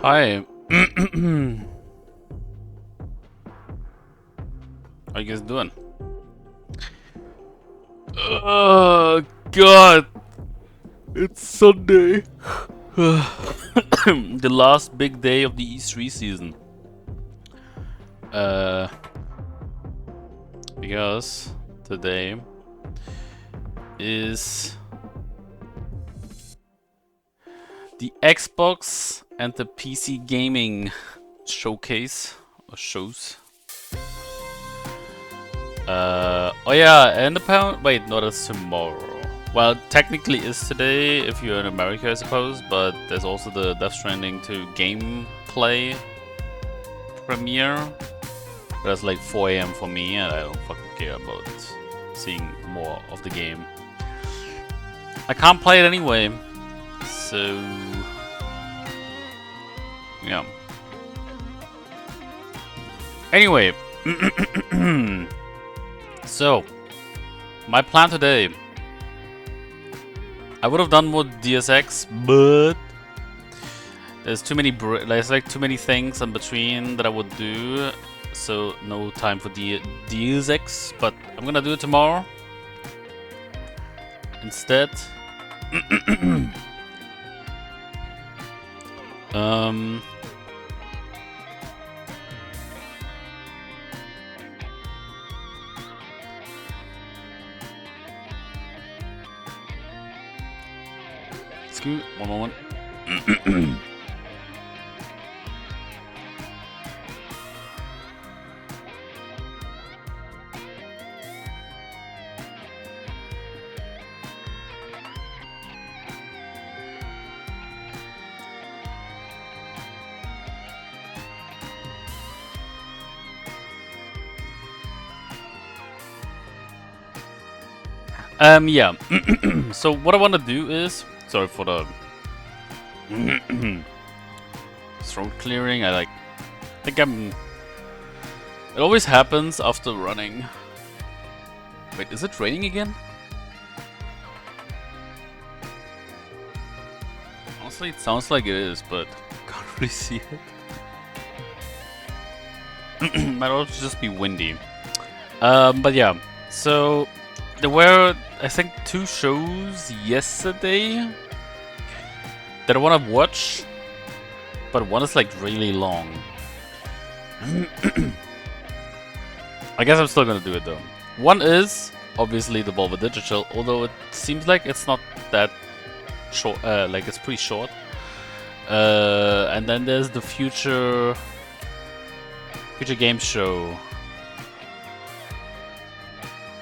Hi. How you guys doing? Oh God! It's Sunday. The last big day of the E3 season. Because today is the Xbox and the PC gaming showcase or shows. Oh yeah, and apparently, wait, no, that's tomorrow. Well, technically is today if you're in America, I suppose, but there's also the Death Stranding 2 gameplay premiere. That's like 4 AM for me, and I don't fucking care about seeing more of the game. I can't play it anyway, so yeah. Anyway, so my plan today. I would have done more DSX, but there's like too many things in between that I would do, so no time for DSX. But I'm gonna do it tomorrow instead. Excuse me, one moment. Yeah. So what I want to do is, sorry for the throat clearing. I think I'm. It always happens after running. Wait, is it raining again? Honestly, it sounds like it is, but I can't really see it. Might also just be windy. But yeah, so there were, I think, 2 shows yesterday that I want to watch, but one is like really long. I guess I'm still gonna do it though. One is obviously the Devolver Digital, although it seems like it's not that short. Like it's pretty short. And then there's the future game show.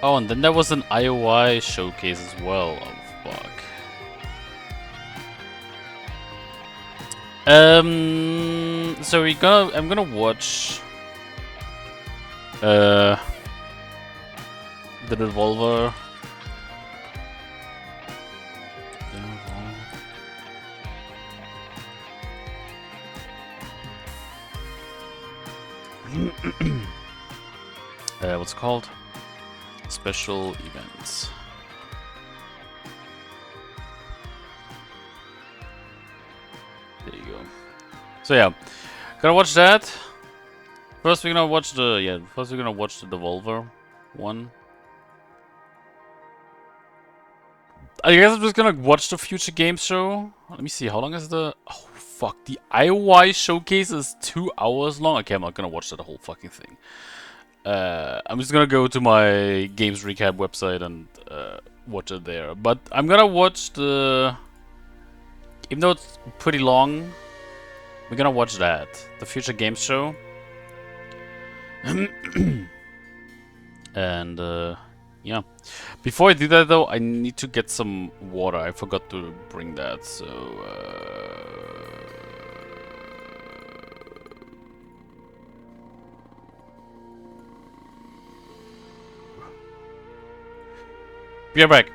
Oh, and then there was an IOI showcase as well. Oh fuck. So I'm gonna watch the Devolver. What's it called? Special events. There you go. So yeah, gonna watch that. First we're gonna watch the Devolver one. I guess I'm just gonna watch the Future Games show. Let me see, how long is the... Oh fuck, the IOI showcase is 2 hours long. Okay, I'm not gonna watch that whole fucking thing. I'm just gonna go to my Games Recap website and watch it there. But I'm gonna watch the... Even though it's pretty long, we're gonna watch that. The Future Games show. And yeah. Before I do that though, I need to get some water. I forgot to bring that, so be right back.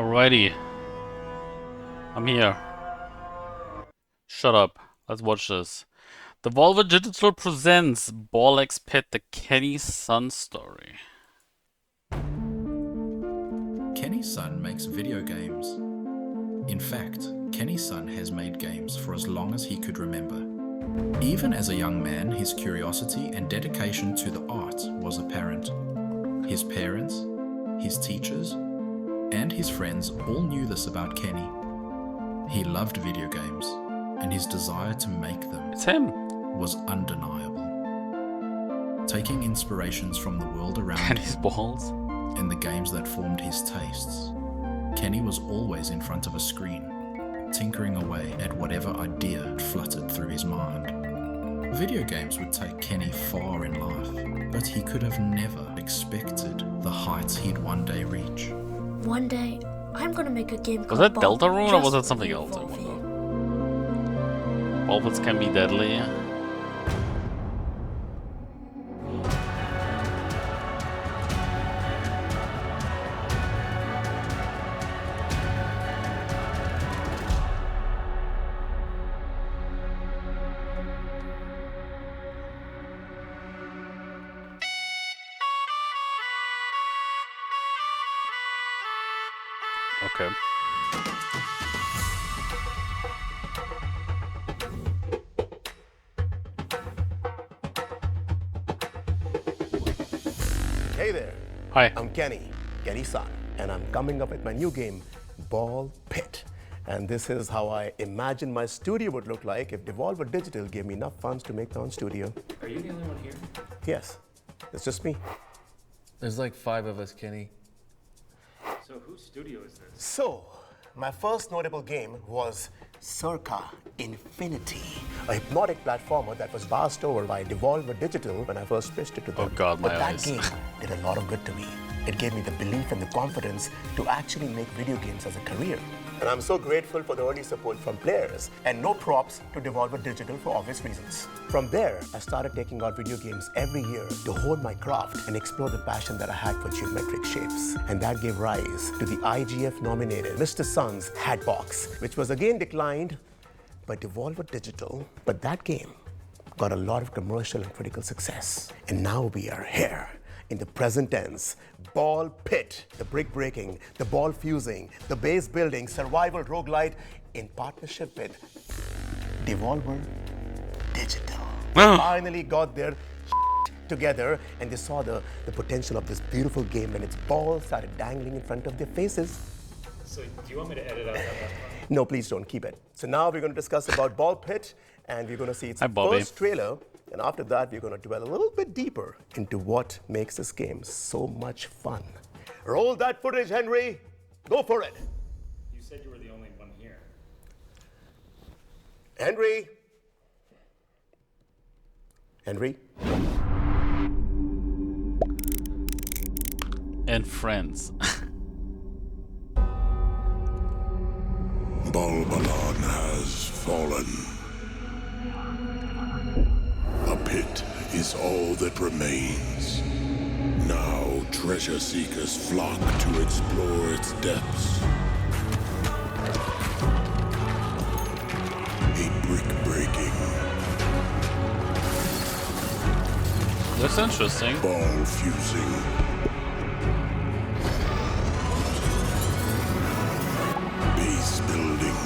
Alrighty. I'm here. Shut up. Let's watch this. Devolver Digital presents Ball X Pit, the Kenny's Son story. Kenny's son makes video games. In fact, Kenny's son has made games for as long as he could remember. Even as a young man, his curiosity and dedication to the art was apparent. His parents, his teachers, and his friends all knew this about Kenny. He loved video games, and his desire to make them It's him. was undeniable. Taking inspirations from the world around Kenny's him balls. and the games that formed his tastes, Kenny was always in front of a screen, tinkering away at whatever idea fluttered through his mind. Video games would take Kenny far in life, but he could have never expected the heights he'd one day reach. One day, I'm gonna make a game called Was that Deltarune or just was that something for else? I Devolver. wonder. Bulbits can be deadly. Okay. Hey there, Hi. I'm Kenny's son, and I'm coming up with my new game, Ball Pit. And this is how I imagine my studio would look like if Devolver Digital gave me enough funds to make my own studio. Are you the only one here? Yes, it's just me. There's like 5 of us, Kenny. So whose studio is this? So, my first notable game was Circa Infinity, a hypnotic platformer that was passed over by Devolver Digital when I first pitched it to them. Oh God, my but that eyes. game did a lot of good to me. It gave me the belief and the confidence to actually make video games as a career. And I'm so grateful for the early support from players, and no props to Devolver Digital for obvious reasons. From there, I started taking out video games every year to hone my craft and explore the passion that I had for geometric shapes. And that gave rise to the IGF-nominated Mr. Sun's Hatbox, which was again declined by Devolver Digital. But that game got a lot of commercial and critical success. And now we are here in the present tense. Ball Pit, the brick breaking, the ball fusing, the base building, survival roguelite in partnership with Devolver Digital. Finally got their together, and they saw the potential of this beautiful game when its balls started dangling in front of their faces. So do you want me to edit out that last part? No, please don't, keep it. So now we're going to discuss about Ball Pit, and we're going to see its Hi, Bobby. first trailer. And after that, we're going to dwell a little bit deeper into what makes this game so much fun. Roll that footage, Henry. Go for it. You said you were the only one here. Henry. Henry. And friends. Balbalon has fallen. A pit is all that remains. Now treasure seekers flock to explore its depths. A brick breaking, Looks interesting. ball fusing, base building,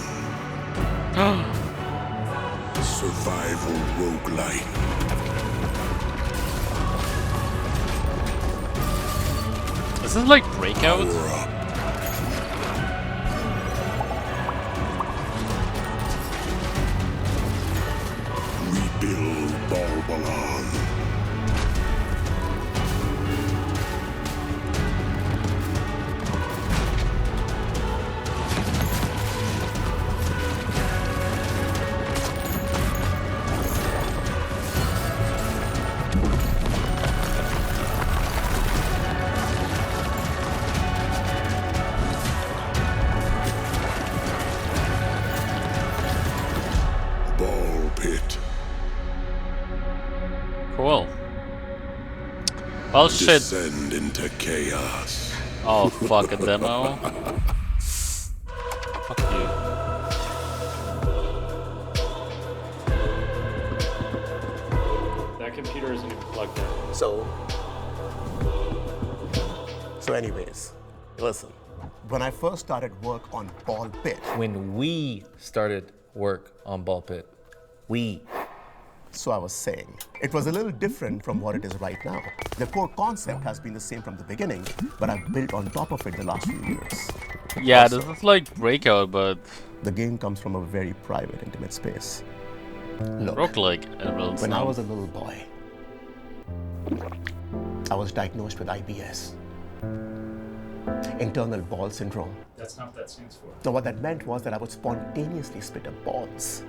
survival roguelite. This is like Breakout. Power up. Rebuild Balbalon. Ball pit. Cool. Well, shit. Descend into chaos. Oh, fuck, a demo. Fuck you. That computer isn't even plugged in. So anyways, listen. When I first started work on Ball Pit, When we started work on Ball Pit, so I was saying, it was a little different from what it is right now. The core concept has been the same from the beginning, but I've built on top of it the last few years. Yeah, this is like Breakout, but The game comes from a very private, intimate space. Look, roguelike. when I was a little boy, I was diagnosed with IBS, internal ball syndrome. That's not what that stands for. Now, what that meant was that I would spontaneously spit up balls.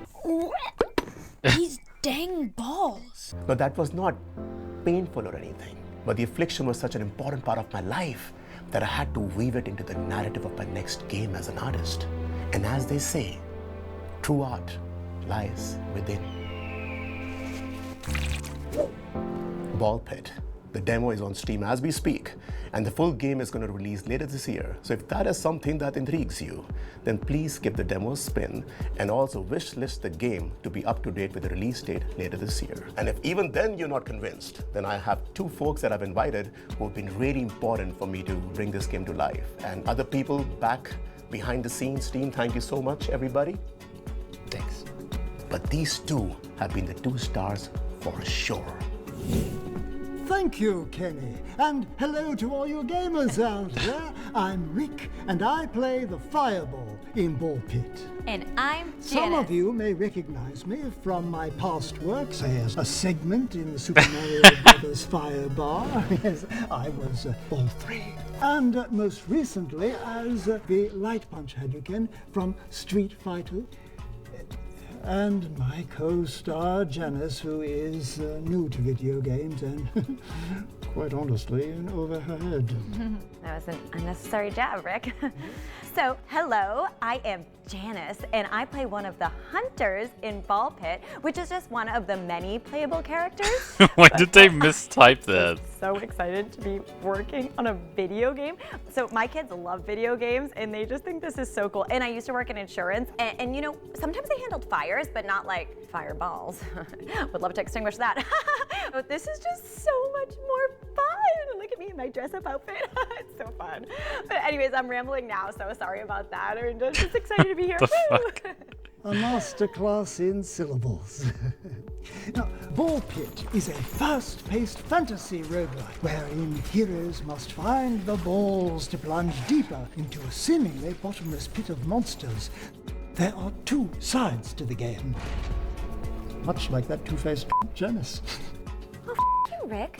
These dang balls. Now, that was not painful or anything, but the affliction was such an important part of my life that I had to weave it into the narrative of my next game as an artist. And as they say, true art lies within. Ball Pit. The demo is on Steam as we speak, and the full game is going to release later this year. So if that is something that intrigues you, then please give the demo a spin and also wish list the game to be up to date with the release date later this year. And if even then you're not convinced, then I have two folks that I've invited who have been really important for me to bring this game to life. And other people back behind the scenes, team, thank you so much, everybody. thanks. But these two have been the two stars for sure. Thank you, Kenny. And hello to all you gamers out there. I'm Rick, and I play the Fireball in Ball Pit. And I'm Janice. Some of you may recognize me from my past work, say as a segment in the Super Mario Brothers Fire Bar. Yes, I was Ball 3. And most recently as the Light Punch Hadouken from Street Fighter. And my co-star Janice, who is new to video games and, quite honestly, over her head. That was an unnecessary jab, Rick. So, hello, I am Janice, and I play one of the hunters in Ball Pit, which is just one of the many playable characters. Why did they mistype that? So excited to be working on a video game. So my kids love video games and they just think this is so cool. And I used to work in insurance and you know, sometimes I handled fires, but not like fireballs. Would love to extinguish that. But this is just so much more fun. Look at me in my dress up outfit. It's so fun. But anyways, I'm rambling now, so sorry about that. I'm just excited to be here. The fuck? A masterclass in syllables. Now, Ball Pit is a fast-paced fantasy roguelike wherein heroes must find the balls to plunge deeper into a seemingly bottomless pit of monsters. There are two sides to the game, much like that two-faced Janice. Oh, you, Rick.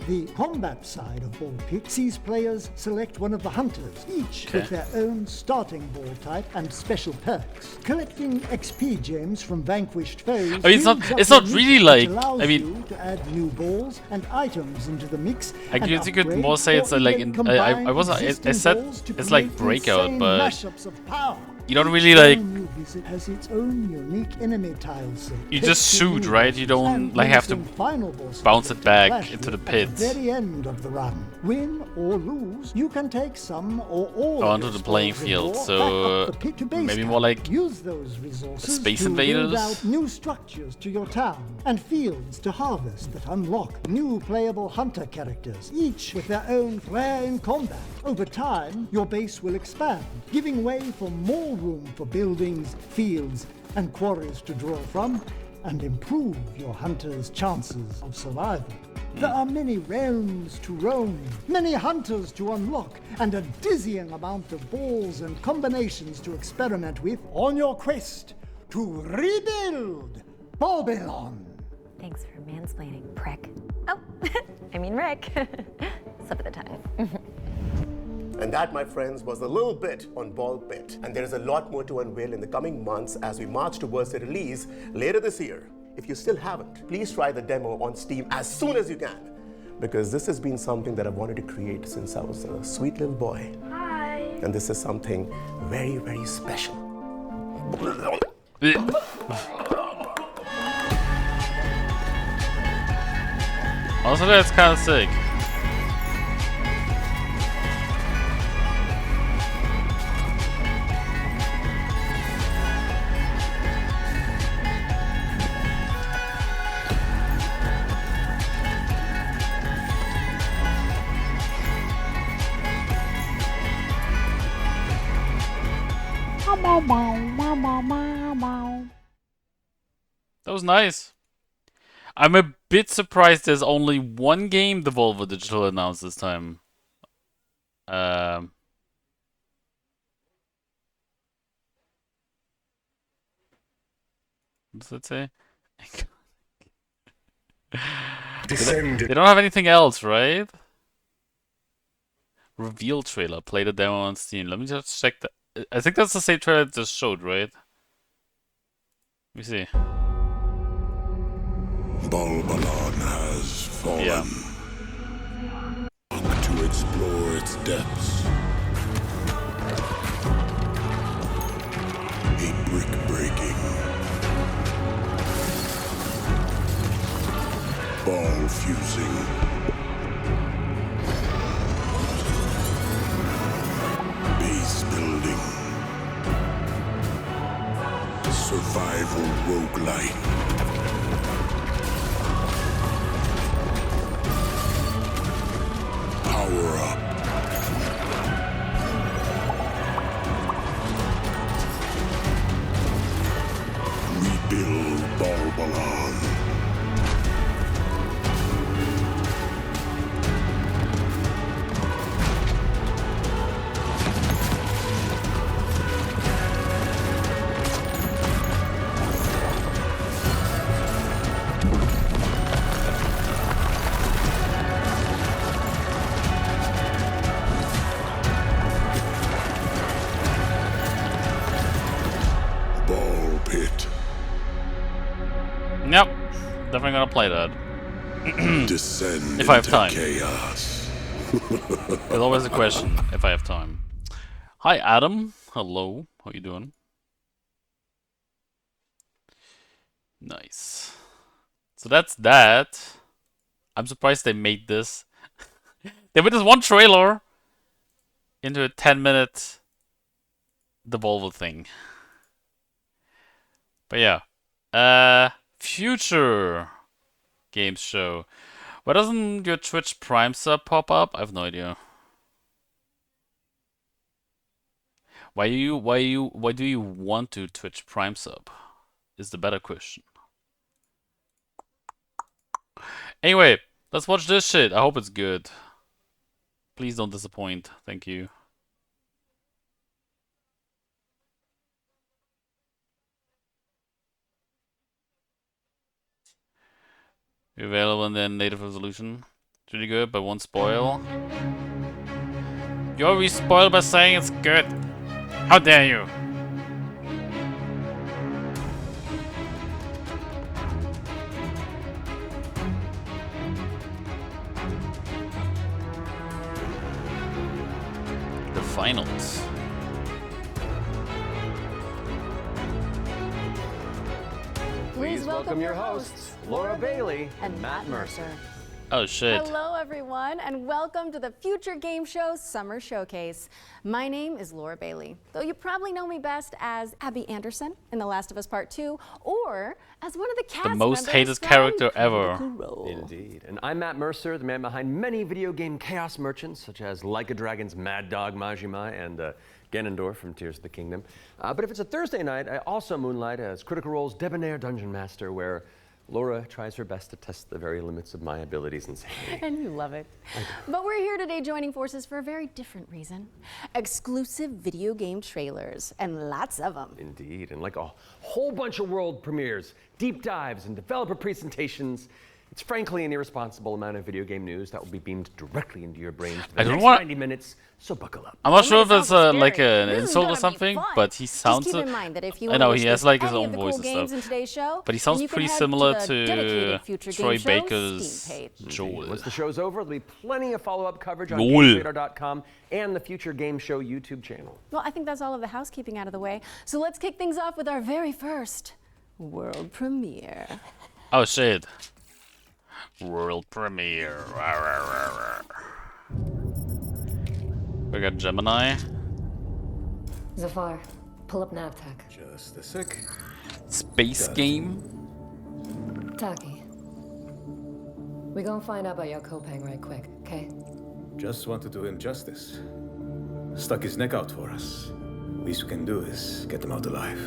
The combat side of Ball Pit sees players select one of the hunters, each with their own starting ball type and special perks. Collecting XP gems from vanquished foes. I mean, it's not really like, I mean, you to add new balls and items into the mix. I guess you could more say it's like I said it's like Breakout, but you don't really like. Has its own unique enemy tile set. You just shoot, right? You don't like have to bounce it back into the pit. At the very end of the run, win or lose, you can take some or all onto the playing field. So maybe more like use those resources Space to Invaders. build out new structures to your town and fields to harvest that unlock new playable hunter characters, each with their own flair in combat. Over time, your base will expand, giving way for more room for buildings, fields, and quarries to draw from, and improve your hunters' chances of survival. There are many realms to roam, many hunters to unlock, and a dizzying amount of balls and combinations to experiment with on your quest to rebuild Babylon. Thanks for mansplaining, prick. Oh, I mean Rick. Slip of the tongue. And that, my friends, was a little bit on Ball Pit. And there is a lot more to unveil in the coming months as we march towards the release later this year. If you still haven't, please try the demo on Steam as soon as you can, because this has been something that I've wanted to create since I was a sweet little boy. Hi. And this is something very, very special. Also, that's kind of sick. That was nice. I'm a bit surprised there's only one game Devolver Digital announced this time. What does that say? They don't have anything else, right? Reveal trailer. Play the demo on Steam. Let me just check that. I think that's the same trailer that just showed, right? Let me see. Balbalon has fallen. Yeah. To explore its depths. A brick breaking. Ball fusing. Base building. Survival roguelike. Power up. Rebuild Balbalon. Yep, definitely gonna play that. Descend if I have into time. chaos. There's always a question if I have time. Hi, Adam. Hello. How you doing? Nice. So that's that. I'm surprised they made this. They made this one trailer into a 10-minute Devolver thing. But yeah. Future games show. Why doesn't your Twitch Prime sub pop up? I have no idea. Why do you want to Twitch Prime sub? Is the better question. Anyway, let's watch this shit. I hope it's good. Please don't disappoint. Thank you. Available in the native resolution. It's really good, but won't spoil. You always spoil by saying it's good. How dare you? The finals. Please welcome your hosts, Laura Bailey and Matt Mercer. Oh shit. Hello everyone and welcome to the Future Game Show Summer Showcase. My name is Laura Bailey, though you probably know me best as Abby Anderson in The Last of Us Part 2 or as one of the cast The most members hated from character ever. Critical Role. Indeed. And I'm Matt Mercer, the man behind many video game chaos merchants, such as Like a Dragon's Mad Dog Majima and Ganondorf from Tears of the Kingdom. But if it's a Thursday night, I also moonlight as Critical Role's debonair dungeon master, where Laura tries her best to test the very limits of my abilities and sanity. And you love it. But we're here today joining forces for a very different reason. Exclusive video game trailers, and lots of them. Indeed, and like a whole bunch of world premieres, deep dives, and developer presentations, it's frankly an irresponsible amount of video game news that will be beamed directly into your brains for the next 90 minutes, so buckle up. I'm not sure if that's like an This is insult or gonna be something, fun. but he sounds. Just keep in mind that if you I wanna know wish he has this like his any own of the voice cool and games in stuff, today's show, but he then sounds you can pretty head similar to the to dedicated Future Troy Game Show Baker's Steam page. Joel. Once the show's over, there'll be plenty of follow-up coverage on Joel. GameRadar.com and the Future Game Show YouTube channel. Well, I think that's all of the housekeeping out of the way. So let's kick things off with our very first world premiere. Oh shit. World premiere. We got Gemini. Zafar, pull up NavTech. Just a sec. Space game. Taki. We gonna find out about your Kopang right quick, okay? Just want to do him justice. Stuck his neck out for us. Least we can do is get them out alive.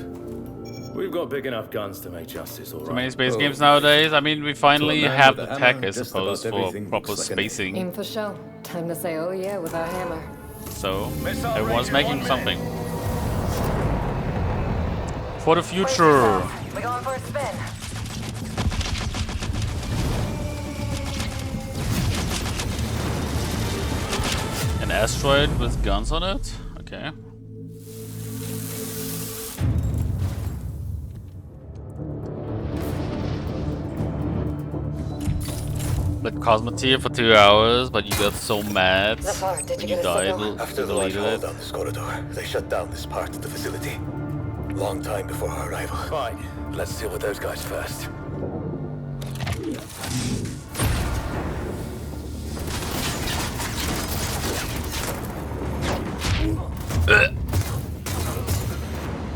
We've got big enough guns to make justice, all right. Too many space games nowadays. I mean, we finally man have with the a tech, hammer, I just suppose, about for everything proper looks like an spacing. In for show. Time to say oh yeah with our hammer. So, everyone's making something. For the future! We're going for a spin. An asteroid with guns on it? Okay. Let Cosmo here for 2 hours, but you got so mad when you died. After the light hauled down this corridor, they shut down this part of the facility. Long time before our arrival. Fine. Let's deal with those guys first.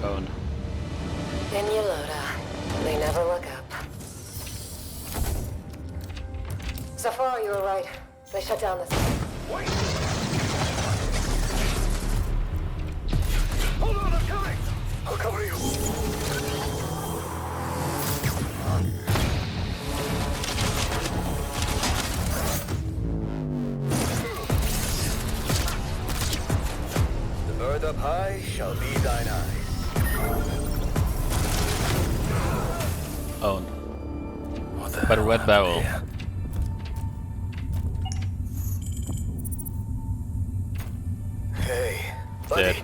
Own. In you Loda. They never look up. So far, you were right. They shut down this. Hold on, I'm coming! I'll cover you. The bird up high shall be thine eyes. Own. By the red barrel. Hey, buddy. Dead.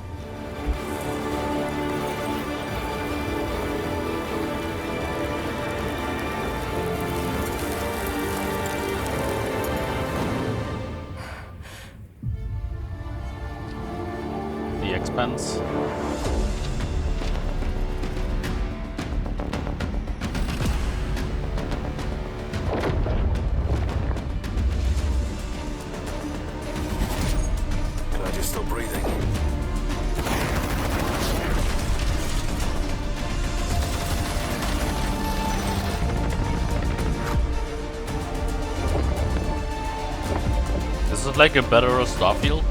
The Expanse. Glad you're still breathing. This is like a better Starfield.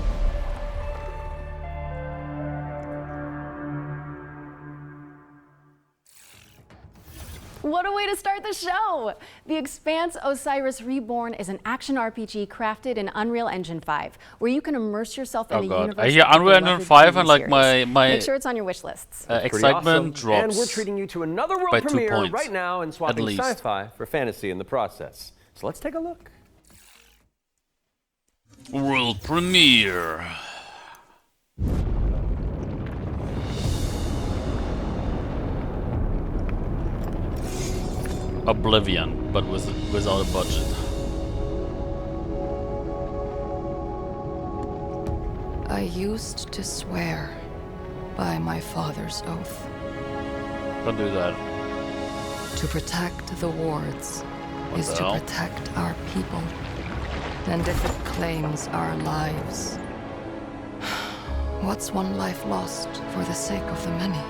What a way to start the show! The Expanse Osiris Reborn is an action RPG crafted in Unreal Engine 5, where you can immerse yourself in Oh the god, universe. I hear of the Unreal Engine beloved 5 TV and like series. my Make sure it's on your wish lists. Pretty excitement awesome. drops. And we're treating you to another world by 2 premiere points, right now and swapping least. sci-fi for fantasy in the process. So let's take a look. World premiere. Oblivion, but without a budget. I used to swear by my father's oath. Don't do that. To protect the wards What is the to hell? protect our people. And if it claims our lives, what's one life lost for the sake of the many?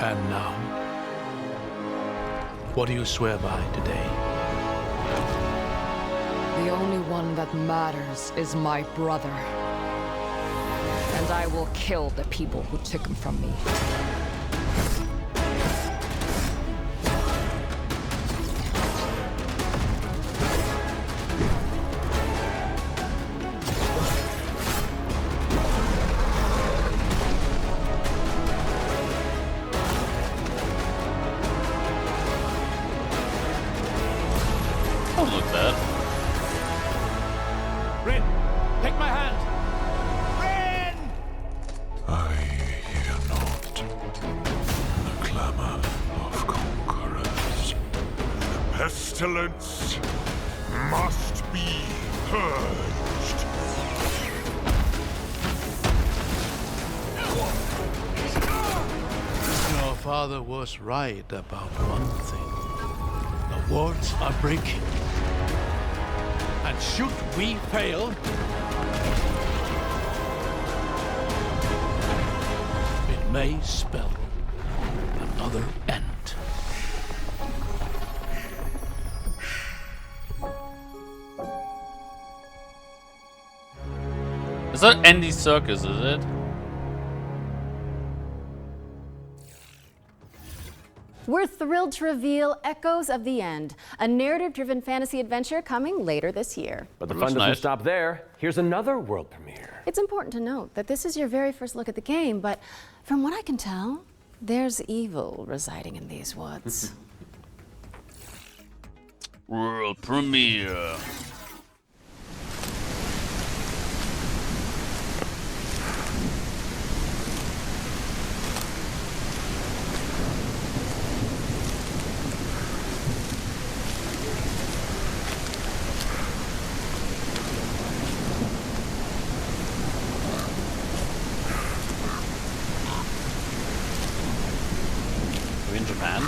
And now, what do you swear by today? The only one that matters is my brother. And I will kill the people who took him from me. Don't look bad. Rin, take my hand! I hear not the clamor of conquerors. The pestilence must be purged. Your father was right about one thing. The wards are breaking. And should we fail, it may spell another end. Is that Andy Serkis, is it? We're thrilled to reveal Echoes of the End, a narrative-driven fantasy adventure coming later this year. But the fun doesn't stop there. Here's another world premiere. It's important to note that this is your very first look at the game, but from what I can tell, there's evil residing in these woods. World premiere. Are we in Japan?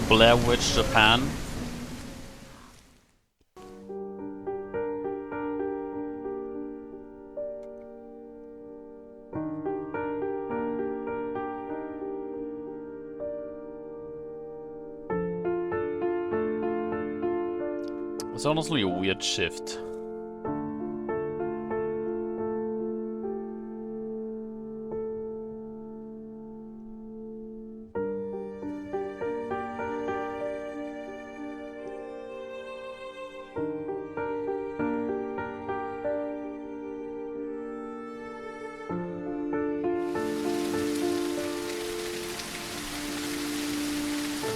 Blair Witch Japan. It's honestly a weird shift.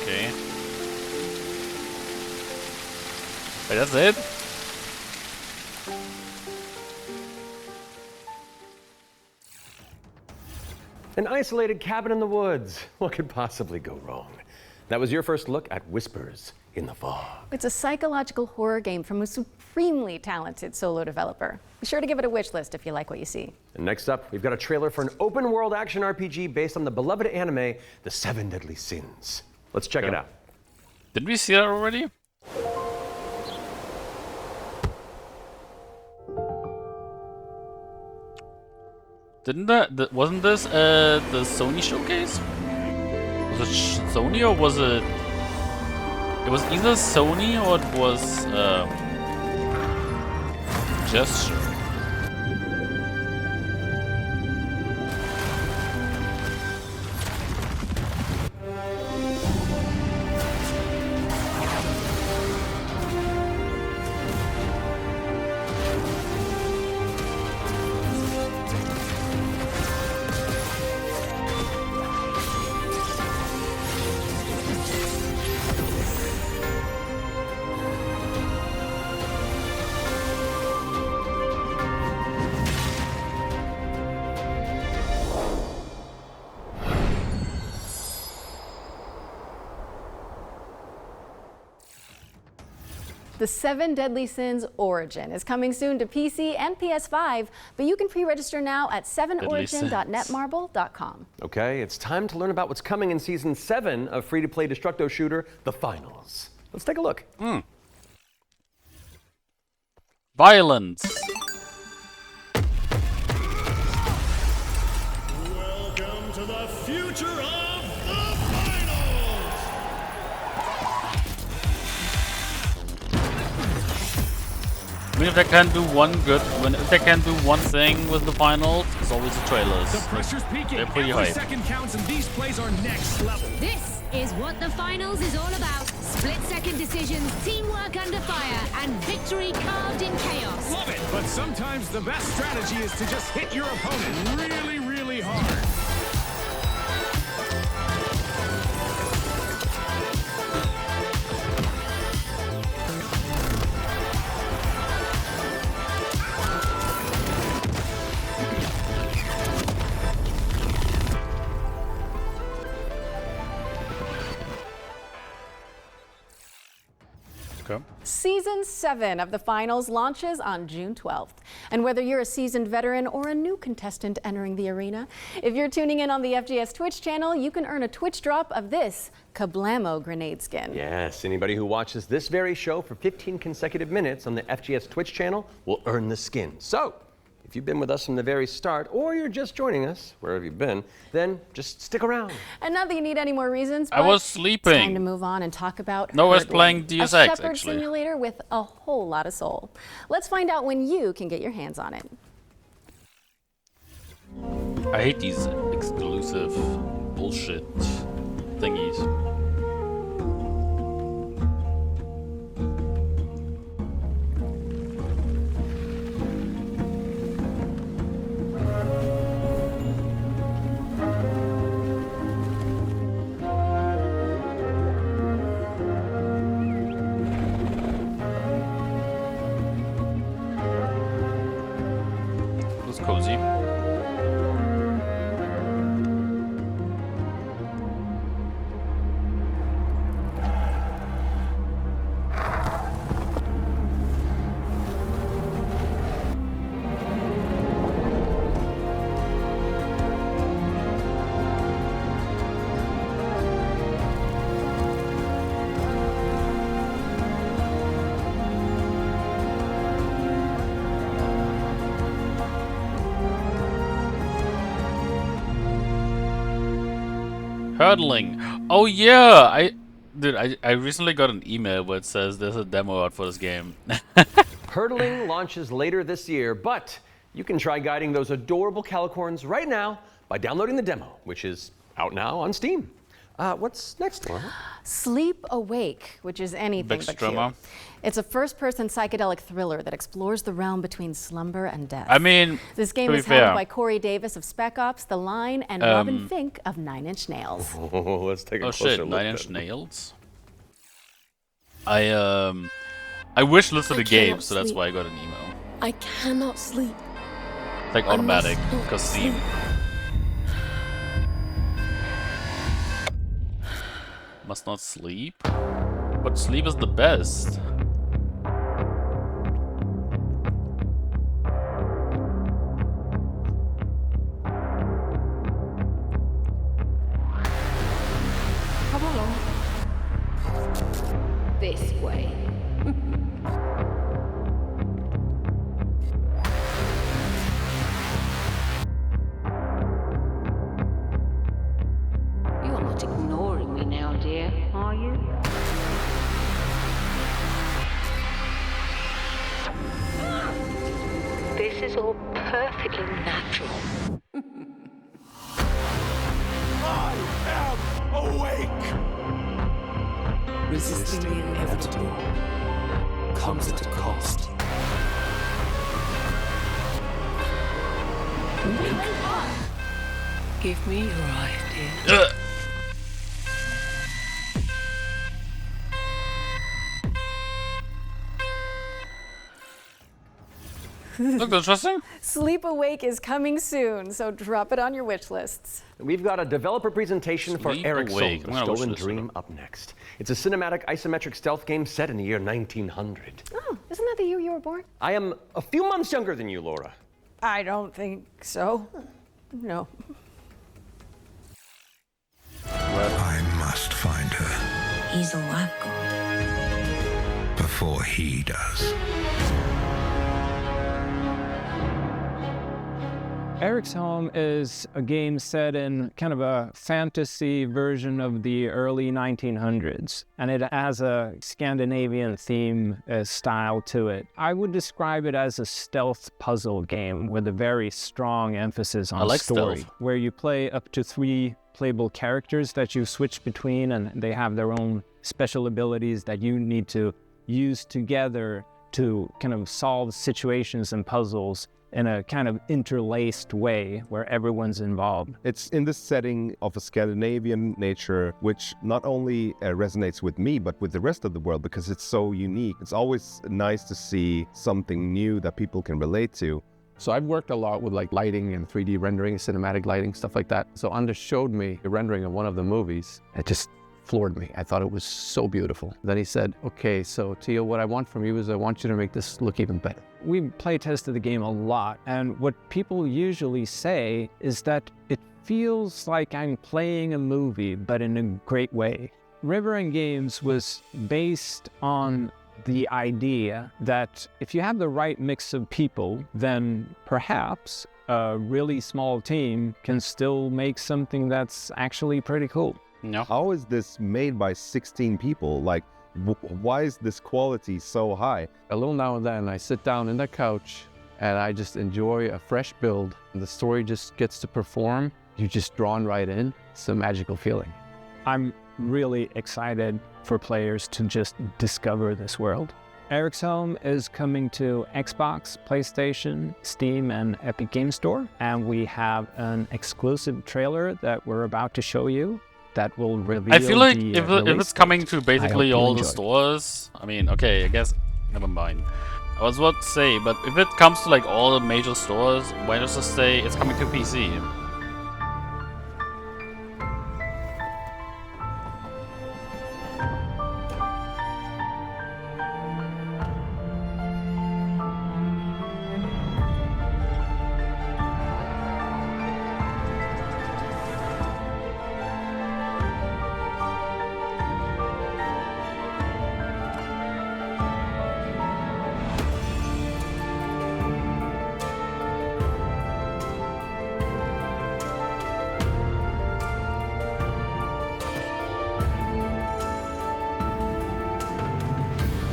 Okay. Wait, that's it? An isolated cabin in the woods. What could possibly go wrong? That was your first look at Whispers in the Fog. It's a psychological horror game from a supremely talented solo developer. Be sure to give it a wish list if you like what you see. And next up, we've got a trailer for an open-world action RPG based on the beloved anime, The Seven Deadly Sins. Let's check it out. Didn't we see that already? Didn't that wasn't this the Sony showcase? Was it Sony or was it? It was either Sony or it was Gesture. The Seven Deadly Sins Origin is coming soon to PC and PS5, but you can pre-register now at 7origin.netmarble.com. Okay, it's time to learn about what's coming in Season 7 of free-to-play Destructo shooter, The Finals. Let's take a look. Violence. Welcome to the future of the I mean, if they can do if they can do one thing with the finals, it's always the trailers. The pressure's peaking. They're pretty Every hype. second counts, and these plays are next level. This is what the finals is all about. Split-second decisions, teamwork under fire, and victory carved in chaos. Love it. But sometimes the best strategy is to just hit your opponent really, really hard. Season 7 of the finals launches on June 12th. And whether you're a seasoned veteran or a new contestant entering the arena, if you're tuning in on the FGS Twitch channel, you can earn a Twitch drop of this Kablamo grenade skin. Yes, anybody who watches this very show for 15 consecutive minutes on the FGS Twitch channel will earn the skin. So, if you've been with us from the very start, or you're just joining us, wherever you've been, then just stick around. And not that you need any more reasons, but I was sleeping. It's time to move on and talk about No, I was Herdling, playing Deus a Ex, shepherd actually. simulator with a whole lot of soul. Let's find out when you can get your hands on it. I hate these exclusive bullshit thingies. Looks cozy. Hurdling. Oh yeah, I recently got an email where it says there's a demo out for this game. Hurdling launches later this year, but you can try guiding those adorable calicorns right now by downloading the demo, which is out now on Steam. What's next, Laura? Sleep Awake, which is anything but cute. Bextrema. It's a first-person psychedelic thriller that explores the realm between slumber and death. I mean, this game to be is held fair. by Corey Davis of Spec Ops, The Line, and Robin Fink of Nine Inch Nails. Oh, let's take a Oh closer shit, look. Nine Inch then. Nails. I wish listed I a game, cannot so that's sleep. why I got an email. I cannot sleep. Like I must automatic, not because Steam. sleep. Must not sleep? But sleep is the best. Come along. This way. You're not ignoring me now, dear, are you? This is all perfectly natural. I am awake! Resisting the inevitable comes at a cost. Give me your idea. Look interesting. Sleep Awake is coming soon, so drop it on your wish lists. We've got a developer presentation for Sleep Eric Awake. Soul, I'm The gonna watch Stolen this Dream, up next. It's a cinematic isometric stealth game set in the year 1900. Oh, isn't that the year you were born? I am a few months younger than you, Laura. I don't think so. No. I must find her He's a lab god. before he does. Eric's Home is a game set in kind of a fantasy version of the early 1900s, and it has a Scandinavian theme style to it. I would describe it as a stealth puzzle game with a very strong emphasis on like story, stealth. where you play up to 3 playable characters that you switch between, and they have their own special abilities that you need to use together to kind of solve situations and puzzles in a kind of interlaced way where everyone's involved. It's in this setting of a Scandinavian nature, which not only resonates with me, but with the rest of the world, because it's so unique. It's always nice to see something new that people can relate to. So I've worked a lot with like lighting and 3D rendering, cinematic lighting, stuff like that. So Anders showed me a rendering of one of the movies. It just floored me. I thought it was so beautiful. Then he said, okay, so Tio, what I want from you is I want you to make this look even better. We play tested the game a lot, and what people usually say is that it feels like I'm playing a movie, but in a great way. River End Games was based on the idea that if you have the right mix of people, then perhaps a really small team can still make something that's actually pretty cool. No. How is this made by 16 people? Like, why is this quality so high? A little now and then I sit down in the couch and I just enjoy a fresh build. The story just gets to perform. You're just drawn right in. It's a magical feeling. I'm really excited for players to just discover this world. Eric's Home is coming to Xbox, PlayStation, Steam, and Epic Games Store. And we have an exclusive trailer that we're about to show you that will reveal I feel like the, if release it's coming to date. basically I hope you all the enjoy. stores, I mean, okay, I guess, never mind. I was about to say, but if it comes to like all the major stores, why not just say it's coming to PC?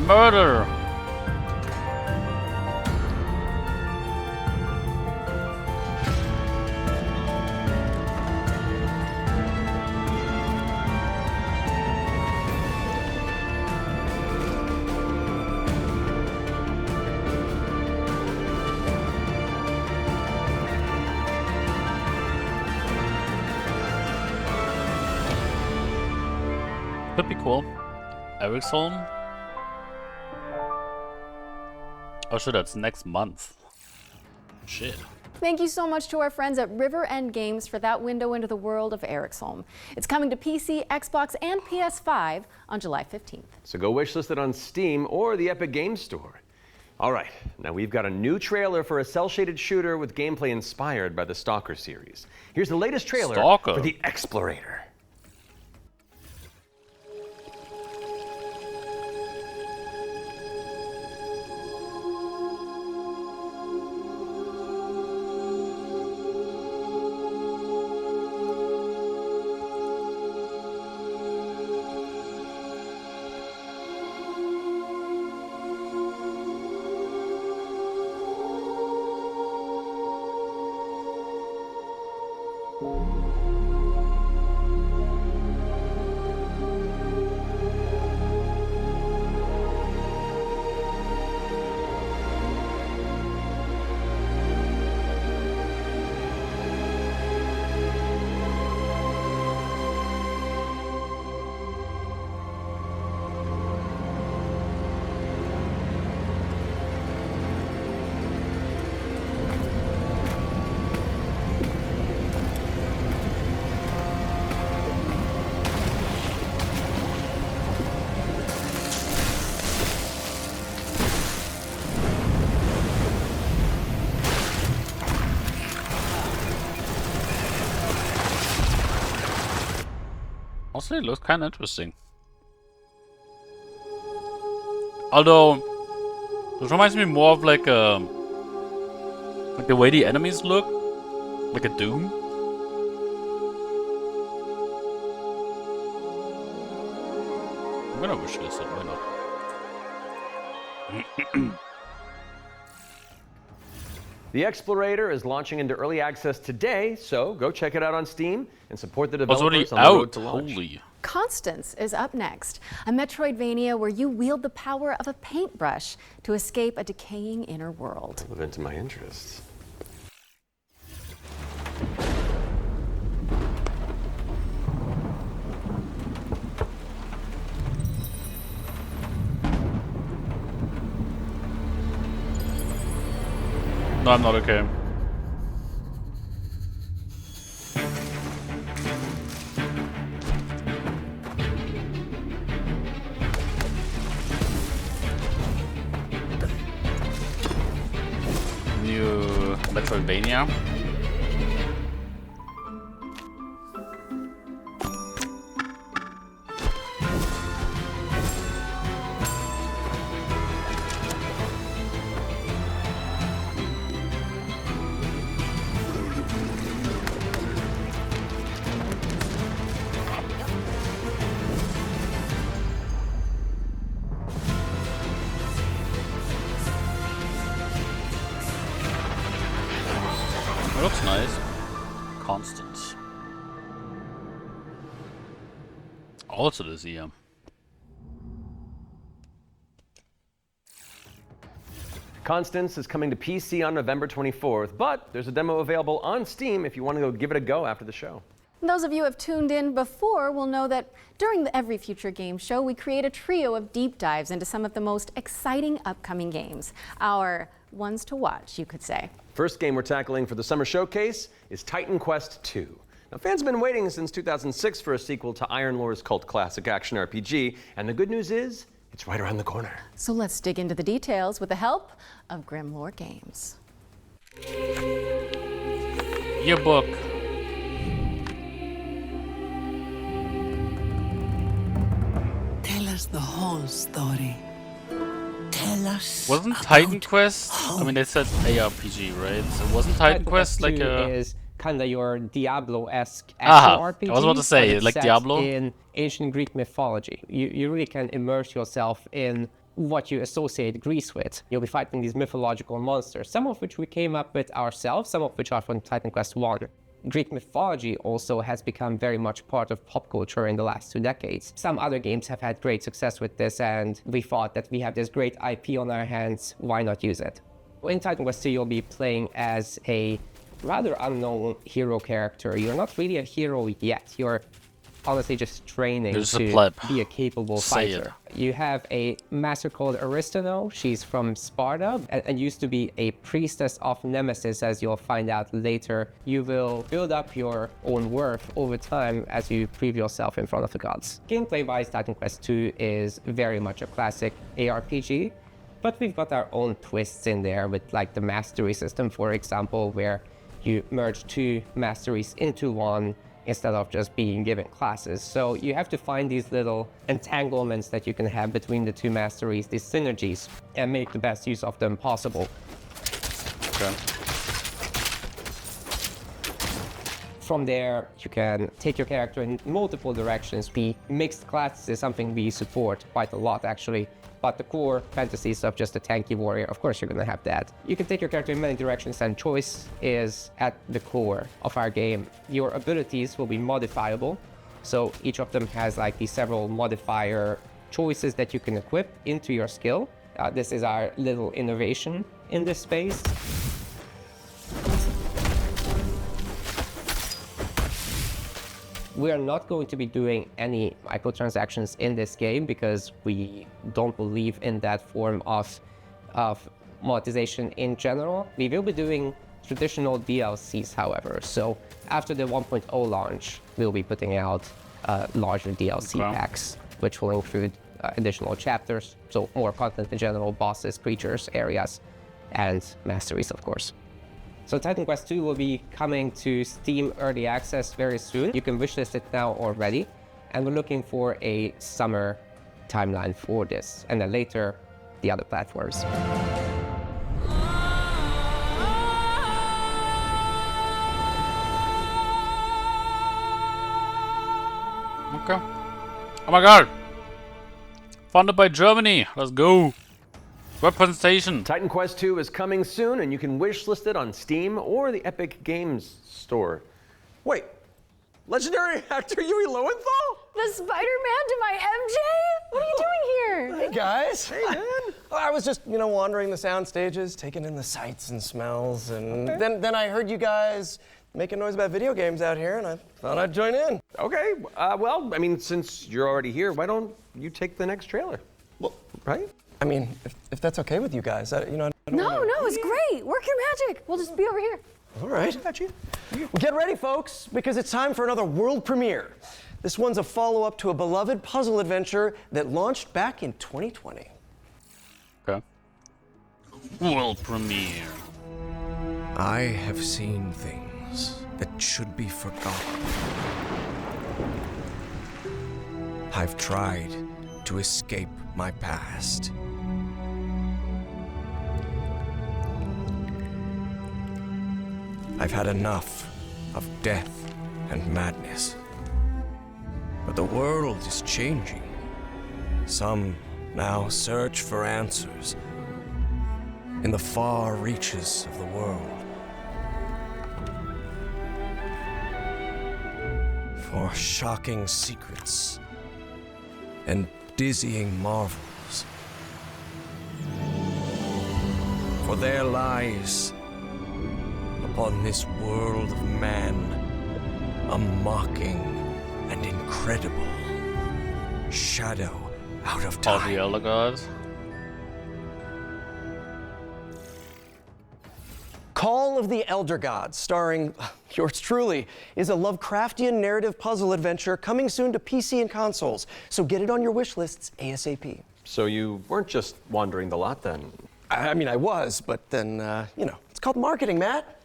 Murder! Could be cool. Eric's Home? Oh shit, that's next month. Shit. Thank you so much to our friends at River End Games for that window into the world of Eric's Home. It's coming to PC, Xbox, and PS5 on July 15th. So go wishlist it on Steam or the Epic Games Store. All right, now we've got a new trailer for a cel-shaded shooter with gameplay inspired by the Stalker series. Here's the latest trailer Stalker. for The Explorator. Honestly, it looks kind of interesting. Although, this reminds me more of like the way the enemies look, like a Doom. I'm gonna wish this up, why not? The Explorator is launching into early access today, so go check it out on Steam and support the developers on the road to launch. Holy. Constance is up next, a Metroidvania where you wield the power of a paintbrush to escape a decaying inner world. Relevant to my interests. No, I'm not okay. Metroidvania. It looks nice. Constant. Also this year. Constance is coming to PC on November 24th, but there's a demo available on Steam if you want to go give it a go after the show. Those of you who have tuned in before will know that during the Every Future Game Show, we create a trio of deep dives into some of the most exciting upcoming games. Our ones to watch, you could say. First game we're tackling for the summer showcase is Titan Quest II. Now, fans have been waiting since 2006 for a sequel to Iron Lore's cult classic action RPG, and the good news is, it's right around the corner. So let's dig into the details with the help of Grim Lore Games. Your book. Tell us the whole story. Tell us. Wasn't Titan Quest? I mean, they said ARPG, right? So wasn't Titan Quest like a? Is kind of your Diablo-esque action RPG. I was about to say, but like set Diablo? in ancient Greek mythology. You really can immerse yourself in what you associate Greece with. You'll be fighting these mythological monsters, some of which we came up with ourselves, some of which are from Titan Quest I. Greek mythology also has become very much part of pop culture in the last 2 decades. Some other games have had great success with this, and we thought that we have this great IP on our hands, why not use it? In Titan Quest 2, you'll be playing as a rather unknown hero character. You're not really a hero yet. You're honestly just training to be a capable fighter. You have a master called Aristano. She's from Sparta and used to be a priestess of Nemesis, as you'll find out later. You will build up your own worth over time as you prove yourself in front of the gods. Gameplay-wise, Titan Quest II is very much a classic ARPG, but we've got our own twists in there with like the mastery system, for example, where you merge 2 masteries into one instead of just being given classes. So you have to find these little entanglements that you can have between the 2 masteries, these synergies, and make the best use of them possible. Okay. From there, you can take your character in multiple directions. The mixed classes is something we support quite a lot, actually. But the core fantasy stuff, just a tanky warrior, of course you're gonna have that. You can take your character in many directions, and choice is at the core of our game. Your abilities will be modifiable, so each of them has like these several modifier choices that you can equip into your skill. This is our little innovation in this space. We are not going to be doing any microtransactions in this game because we don't believe in that form of monetization in general. We will be doing traditional DLCs, however. So after the 1.0 launch, we'll be putting out larger DLC packs, which will include additional chapters, so more content in general, bosses, creatures, areas, and masteries, of course. So Titan Quest II will be coming to Steam Early Access very soon. You can wishlist it now already. And we're looking for a summer timeline for this. And then later, the other platforms. Okay. Oh my god! Funded by Germany. Let's go. Representation. Titan Quest II is coming soon, and you can wishlist it on Steam or the Epic Games Store. Wait, legendary actor Yui Lowenthal? The Spider-Man to my MJ? What are you doing here? Hey guys. Hey man. I was just, wandering the sound stages, taking in the sights and smells, and then I heard you guys making noise about video games out here, and I thought I'd join in. Okay, well, I mean, since you're already here, why don't you take the next trailer? Well, right? I mean, if that's okay with you guys, I don't No, it's great. Work your magic. We'll just be over here. All right. Well, get ready, folks, because it's time for another world premiere. This one's a follow-up to a beloved puzzle adventure that launched back in 2020. Okay. World premiere. I have seen things that should be forgotten. I've tried to escape my past. I've had enough of death and madness. But the world is changing. Some now search for answers in the far reaches of the world. For shocking secrets and dizzying marvels. For there lies upon this world of man a mocking and incredible shadow out of time. All the Elder Gods. Call of the Elder Gods, starring yours truly, is a Lovecraftian narrative puzzle adventure coming soon to PC and consoles. So get it on your wish lists ASAP. So you weren't just wandering the lot then? I mean, I was, but then, you know, it's called marketing, Matt.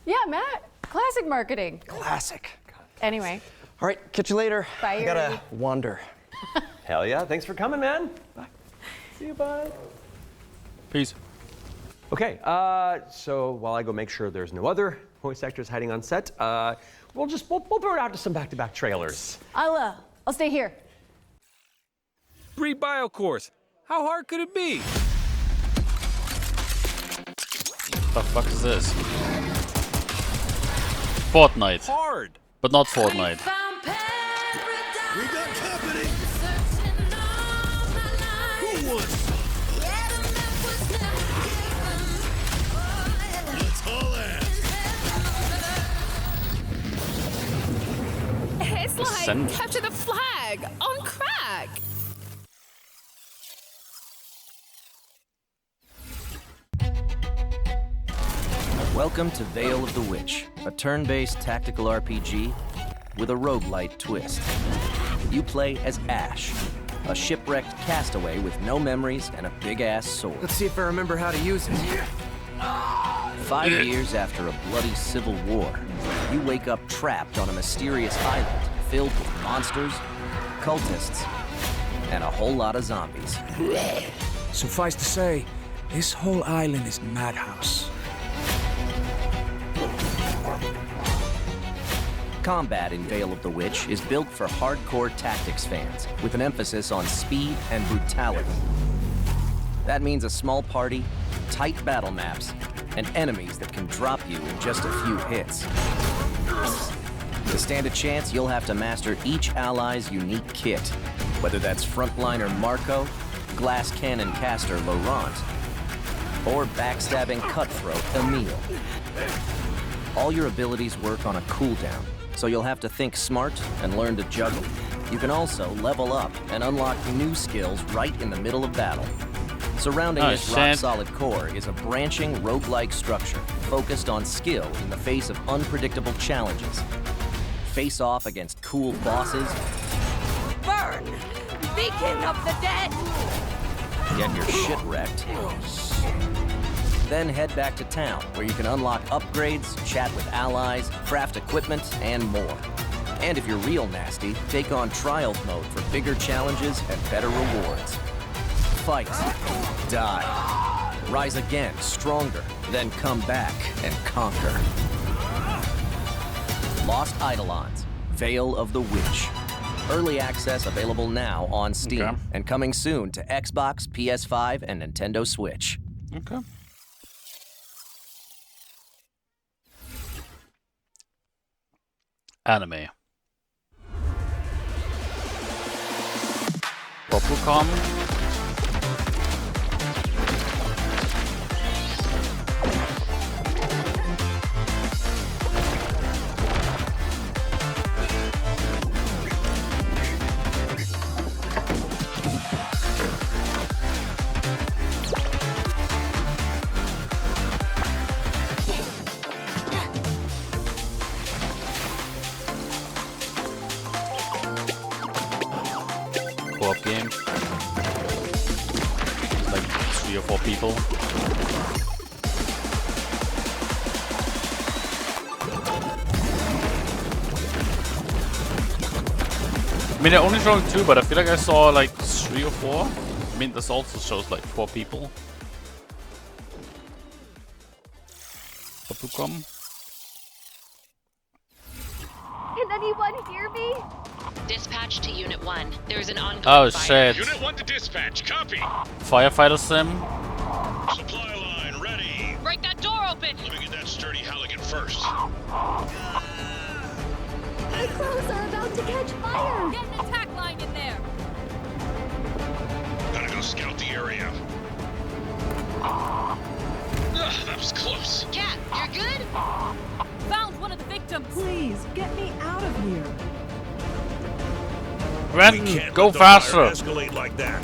Yeah, Matt. Classic marketing. Classic. Anyway. All right, catch you later. Bye, I gotta wander. Hell yeah, thanks for coming, man. Bye. See you, bye. Peace. Okay, so while I go make sure there's no other voice actors hiding on set, we'll throw it out to some back-to-back trailers. I'll stay here. Free bio course. How hard could it be? What the fuck is this? Fortnite. Hard. But not Fortnite. We got company. Who wants? Let's haul ass. It's like capture the flag on crack. Welcome to Veil of the Witch, a turn-based tactical RPG with a roguelite twist. You play as Ash, a shipwrecked castaway with no memories and a big-ass sword. Let's see if I remember how to use it. 5 years after a bloody civil war, you wake up trapped on a mysterious island filled with monsters, cultists, and a whole lot of zombies. Suffice to say, this whole island is madhouse. Combat in Veil of the Witch is built for hardcore tactics fans, with an emphasis on speed and brutality. That means a small party, tight battle maps, and enemies that can drop you in just a few hits. To stand a chance, you'll have to master each ally's unique kit, whether that's frontliner Marco, glass cannon caster Laurent, or backstabbing cutthroat Emile. All your abilities work on a cooldown, so you'll have to think smart and learn to juggle. You can also level up and unlock new skills right in the middle of battle. Surrounding this rock-solid core is a branching roguelike structure focused on skill in the face of unpredictable challenges. Face off against cool bosses. Burn! Beacon of the dead! Get your shit wrecked. Then head back to town, where you can unlock upgrades, chat with allies, craft equipment, and more. And if you're real nasty, take on Trials mode for bigger challenges and better rewards. Fight, die, rise again, stronger, then come back and conquer. Lost Eidolons, Veil of the Witch. Early access available now on Steam, and coming soon to Xbox, PS5, and Nintendo Switch. Okay. Anime. Popocom. Co-op game. Like 3 or 4 people. mean, they're only showing 2, but I feel like I saw like 3 or 4. I mean, this also shows like 4 people. Come. Can anyone hear me? Dispatch to Unit 1. There's an ongoing Oh fire. shit. Unit 1 to dispatch. Copy. Firefighter sim. Supply line ready. Break that door open. Let me get that sturdy Halligan first. The clothes are about to catch fire. Get an attack line in there. Gotta go scout the area. That was close. Cat, you're good? Found one of the victims. Please, get me out of here. Rando, go faster. Escalate like that.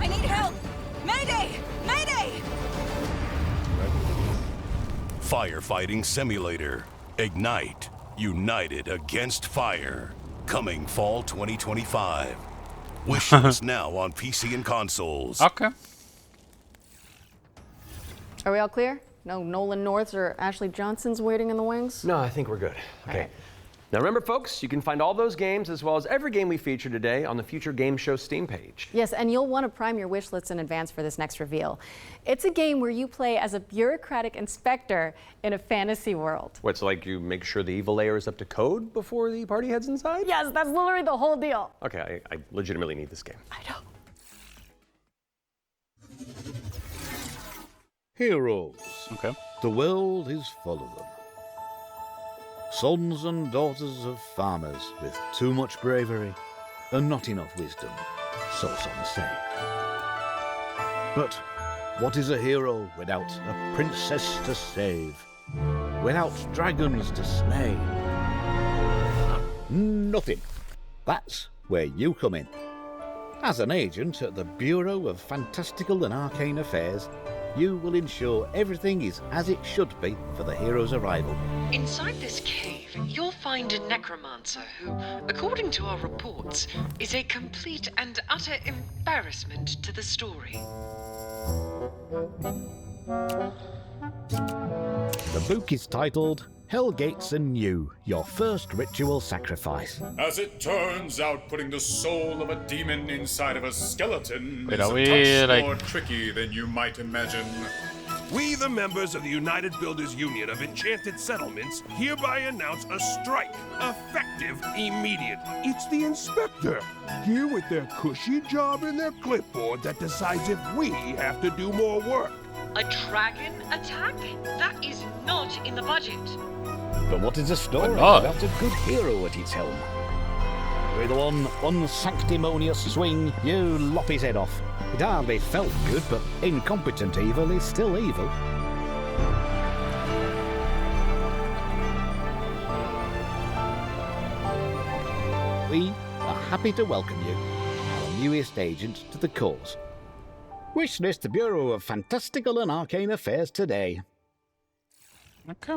I need help! Mayday! Mayday! Firefighting simulator. Ignite. United against fire. Coming fall 2025. Wish list now on PC and consoles. Okay. Are we all clear? No Nolan Norths or Ashley Johnsons waiting in the wings? No, I think we're good. Okay. right. Now remember, folks, you can find all those games as well as every game we feature today on the Future Game Show Steam page. Yes, and you'll want to prime your wish lists in advance for this next reveal. It's a game where you play as a bureaucratic inspector in a fantasy world. What's like you make sure the evil layer is up to code before the party heads inside? Yes, that's literally the whole deal. Okay, I legitimately need this game. I know. Heroes. Okay. The world is full of them. Sons and daughters of farmers with too much bravery and not enough wisdom, so some say. But what is a hero without a princess to save? Without dragons to slay? Nothing. That's where you come in. As an agent at the Bureau of Fantastical and Arcane Affairs, you will ensure everything is as it should be for the hero's arrival. Inside this cave, you'll find a necromancer who, according to our reports, is a complete and utter embarrassment to the story. The book is titled Hellgates Anew, Your First Ritual Sacrifice. As it turns out, putting the soul of a demon inside of a skeleton Wait, is are a we, touch like- more tricky than you might imagine. We, the members of the United Builders Union of Enchanted Settlements, hereby announce a strike, effective immediate. It's the inspector, here with their cushy job and their clipboard that decides if we have to do more work. A dragon attack? That is not in the budget. But what is a story not? about a good hero at its helm? With one unsanctimonious swing, you lop his head off. It hardly felt good, but incompetent evil is still evil. We are happy to welcome you, our newest agent to the cause. Wishlist Bureau of Fantastical and Arcane Affairs today. Okay.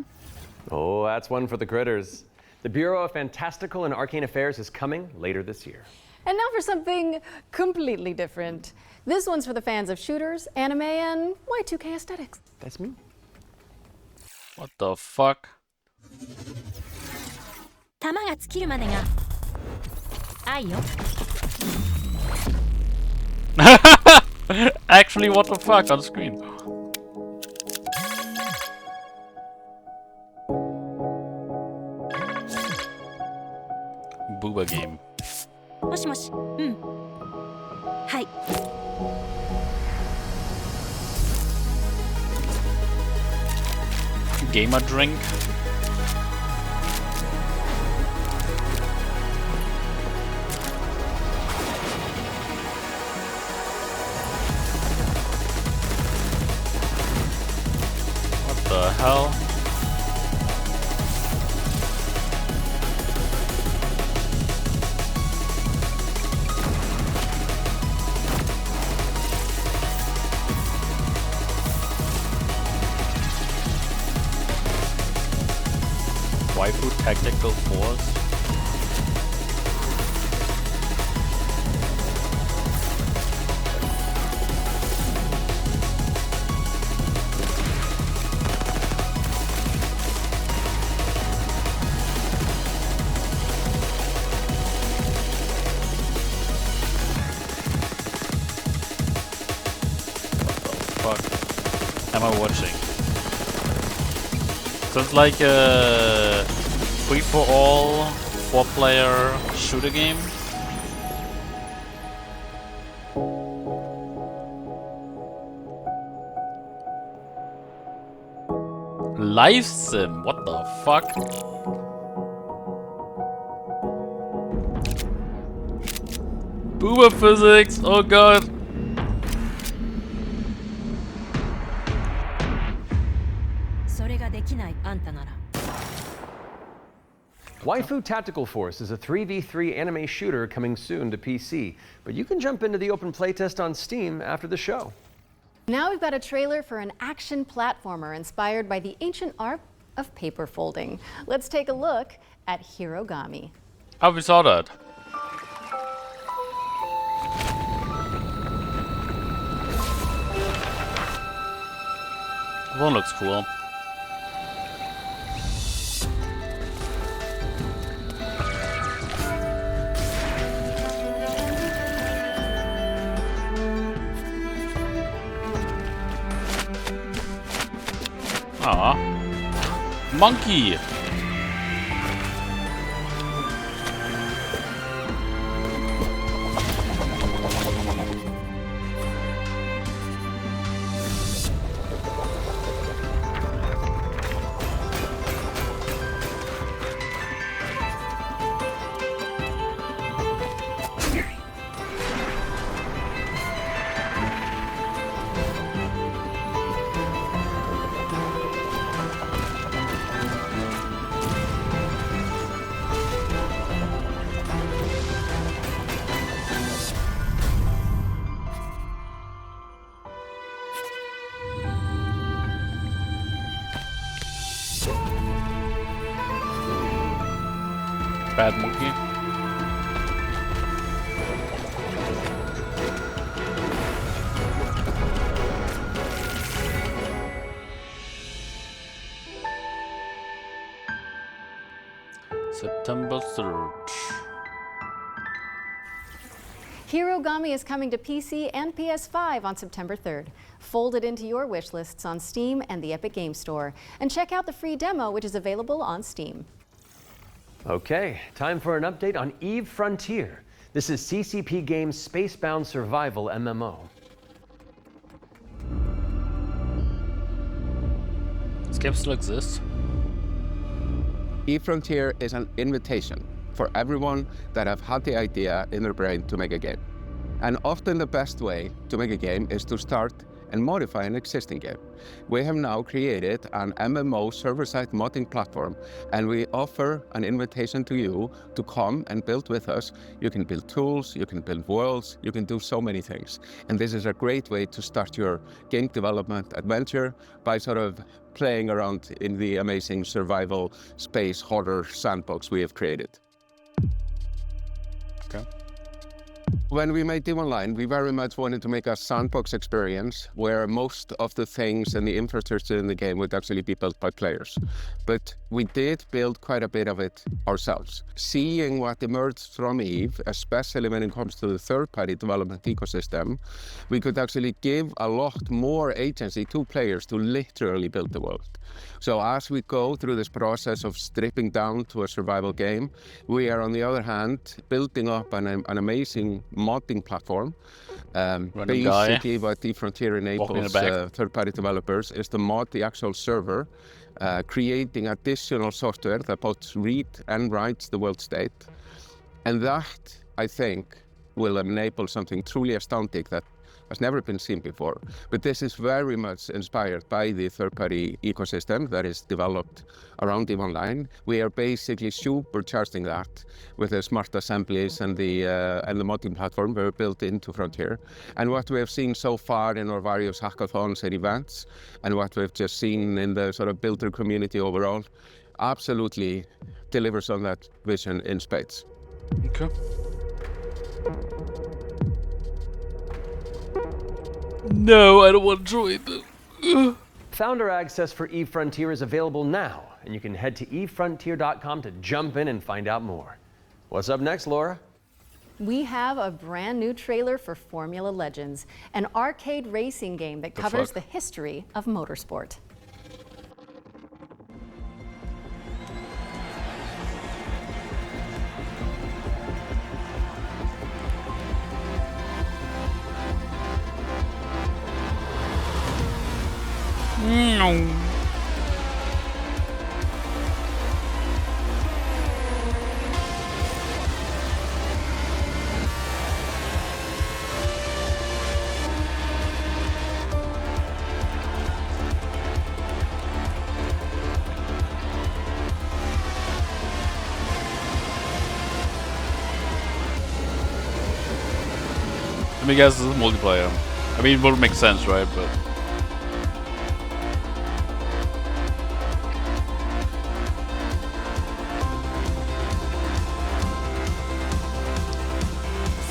Oh, that's one for the critters. The Bureau of Fantastical and Arcane Affairs is coming later this year. And now for something completely different. This one's for the fans of shooters, anime, and Y2K aesthetics. That's me. What the fuck? 弾が尽きるまでが愛よ Actually, what the fuck on screen? Booba game. もしもしうんはい Gamer drink. What the hell? Waifu Tactical Force. am I watching? So it's like a free-for-all 4-player shooter game. Life sim, what the fuck? Boomer physics, oh god. Waifu Tactical Force is a 3v3 anime shooter coming soon to PC, but you can jump into the open playtest on Steam after the show. Now we've got a trailer for an action platformer inspired by the ancient art of paper folding. Let's take a look at Hirogami. Oh, we saw that. One looks cool. Aw. Monkey! Bad monkey. September 3rd. Hirogami is coming to PC and PS5 on September 3rd. Fold it into your wish lists on Steam and the Epic Games Store. And check out the free demo, which is available on Steam. Okay, time for an update on Eve Frontier. This is CCP Games' Spacebound Survival MMO. This game still exists. Eve Frontier is an invitation for everyone that have had the idea in their brain to make a game. And often the best way to make a game is to start and modify an existing game. We have now created an MMO server-side modding platform, and we offer an invitation to you to come and build with us. You can build tools, you can build worlds, you can do so many things. And this is a great way to start your game development adventure by sort of playing around in the amazing survival space horror sandbox we have created. Okay. When we made Eve Online, we very much wanted to make a sandbox experience where most of the things and the infrastructure in the game would actually be built by players. But we did build quite a bit of it ourselves. Seeing what emerged from Eve, especially when it comes to the third-party development ecosystem, we could actually give a lot more agency to players to literally build the world. So as we go through this process of stripping down to a survival game, we are on the other hand building up an amazing modding platform. Basically what Eve Frontier enables third-party developers is to mod the actual server, creating additional software that both read and writes the world state. And that, I think, will enable something truly astounding that has never been seen before. But this is very much inspired by the third-party ecosystem that is developed around Eve Online. We are basically supercharging that with the smart assemblies and the modding platform we're built into Frontier. And what we have seen so far in our various hackathons and events, and what we've just seen in the sort of builder community overall, absolutely delivers on that vision in spades. Okay. No, I don't want to join them. Founder access for Eve Frontier is available now, and you can head to evefrontier.com to jump in and find out more. What's up next, Laura? We have a brand new trailer for Formula Legends, an arcade racing game that covers the history of motorsport. Let me guess, this is multiplayer. I mean, it would make sense, right? But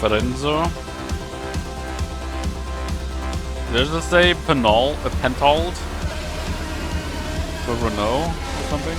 Ferenzo. Did I just say Pentold? For Renault or something?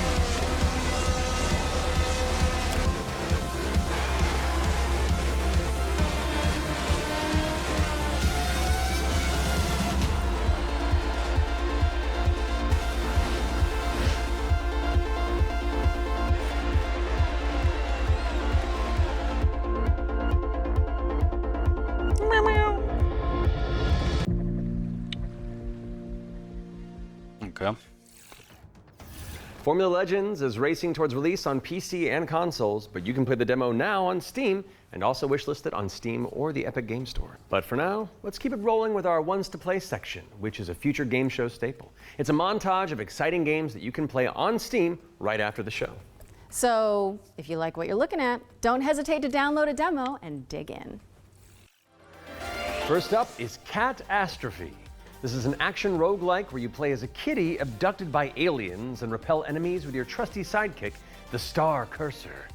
Okay. Formula Legends is racing towards release on PC and consoles, but you can play the demo now on Steam and also wishlist it on Steam or the Epic Game Store. But for now, let's keep it rolling with our Ones to Play section, which is a future game show staple. It's a montage of exciting games that you can play on Steam right after the show. So if you like what you're looking at, don't hesitate to download a demo and dig in. First up is Catastrophe. This is an action roguelike where you play as a kitty abducted by aliens and repel enemies with your trusty sidekick, the Star Cursor.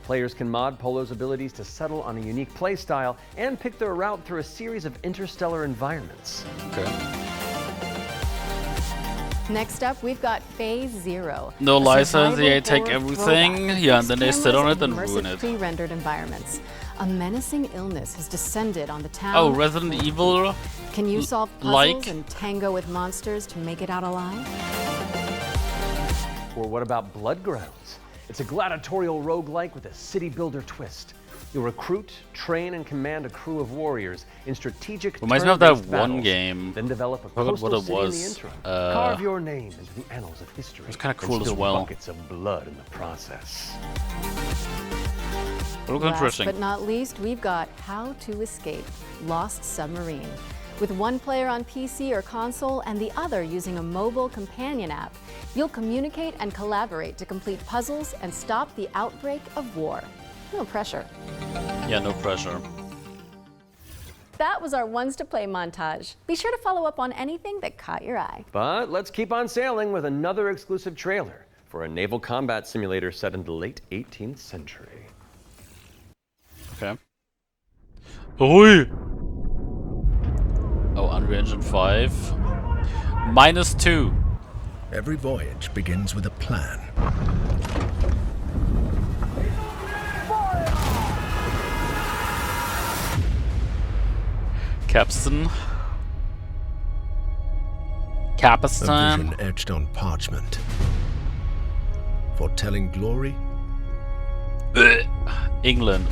Players can mod Polo's abilities to settle on a unique playstyle and pick their route through a series of interstellar environments. Okay. Next up, we've got Phase Zero. No license, survival yeah, take horror everything, throwback yeah, and then they that sit on it cameras and immersive ruin it. Pre-rendered environments. A menacing illness has descended on the town. Oh, Resident Evil. Can you solve puzzles like? and tango with monsters to make it out alive? Or what about Bloodgrounds? It's a gladiatorial roguelike with a city builder twist. You'll recruit, train, and command a crew of warriors in strategic Reminds me of that turn-based one battles, game. Then develop a I forgot what coastal it city in the was. interim. Carve your name into the annals of history. It's kinda and cool as spill well. Buckets of blood in the process. Looks Last interesting. but not least, we've got How to Escape: Lost Submarine. With one player on PC or console and the other using a mobile companion app, you'll communicate and collaborate to complete puzzles and stop the outbreak of war. No pressure. Yeah, no pressure. That was our Ones to Play montage. Be sure to follow up on anything that caught your eye. But let's keep on sailing with another exclusive trailer for a naval combat simulator set in the late 18th century. Okay. Hui! Oh, Unreal Engine 5. -2. Every voyage begins with a plan. Capstan. A Capistan. vision etched on parchment. Foretelling glory. England.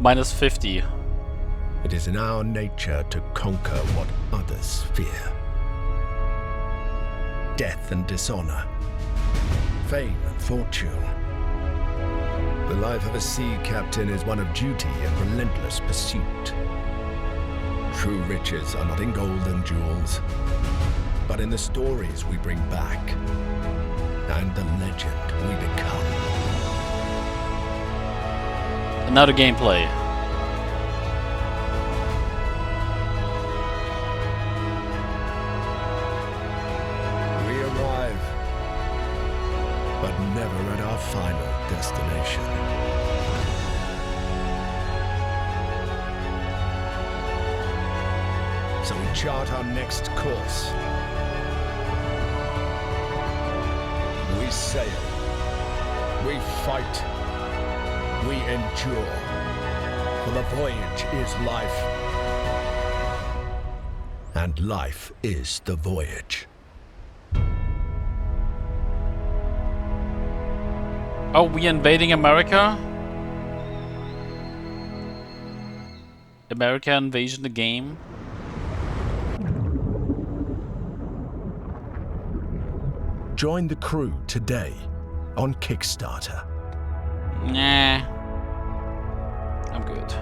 -50. It is in our nature to conquer what others fear. Death and dishonor. Fame and fortune. The life of a sea captain is one of duty and relentless pursuit. True riches are not in gold and jewels, but in the stories we bring back and the legend we become. And now the gameplay. We arrive, but never at our final destination. So we chart our next course. We sail. We fight. we endure. For the voyage is life. And life is the voyage. Are we invading America? America invasion the game? Join the crew today on Kickstarter. Nah. I'm good.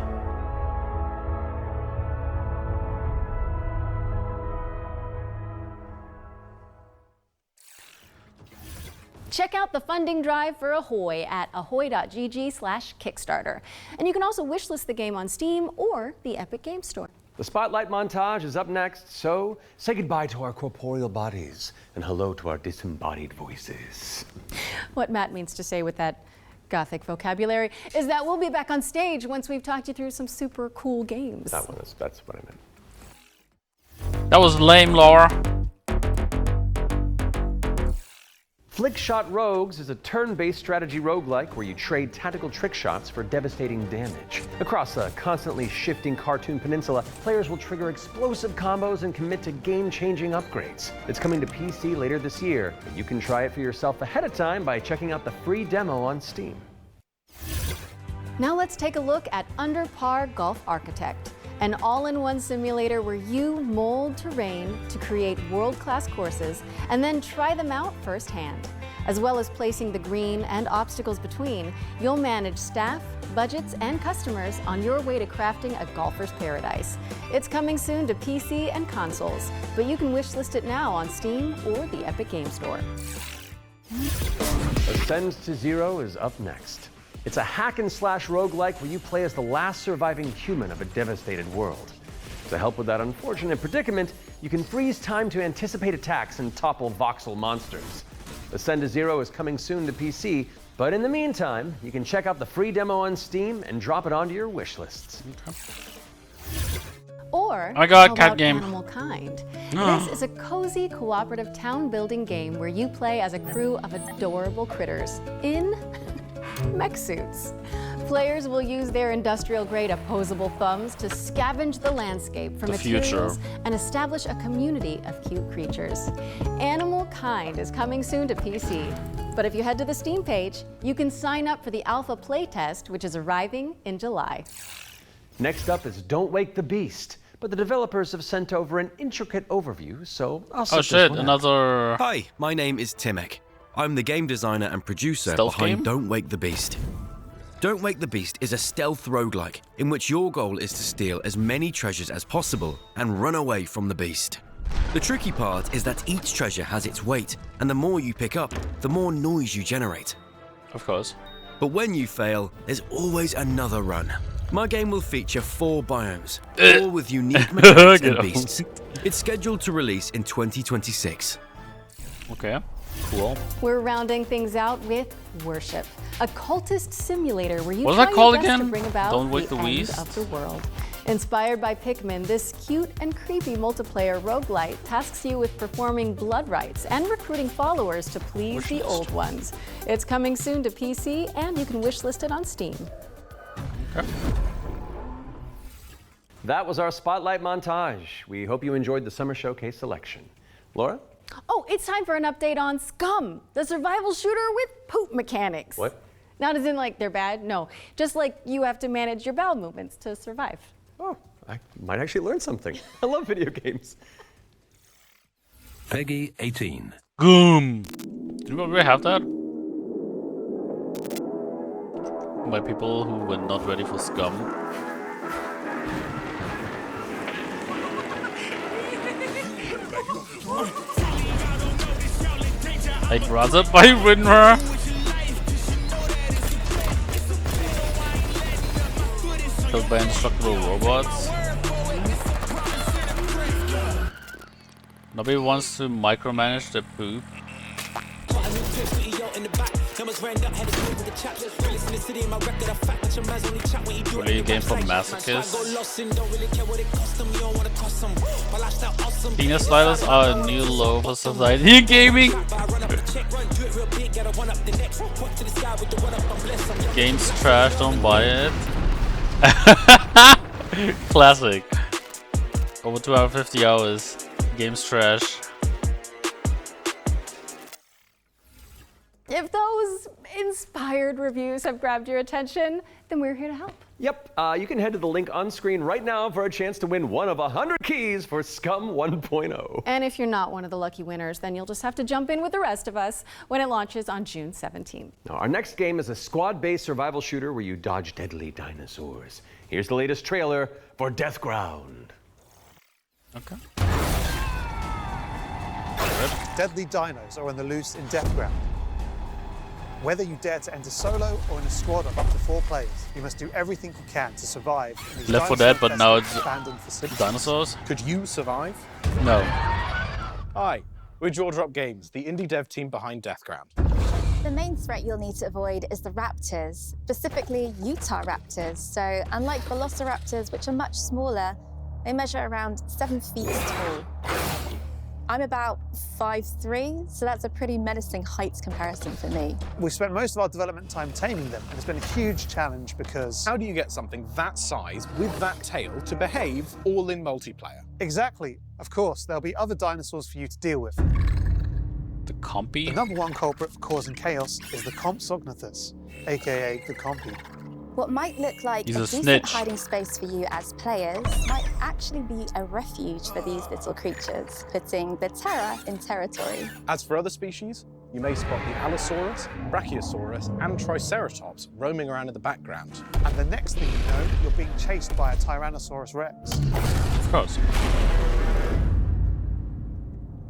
Check out the funding drive for Ahoy at ahoy.gg/Kickstarter. And you can also wishlist the game on Steam or the Epic Games Store. The Spotlight montage is up next, so say goodbye to our corporeal bodies and hello to our disembodied voices. What Matt means to say with that gothic vocabulary is that we'll be back on stage once we've talked you through some super cool games. That's what I meant. That was lame, Laura. Flickshot Rogues is a turn-based strategy roguelike where you trade tactical trick shots for devastating damage. Across a constantly shifting cartoon peninsula, players will trigger explosive combos and commit to game-changing upgrades. It's coming to PC later this year, but you can try it for yourself ahead of time by checking out the free demo on Steam. Now let's take a look at Under Par Golf Architect, an all-in-one simulator where you mold terrain to create world-class courses and then try them out firsthand. As well as placing the green and obstacles between, you'll manage staff, budgets, and customers on your way to crafting a golfer's paradise. It's coming soon to PC and consoles, but you can wishlist it now on Steam or the Epic Games Store. Ascends to Zero is up next. It's a hack-and-slash roguelike where you play as the last surviving human of a devastated world. To help with that unfortunate predicament, you can freeze time to anticipate attacks and topple voxel monsters. Ascend to Zero is coming soon to PC, but in the meantime, you can check out the free demo on Steam and drop it onto your wish lists. Or I got how cat about game. Animal Kind? This is a cozy cooperative town building game where you play as a crew of adorable critters in mech suits. Players will use their industrial-grade opposable thumbs to scavenge the landscape for materials and establish a community of cute creatures. Animal Kind is coming soon to PC. But if you head to the Steam page, you can sign up for the alpha playtest, which is arriving in July. Next up is Don't Wake the Beast, but the developers have sent over an intricate overview, so I'll set this one out. Another... Hi, my name is Timek. I'm the game designer and producer Stealth behind game? Don't Wake the Beast. Don't Wake the Beast is a stealth roguelike in which your goal is to steal as many treasures as possible and run away from the beast. The tricky part is that each treasure has its weight, and the more you pick up, the more noise you generate. Of course. But when you fail, there's always another run. My game will feature 4 biomes, all with unique mechanics and beasts. It's scheduled to release in 2026. Okay, cool. We're rounding things out with Worship, a cultist simulator where you What's try that called your best again? to bring about Don't Wake the end Beast? of the world. Inspired by Pikmin, this cute and creepy multiplayer roguelite tasks you with performing blood rites and recruiting followers to please the old ones. It's coming soon to PC, and you can wishlist it on Steam. Okay. That was our Spotlight montage. We hope you enjoyed the Summer Showcase selection. Laura? Oh, it's time for an update on Scum, the survival shooter with poop mechanics. What? Not as in like they're bad, no. Just like you have to manage your bowel movements to survive. Oh, I might actually learn something. I love video games. Peggy 18. Goom! Do you already have that? By people who were not ready for Scum. I'd rather buy Winra. Killed by indestructible robots. Nobody wants to micromanage their poop. Really a game for masochists. Penis sliders are a new low for society in gaming. Game's trash, don't buy it. Classic. Over 250 hours. Game's trash. If those inspired reviews have grabbed your attention, then we're here to help. Yep, you can head to the link on screen right now for a chance to win one of 100 keys for Scum 1.0. And if you're not one of the lucky winners, then you'll just have to jump in with the rest of us when it launches on June 17th. Now, our next game is a squad-based survival shooter where you dodge deadly dinosaurs. Here's the latest trailer for Deathground. Okay. Deadly dinos are on the loose in Deathground. Whether you dare to enter solo or in a squad of up to 4 players, you must do everything you can to survive in these Left 4 Dead, but now it's abandoned facilities. dinosaurs? Could you survive? No. Hi, we're Jaw Drop Games, the indie dev team behind Deathground. The main threat you'll need to avoid is the raptors, specifically Utah raptors. So unlike velociraptors, which are much smaller, they measure around 7 feet tall. I'm about 5'3", so that's a pretty menacing height comparison for me. We've spent most of our development time taming them, and it's been a huge challenge because... How do you get something that size with that tail to behave all in multiplayer? Exactly. Of course, there'll be other dinosaurs for you to deal with. The Compy? The number one culprit for causing chaos is the Compsognathus, aka the Compy. What might look like He's a a decent snitch. hiding space for you as players might actually be a refuge for these little creatures, putting the terror in territory. As for other species, you may spot the Allosaurus, Brachiosaurus, and Triceratops roaming around in the background. And the next thing you know, you're being chased by a Tyrannosaurus Rex. Of course.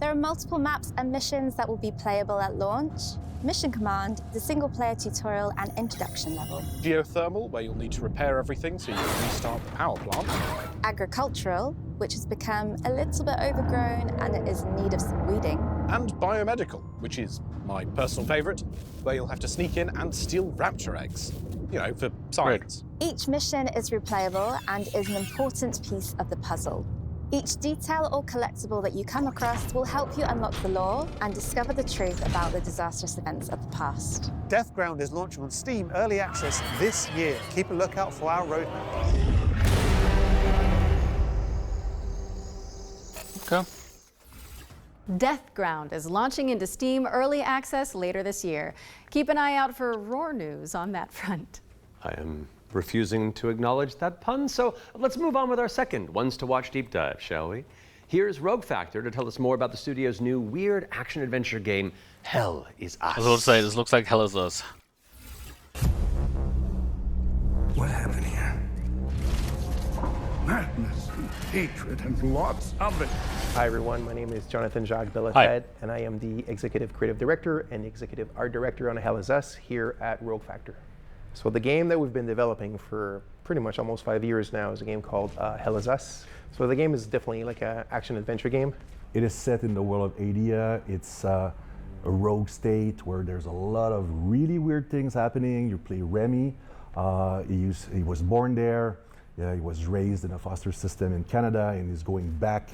There are multiple maps and missions that will be playable at launch. Mission Command, the single-player tutorial and introduction level. Geothermal, where you'll need to repair everything so you can restart the power plant. Agricultural, which has become a little bit overgrown and it is in need of some weeding. And biomedical, which is my personal favourite, where you'll have to sneak in and steal raptor eggs. You know, for science. Each mission is replayable and is an important piece of the puzzle. Each detail or collectible that you come across will help you unlock the lore and discover the truth about the disastrous events of the past. Deathground is launching on Steam Early Access this year. Keep a lookout for our roadmap. Okay. Deathground is launching into Steam Early Access later this year. Keep an eye out for roar news on that front. I am refusing to acknowledge that pun, so let's move on with our second Ones to Watch deep dive, shall we? Here's Rogue Factor to tell us more about the studio's new weird action-adventure game, Hell Is Us. I was about to say, this looks like Hell Is Us. What happened here? Madness and hatred and lots of it. Hi everyone, my name is Jonathan Jacques Belated, and I am the Executive Creative Director and Executive Art Director on Hell Is Us here at Rogue Factor. So the game that we've been developing for pretty much almost 5 years now is a game called Hell Is Us. So the game is definitely like an action-adventure game. It is set in the world of Adia. It's a rogue state where there's a lot of really weird things happening. You play Remy. He was born there. He was raised in a foster system in Canada, and he's going back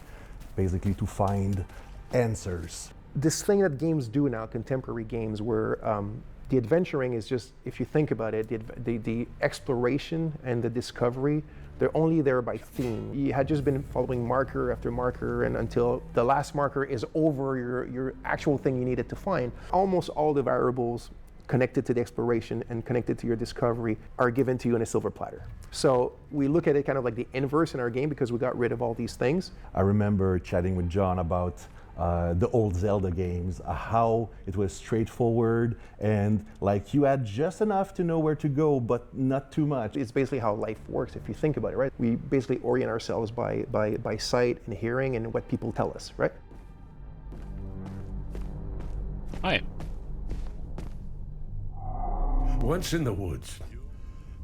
basically to find answers. This thing that games do now, contemporary games, where the adventuring is just, if you think about it, the exploration and the discovery, they're only there by theme. You had just been following marker after marker, and until the last marker is over your actual thing you needed to find. Almost all the variables connected to the exploration and connected to your discovery are given to you in a silver platter. So we look at it kind of like the inverse in our game because we got rid of all these things. I remember chatting with John about the old Zelda games, how it was straightforward and like you had just enough to know where to go, but not too much. It's basically how life works if you think about it, right? We basically orient ourselves by sight and hearing and what people tell us, right? Hi. Once in the woods,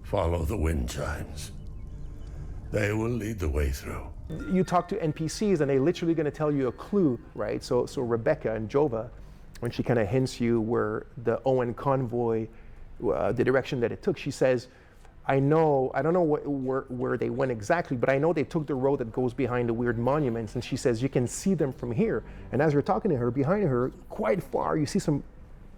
follow the wind chimes. They will lead the way through. You talk to NPCs and they're literally going to tell you a clue, right? So Rebecca and Jova, when she kind of hints you where the Owen convoy, the direction that it took, she says, I don't know where they went exactly, but I know they took the road that goes behind the weird monuments. And she says, you can see them from here. And as you're talking to her, behind her, quite far, you see some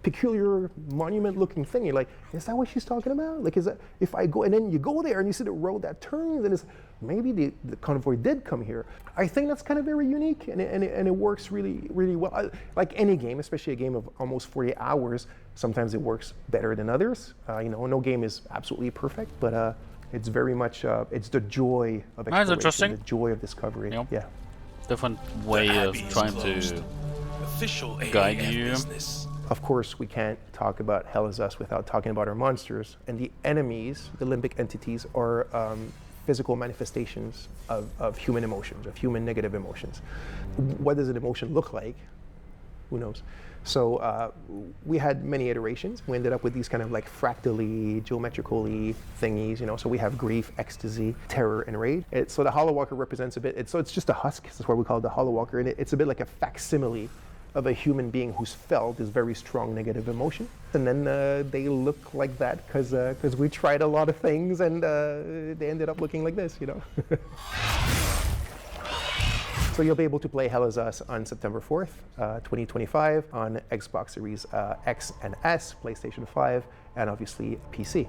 peculiar monument-looking thing. You're like, is that what she's talking about? Like, is that, if I go, and then you go there and you see the road that turns, and it's, maybe the convoy did come here. I think that's kind of very unique, and it works really, really well. Like any game, especially a game of almost 40 hours, sometimes it works better than others. No game is absolutely perfect, but it's very much, it's the joy of exploration, the joy of discovery. Yep. Yeah. Different way of trying to guide you. Of course, we can't talk about Hell is Us without talking about our monsters. And the enemies, the limbic entities, are physical manifestations of human emotions, of human negative emotions. What does an emotion look like? Who knows? So we had many iterations. We ended up with these kind of like fractally, geometrically thingies, So we have grief, ecstasy, terror, and rage. So the Hollow Walker represents a bit, it's just a husk. That's why we call it the Hollow Walker. And it's a bit like a facsimile of a human being who's felt this very strong negative emotion. And then they look like that because we tried a lot of things and they ended up looking like this, So you'll be able to play Hell is Us on September 4th, 2025 on Xbox Series X and S, PlayStation 5, and obviously PC.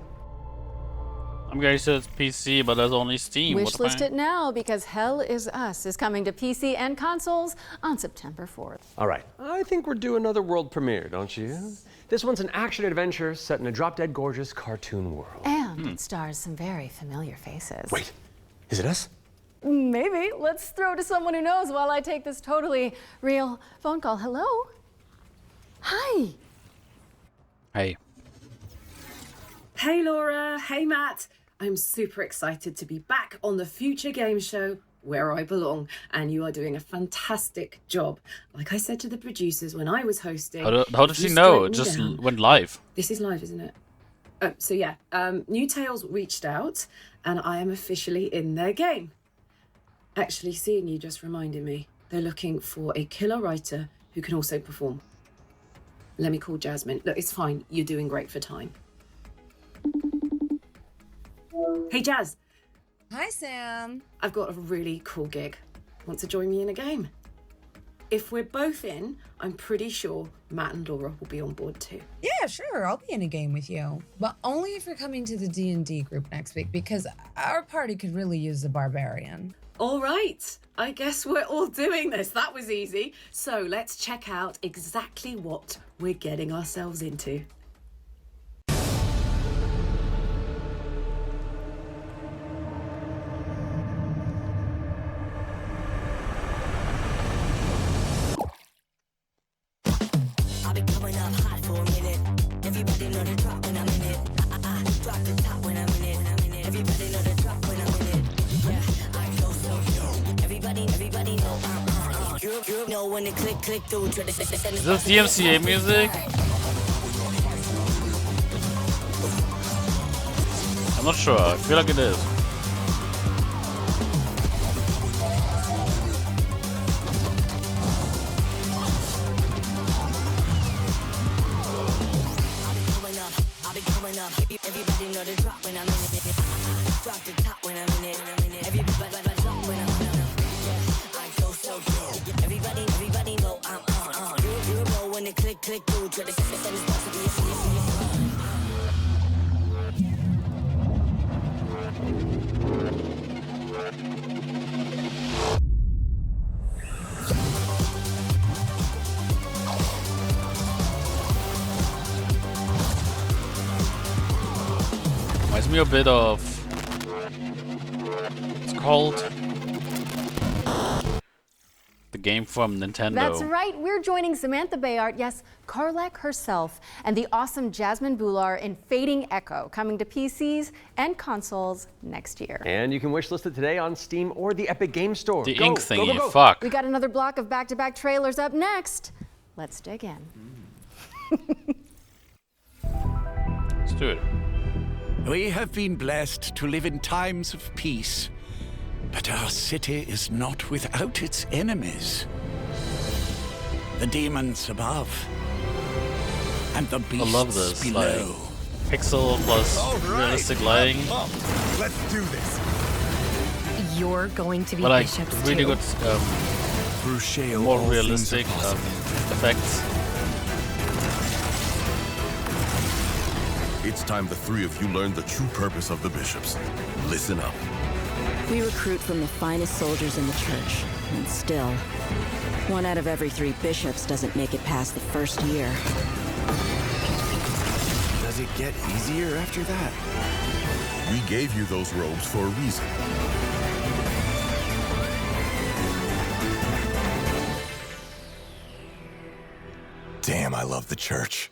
I'm going to say it's PC, but there's only Steam. Wishlist it now because Hell is Us is coming to PC and consoles on September 4th. All right, I think we're due another world premiere, don't you? This one's an action-adventure set in a drop-dead gorgeous cartoon world. And it stars some very familiar faces. Wait, is it us? Maybe. Let's throw to someone who knows while I take this totally real phone call. Hello? Hi. Hey. Hey Laura, hey Matt. I'm super excited to be back on the Future Game Show where I belong, and you are doing a fantastic job. Like I said to the producers when I was hosting. How does she know? It just went live. This is live, isn't it? So yeah, New Tales reached out and I am officially in their game. Actually, seeing you just reminded me, they're looking for a killer writer who can also perform. Let me call Jasmine. Look, it's fine. You're doing great for time. Hey, Jazz. Hi, Sam. I've got a really cool gig. Want to join me in a game? If we're both in, I'm pretty sure Matt and Laura will be on board too. Yeah, sure. I'll be in a game with you. But only if you're coming to the D&D group next week, because our party could really use the barbarian. All right. I guess we're all doing this. That was easy. So let's check out exactly what we're getting ourselves into. Is this DMCA music? I'm not sure. I feel like it is. Reminds me a bit of, it's called the game from Nintendo. That's right, we're joining Samantha Bayard, yes, Karlak herself, and the awesome Jasmine Bhullar in Fading Echo, coming to PCs and consoles next year. And you can wishlist it today on Steam or the Epic Game Store. The Go, ink thingy, go, go, go. fuck. We got another block of back-to-back trailers up next. Let's dig in. Let's do it. We have been blessed to live in times of peace, but our city is not without its enemies. The demons above and the beasts I love this. below. Like, pixel plus realistic lighting. Let's do this. You're going to be But like bishops really too. good, more realistic effects. It's time the three of you learn the true purpose of the bishops. Listen up. We recruit from the finest soldiers in the church, and still, 1 out of every 3 bishops doesn't make it past the first year. Does it get easier after that? We gave you those robes for a reason. Damn, I love the church.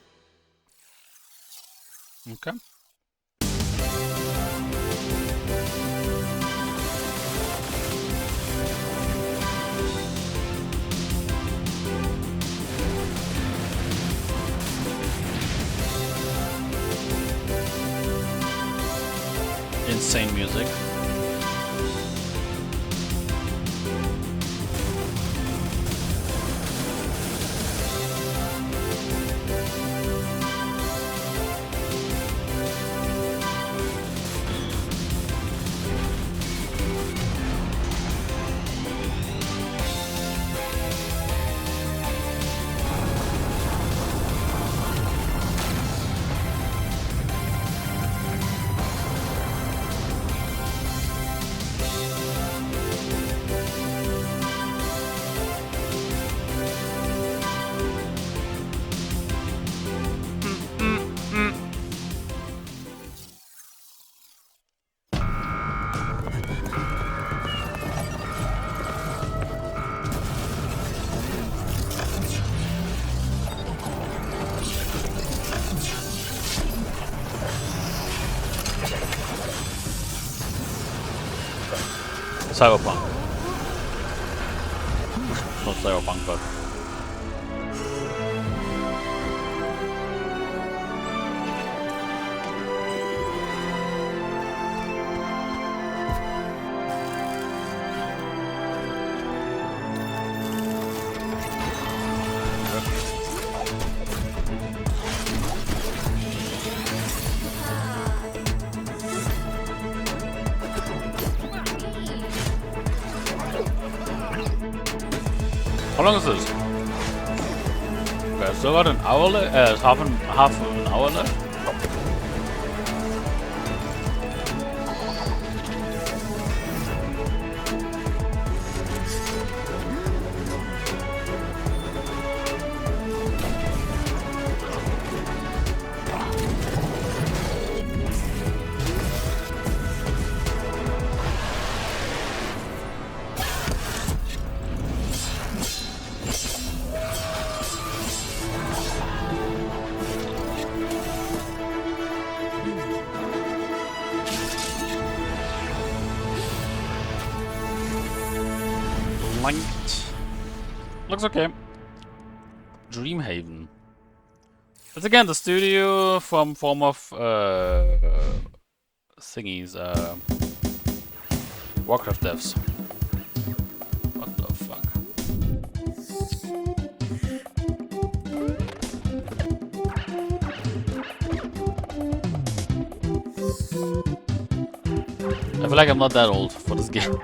Okay. Insane music. Cyberpunk. Not Cyberpunk, but how long is this? Okay, I still got an hour left. Half of an hour left. Looks okay. Dreamhaven. It's again the studio from former thingies, Warcraft devs. What the fuck? I feel like I'm not that old for this game.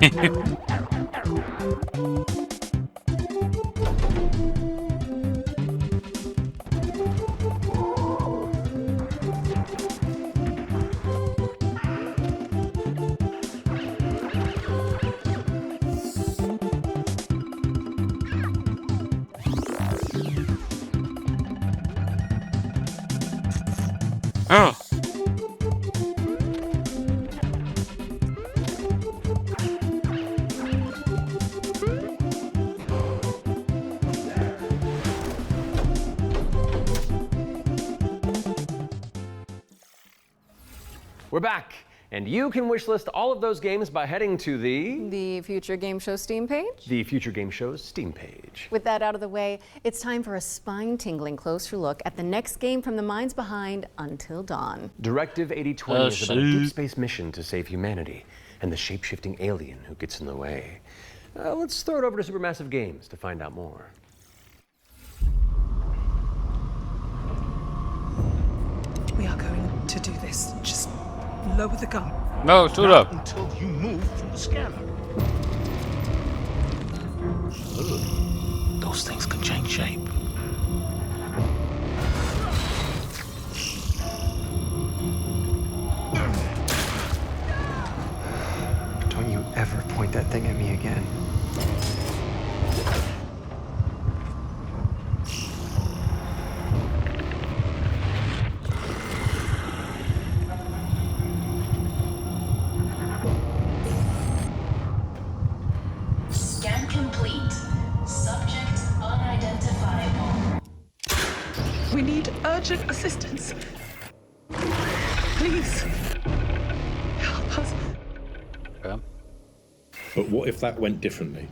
Oh. We're back, and you can wishlist all of those games by heading to the Future Game Show Steam page. The Future Game Show's Steam page. With that out of the way, it's time for a spine-tingling closer look at the next game from the minds behind Until Dawn. Directive 8020 is about a deep space mission to save humanity and the shape-shifting alien who gets in the way. Let's throw it over to Supermassive Games to find out more. Just lower the gun. No, shoot Not up. until you move from the scanner. Those things can change shape. Don't you ever point that thing at me again. Scan complete. Subject unidentifiable. We need urgent assistance. Please. Help us. Okay. But what if that went differently?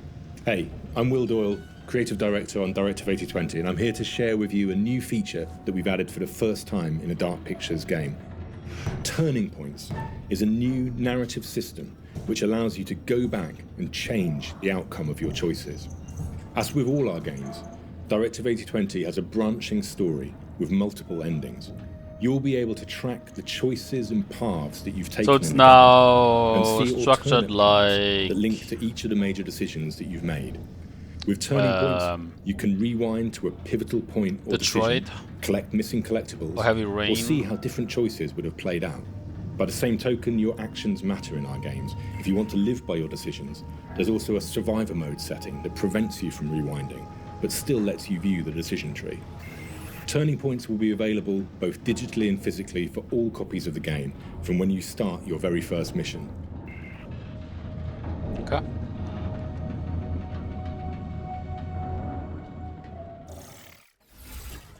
Hey, I'm Will Doyle, Creative Director on Directive 8020, and I'm here to share with you a new feature that we've added for the first time in a Dark Pictures game. Turning Points is a new narrative system which allows you to go back and change the outcome of your choices. As with all our games, Directive 8020 has a branching story with multiple endings. You'll be able to track the choices and paths that you've taken. So it's in the game now and see structured alternate paths like that link to each of the major decisions that you've made. With Turning Points, you can rewind to a pivotal point or Detroit, decision, collect missing collectibles, or Heavy Rain, or see how different choices would have played out. By the same token, your actions matter in our games. If you want to live by your decisions, there's also a survivor mode setting that prevents you from rewinding, but still lets you view the decision tree. Turning Points will be available both digitally and physically for all copies of the game from when you start your very first mission. Okay.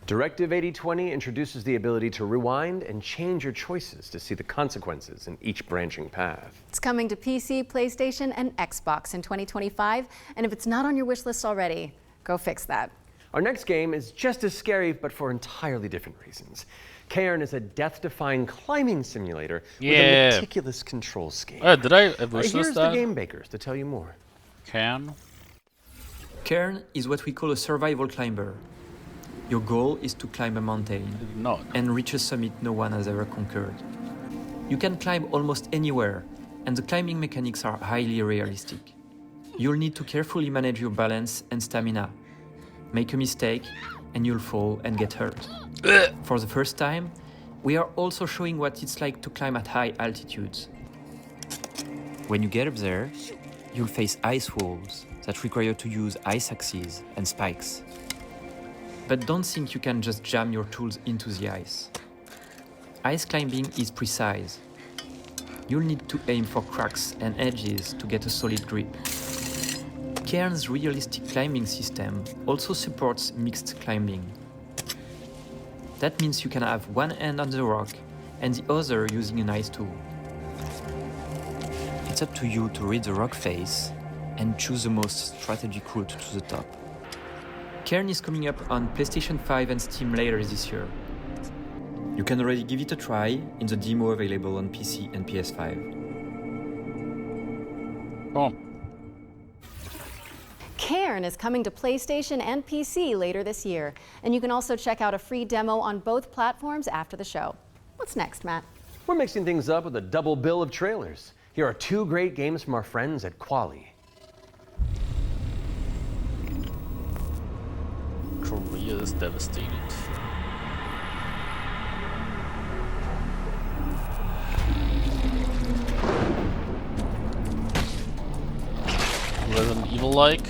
Directive 8020 introduces the ability to rewind and change your choices to see the consequences in each branching path. It's coming to PC, PlayStation, and Xbox in 2025, and if it's not on your wish list already, go fix that. Our next game is just as scary, but for entirely different reasons. Cairn is a death-defying climbing simulator with a meticulous control scheme. Did I wish Here's list the that? game bakers to tell you more. Cairn? Cairn is what we call a survival climber. Your goal is to climb a mountain and reach a summit no one has ever conquered. You can climb almost anywhere, and the climbing mechanics are highly realistic. You'll need to carefully manage your balance and stamina. Make a mistake, and you'll fall and get hurt. For the first time, we are also showing what it's like to climb at high altitudes. When you get up there, you'll face ice walls that require you to use ice axes and spikes. But don't think you can just jam your tools into the ice. Ice climbing is precise. You'll need to aim for cracks and edges to get a solid grip. Cairn's realistic climbing system also supports mixed climbing. That means you can have one hand on the rock and the other using an ice tool. It's up to you to read the rock face and choose the most strategic route to the top. Cairn is coming up on PlayStation 5 and Steam later this year. You can already give it a try in the demo available on PC and PS5. Oh. Cairn is coming to PlayStation and PC later this year, and you can also check out a free demo on both platforms after the show. What's next, Matt? We're mixing things up with a double bill of trailers. Here are two great games from our friends at Quali. Korea is devastated. Resident Evil-like.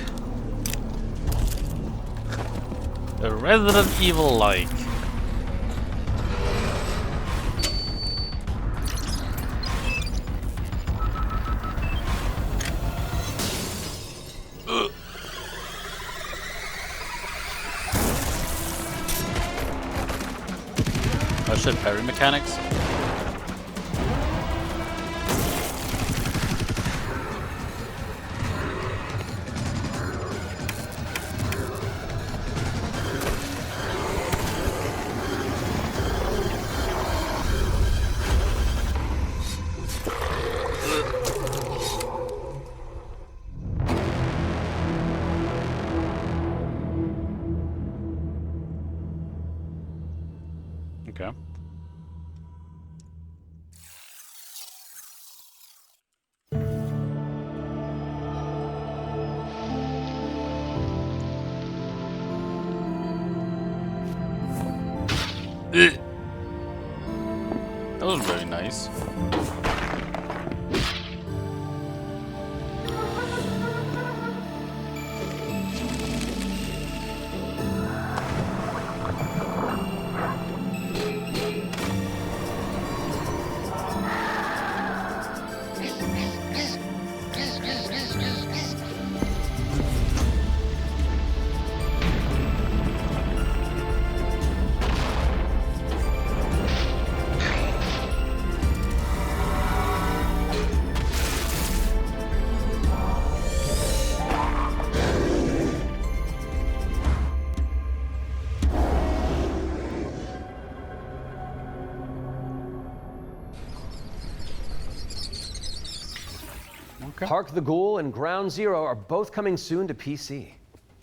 A Resident Evil-like. Oh shit, parry mechanics. Okay. That was very nice. Okay. Park the Ghoul and Ground Zero are both coming soon to PC.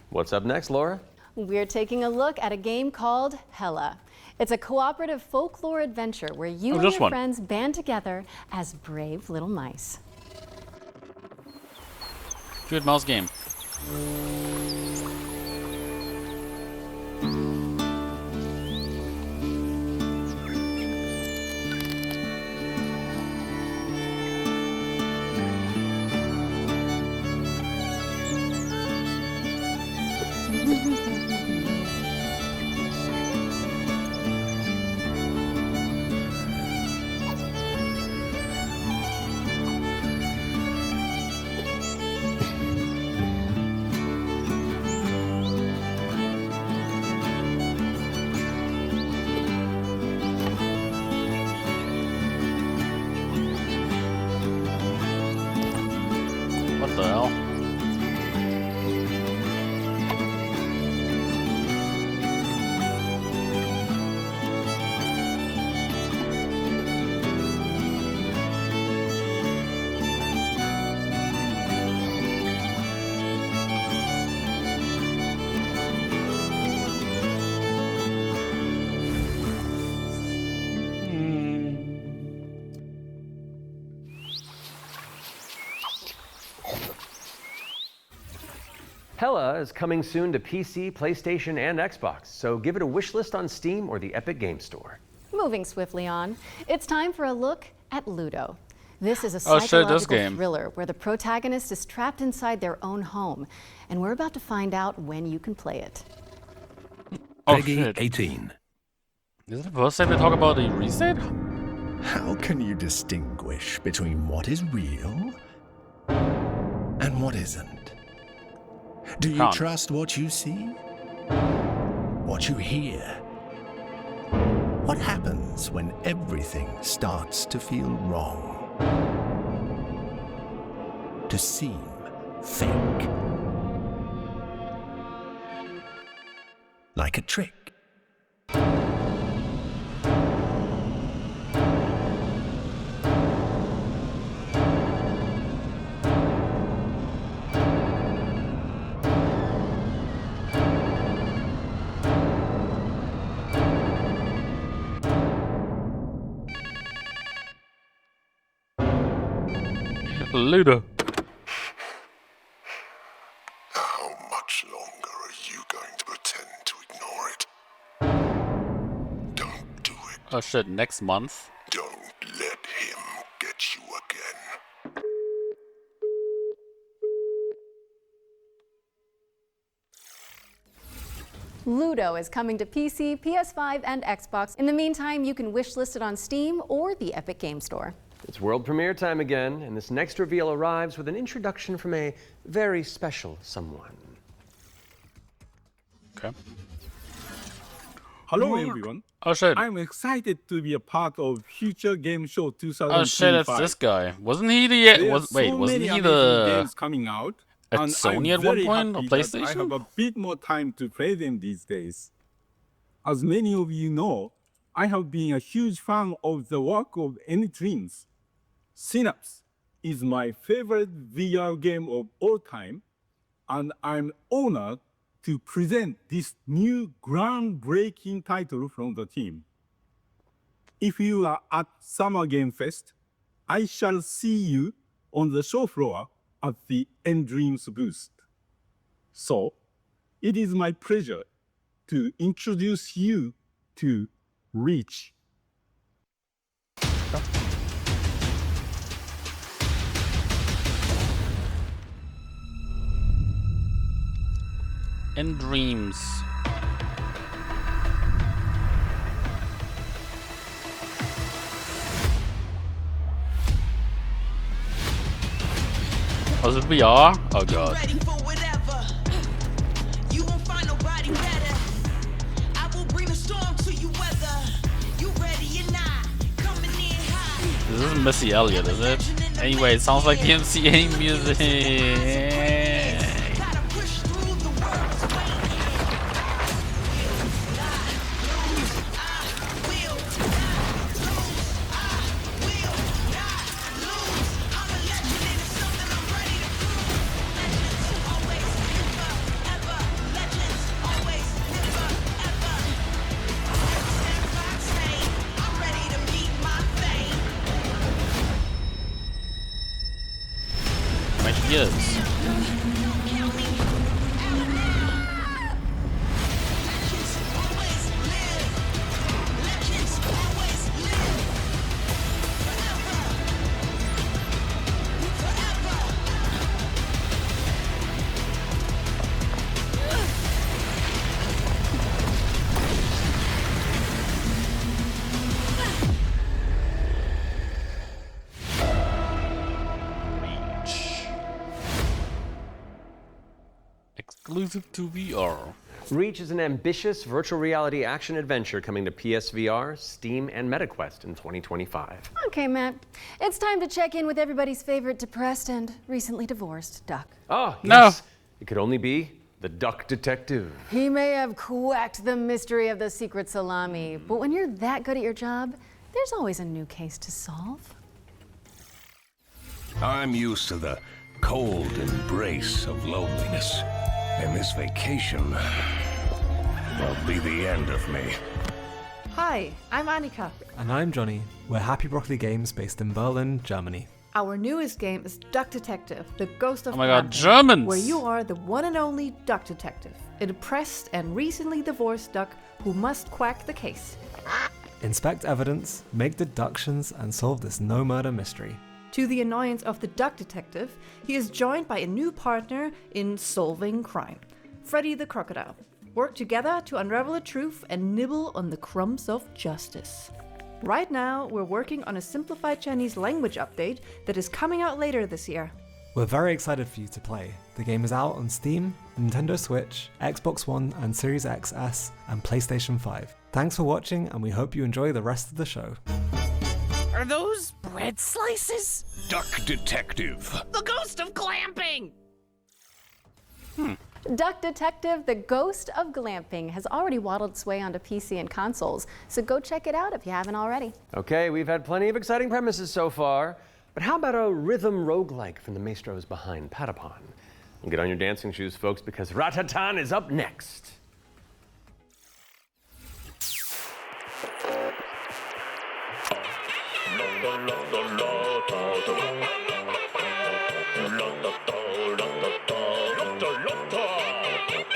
What's up next, Laura? We're taking a look at a game called Hella. It's a cooperative folklore adventure where you and your friends band together as brave little mice. Good mouse game. What the hell? Hella is coming soon to PC, PlayStation, and Xbox, so give it a wish list on Steam or the Epic Game Store. Moving swiftly on, it's time for a look at Ludo. This is a psychological thriller where the protagonist is trapped inside their own home, and we're about to find out when you can play it. Peggy 18. Is it the first time they talk about a reset? How can you distinguish between what is real and what isn't? Do you trust what you see? What you hear? What happens when everything starts to feel wrong? To seem fake? Like a trick? Ludo. How much longer are you going to pretend to ignore it? Don't do it. Oh shit, next month? Don't let him get you again. Ludo is coming to PC, PS5, and Xbox. In the meantime, you can wishlist it on Steam or the Epic Game Store. It's world premiere time again, and this next reveal arrives with an introduction from a very special someone. Okay. Hello everyone. Oh shit. I'm excited to be a part of Future Game Show 2025. Oh shit, that's this guy. Wasn't he the wasn't he the games coming out at and Sony I'm at one very point or happy PlayStation? that I have a bit more time to play them these days. As many of you know, I have been a huge fan of the work of N-Dreams. Synapse is my favorite VR game of all time, and I'm honored to present this new groundbreaking title from the team. If you are at Summer Game Fest, I shall see you on the show floor at the N-Dreams booth. So, it is my pleasure to introduce you to Reach. In dreams. Was it VR? Oh god. This isn't Missy Elliott, is it? Anyway, it sounds like the MCA music. Yes. Exclusive to VR. Reach is an ambitious virtual reality action adventure coming to PSVR, Steam, and MetaQuest in 2025. Okay, Matt. It's time to check in with everybody's favorite depressed and recently divorced duck. Oh, yes. No. It could only be the Duck Detective. He may have cracked the mystery of the secret salami, but when you're that good at your job, there's always a new case to solve. I'm used to the cold embrace of loneliness. And this vacation will be the end of me. Hi, I'm Annika. And I'm Johnny. We're Happy Broccoli Games based in Berlin, Germany. Our newest game is Duck Detective, the Ghost of Oh my god, Glamping, Germans! where you are the one and only Duck Detective, a depressed and recently divorced duck who must quack the case. Inspect evidence, make deductions, and solve this no-murder mystery. To the annoyance of the Duck Detective, he is joined by a new partner in solving crime, Freddy the Crocodile. Work together to unravel the truth and nibble on the crumbs of justice. Right now, we're working on a simplified Chinese language update that is coming out later this year. We're very excited for you to play. The game is out on Steam, Nintendo Switch, Xbox One and Series XS, and PlayStation 5. Thanks for watching, and we hope you enjoy the rest of the show. Are those bread slices? Duck Detective. The Ghost of Glamping! Duck Detective, the Ghost of Glamping has already waddled its way onto PC and consoles, so go check it out if you haven't already. Okay, we've had plenty of exciting premises so far, but how about a rhythm roguelike from the maestros behind Patapon? Well, get on your dancing shoes, folks, because Ratatan is up next.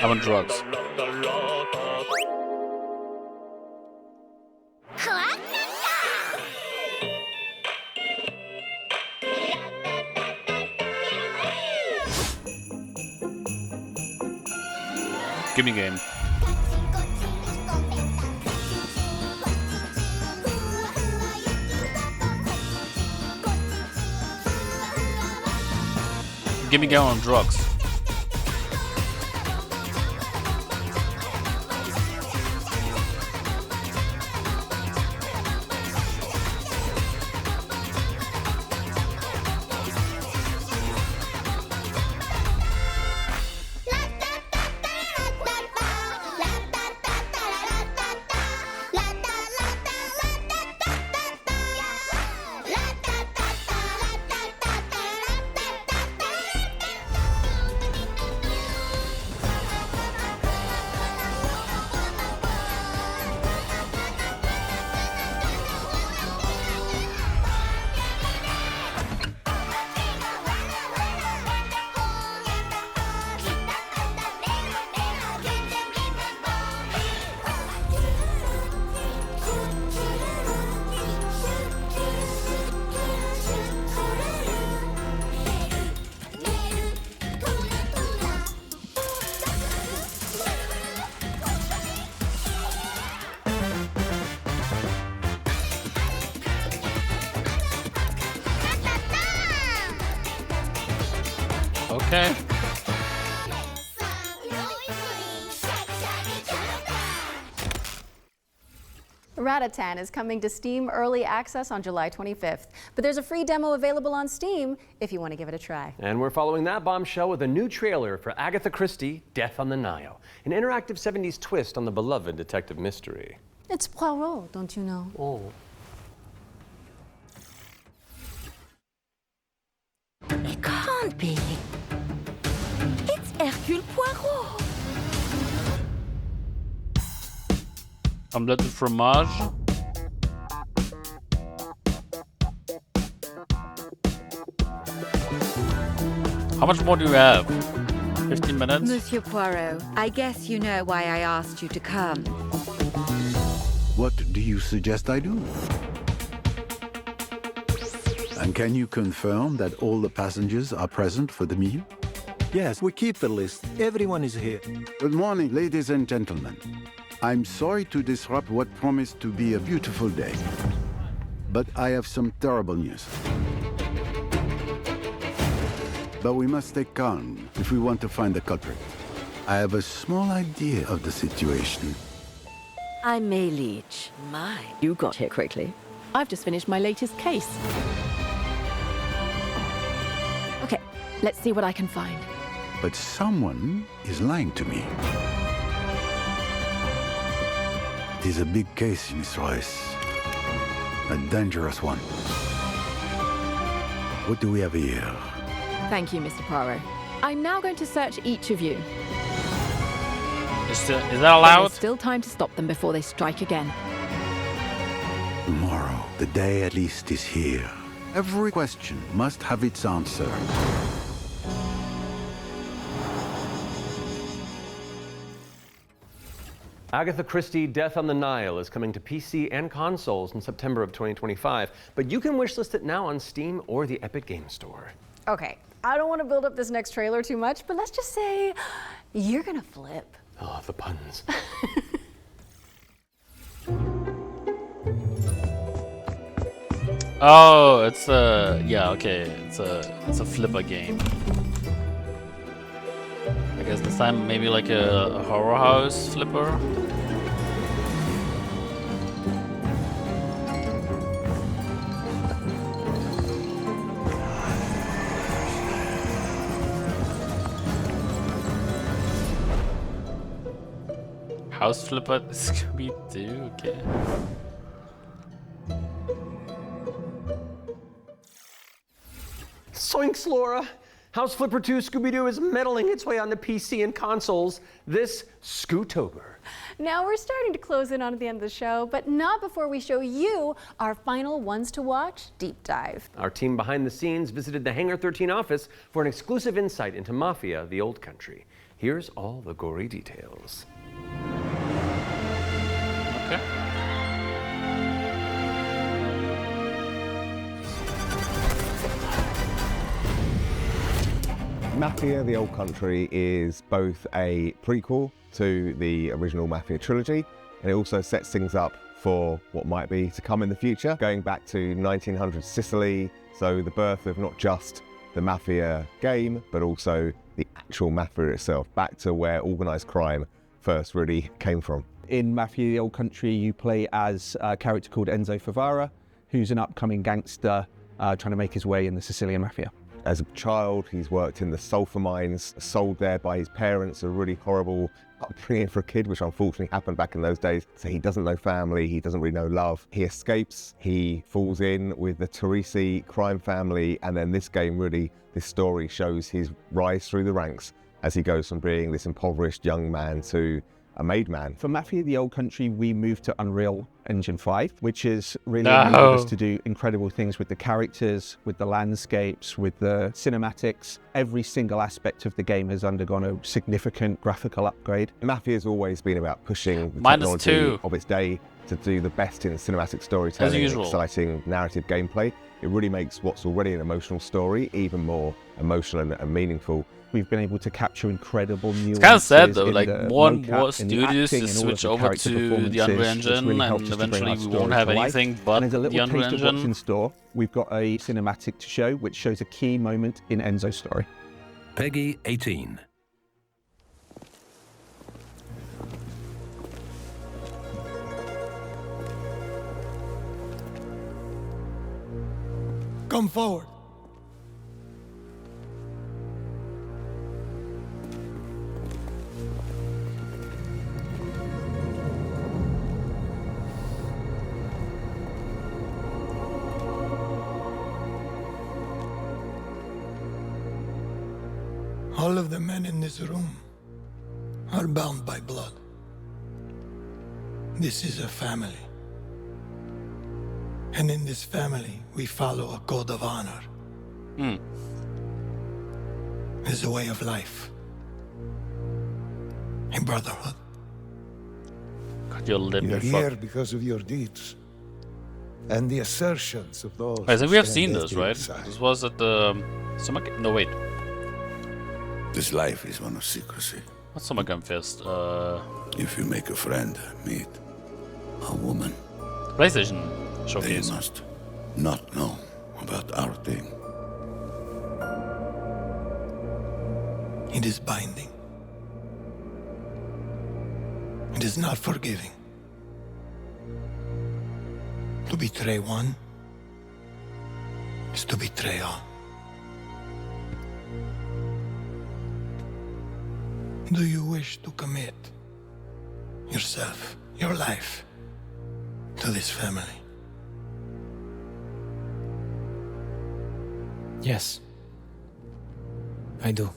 I'm on drugs. Gimme game. Gimme game on drugs. Okay. Ratatan is coming to Steam Early Access on July 25th, but there's a free demo available on Steam if you want to give it a try. And we're following that bombshell with a new trailer for Agatha Christie, Death on the Nile, an interactive 70s twist on the beloved detective mystery. It's Poirot, don't you know? Oh. It can't be. It's Hercule Poirot. Omelette de fromage. How much more do you have? 15 minutes? Monsieur Poirot, I guess you know why I asked you to come. What do you suggest I do? And can you confirm that all the passengers are present for the meal? Yes, we keep the list. Everyone is here. Good morning, ladies and gentlemen. I'm sorry to disrupt what promised to be a beautiful day, but I have some terrible news. But we must stay calm if we want to find the culprit. I have a small idea of the situation. I'm May Leach. My, you got here quickly. I've just finished my latest case. Okay, let's see what I can find. But someone is lying to me. It is a big case, Miss Royce. A dangerous one. What do we have here? Thank you, Mr. Poirot. I'm now going to search each of you. Is that allowed? There's still time to stop them before they strike again. Tomorrow, the day at least is here. Every question must have its answer. Agatha Christie, Death on the Nile is coming to PC and consoles in September of 2025, but you can wishlist it now on Steam or the Epic Game Store. Okay, I don't want to build up this next trailer too much, but let's just say you're gonna flip. Oh, the puns. Oh, it's a okay. It's a flipper game. I guess this time maybe like a horror house flipper. House flipper, Scooby-Doo, okay. Soinks, Laura! House Flipper 2 Scooby-Doo is meddling its way onto PC and consoles this Scootober. Now we're starting to close in on the end of the show, but not before we show you our final ones to watch deep dive. Our team behind the scenes visited the Hangar 13 office for an exclusive insight into Mafia: The Old Country. Here's all the gory details. Okay. Mafia: The Old Country is both a prequel to the original Mafia trilogy, and it also sets things up for what might be to come in the future, going back to 1900 Sicily, so the birth of not just the Mafia game, but also the actual Mafia itself, back to where organised crime first really came from. In Mafia: The Old Country, you play as a character called Enzo Favara, who's an upcoming gangster trying to make his way in the Sicilian Mafia. As a child, he's worked in the sulfur mines, sold there by his parents, a really horrible upbringing for a kid, which unfortunately happened back in those days. So he doesn't know family, he doesn't really know love. He escapes, he falls in with the Teresi crime family, and then this game really, this story shows his rise through the ranks as he goes from being this impoverished young man to a made man. For Mafia: The Old Country, we moved to Unreal Engine 5, which is really enabled us to do incredible things with the characters, with the landscapes, with the cinematics. Every single aspect of the game has undergone a significant graphical upgrade. Mafia has always been about pushing the -2. technology of its day to do the best in cinematic storytelling and exciting narrative gameplay. It really makes what's already an emotional story even more emotional and meaningful. We've been able to capture incredible nuances. It's kind of sad though, like more and mocap, more in the studios acting, just and all switch of over character to the performances Unreal that's Engine, really helped and us to bring eventually our we story won't have to life. anything but And as a little the Unreal taste of what's Engine. in store, we've got a cinematic to show which shows a key moment in Enzo's story. Peggy 18. Come forward. All of the men in this room are bound by blood. This is a family. And in this family, we follow a code of honor. It's a way of life. A brotherhood. God, you're You're here because of your deeds. And the assertions of those. I think who we have stand seen at this, your right? side. This was at the Summer Game. No, wait. This life is one of secrecy. What's Summer Game Fest? If you make a friend, meet a woman, PlayStation Showcase. they must not know about our thing. It is binding. It is not forgiving. To betray one is to betray all. Do you wish to commit yourself, your life, to this family? Yes. I do.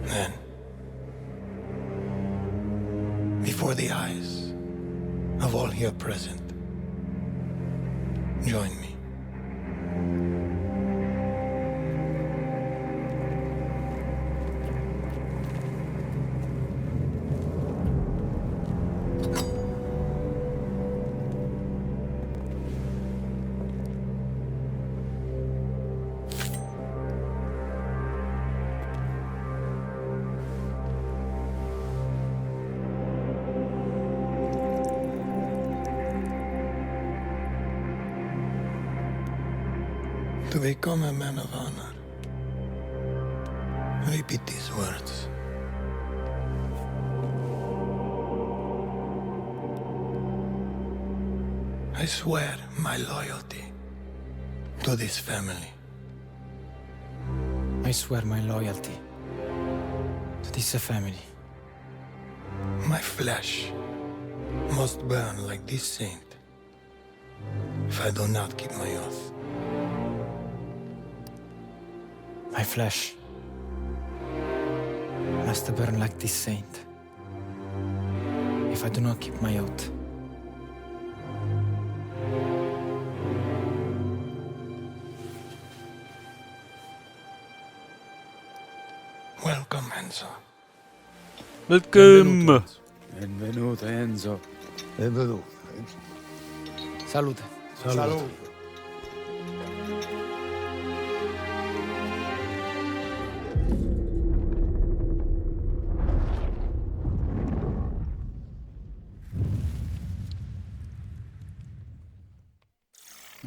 Then, before the eyes of all here present, join me. To become a man of honor, repeat these words. I swear my loyalty to this family. I swear my loyalty to this family. My flesh must burn like this saint if I do not keep my oath. My flesh must burn like this saint if I do not keep my oath. Welcome, Enzo. Welcome. Benvenuto, Enzo. Benvenuto. Salute. Salute.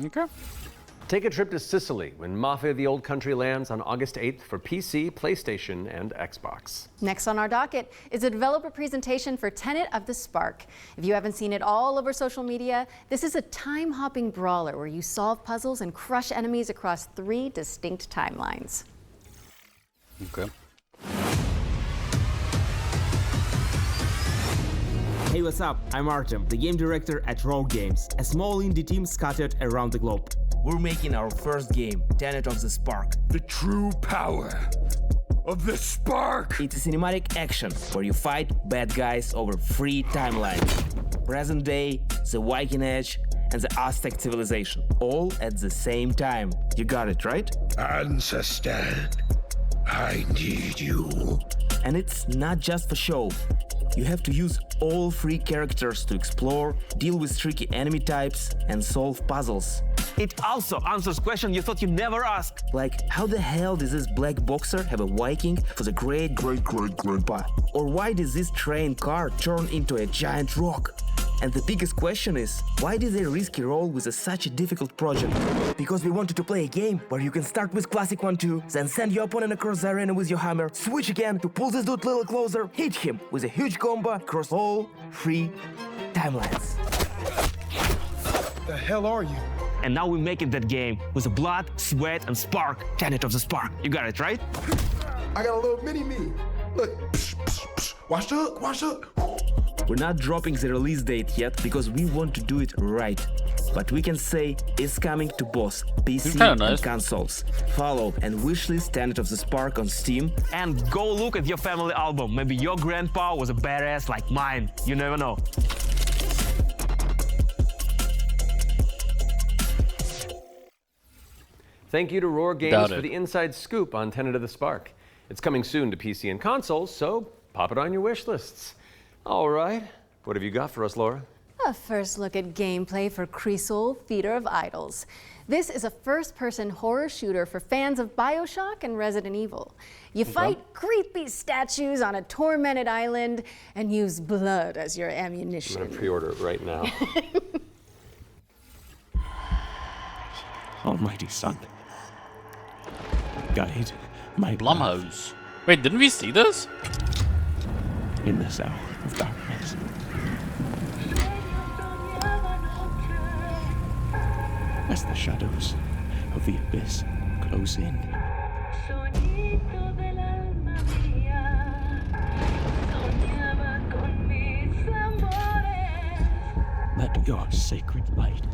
Okay. Take a trip to Sicily when Mafia: The Old Country lands on August 8th for PC, PlayStation, and Xbox. Next on our docket is a developer presentation for Tenet of the Spark. If you haven't seen it all over social media, this is a time-hopping brawler where you solve puzzles and crush enemies across 3 distinct timelines. Okay. Hey, what's up? I'm Artem, the game director at Rogue Games, a small indie team scattered around the globe. We're making our first game, Tenet of the Spark. The true power of the spark! It's a cinematic action where you fight bad guys over 3 timelines. Present day, the Viking Age, and the Aztec civilization, all at the same time. You got it, right? Ancestor, I need you. And it's not just for show. You have to use all 3 characters to explore, deal with tricky enemy types, and solve puzzles. It also answers questions you thought you'd never ask. Like, how the hell does this black boxer have a Viking for the great-great-great-grandpa? Or why does this train car turn into a giant rock? And the biggest question is, why did they risk a role with such a difficult project? Because we wanted to play a game where you can start with classic 1-2, then send your opponent across the arena with your hammer, switch again to pull this dude a little closer, hit him with a huge combo across all 3 timelines. The hell are you? And now we're making that game with the blood, sweat, and spark. Tenet of the Spark. You got it, right? I got a little mini-me. Look, psh, psh, psh. Watch the hook, watch the hook. We're not dropping the release date yet because we want to do it right. But we can say it's coming to both PC and consoles. Follow and wishlist Tenet of the Spark on Steam. And go look at your family album. Maybe your grandpa was a badass like mine. You never know. Thank you to Roar Games for the inside scoop on Tenet of the Spark. It's coming soon to PC and consoles, so pop it on your wish lists. All right, what have you got for us, Laura? A first look at gameplay for Cresol, Feeder of Idols. This is a first-person horror shooter for fans of BioShock and Resident Evil. You fight creepy statues on a tormented island and use blood as your ammunition. I'm gonna pre-order it right now. Almighty Son, guide my Blumhouse. Wait, didn't we see this? In this hour of darkness. As the shadows of the abyss close in. Let your sacred light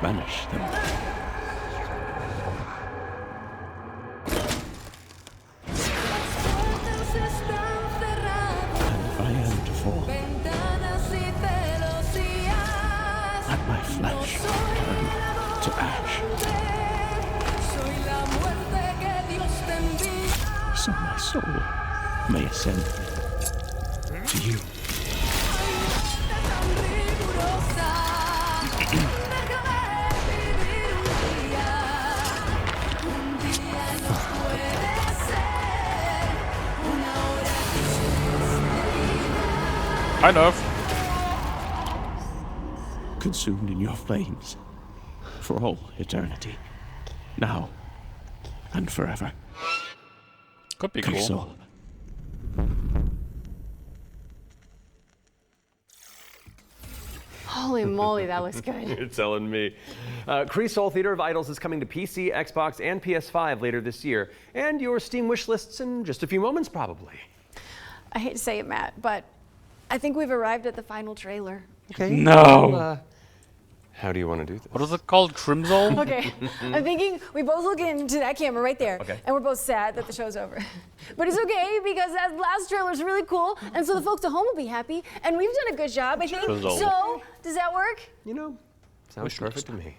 banish them. And if I am to fall, let my flesh turn to ash. So my soul may ascend to you. Kind of. Consumed in your flames for all eternity, now and forever. Could be cool. Cresol. Holy moly, that looks good. You're telling me. Cresol Theater of Idols is coming to PC, Xbox, and PS5 later this year, and your Steam wish lists in just a few moments, probably. I hate to say it, Matt, but I think we've arrived at the final trailer. Okay. No. Well, how do you want to do this? What is it called? Crimson? Okay, I'm thinking we both look into that camera right there, and we're both sad that the show's over. But it's okay because that last trailer's really cool, and so the folks at home will be happy, and we've done a good job, I think. So, does that work? You know, sounds perfect to me.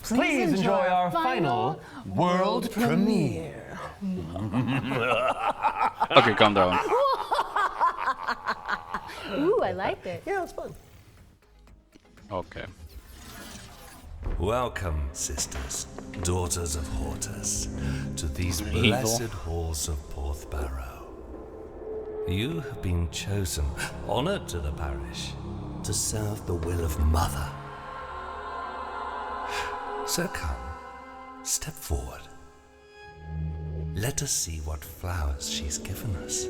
Please enjoy our final world premiere. Okay, calm down. Ooh, I liked it. Yeah, it's fun. Okay. Welcome, sisters, daughters of Hortus, to these Evil. blessed halls of Porthbarrow. You have been chosen, honored to the parish, to serve the will of Mother. So come, step forward. Let us see what flowers she's given us.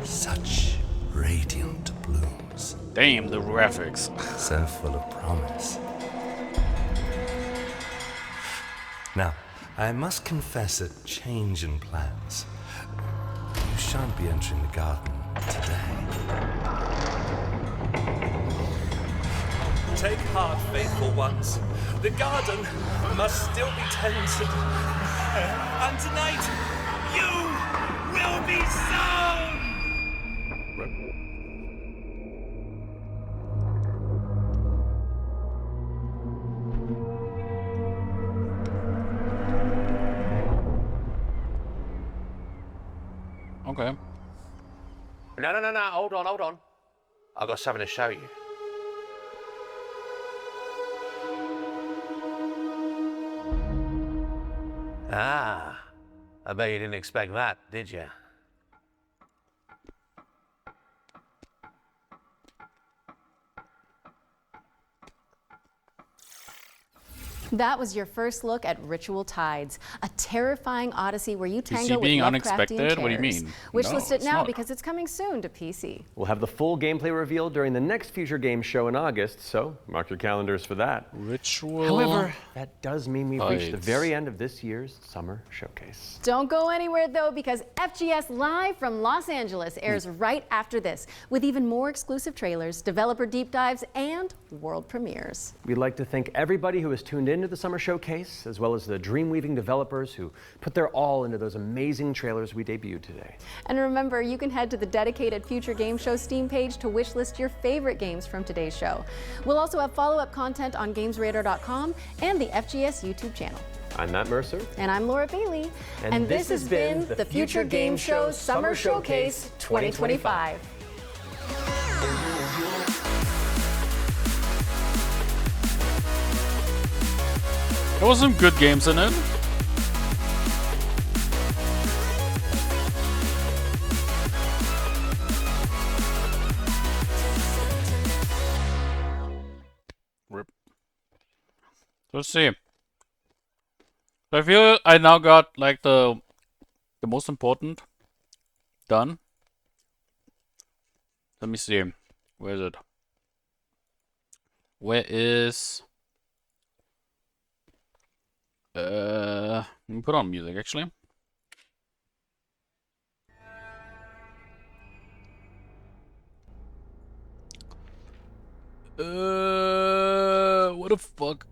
Such radiant blooms. Damn, the graphics. So full of promise. Now, I must confess a change in plans. You shan't be entering the garden today. Take heart, faithful ones. The garden must still be tended. And tonight, you will be sown! Okay. No. Hold on. I've got something to show you. I bet you didn't expect that, did you? That was your first look at Ritual Tides, a terrifying odyssey where you PC tango with being Lovecraftian unexpected? terrors. What do you mean? Wishlist No, it it's now not. because it's coming soon to PC. We'll have the full gameplay reveal during the next Future Games show in August, so mark your calendars for that. Ritual. However, that does mean we've reached the Tides. very end of this year's Summer Showcase. Don't go anywhere though, because FGS Live from Los Angeles airs right after this, with even more exclusive trailers, developer deep dives, and world premieres. We'd like to thank everybody who has tuned into the Summer Showcase, as well as the dream-weaving developers who put their all into those amazing trailers we debuted today. And remember, you can head to the dedicated Future Game Show Steam page to wishlist your favorite games from today's show. We'll also have follow-up content on GamesRadar.com and the FGS YouTube channel. I'm Matt Mercer. And I'm Laura Bailey. And this has been the Future Game Show Summer Showcase 2025. There was some good games in it. Rip. Let's see. I feel I now got like the most important done. Let me see. Where is it? Where is let me put on music actually. What the fuck?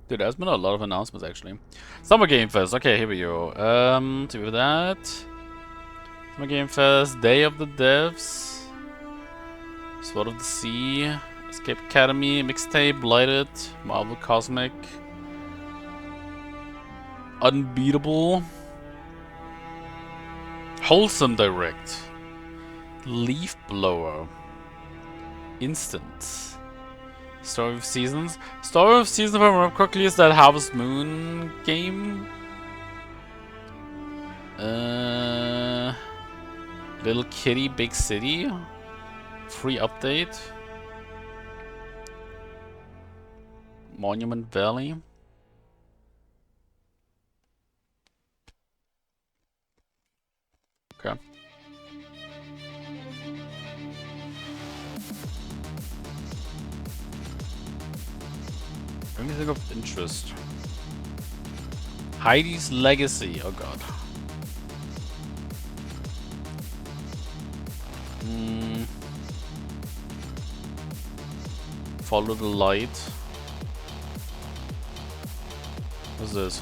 Dude, there's been a lot of announcements actually. Summer Game Fest. Okay, here we go. To do that. Summer Game Fest. Day of the Devs. Sword of the Sea. Escape Academy. Mixtape. Blighted. Marvel Cosmic. Unbeatable. Wholesome Direct. Leaf Blower. Instant. Story of Seasons. Story of Seasons, if I remember correctly, is that Harvest Moon game. Little Kitty, Big City. Free update. Monument Valley. Okay. Anything of interest? Heidi's Legacy. Oh god. Follow the Light. What's this?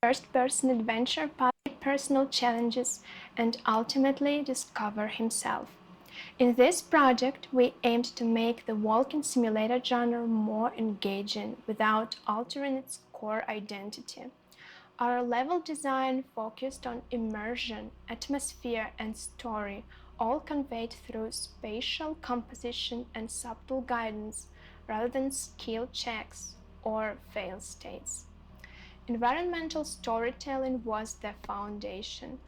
First-person adventure, pilot personal challenges, and ultimately discover himself. In this project, we aimed to make the walking simulator genre more engaging without altering its core identity. Our level design focused on immersion, atmosphere, and story, all conveyed through spatial composition and subtle guidance, rather than skill checks or fail states. Environmental storytelling was the foundation.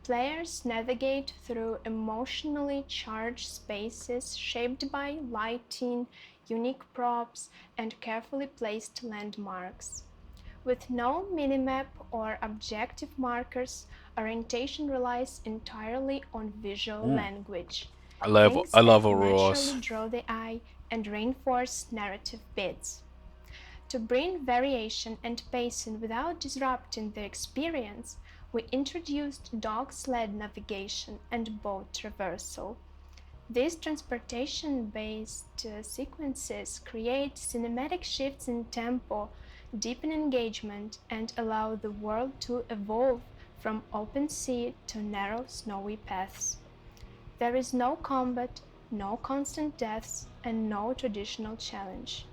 Players navigate through emotionally charged spaces shaped by lighting, unique props, and carefully placed landmarks. With no minimap or objective markers, orientation relies entirely on visual language. I love Auroras. Naturally draw the eye and reinforce narrative beats. To bring variation and pacing without disrupting the experience, we introduced dog sled navigation and boat traversal. These transportation-based sequences create cinematic shifts in tempo, deepen engagement, and allow the world to evolve from open sea to narrow snowy paths. There is no combat, no constant deaths, and no traditional challenge.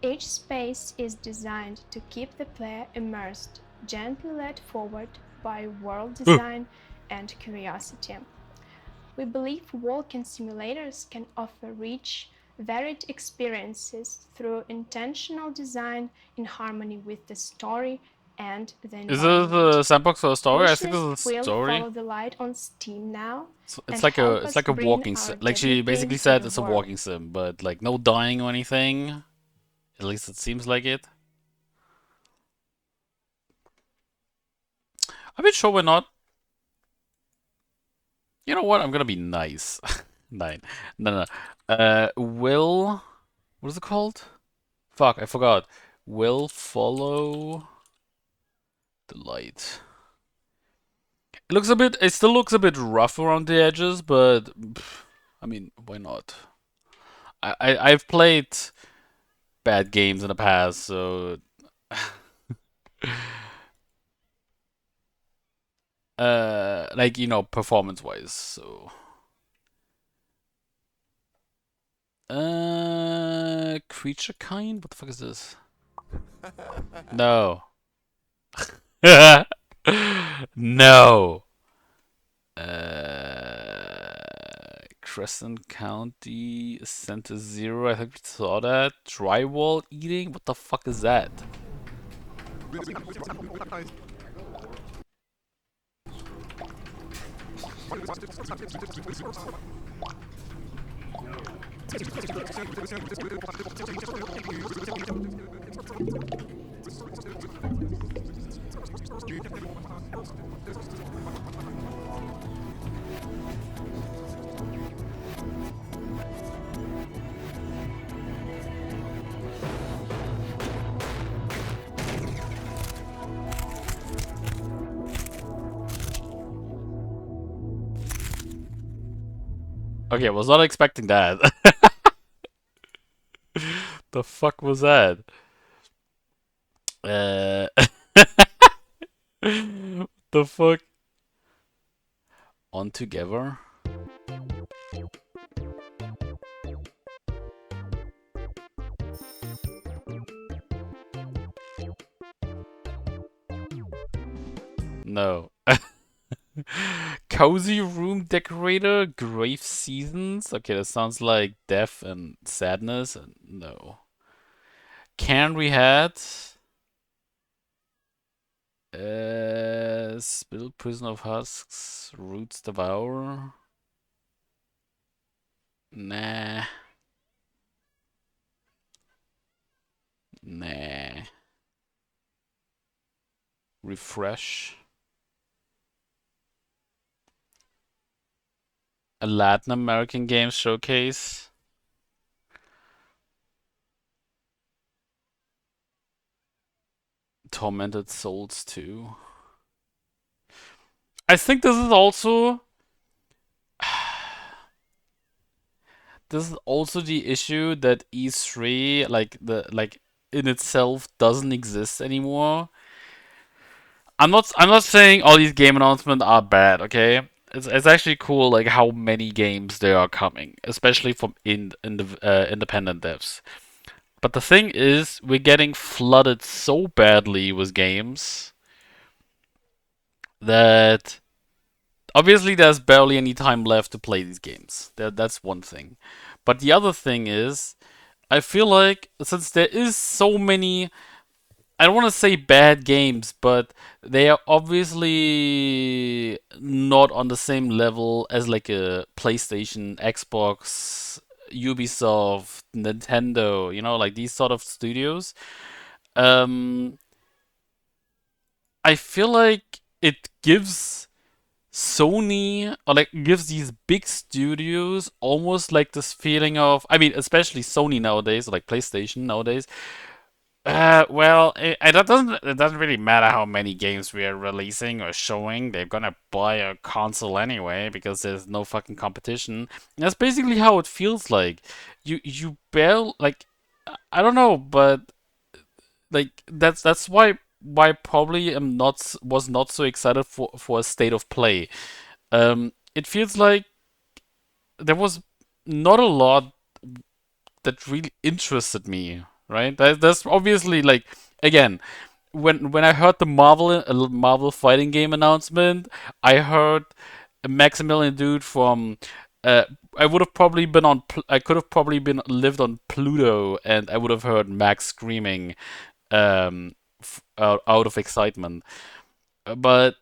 Each space is designed to keep the player immersed, gently led forward by world design and curiosity. We believe walking simulators can offer rich, varied experiences through intentional design in harmony with the story and the Is environment. this a sandbox or a story? I think Wishlist this is a will story. follow the light on Steam now It's and like help a us bring walking our sim. Like she debut basically game to said, the it's a world. walking sim, but like no dying or anything. At least it seems like it. I mean, sure, why not? You know what? I'm gonna be nice. Nine. No. Will. What is it called? Fuck, I forgot. Will follow the light. It looks a bit. It still looks a bit rough around the edges, but I mean, why not? I've played bad games in the past, so like performance wise, so creature kind. What the fuck is this? No. No. Crescent County Center Zero. I think we saw that. Drywall eating. What the fuck is that? Okay, I was not expecting that. The fuck was that? The fuck? On together? No. Cozy room decorator, grave seasons. Okay, that sounds like death and sadness. No. Cairn we had. Spill prison of husks. Roots devour. Nah. Nah. Refresh. A Latin American game showcase. Tormented Souls 2. I think this is also the issue that E3 like in itself doesn't exist anymore. I'm not saying all these game announcements are bad, okay? It's actually cool like how many games there are coming, especially from independent devs. But the thing is, we're getting flooded so badly with games that obviously there's barely any time left to play these games. That's one thing. But the other thing is, I feel like since there is so many, I don't want to say bad games, but they are obviously not on the same level as like a PlayStation, Xbox, Ubisoft, Nintendo, like these sort of studios. I feel like it gives Sony, or like gives these big studios almost like this feeling of, I mean, especially Sony nowadays, or like PlayStation nowadays. Well, it doesn't really matter how many games we are releasing or showing. They're gonna buy a console anyway because there's no fucking competition. And that's basically how it feels like. You barely like, I don't know, but like that's why probably was not so excited for a state of play. It feels like there was not a lot that really interested me, right? That's obviously like, again, when I heard the Marvel fighting game announcement, I heard a Maximilian dude from I would have probably been on. I could have probably been lived on Pluto, and I would have heard Max screaming, out of excitement. But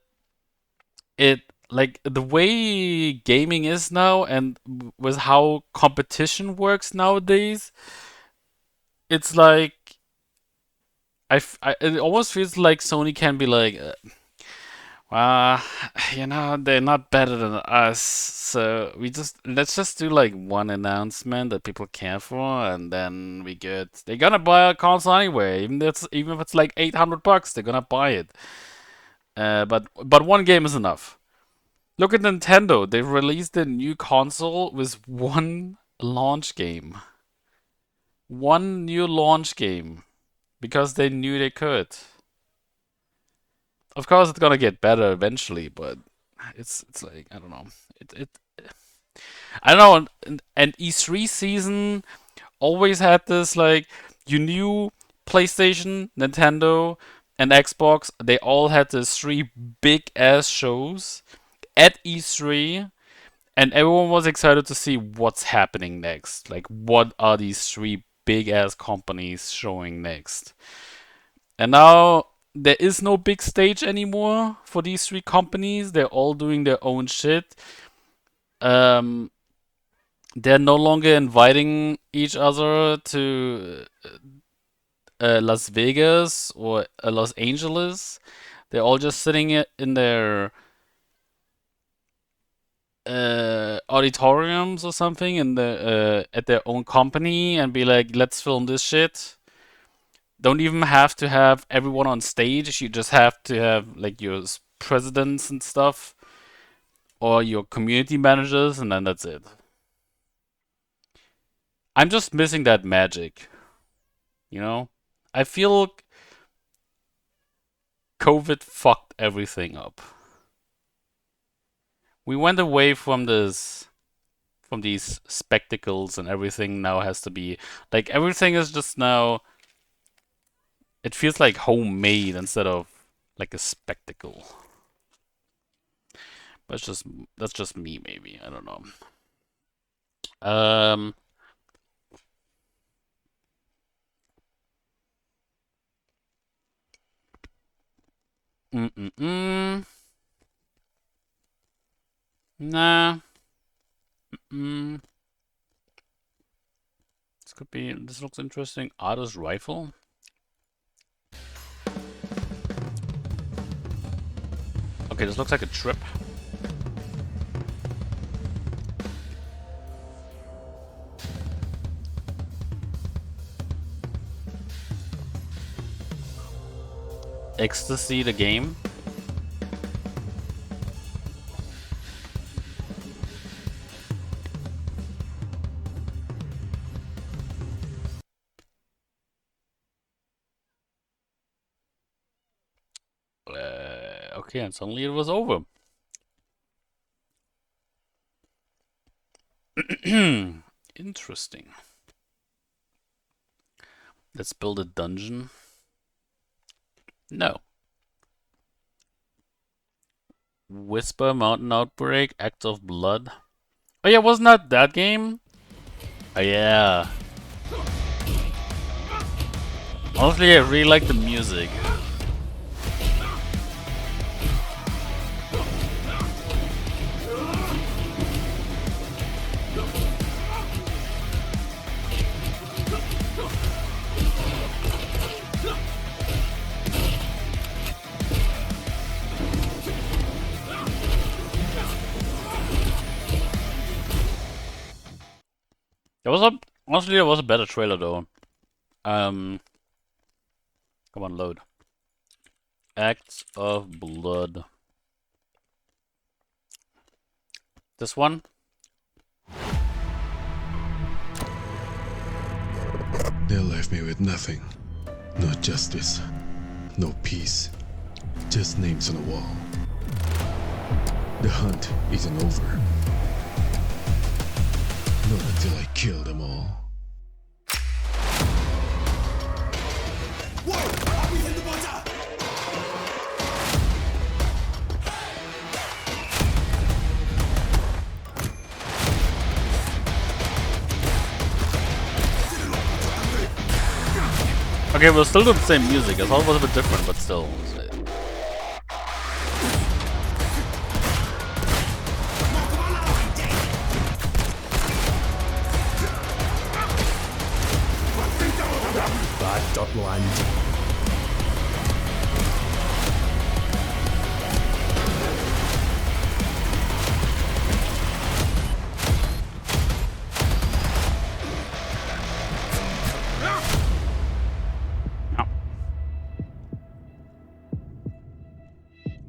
it like the way gaming is now, and with how competition works nowadays, it's like it almost feels like Sony can be like, they're not better than us, so let's just do like one announcement that people care for, and then we good. They're gonna buy a console anyway, even if it's like $800, they're gonna buy it. But one game is enough. Look at Nintendo. They released a new console with one launch game. One new launch game. Because they knew they could. Of course it's gonna get better eventually, but it's like, I don't know. I don't know, and E3 season always had this, like, you knew PlayStation, Nintendo, and Xbox, they all had these 3 big ass shows at E3, and everyone was excited to see what's happening next. Like, what are these 3 big ass companies showing next? And now there is no big stage anymore for these 3 companies. They're all doing their own shit. They're no longer inviting each other to Las Vegas or Los Angeles. They're all just sitting in their auditoriums or something in at their own company and be like, let's film this shit. Don't even have to have everyone on stage. You just have to have like your presidents and stuff, or your community managers, and then that's it. I'm just missing that magic. You know? I feel COVID fucked everything up. We went away from these spectacles, and everything now has to be like, everything is just now, it feels like homemade instead of like a spectacle. But that's just me, maybe. I don't know. Nah. This looks interesting. Artist rifle. Okay, this looks like a trip. Ecstasy, the game. Okay, and suddenly it was over. Interesting. Let's build a dungeon. No. Whisper, Mountain Outbreak, Act of Blood. Oh yeah, wasn't that game? Oh yeah. Honestly, I really like the music. Honestly, there was a better trailer though. Come on, load. Acts of Blood. This one? They left me with nothing. No justice. No peace. Just names on a wall. The hunt isn't over. Not until I kill them all. Okay, we'll still do the same music. I thought it was a bit different, but still. Bad.land.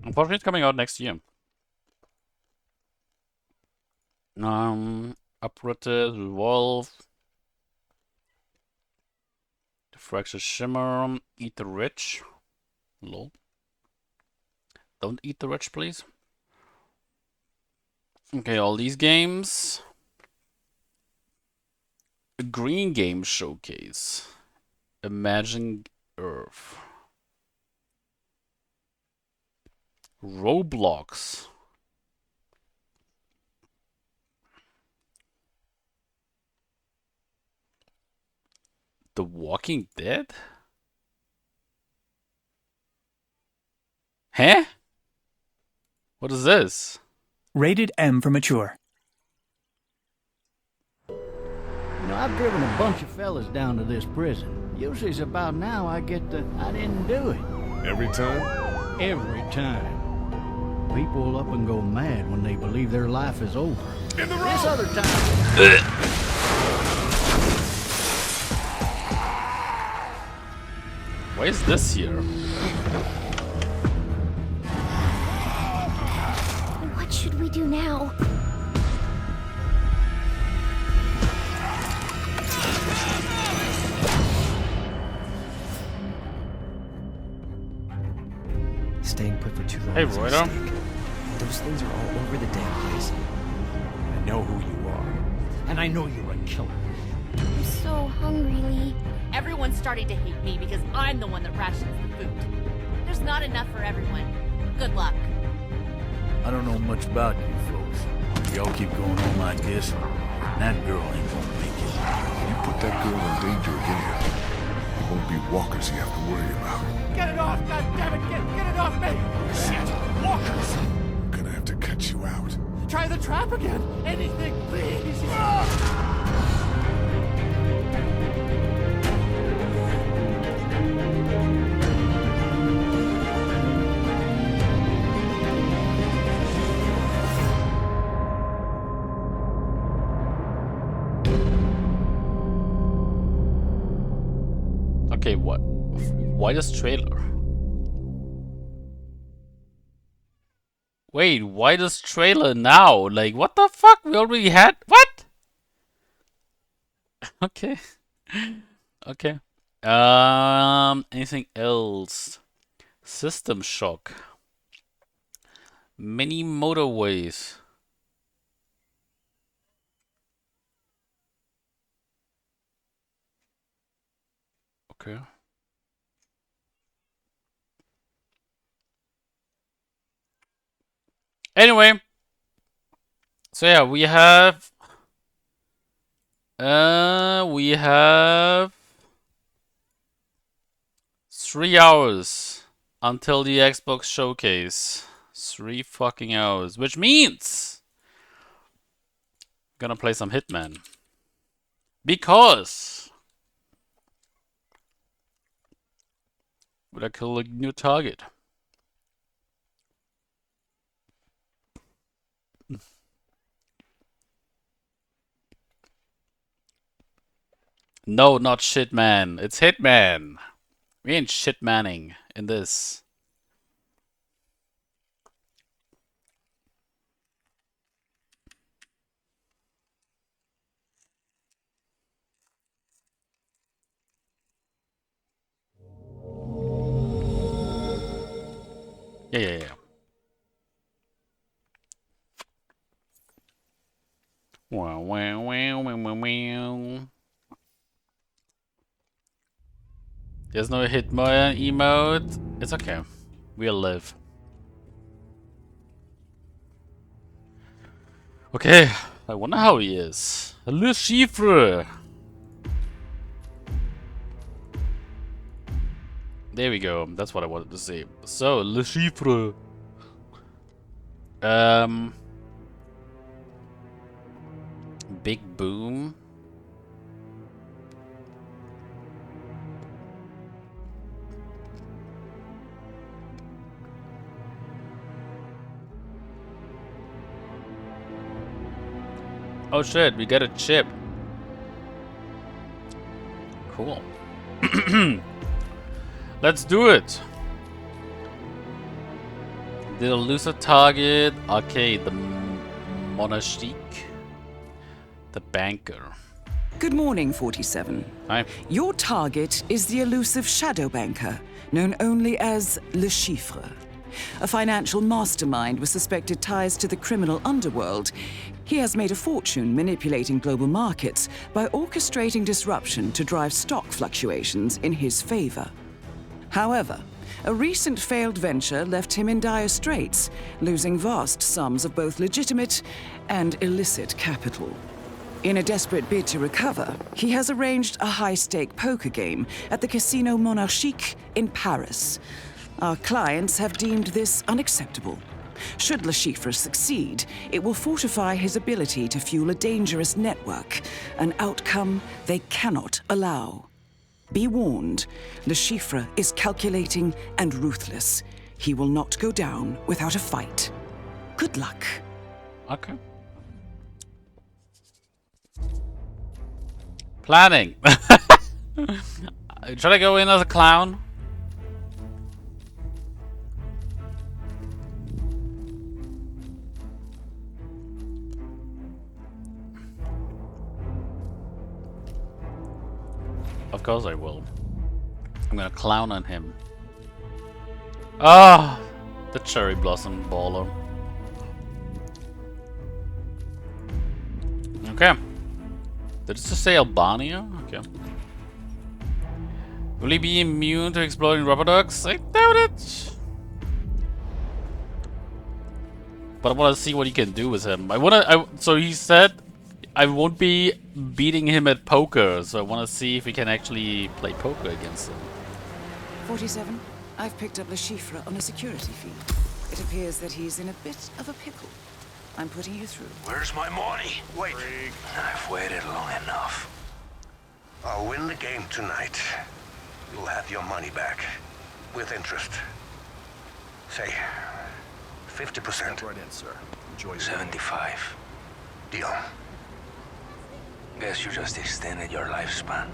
Unfortunately, it's coming out next year. Uprooted, Revolve, the Fractured Shimmer, Eat the Rich. Lol. Don't eat the rich, please. Okay, all these games. A green game showcase. Imagine Earth. Roblox. The Walking Dead? Huh? What is this? Rated M for mature. You know, I've driven a bunch of fellas down to this prison. Usually it's about now I get the, I didn't do it. Every time? Every time. People up and go mad when they believe their life is over. In the road! This other time... Why is this here? What should we do now? Staying put for too long. Hey, is a Royder. mistake. Those things are all over the damn place. I know who you are, and I know you're a killer. I'm so hungry, Lee. Everyone's starting to hate me because I'm the one that rations the food. There's not enough for everyone. Good luck. I don't know much about you folks. Y'all keep going on like this, that girl ain't gonna make it. You put that girl in danger again. It won't be walkers you have to worry about. Get it off, goddammit! Get it off me! Shit! Walkers! I'm gonna have to cut you out. Try the trap again! Anything, please! Okay, what? Why this trailer? Wait, why this trailer now? Like, what the fuck? We already had... What? Okay. Okay. Anything else? System Shock. Mini motorways. Okay. Anyway, so yeah, we have 3 hours until the Xbox showcase. 3 fucking hours, which means I'm gonna play some Hitman because would I kill a new target? No, not Shitman. It's Hitman. We ain't shitmanning in this. Yeah. Wow. There's no Hitman emote. It's okay. We'll live. Okay. I wonder how he is. Le Chiffre. There we go. That's what I wanted to say. So, Le Chiffre. Big Boom. Oh shit, we got a chip. Cool. Let's do it. The elusive target. Okay, the monastique. The banker. Good morning, 47. Hi. Your target is the elusive shadow banker, known only as Le Chiffre. A financial mastermind with suspected ties to the criminal underworld. He has made a fortune manipulating global markets by orchestrating disruption to drive stock fluctuations in his favor. However, a recent failed venture left him in dire straits, losing vast sums of both legitimate and illicit capital. In a desperate bid to recover, he has arranged a high-stake poker game at the Casino Monarchique in Paris. Our clients have deemed this unacceptable. Should Le Chiffre succeed, it will fortify his ability to fuel a dangerous network, an outcome they cannot allow. Be warned, Le Chiffre is calculating and ruthless. He will not go down without a fight. Good luck. Okay. Planning. Should I go in as a clown? Of course I will. I'm gonna clown on him. Ah, the cherry blossom baller. Okay. Did it just say Albania? Okay. Will he be immune to exploding rubber ducks? I doubt it. But I want to see what he can do with him. So he said I won't be beating him at poker, so I want to see if we can actually play poker against him. 47, I've picked up Le Chiffre on a security fee. It appears that he's in a bit of a pickle. I'm putting you through. Where's my money? Wait. I've waited long enough. I'll win the game tonight. You'll have your money back. With interest. Say, 50%. Right in, sir. Enjoy 75. Deal. Guess you just extended your lifespan.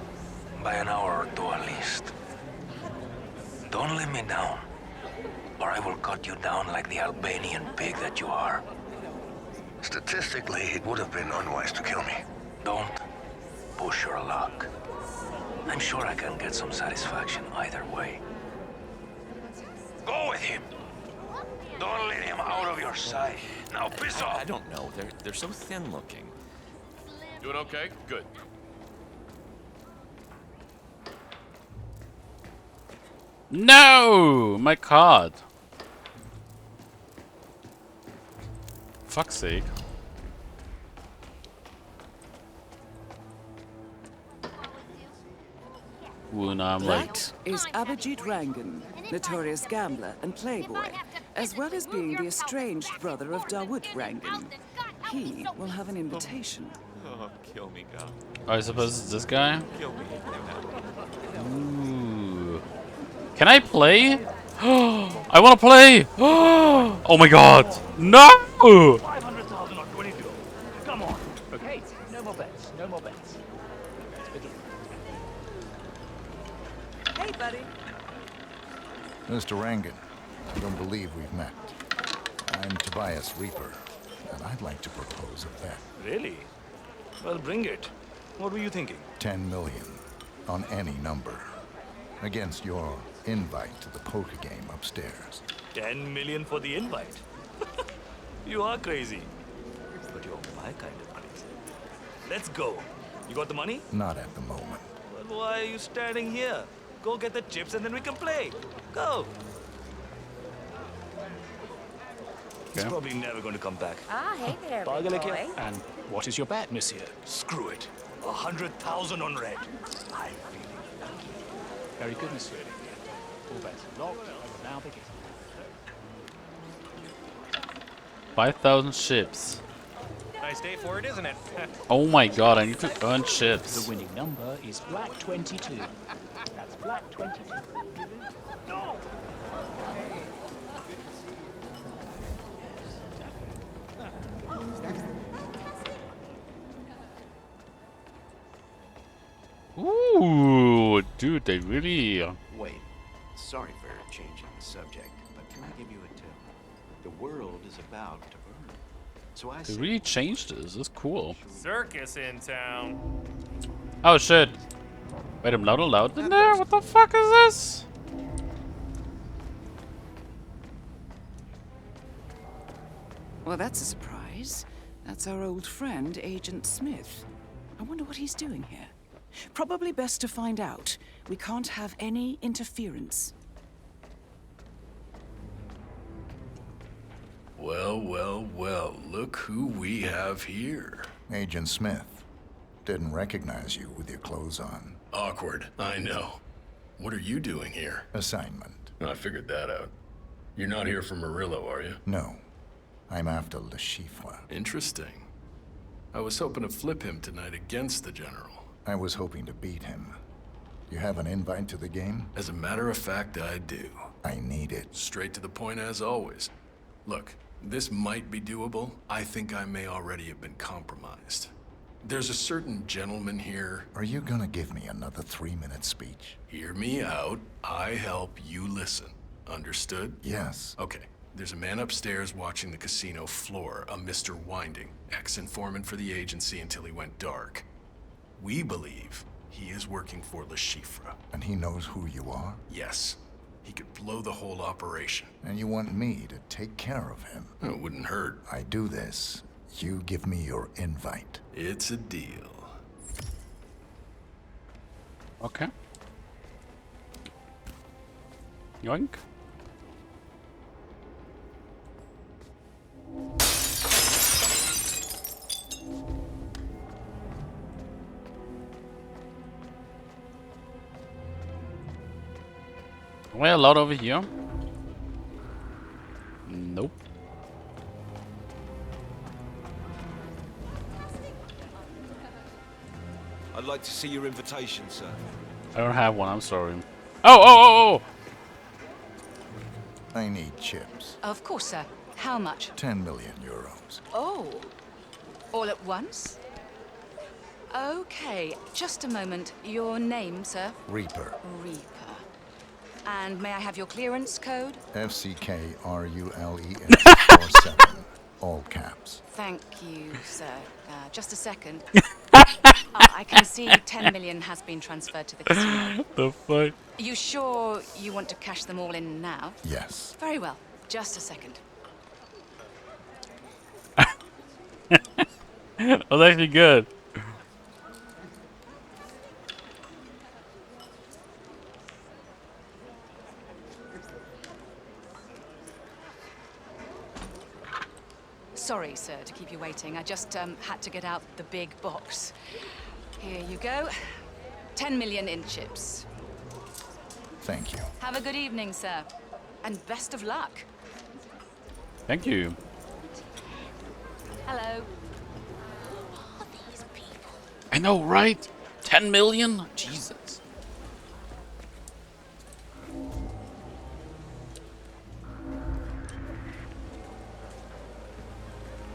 By an hour or two at least. Don't let me down, or I will cut you down like the Albanian pig that you are. Statistically, it would have been unwise to kill me. Don't push your luck. I'm sure I can get some satisfaction either way. Go with him! Don't let him out of your sight. Now piss off! I don't know. They're so thin looking. Doing okay? Good. No! My card. Fuck's sake. Ooh, now I'm like... That is Abhijit Rangan, notorious gambler and playboy, as well as being the estranged brother of Dawood Rangan. He will have an invitation. Oh, kill me, God. I suppose it's this guy? Kill me. Ooh. Can I play? I want to play! Oh my god! No! 500,000 or 22. Come on. Okay, no more bets. No more bets. Let's begin. Hey, buddy. Mr. Rangan, I don't believe we've met. I'm Tobias Reaper, and I'd like to propose a bet. Really? Well, bring it. What were you thinking? 10 million on any number. Against your invite to the poker game upstairs. 10 million for the invite. You are crazy. But you're my kind of crazy. Let's go. You got the money? Not at the moment. Well, why are you standing here? Go get the chips and then we can play. Go. It's probably never going to come back. Ah, hey there, Pagal big hai boy. kya? And what is your bet, monsieur? Screw it. 100,000 on red. I'm feeling lucky. Very good, monsieur. All bets locked. I will now begin. 5,000 ships. Nice day for it, isn't it? Oh my god, I need to earn ships. The winning number is black 22. That's black 22. No! Ooh, dude, they really. Wait, sorry for changing the subject, but can I give you a tip? The world is about to burn. So I They really changed this. This is cool. Circus in town. Oh shit. Wait, I'm not allowed in there? What the fuck is this? Well, that's a surprise. That's our old friend, Agent Smith. I wonder what he's doing here. Probably best to find out. We can't have any interference. Well, well, well, look who we have here. Agent Smith. Didn't recognize you with your clothes on. Awkward, I know. What are you doing here? Assignment. I figured that out. You're not here for Murillo, are you? No. I'm after Le Chiffre. Interesting. I was hoping to flip him tonight against the General. I was hoping to beat him. You have an invite to the game? As a matter of fact, I do. I need it. Straight to the point as always. Look, this might be doable. I think I may already have been compromised. There's a certain gentleman here. Are you gonna give me another 3-minute speech? Hear me out. I help, you listen. Understood? Yes. Okay. There's a man upstairs watching the casino floor, a Mr. Winding, ex-informant for the agency until he went dark. We believe he is working for Le Chiffre. And he knows who you are? Yes. He could blow the whole operation. And you want me to take care of him? It wouldn't hurt. I do this. You give me your invite. It's a deal. Okay. Yoink. Well, a lot over here. Nope. I'd like to see your invitation, sir. I don't have one, I'm sorry. Oh! I need chips. Of course, sir. How much? 10 million euros. Oh. All at once? Okay, just a moment. Your name, sir? Reaper. Reaper. And may I have your clearance code? FCKRULES47. All caps. Thank you, sir. Just a second. I can see 10 million has been transferred to the casino. The fuck? You sure you want to cash them all in now? Yes. Very well. Just a second. That was actually good. Sorry, sir, to keep you waiting. I just had to get out the big box. Here you go. 10 million in chips. Thank you. Have a good evening, sir. And best of luck. Thank you. Hello. I know, right? 10 million? Jesus.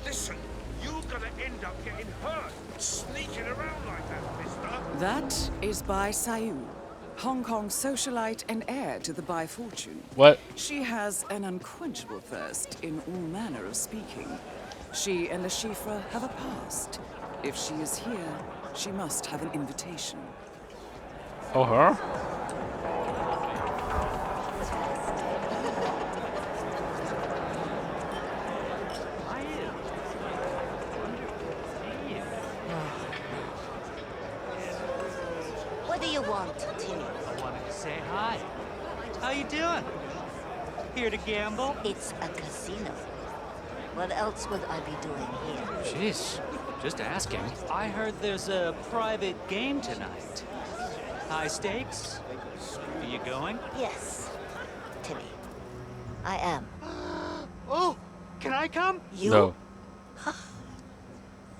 Listen, you're gonna end up getting hurt, sneaking around like that, mister. That is Bai Sayu, Hong Kong's socialite and heir to the Bai fortune. What? She has an unquenchable thirst in all manner of speaking. She and Le Chiffre have a past. If she is here, she must have an invitation. Oh, her? What do you want, Tim? I wanted to say hi. How you doing? Here to gamble? It's a casino. What else would I be doing here? Jeez, just asking. I heard there's a private game tonight. High stakes? Are you going? Yes, Timmy. I am. Oh, can I come? You? No.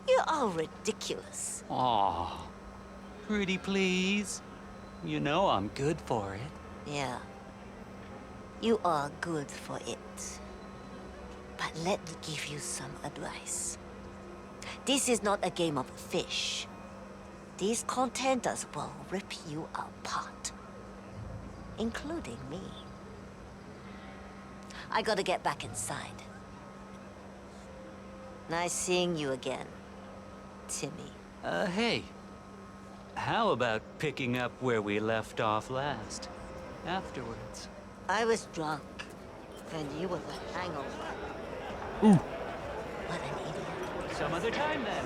You are ridiculous. Aw, pretty please. You know I'm good for it. Yeah. You are good for it. But let me give you some advice. This is not a game of fish. These contenders will rip you apart. Including me. I gotta get back inside. Nice seeing you again, Timmy. Hey. How about picking up where we left off last? Afterwards. I was drunk, and you were the hangover. Ooh. What an idiot. Some other time, then.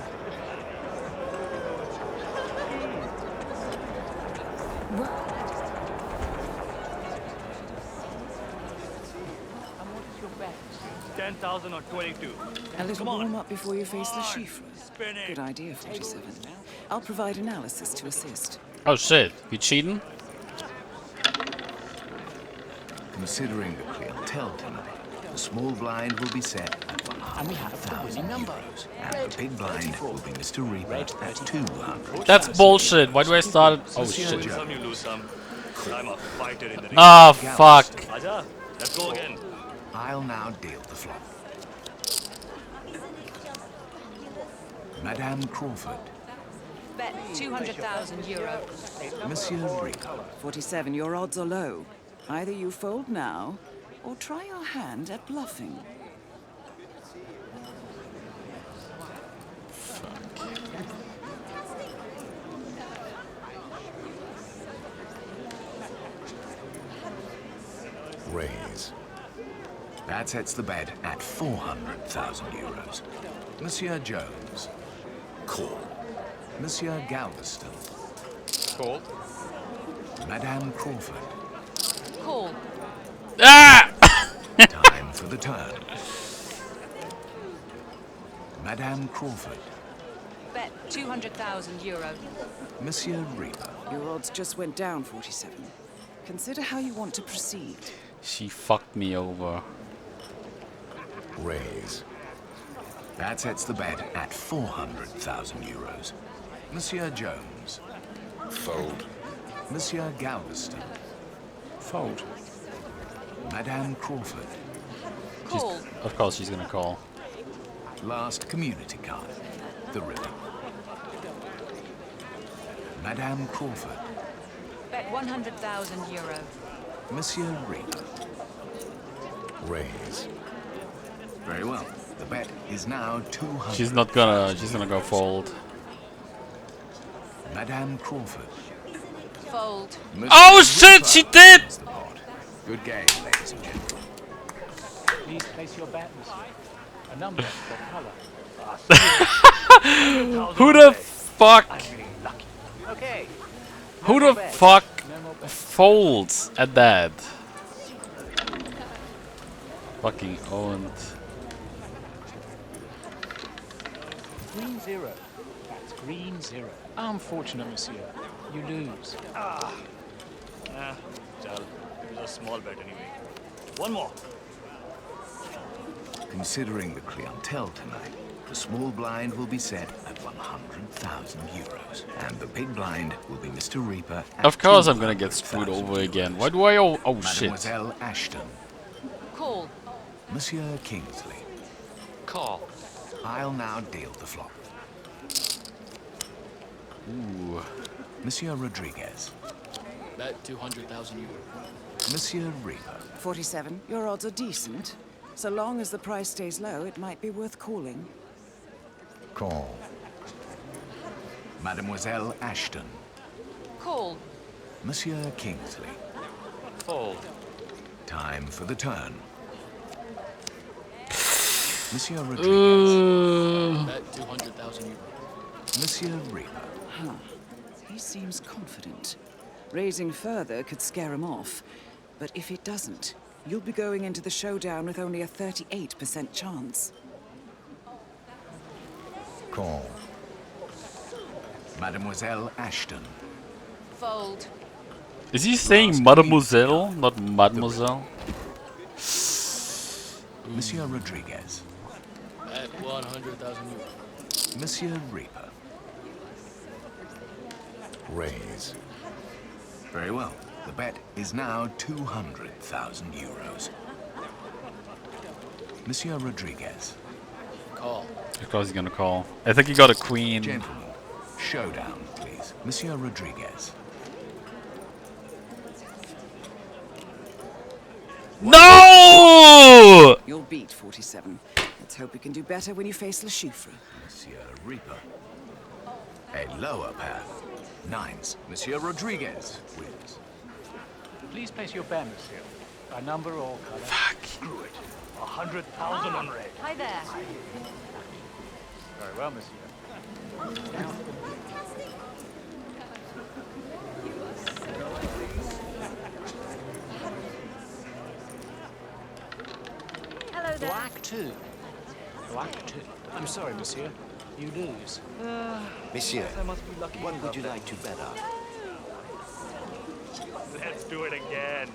And what is your bet? 10,000 or 22. A little Come on. warm up before you face the Come on. Chiffre. Spin it. Good idea, 47. I'll provide analysis to assist. Oh shit, you cheating? Considering the clientele tonight, the small blind will be set at 100,000 euros, and the big blind will be Mr. Reaper at 200,000. That's bullshit. Why do I start? Oh shit. Win some, you lose some. I'm a fighter in the ring. Ah, fuck. Aja, let's go again. I'll now deal the flop. Madame Crawford, Bet 200,000 euro. Monsieur Reaper, 47, your odds are low. Either you fold now, or try your hand at bluffing. raise. That sets the bet at 400,000 euros. Monsieur Jones, call. Monsieur Galveston, Call. Madame Crawford. Call. Ah! Time for the turn. Madame Crawford, Bet 200,000 euro. Monsieur Reaper. Your odds just went down, 47. Consider how you want to proceed. She fucked me over. Raise. That sets the bet at 400,000 euros. Monsieur Jones. Fold. Monsieur Galveston. Fold. Madame Crawford. Call. Of course she's gonna call. Last community card. The river. Madame Crawford. Bet 100,000 euro. Monsieur Reaper. Raise. Very well. The bet is now 200. She's gonna go fold. Madame Crawford. Fold. Oh shit, she did! Good game, ladies and gentlemen. Please place your bets. A number for color. Who the fuck? Okay. Who the fuck folds at that? Fucking owned. Green 0. That's green 0. Unfortunate, monsieur. You lose. Chal, it was a small bet anyway. One more. Considering the clientele tonight, the small blind will be set at 100,000 euros, and the big blind will be Mr. Reaper. At Of course I'm gonna get screwed over again. Why do I oh shit. Mademoiselle Ashton. Call. Monsieur Kingsley. Call. I'll now deal the flop. Ooh. Monsieur Rodriguez. Bet 200,000 euros. Monsieur Reaper. 47, your odds are decent. So long as the price stays low, it might be worth calling. Call. Mademoiselle Ashton. Call. Monsieur Kingsley. Fold. Time for the turn. Monsieur Rodriguez. Bet 200,000 euros. Monsieur Reaper. Huh. He seems confident. Raising further could scare him off. But if it doesn't, you'll be going into the showdown with only a 38% chance. Call. Mademoiselle Ashton. fold. Is he saying Mademoiselle, not Mademoiselle? Monsieur Rodriguez. At 100,000 euros. Monsieur Reaper. Raise. Very well. The bet is now 200,000 euros. Monsieur Rodriguez. Call. Of course he's gonna call. I think he got a queen. Gentlemen, showdown, please. Monsieur Rodriguez. No! You'll beat 47. Let's hope you can do better when you face Le Chiffre. Monsieur Reaper. A lower path. Nines. Monsieur Rodriguez wins. Please place your bet, monsieur. By number or color. Fuck. Screw it. 100,000 on red. Hi there. Very well, monsieur. Hello there. Black 2. Black 2. I'm sorry, monsieur. You lose. Monsieur, I must be lucky what enough would you then. like to bet on? Let's do it again.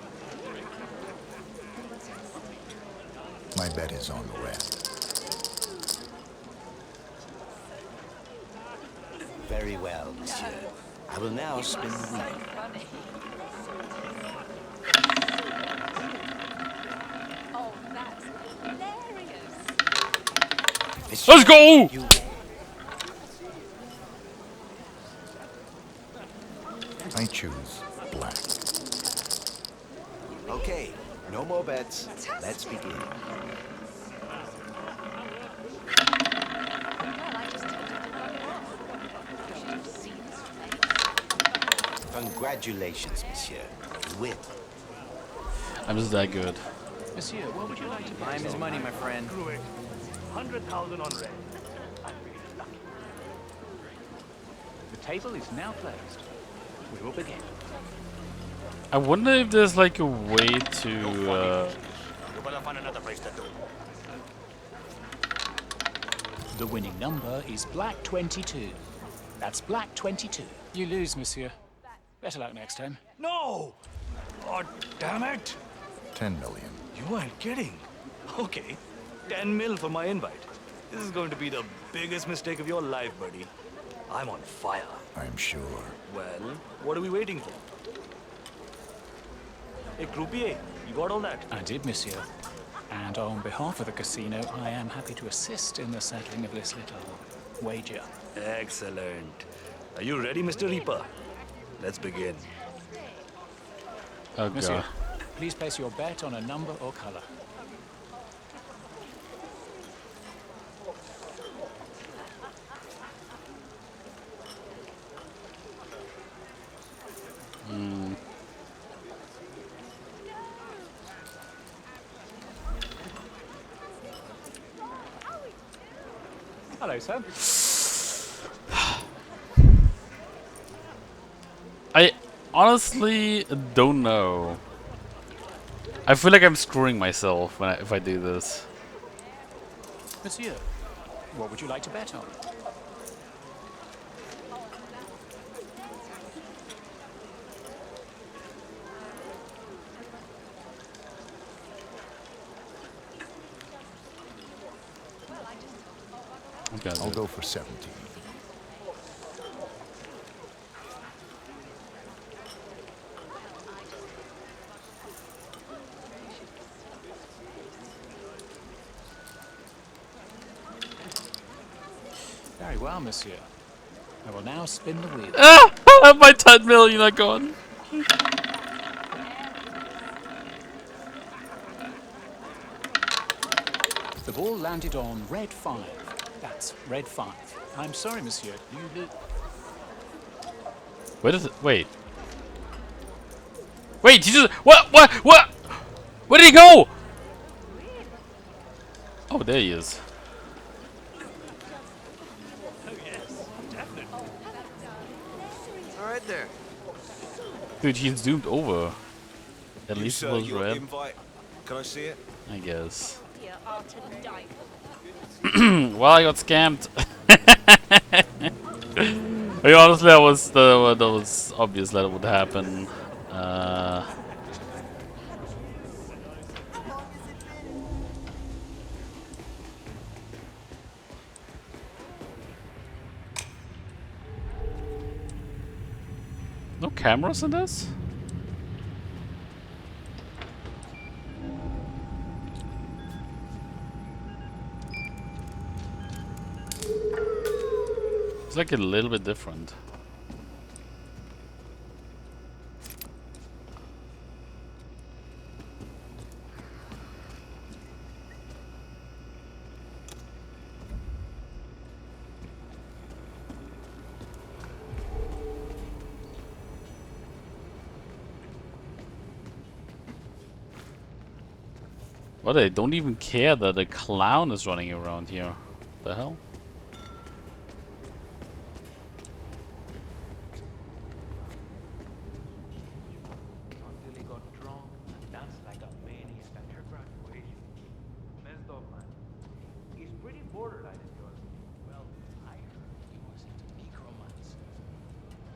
My bet is on red. Very well, monsieur. I will now spin the wheel. Oh, that's hilarious. Monsieur, Let's go! you I choose black. Okay, no more bets. Let's begin. Congratulations, monsieur. You win. I'm just that good. Monsieur, what would you like to bet? Time is money, my friend. Screw it. 100,000 on red. I'm really lucky. The table is now closed. We will begin. I wonder if there's like a way to. You better find another place to do. The winning number is black 22. That's black 22. You lose, monsieur. Better luck next time. No! Oh, damn it! 10 million. You aren't kidding. Okay, 10 mil for my invite. This is going to be the biggest mistake of your life, buddy. I'm on fire. I'm sure. Well, what are we waiting for? Hey, croupier, you got all that? I did, monsieur. And on behalf of the casino, I am happy to assist in the settling of this little wager. Excellent. Are you ready, Mr. Reaper? Let's begin. Oh Monsieur, god. please place your bet on a number or color. Hello, sir. I honestly don't know. I feel like I'm screwing myself when if I do this. Monsieur, what would you like to bet on? Okay, I'll go for 17. Very well, monsieur. I will now spin the wheel. Ah! My 10 million are gone. The ball landed on red 5. That's red 5. I'm sorry, monsieur. You lose. Where does it? Wait. Wait, he just. What? Where did he go? Oh, there he is. Oh, yes, definitely. All right there. Dude, he's zoomed over. At You, least it sir, was your red. invite. Can I see it? I guess. You are to die. Well, I got scammed. I mean, honestly, that was obvious that it would happen. No cameras in this? It's like a little bit different. What, they don't even care that a clown is running around here. The hell? Until he got drunk and danced like a maniac at her graduation. Messed up, man. He's pretty borderline in yours. Well, I heard he was into necromancy.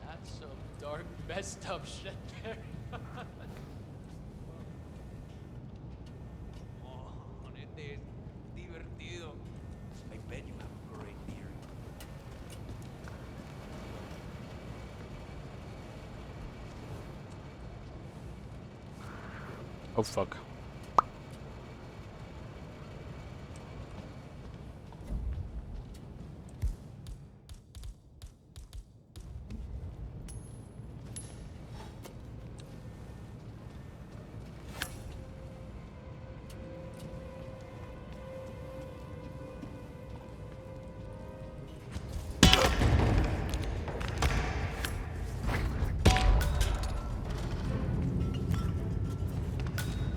That's some dark, messed up shit there. Este es divertido. I bet you have a great theory. Oh fuck.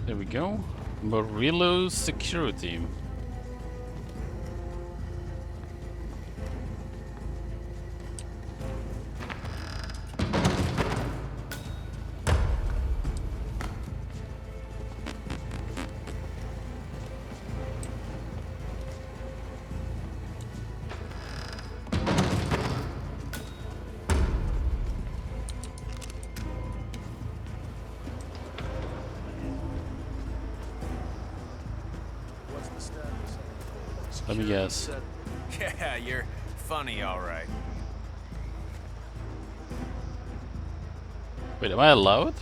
There we go. Murillo's security. Let me guess. Yeah, you're funny, all right. Wait, am I allowed?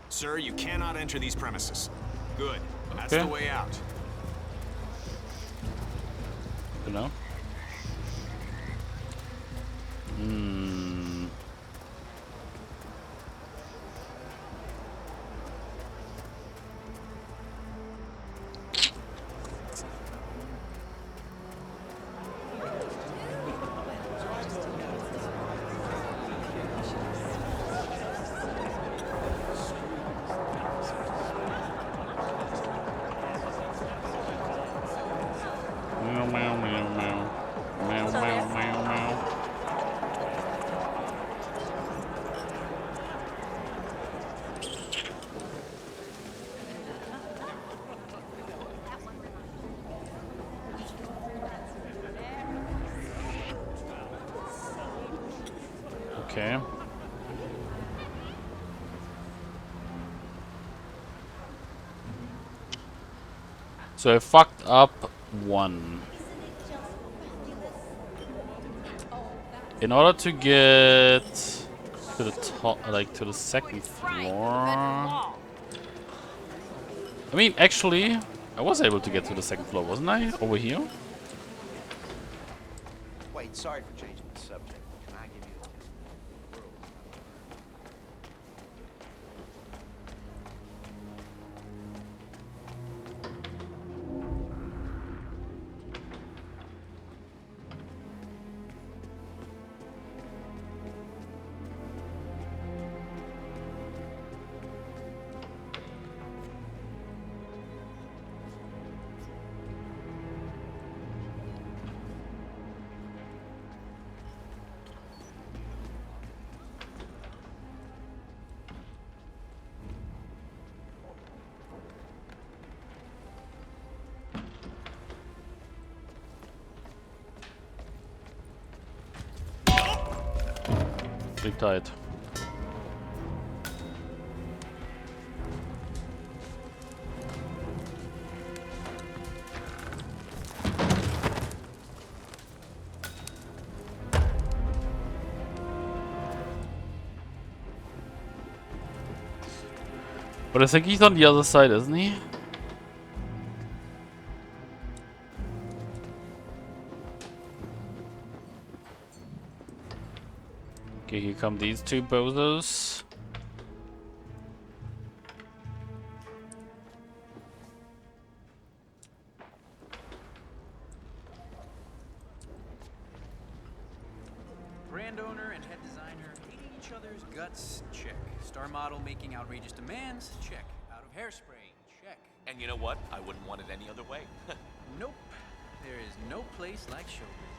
Sir, you cannot enter these premises. Good. That's Okay. the way out. You know? Meow, meow, meow, meow. Meow, meow, meow, meow. Okay. So I fucked up one. In order to get to the top, like to the second floor. I mean, actually, I was able to get to the second floor, wasn't I? Over here? Wait, sorry for changing the subject. Can I give you a actually tight. But I think he's on the other side, isn't he? Okay, here come these two bozos. Brand owner and head designer hating each other's guts? Check. Star model making outrageous demands? Check. Out of hairspray? Check. And you know what? I wouldn't want it any other way. Nope. There is no place like show business.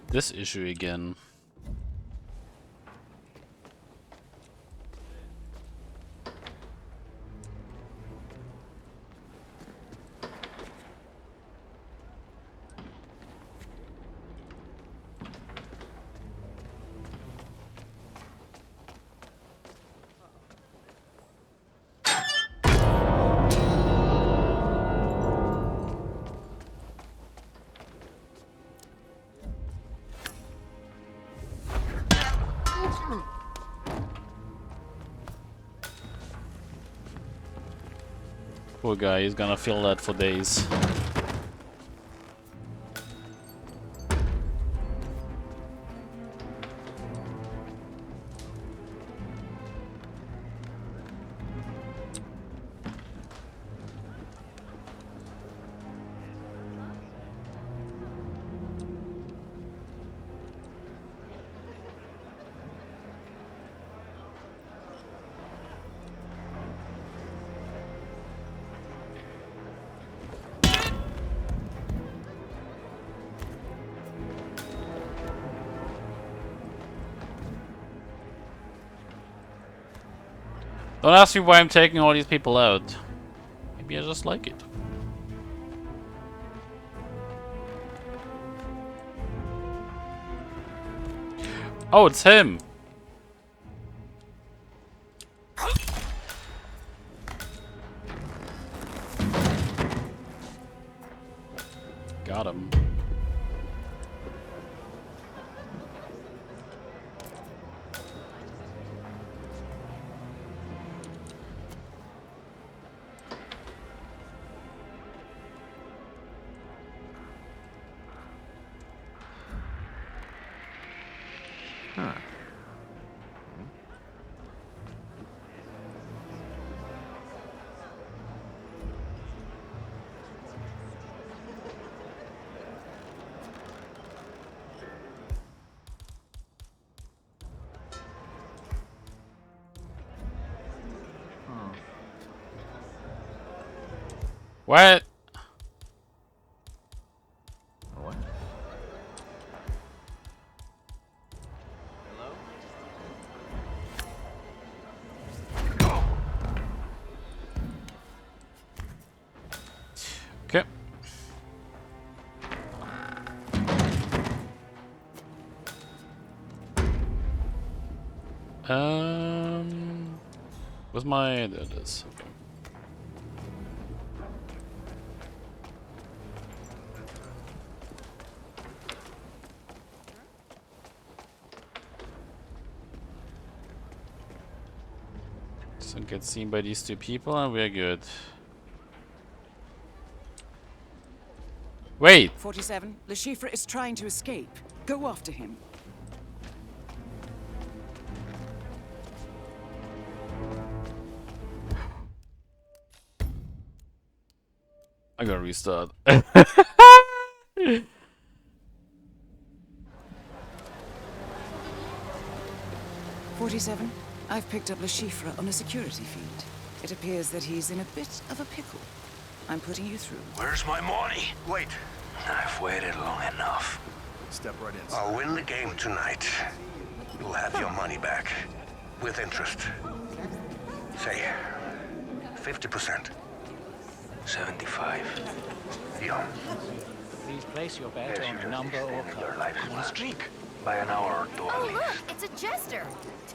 This issue again. Poor guy, he's gonna feel that for days. Don't ask me why I'm taking all these people out. Maybe I just like it. Oh, it's him! Got him. What? What? Hello? Okay. Where's my... There it is. Okay. Don't get seen by these two people and we're good. Wait! 47, Le Chiffre is trying to escape. Go after him. I gotta restart. 47, I've picked up Le Chiffre on a security feed. It appears that he's in a bit of a pickle. I'm putting you through. Where's my money? Wait. I've waited long enough. Step right in. I'll win the game tonight. You'll have your money back. With interest. Say, 50%. 75. Yeah. Please place your bet on a number or Your card. life's streak. By an hour or two at Oh, least. look, it's a jester.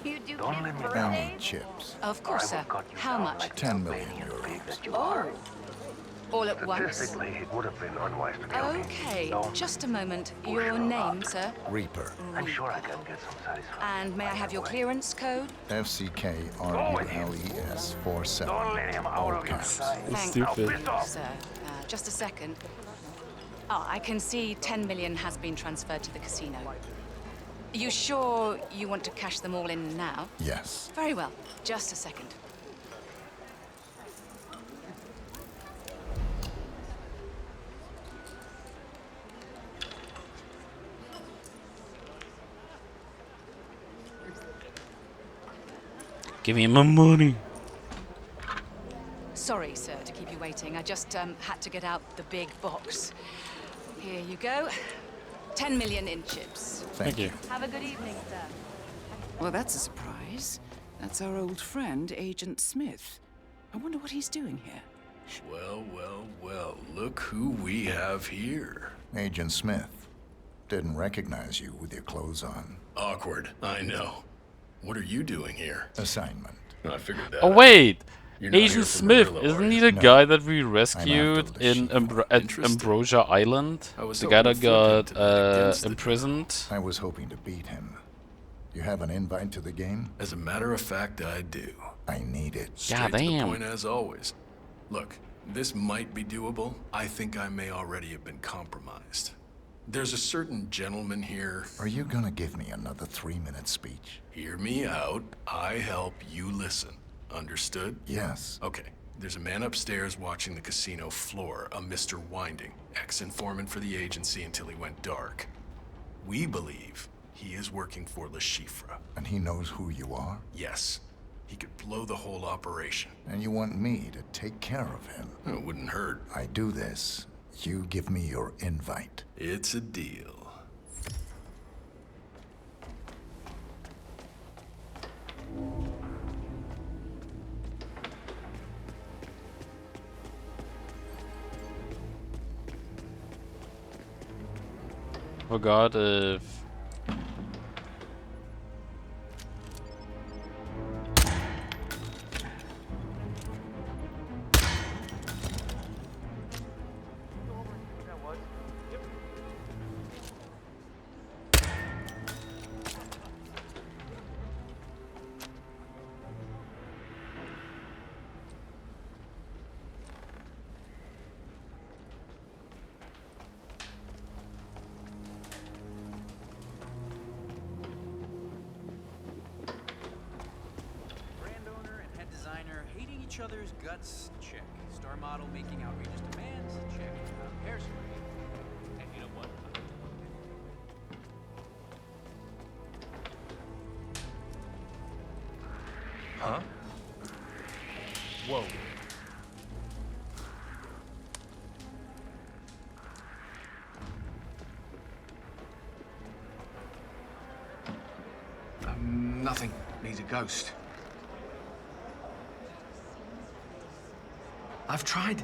Do you do Don't kids' let me birthdays? down. I need chips. Of course, sir. How much? 10 million euros. Oh. All at once? Statistically, it would have been unwise to kill me. Okay, No. just a moment. Your name, sir? Reaper. I'm sure I can get some satisfaction. And may I have your clearance code? FCKRULES 47. Don't let him out All of your caps. sight. Thank Stupid. you, sir. Just a second. Oh, I can see 10 million has been transferred to the casino. You sure you want to cash them all in now? Yes. Very well. Just a second. Give me my money. Sorry, sir, to keep you waiting. I just had to get out the big box. Here you go. 10 million in chips. Thank you. Have a good evening, sir. Well, that's a surprise. That's our old friend, Agent Smith. I wonder what he's doing here. Well, well, well, look who we have here. Agent Smith. Didn't recognize you with your clothes on. Awkward, I know. What are you doing here? Assignment. I figured that. Oh wait, You're not here Agent for Smith, Marilla, isn't are he you? the No. guy that we I'm rescued after the in Chief. at Ambrosia Island? I was The guy that hoping Flippin got to bet against the imprisoned. I was hoping to beat him. You have an invite to the game? As a matter of fact, I do. I need it. Straight to the damn. point as always. Look, this might be doable. I think I may already have been compromised. There's a certain gentleman here. Are you gonna give me another 3-minute speech? Hear me out. I help you listen. Understood? Yes. Okay. There's a man upstairs watching the casino floor, a Mr. Winding, ex-informant for the agency until he went dark. We believe he is working for Le Chiffre. And he knows who you are? Yes. He could blow the whole operation. And you want me to take care of him? It wouldn't hurt. I do this. You give me your invite. It's a deal. Forgot if That was. Yep. Brand owner and head designer hating each other's guts? Check. Star model making outrageous demands? Check. Hairspray. And you know what? Huh? Whoa. Nothing. Needs a ghost. I've tried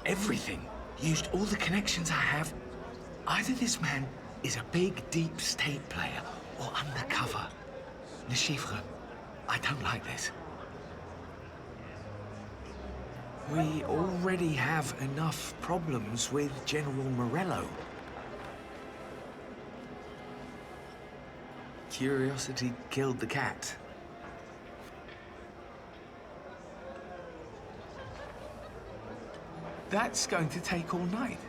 everything. Used all the connections I have. Either this man is a big, deep state player or undercover. Le Chiffre, I don't like this. We already have enough problems with General Morello. Curiosity killed the cat. That's going to take all night.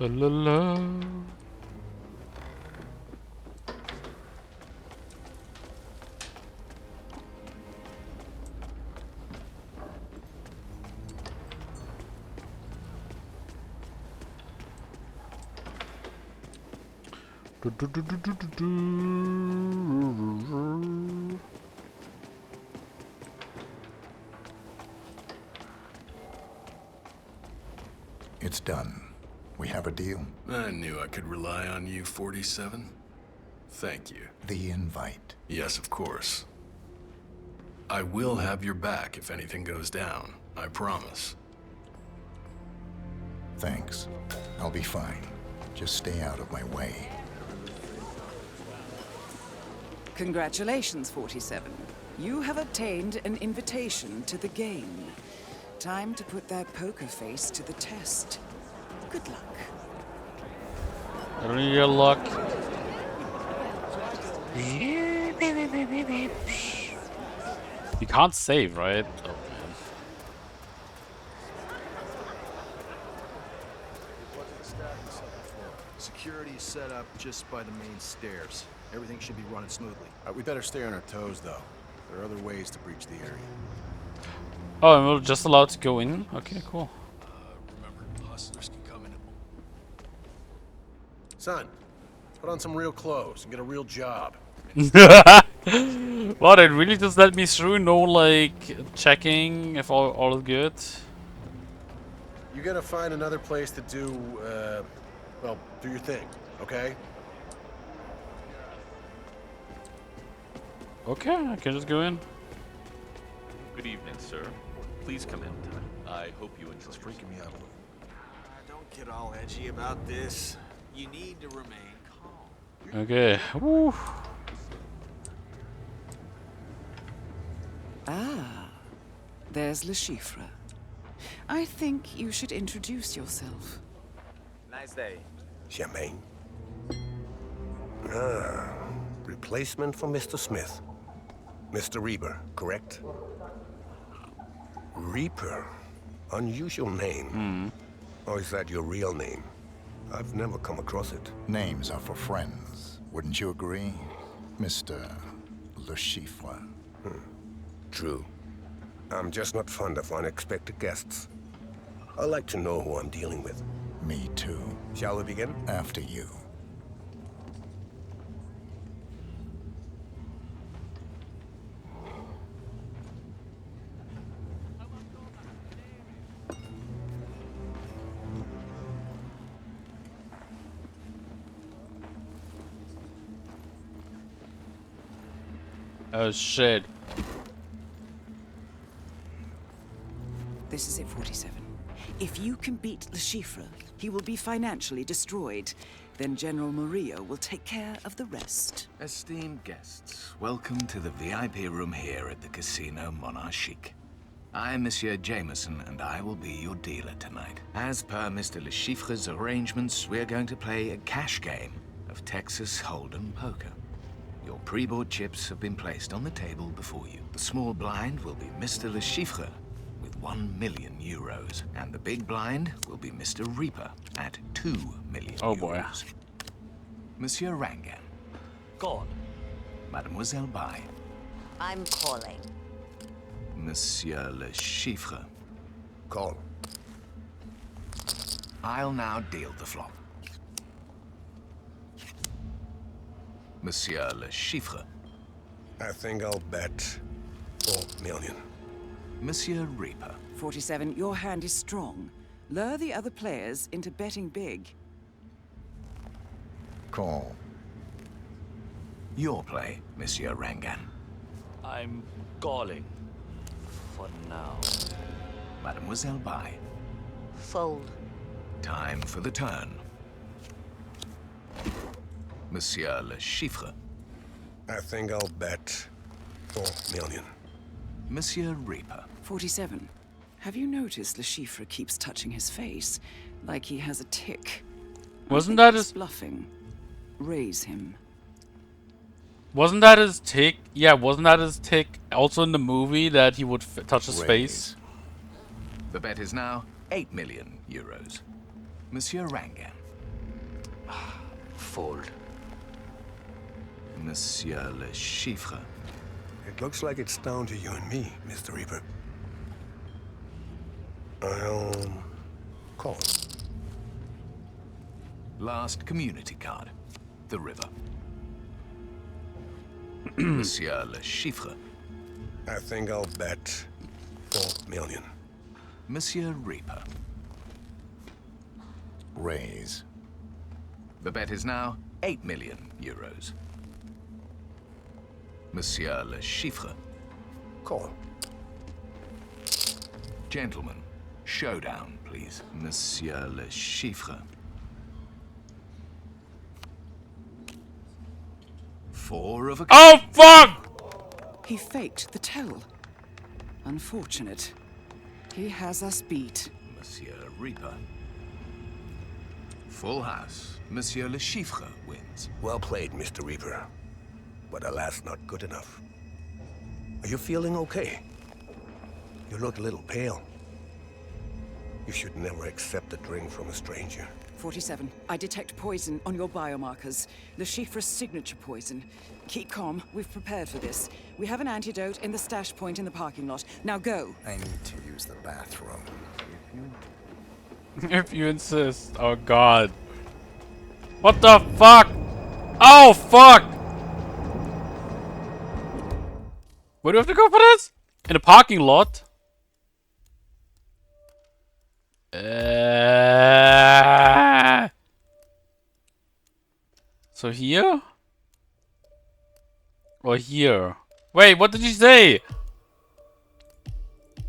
La la la. It's done. We have a deal. I knew I could rely on you, 47. Thank you. The invite. Yes, of course. I will have your back if anything goes down. I promise. Thanks. I'll be fine. Just stay out of my way. Congratulations, 47. You have obtained an invitation to the game. Time to put that poker face to the test. Good luck. I don't need your luck. You can't save, right? Oh, man. Security is set up just by the main stairs. Everything should be running smoothly. We better stay on our toes, though. There are other ways to breach the area. Oh, and we're just allowed to go in? Okay, cool. Remember, hustlers can come in. Son, put on some real clothes and get a real job. What, it really just let me through? No, like, checking if all is good? You gotta find another place to do, well, do your thing, okay? Okay, I can just go in. Good evening, sir. Please come in. I hope you enjoy. It's freaking me out a little. Don't get all edgy about this. You need to remain calm. Okay. Woo. Ah, there's Le Chiffre. I think you should introduce yourself. Nice day. Champagne. Ah, replacement for Mr. Smith. Mr. Reaper, correct? Reaper? Unusual name. Or is that your real name? I've never come across it. Names are for friends. Wouldn't you agree, Mr. Le Chiffre? True. I'm just not fond of unexpected guests. I like to know who I'm dealing with. Me too. Shall we begin? After you. Oh shit. This is it, 47. If you can beat Le Chiffre, he will be financially destroyed. Then General Murillo will take care of the rest. Esteemed guests, welcome to the VIP room here at the Casino Monarchique. I'm Monsieur Jameson, and I will be your dealer tonight. As per Mr. Le Chiffre's arrangements, we're going to play a cash game of Texas Hold'em poker. Your pre-bought chips have been placed on the table before you. The small blind will be Mr. Le Chiffre with 1 million euros, and the big blind will be Mr. Reaper at 2 million Oh boy. euros. Monsieur Rangan. Gone. Mademoiselle Bai. I'm calling. Monsieur Le Chiffre. Call. I'll now deal the flop. Monsieur Le Chiffre. I think I'll bet 4 million. Monsieur Reaper. 47, your hand is strong. Lure the other players into betting big. Call. Your play, Monsieur Rangan. I'm calling. For now. Mademoiselle Bai. Fold. Time for the turn. Monsieur Le Chiffre. I think I'll bet 4 million. Monsieur Reaper. 47, have you noticed Le Chiffre keeps touching his face, like he has a tick? Wasn't that his bluffing? Raise him. Wasn't that his tick? Yeah, wasn't that his tick also in the movie that he would touch his face? The bet is now 8 million euros. Monsieur Rangan. Fold. Monsieur Le Chiffre. It looks like it's down to you and me, Mr. Reaper. I'll call. Last community card. The river. Monsieur Le Chiffre. I think I'll bet 4 million. Monsieur Reaper. Raise. The bet is now 8 million euros. Monsieur Le Chiffre. Call. Gentlemen, showdown, please. Monsieur Le Chiffre. 4 of a... Oh, fuck! He faked the tell. Unfortunate. He has us beat. Monsieur Reaper. Full house. Monsieur Le Chiffre wins. Well played, Mr. Reaper. But alas, not good enough. Are you feeling okay? You look a little pale. You should never accept a drink from a stranger. 47. I detect poison on your biomarkers. Le Chiffre's signature poison. Keep calm. We've prepared for this. We have an antidote in the stash point in the parking lot. Now go. I need to use the bathroom. If you insist. Oh god. What the fuck? Oh fuck! Where do we have to go for this? In a parking lot? So here? Or here? Wait, what did you say?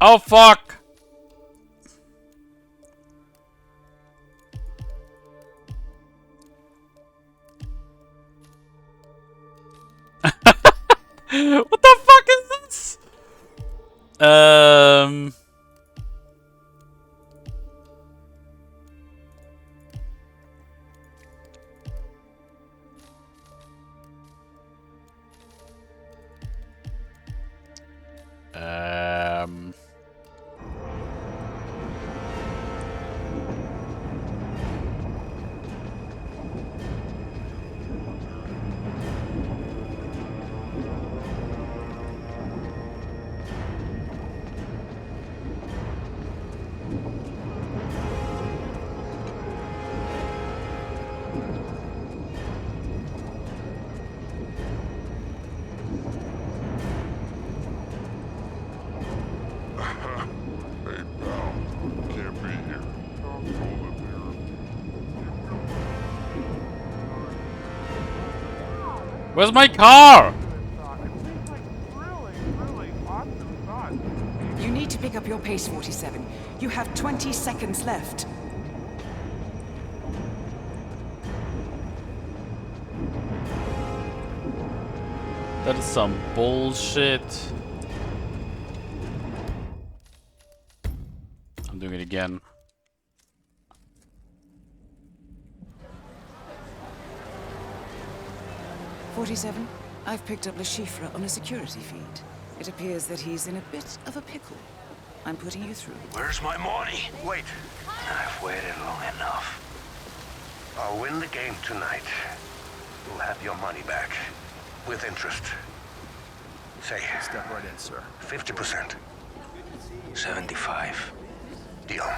Oh fuck! What the fuck is this? Where's my car? You need to pick up your pace, 47. You have 20 seconds left. That is some bullshit. I'm doing it again. "47, I've picked up Le Chiffre on a security feed. It appears that he's in a bit of a pickle. I'm putting you through." Where's my money? Wait. I've waited long enough. I'll win the game tonight. You'll have your money back. With interest. Say. Step right in, sir. 50%. 75. Deal.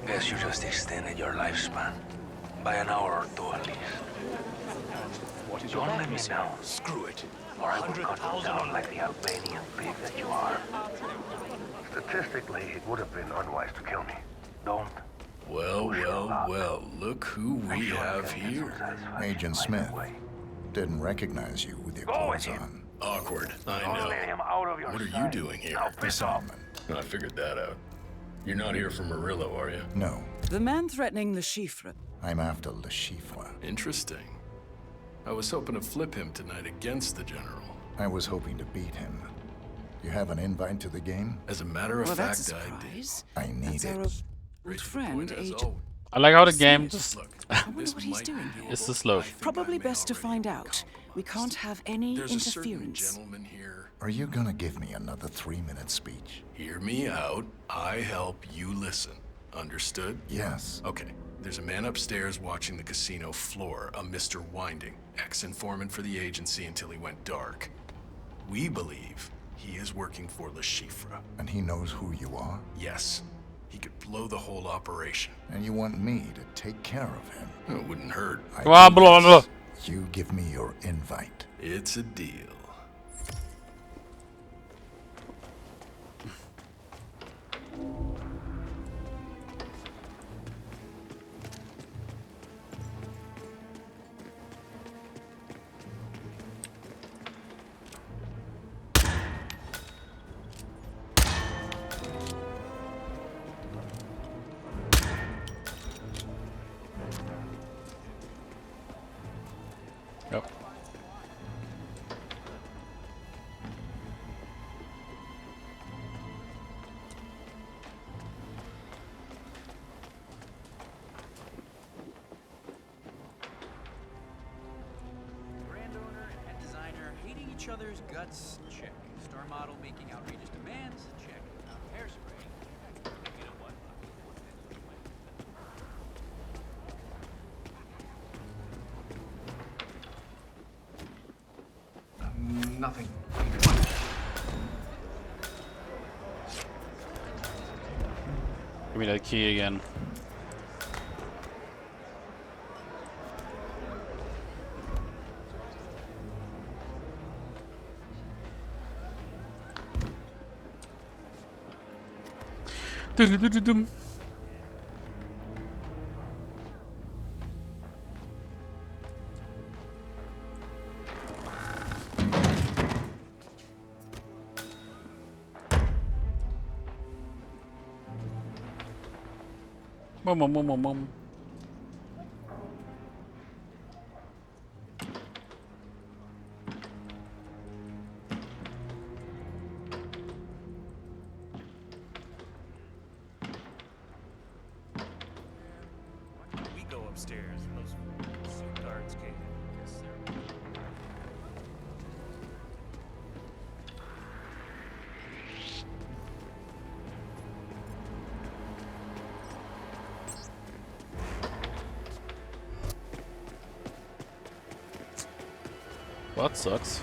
Guess you just extended your lifespan. By an hour or two at least. Don't let me down. Screw it. Or I will cut you down like the Albanian pig that you are. Statistically, it would have been unwise to kill me. Don't. Well, well, well, look who we have here. Agent Smith. Didn't recognize you with your clothes on. Awkward, I know. What are you doing here? Assignment. I figured that out. You're not here for Murillo, are you? No, The man threatening Le Chiffre. I'm after Le Chiffre. Interesting. I was hoping to flip him tonight against the General. I was hoping to beat him. You have an invite to the game? As a matter of Well, fact, that's a I did. surprise. I need That's our it. old friend, Agent. I like how the game just I wonder what he's doing here. it's the slow. Probably best to find out. We can't have any There's a certain interference. gentleman here. Are you gonna give me another 3-minute speech? Hear me out. I help you listen. Understood? Yes. Okay. There's a man upstairs watching the casino floor, a Mr. Winding, ex-informant for the agency until he went dark. We believe he is working for Le Chiffre. And he knows who you are? Yes. He could blow the whole operation. And you want me to take care of him? It wouldn't hurt. Blah, blah, blah. You give me your invite. It's a deal. Yep. Brand owner and designer hating each other's guts? Check. Star model making outrageous demands? Check. Hairspray. You know what? Nothing. Give me that key again. Dum-dum-dum-dum. Bum, bum, bum, bum, bum. We go upstairs and those suit guards came in. Yes, sir. Well, that sucks.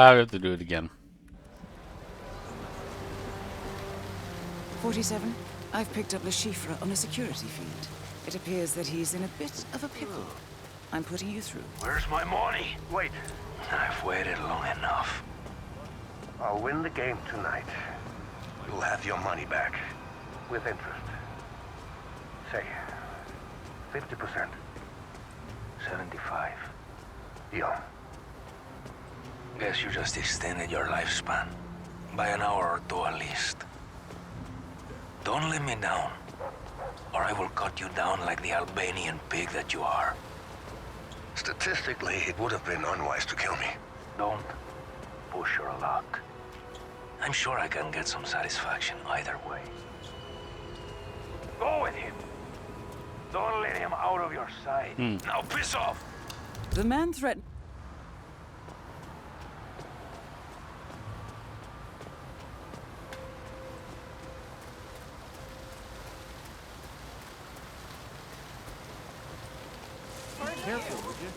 I have to do it again. 47. I've picked up Le Chiffre on a security feed. It appears that he's in a bit of a pickle. I'm putting you through. Where's my money? Wait. I've waited long enough. I'll win the game tonight. You'll have your money back. With interest. Say, 50%. 75. Deal. Guess you just extended your lifespan. By an hour or two at least. Don't let me down, or I will cut you down like the Albanian pig that you are. Statistically, it would have been unwise to kill me. Don't push your luck. I'm sure I can get some satisfaction either way. Go with him. Don't let him out of your sight. Now piss off! The man threatened. Careful, would you?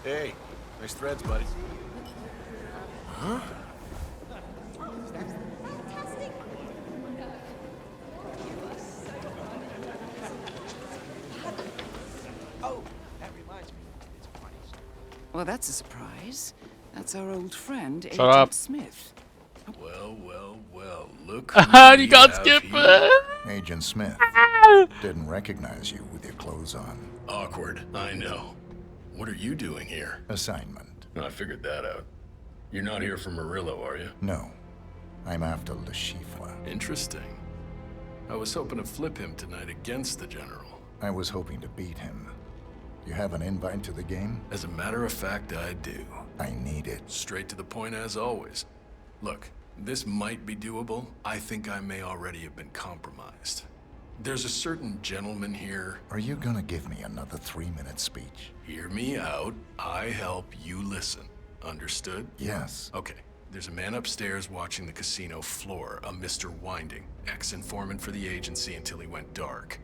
Hey, nice threads, buddy. Huh? Oh, that reminds me. It's a funny story. Well, that's a surprise. That's our old friend, Shut Agent up. Smith. Well, well, well, look You got Skipper! Agent Smith. Didn't recognize you with your clothes on. Awkward, I know. What are you doing here? Assignment. I figured that out. You're not here for Murillo, are you? No. I'm after Le Chiffre. Interesting. I was hoping to flip him tonight against the General. I was hoping to beat him. You have an invite to the game? As a matter of fact, I do. I need it. Straight to the point as always. Look, this might be doable. I think I may already have been compromised. There's a certain gentleman here. Are you gonna give me another 3-minute speech? Hear me out. I help, you listen. Understood? Yes. Okay. There's a man upstairs watching the casino floor, a Mr. Winding, ex-informant for the agency until he went dark.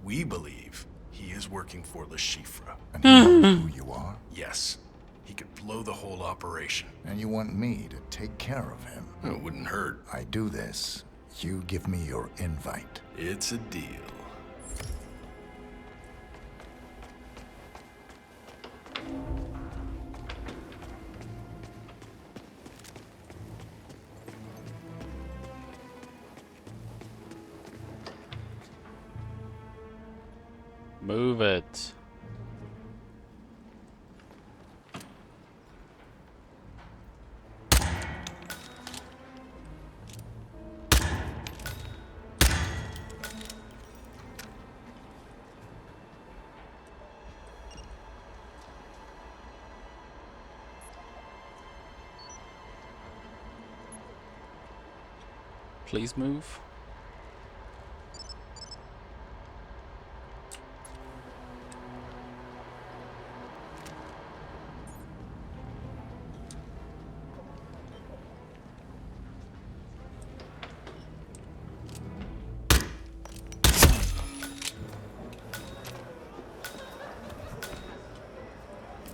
We believe he is working for Le Chiffre. And he knows who you are? Yes. He could blow the whole operation. And you want me to take care of him? It wouldn't hurt. I do this. You give me your invite. It's a deal. Move it. Please move.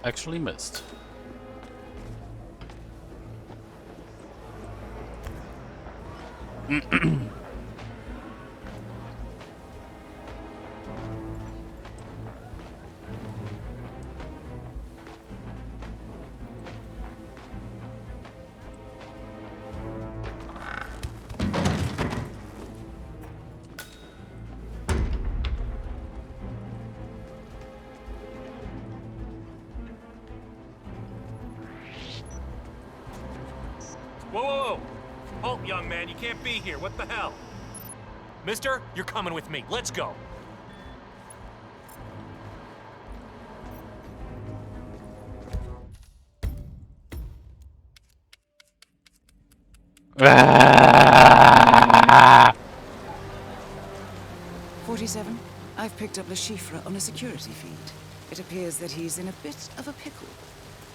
Actually missed. Whoa, whoa, whoa! Halt, young man, you can't be here. What the hell? Mister, you're coming with me. Let's go. Ah! 47. I've picked up Le Chiffre on a security feed. It appears that he's in a bit of a pickle.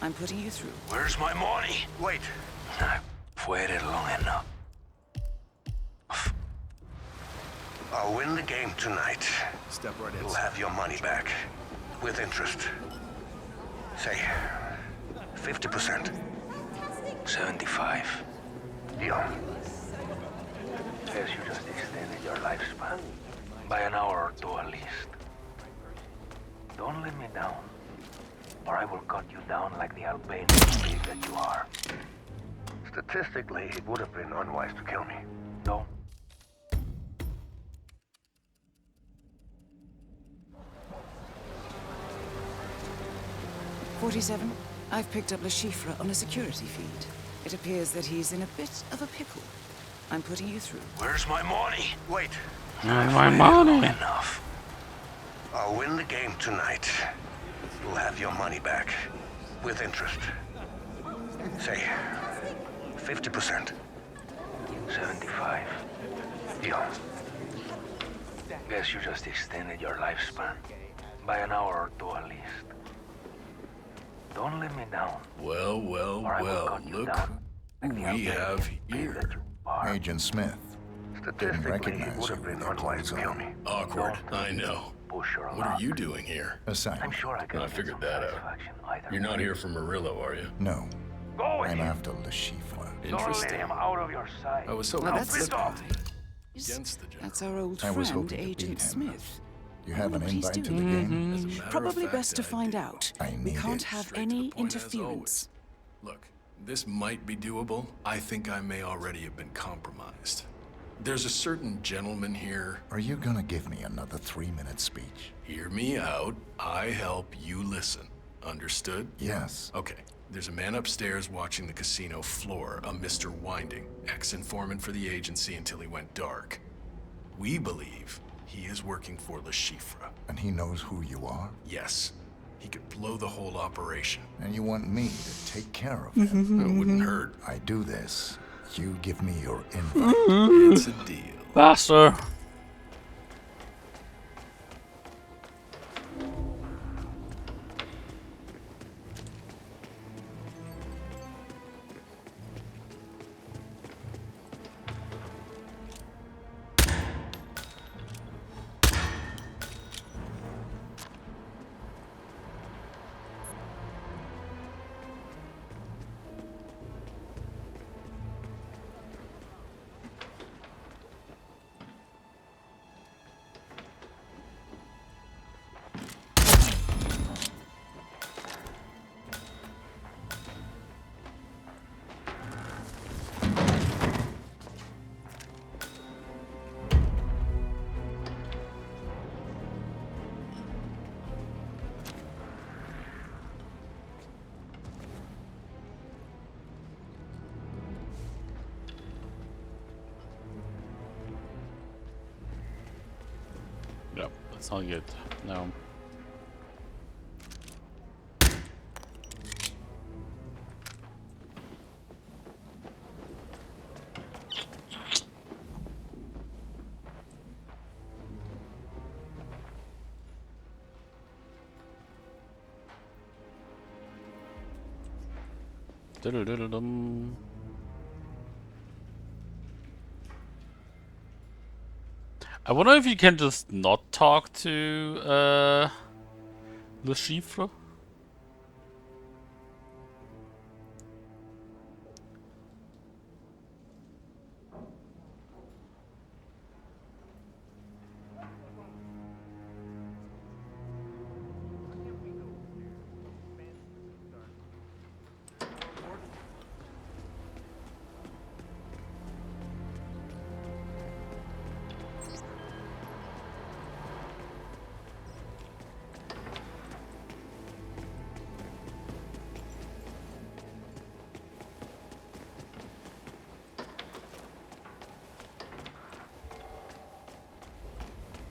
I'm putting you through. Where's my money? Wait. I've waited long enough. I'll win the game tonight. Step right in. You'll have your money back. With interest. Say, 50%. 75. Deal. Guess you just extended your lifespan. By an hour or two at least. Don't let me down, or I will cut you down like the Albanian pig that you are. Statistically, it would have been unwise to kill me. No. .47. I've picked up Le Chiffre on a security feed. It appears that he's in a bit of a pickle. I'm putting you through. Where's my money? Wait. My money. Enough. I'll win the game tonight. You'll have your money back. With interest. Say, 50%. 75. Deal. Guess you just extended your lifespan. By an hour or two at least. Don't let me down. Well, well, well, look who we have here. Agent Smith. Didn't recognize you with your clothes on. Awkward, I know. What are you doing here? Assignment. I figured that out. You're not here for Murillo, are you? No. Go with I'm him. after Le Chiffre. Don't let Interesting. him out of your sight. I was hoping Well, to that's flip surprise. against the general. That's our old I was friend, hoping to beat Agent him. Smith. You have an What he's invite to the doing. game? As a matter Probably of best to fact, I find do. out. I We need can't it. have Straight to any the point, as interference. Look, this might be doable. I think I may already have been compromised. There's a certain gentleman here. Are you gonna give me another 3-minute speech? Hear me out. I help, you listen. Understood? Yes. Okay. There's a man upstairs watching the casino floor, a Mr. Winding, ex-informant for the agency until he went dark. We believe he is working for Le Chiffre. And he knows who you are? Yes. He could blow the whole operation. And you want me to take care of him? It wouldn't hurt. I do this. You give me your invite. It's a deal. Faster. That's not good. No. Diddle-diddle-dum. I wonder if you can just not talk to Le Chiffre.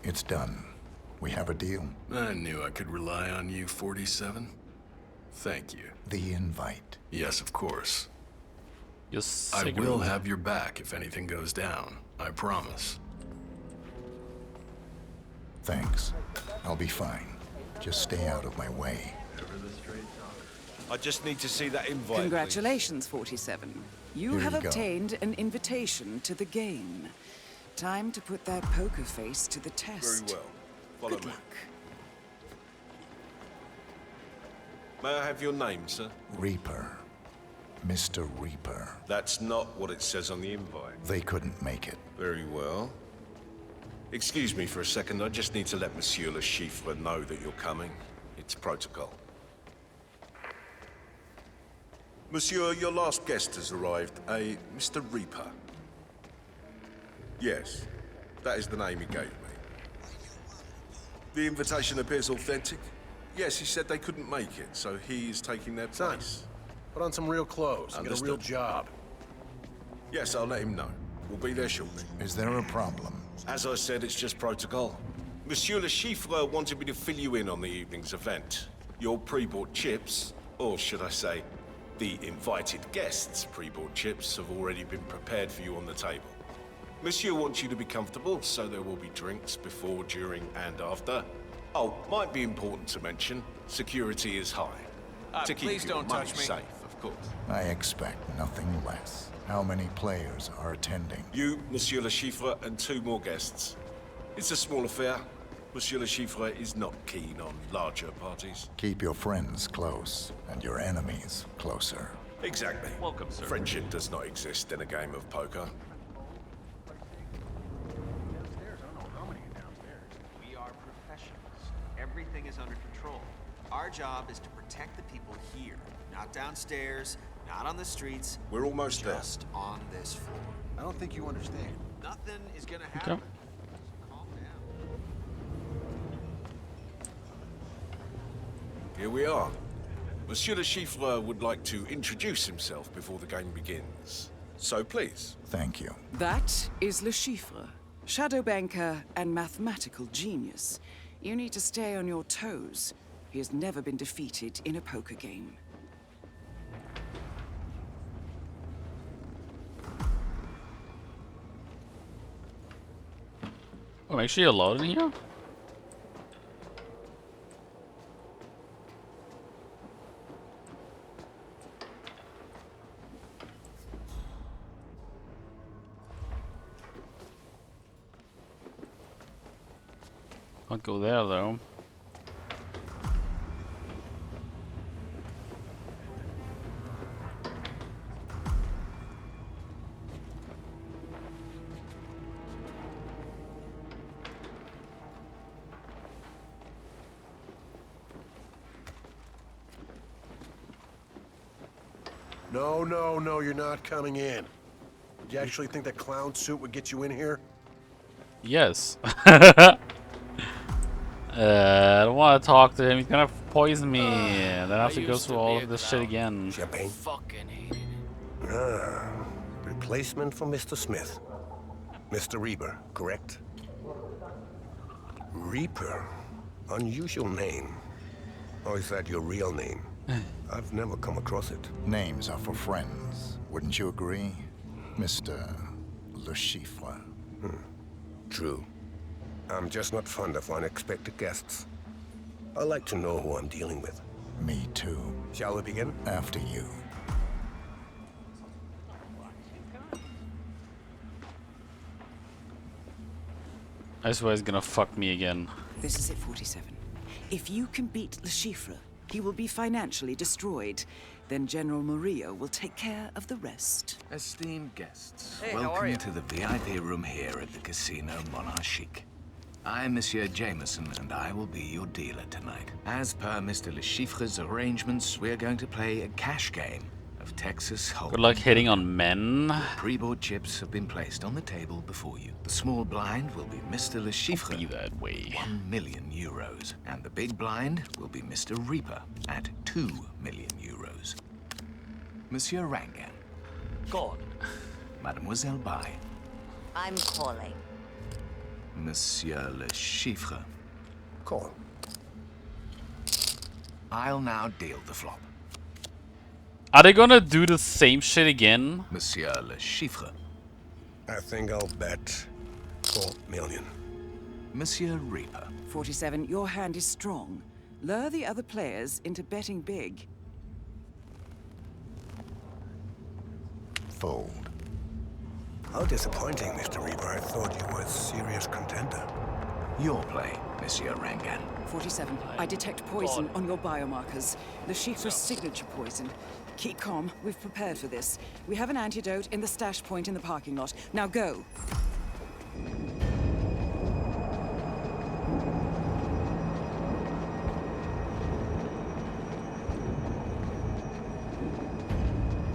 It's done. We have a deal. I knew I could rely on you, 47. Thank you. The invite. Yes, of course. Yes, I will have your back if anything goes down. I promise. Thanks. I'll be fine. Just stay out of my way. I just need to see that invite. Congratulations, 47. You Here have you go. obtained an invitation to the game. Time to put that poker face to the test. Very well. Follow Good me. luck. May I have your name, sir? Reaper. Mr. Reaper. That's not what it says on the invite. They couldn't make it. Very well. Excuse me for a second. I just need to let Monsieur Le Chiffre know that you're coming. It's protocol. Monsieur, your last guest has arrived. A Mr. Reaper. Yes, that is the name he gave me. The invitation appears authentic. Yes, he said they couldn't make it, so he is taking their place. Put on some real clothes and get a real job. Yes, I'll let him know. We'll be there shortly. Is there a problem? As I said, it's just protocol. Monsieur Le Chiffre wanted me to fill you in on the evening's event. Your pre-bought chips, or should I say, the invited guests' pre-bought chips have already been prepared for you on the table. Monsieur wants you to be comfortable, so there will be drinks before, during, and after. Oh, might be important to mention, security is high. To keep Please your don't money touch me. safe, of course. I expect nothing less. How many players are attending? You, Monsieur Le Chiffre, and 2 more guests. It's a small affair. Monsieur Le Chiffre is not keen on larger parties. Keep your friends close and your enemies closer. Exactly. Welcome, sir. Friendship does not exist in a game of poker. We are professionals. Everything is under control. Our job is to protect the people here, not downstairs, not on the streets. We're almost there. Just on this floor. I don't think you understand. Nothing is gonna happen. Calm down. Here we are. Monsieur Le Chiffre would like to introduce himself before the game begins. So please. Thank you. That is Le Chiffre, shadow banker and mathematical genius. You need to stay on your toes. He has never been defeated in a poker game. Oh, actually allowed in here? Can't go there though. No, you're not coming in. Did you actually think that clown suit would get you in here? Yes. I don't want to talk to him. He's gonna poison me, and then I have to go through all of this shit again. Champagne? Fucking hated it. Ah, replacement for Mr. Smith. Mr. Reaper, correct? Reaper. Unusual name. Or is that your real name? I've never come across it. Names are for friends. Wouldn't you agree, Mr. Le Chiffre? True. I'm just not fond of unexpected guests. I like to know who I'm dealing with. Me too. Shall we begin? After you. I swear he's gonna fuck me again. This is it, 47. If you can beat Le Chiffre, he will be financially destroyed. Then General Murillo will take care of the rest. Esteemed guests, Hey, how are welcome you? to the VIP room here at the Casino Monarchique. I'm Monsieur Jameson, and I will be your dealer tonight. As per Mr. Le Chiffre's arrangements, we're going to play a cash game of Texas Hold'em. Good luck hitting on men. Pre-bought chips have been placed on the table before you. The small blind will be Mr. Le Chiffre, Be that way. 1 million euros. And the big blind will be Mr. Reaper at 2 million euros. Monsieur Rangan. Gone. Mademoiselle Bai. I'm calling. Monsieur Le Chiffre. Call. I'll now deal the flop. Are they gonna do the same shit again? Monsieur Le Chiffre. I think I'll bet 4 million. Monsieur Reaper. 47, your hand is strong. Lure the other players into betting big. Fold. How disappointing, Mr. Reaper. I thought you were a serious contender. Your play, Monsieur Rangan. 47, I detect poison on your biomarkers. Le Chiffre's signature poison. Keep calm, we've prepared for this. We have an antidote in the stash point in the parking lot. Now go.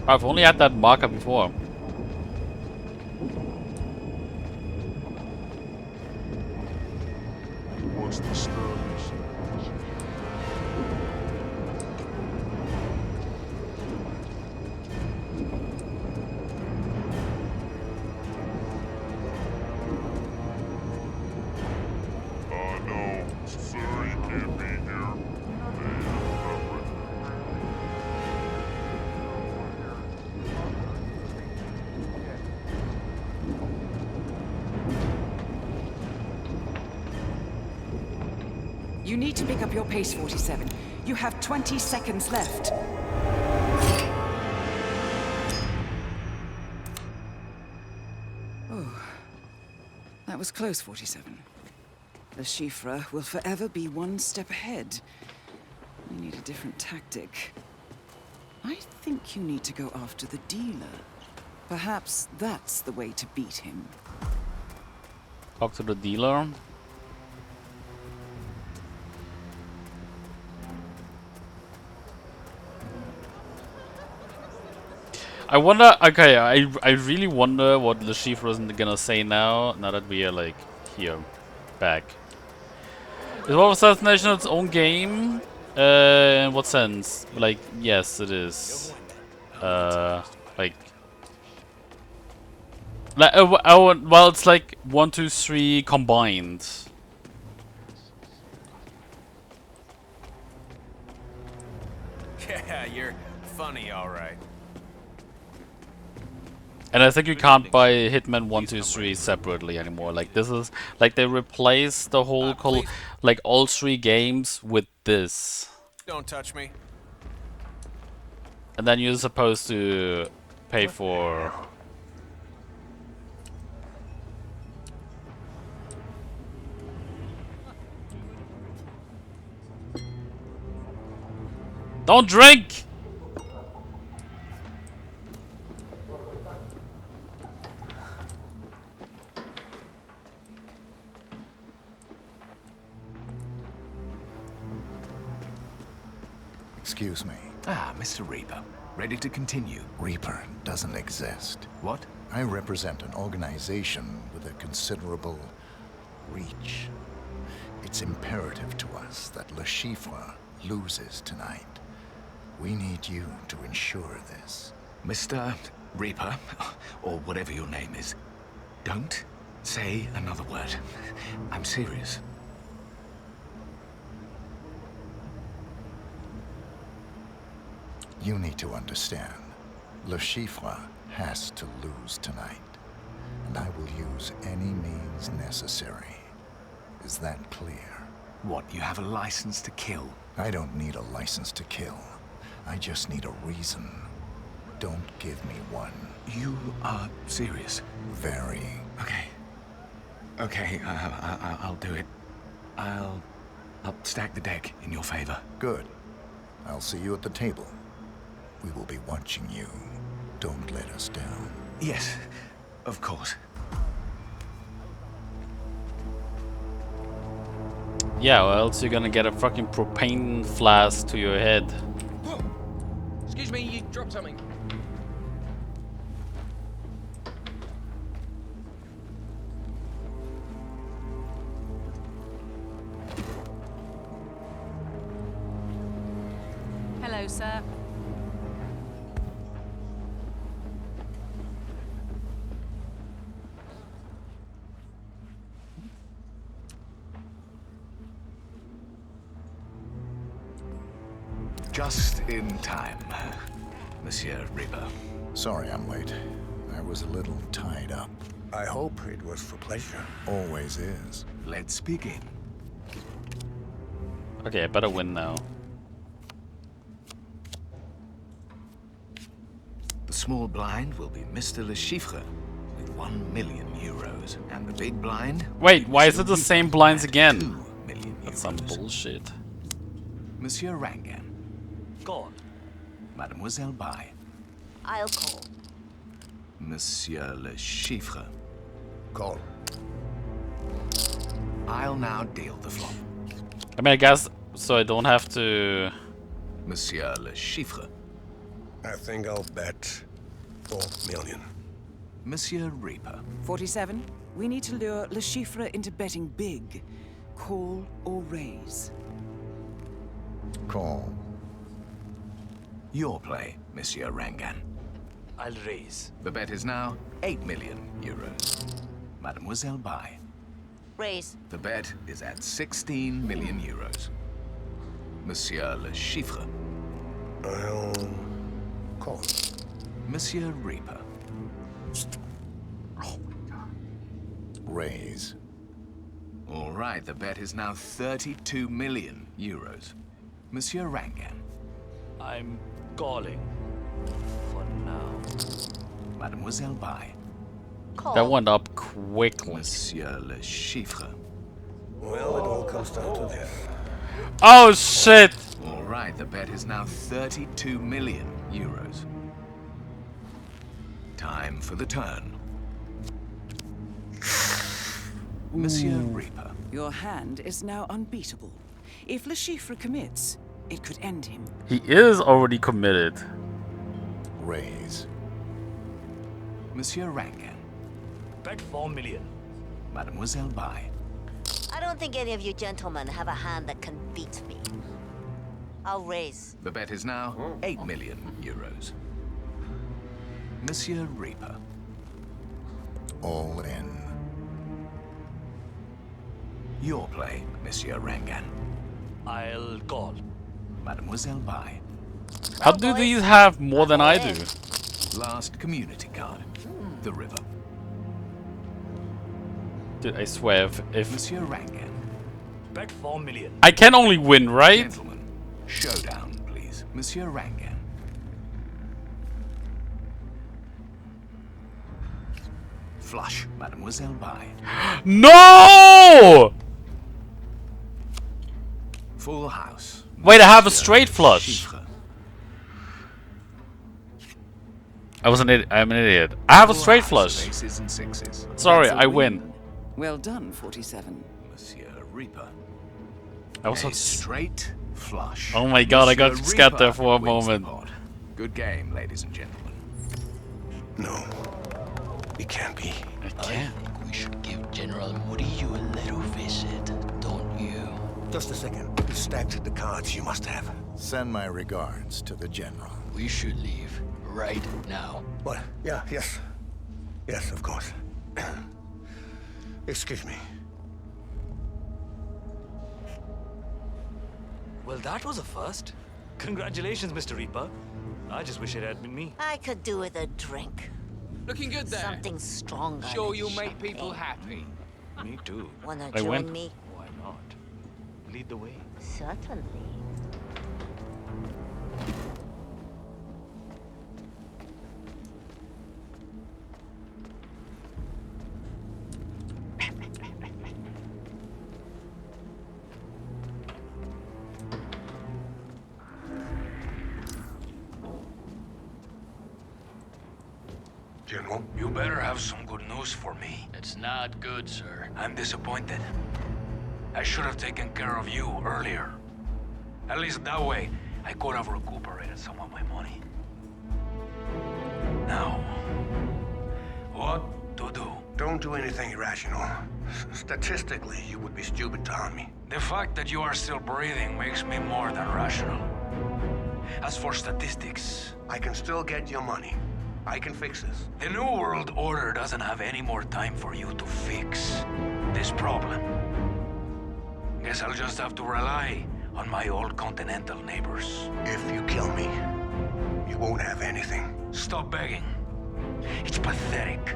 I've only had that marker before. What's the status? No, sir, you can't be here. You need to pick up your pace, 47. You have 20 seconds left. Oh, that was close, 47. Le Chiffre will forever be one step ahead. You need a different tactic. I think you need to go after the dealer. Perhaps that's the way to beat him. Talk to the dealer. I wonder, okay, I really wonder what Le Chiffre is gonna say now that we are, like, here, back. Is Devolver Assassination its own game? In what sense? Like, yes, it is. Like... well, it's like 1, 2, 3 combined. Yeah, you're funny, all right. And I think you can't buy Hitman 1, 2, 3 separately anymore. Like, this is... Like, they replaced the whole... like, all 3 games with this. Don't touch me. And then you're supposed to pay for... Don't drink! Excuse me. Ah, Mr. Reaper. Ready to continue? Reaper doesn't exist. What? I represent an organization with a considerable reach. It's imperative to us that Le Chiffre loses tonight. We need you to ensure this. Mr. Reaper, or whatever your name is, don't say another word. I'm serious. You need to understand. Le Chiffre has to lose tonight. And I will use any means necessary. Is that clear? What, you have a license to kill? I don't need a license to kill. I just need a reason. Don't give me one. You are serious? Very. Okay, I'll do it. I'll stack the deck in your favor. Good. I'll see you at the table. We will be watching you. Don't let us down. Yes, of course. Yeah, or else you're gonna get a fucking propane flask to your head. Whoa! Excuse me, you dropped something. Hello, sir. Just in time, Monsieur Reaper. Sorry I'm late. I was a little tied up. I hope it was for pleasure. Always is. Let's begin. Okay, I better win now. The small blind will be Mr. Le Chiffre with 1 million euros. And the big blind... Wait, why is it the same blinds again? 2 million euros. That's some bullshit. Monsieur Rangan. Call. Mademoiselle Bai. I'll call. Monsieur Le Chiffre. Call. I'll now deal the flop. I mean, I guess so I don't have to... Monsieur Le Chiffre. I think I'll bet 4 million. Monsieur Reaper. 47. We need to lure Le Chiffre into betting big. Call or raise. Call. Your play, Monsieur Rangan. I'll raise. The bet is now 8 million euros. Mademoiselle Bai. Raise. The bet is at 16 million euros. Monsieur Le Chiffre. I'll call. Monsieur Reaper. Raise. All right, the bet is now 32 million euros. Monsieur Rangan. I'm calling. For now. Mademoiselle Bai. Call. That went up quickly. Monsieur Le Chiffre. Well, it all comes down to this. Oh shit! All right, the bet is now 32 million euros. Time for the turn. Monsieur Reaper. Your hand is now unbeatable. If Le Chiffre commits, it could end him. He is already committed. Raise. Monsieur Rangan. Bet 4 million. Mademoiselle Bai. I don't think any of you gentlemen have a hand that can beat me. I'll raise. The bet is now 8 million euros. Monsieur Reaper. All in. Your play, Monsieur Rangan. I'll call. Mademoiselle Bai. How do these have more than I do? Last community card. The river. Dude, I swear, if Monsieur Rangan. Bet 4 million. I can only win, right? Gentlemen, showdown, please. Monsieur Rangan. Flush, Mademoiselle Bai. No! Full house. Wait, I have a straight flush. I'm an idiot. I have a straight flush. Aces and sixes. Sorry, That's a I win. Well done, 47. Monsieur Reaper. I was A straight flush. Oh my god, I got Monsieur scared there Reaper for a wins the moment. pot. Good game, ladies and gentlemen. No. It can't be. I think we should give General Murillo a little visit, don't you? Just a second. You stacked the cards you must have. Send my regards to the General. We should leave right now. What? Yeah, yes. Yes, of course. Excuse me. Well, that was a first. Congratulations, Mr. Reaper. I just wish it had been me. I could do with a drink. Looking good there. Something stronger. Sure than you'll make people champagne. happy. Me too. Wanna I win. join me? Why not? Lead the way. Certainly. General, you better have some good news for me. It's not good, sir. I'm disappointed. I should have taken care of you earlier. At least that way, I could have recuperated some of my money. Now, what to do? Don't do anything irrational. Statistically, you would be stupid to harm me. The fact that you are still breathing makes me more than rational. As for statistics, I can still get your money. I can fix this. the New World Order doesn't have any more time for you to fix this problem. Guess I'll just have to rely on my old continental neighbors. If you kill me, you won't have anything. Stop begging. It's pathetic.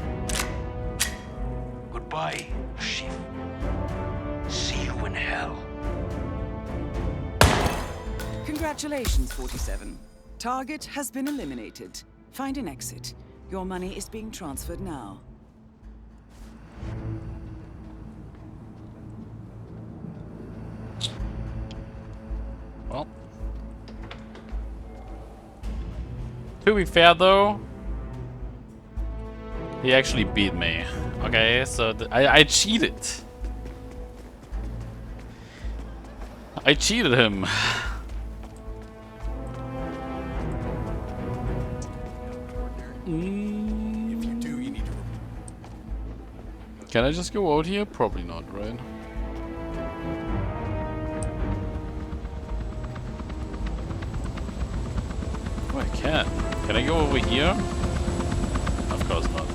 Goodbye, Chief. See you in hell. Congratulations, 47. Target has been eliminated. Find an exit. Your money is being transferred now. Well. To be fair though, he actually beat me. Okay, so I cheated. I cheated him. Can I just go out here? Probably not, right? Oh, I can. Can I go over here? Of course not.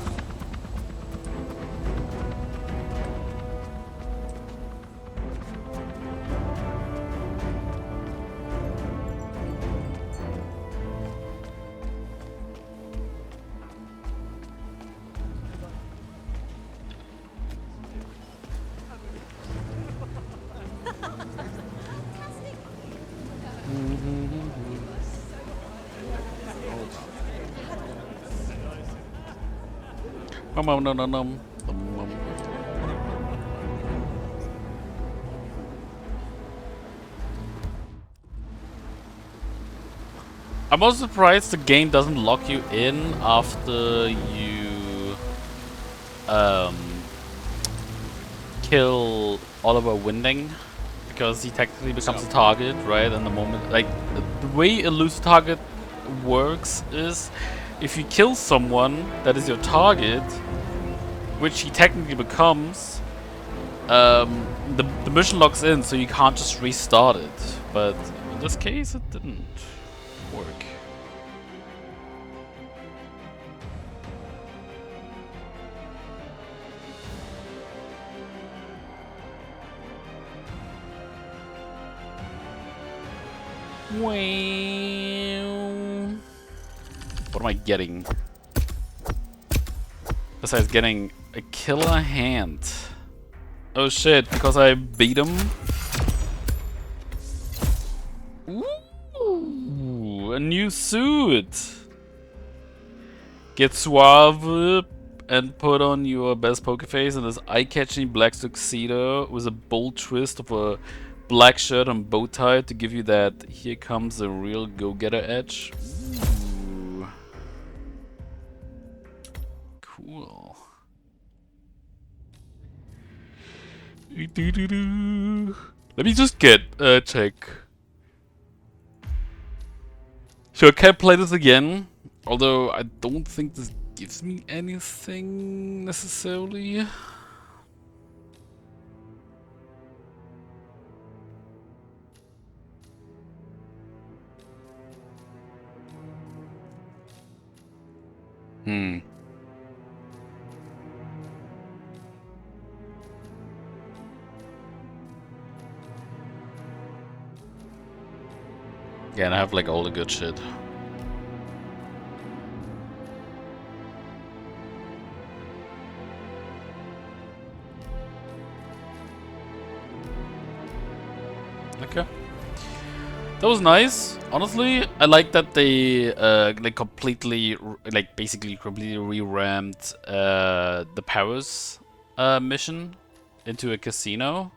I'm also surprised the game doesn't lock you in after you kill Oliver Winding, because he technically becomes a target, right? And the moment, like, the way a loose target works is if you kill someone that is your target, which he technically becomes, the mission locks in, so you can't just restart it. But in this case, it didn't work. What am I getting? Besides getting a killer hand. Oh shit, because I beat him? Ooh, a new suit! Get suave and put on your best poker face in this eye-catching black tuxedo with a bold twist of a black shirt and bow tie to give you that here comes a real go-getter edge. Ooh. Cool. Let me just get a check. Sure, can't play this again. Although I don't think this gives me anything necessarily. Yeah, and I have like all the good shit. Okay. That was nice. Honestly, I like that they like completely, like basically completely revamped the Paris mission into a casino.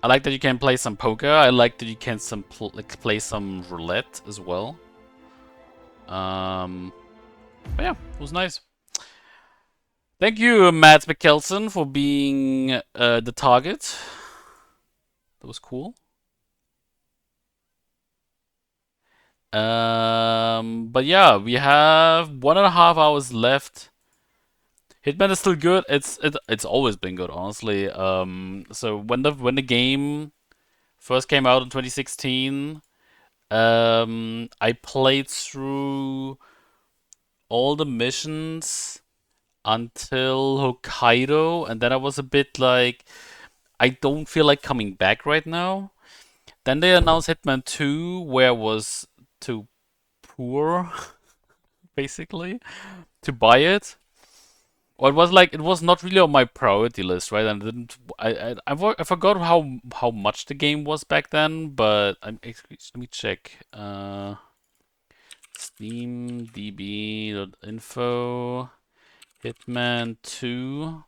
I like that you can play some poker. I like that you can play some roulette as well. But yeah, it was nice. Thank you, Matt Mikkelsen, for being the target. That was cool. But yeah, we have 1.5 hours left. Hitman is still good. It's always been good, honestly. So when the game first came out in 2016, I played through all the missions until Hokkaido, and then I was a bit like, I don't feel like coming back right now. Then they announced Hitman 2, where I was too poor, basically, to buy it. Or it was not really on my priority list, right? And I didn't I forgot how much the game was back then, but let me check. SteamDB.info Hitman 2.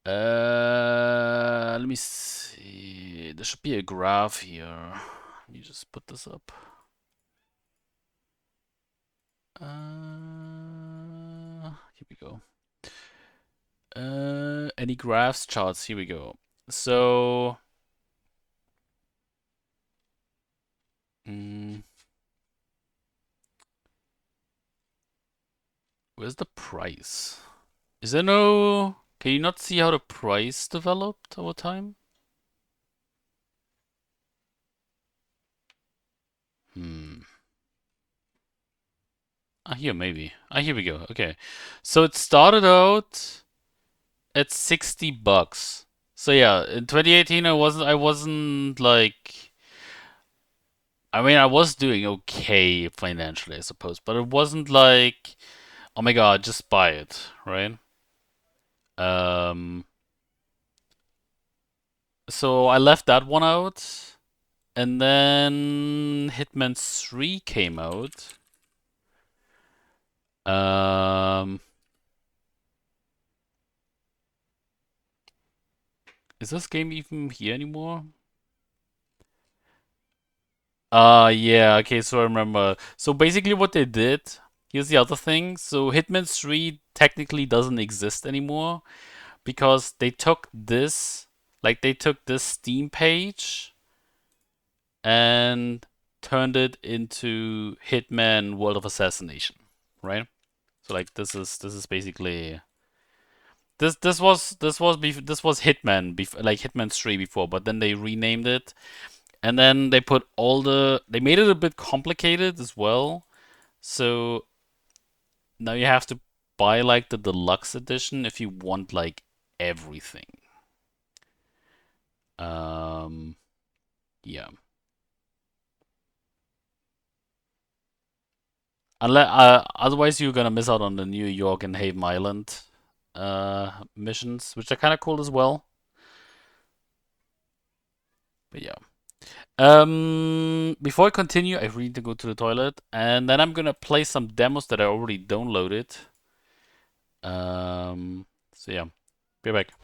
Let me see. There should be a graph here. Let me just put this up. Here we go. Any graphs, charts? Here we go. So, where's the price? Is there no? Can you not see how the price developed over time? Here maybe. Here we go. Okay, so it started out at $60. So yeah, in 2018 I wasn't like. I mean, I was doing okay financially, I suppose, but it wasn't like, oh my god, just buy it, right? So I left that one out, and then Hitman 3 came out. Is this game even here anymore? Yeah, okay, so I remember. So basically what they did, here's the other thing. So Hitman 3 technically doesn't exist anymore because they took this, like they took this Steam page and turned it into Hitman World of Assassination, right? So like this is basically this was Hitman like Hitman 3 before, but then they renamed it. And then they put they made it a bit complicated as well. So now you have to buy like the deluxe edition if you want like everything. Yeah. Otherwise you're gonna miss out on the New York and Haven Island missions, which are kind of cool as well. But yeah. Before I continue, I really need to go to the toilet, and then I'm gonna play some demos that I already downloaded. So yeah, be right back.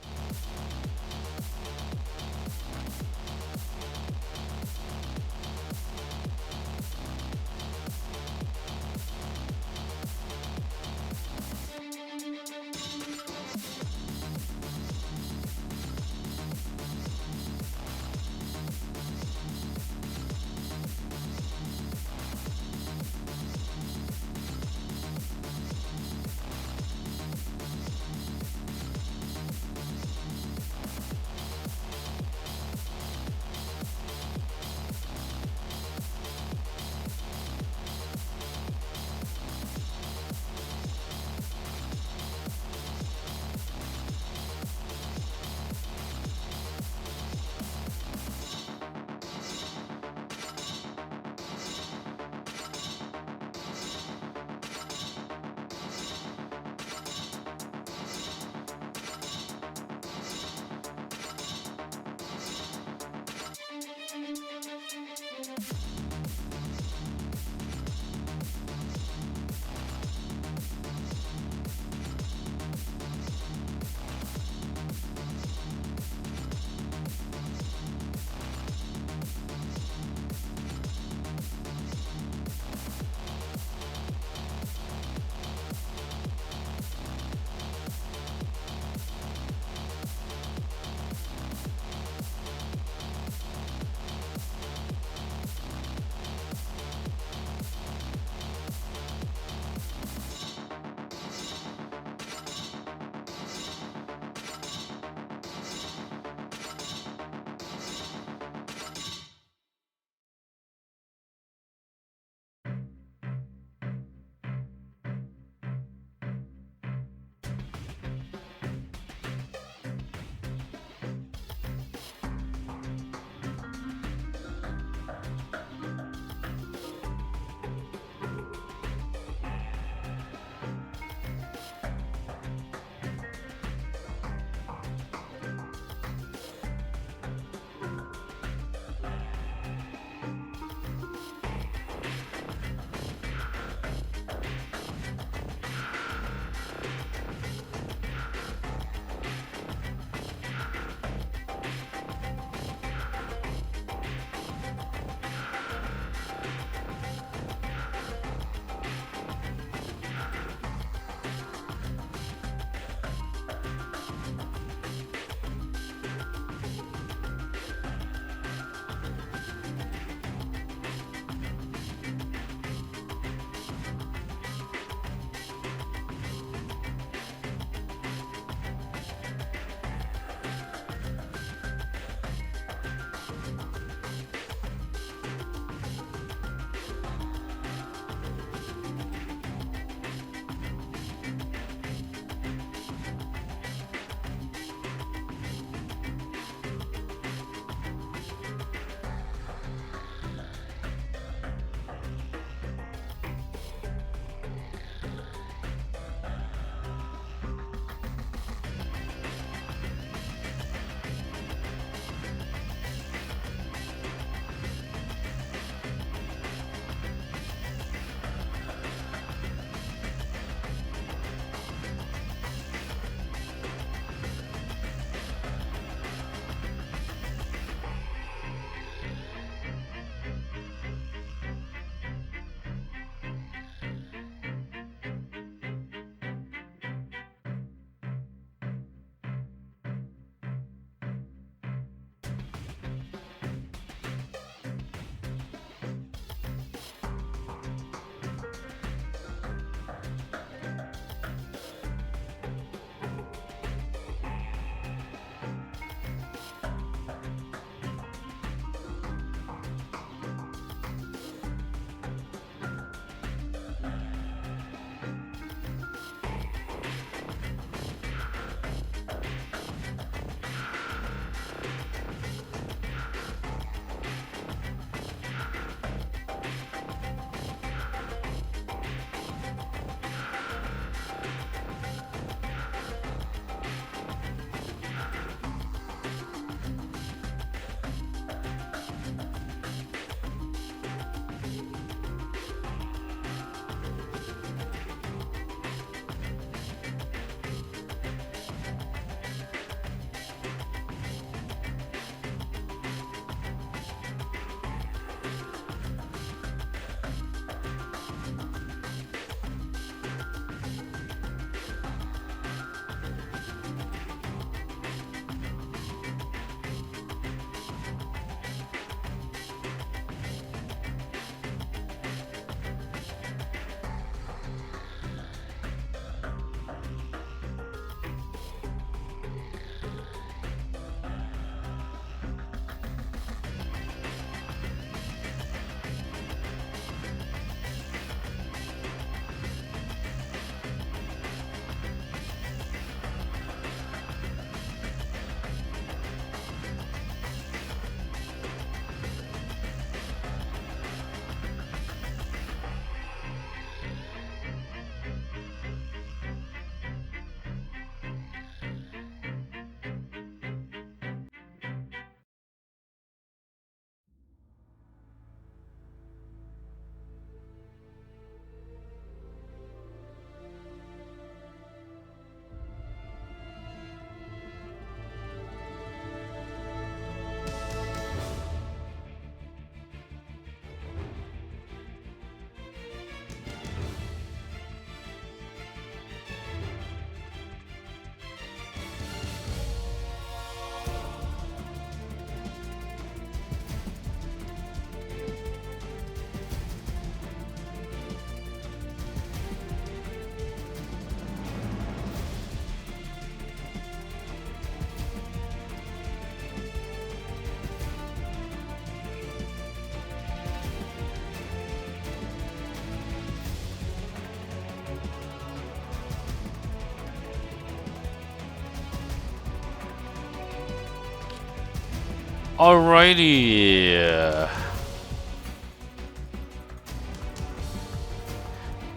Alrighty.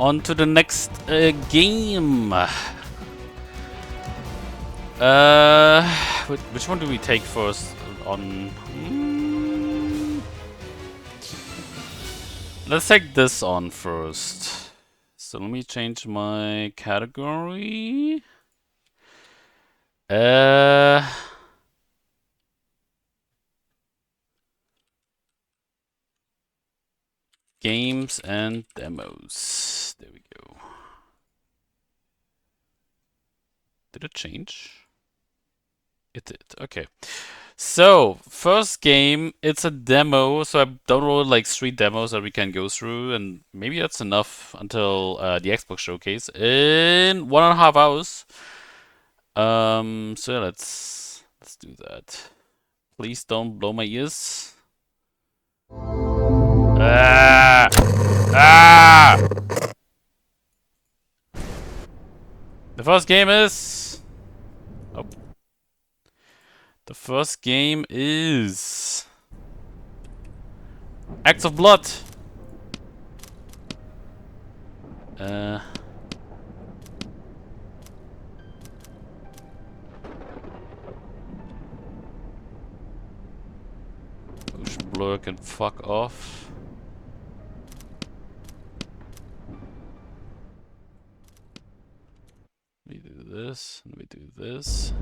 On to the next game. Which one do we take first? Let's take this on first. So let me change my category. Games and demos. There we go. Did it change? It did. Okay. So, first game, it's a demo, so I've downloaded like 3 demos that we can go through, and maybe that's enough until the Xbox showcase in 1.5 hours. So yeah, let's do that. Please don't blow my ears. Ah! Ah! The first game is... Oh. The first game is... Acts of Blood. Motion blur can fuck off. Let me do this. Let me do this.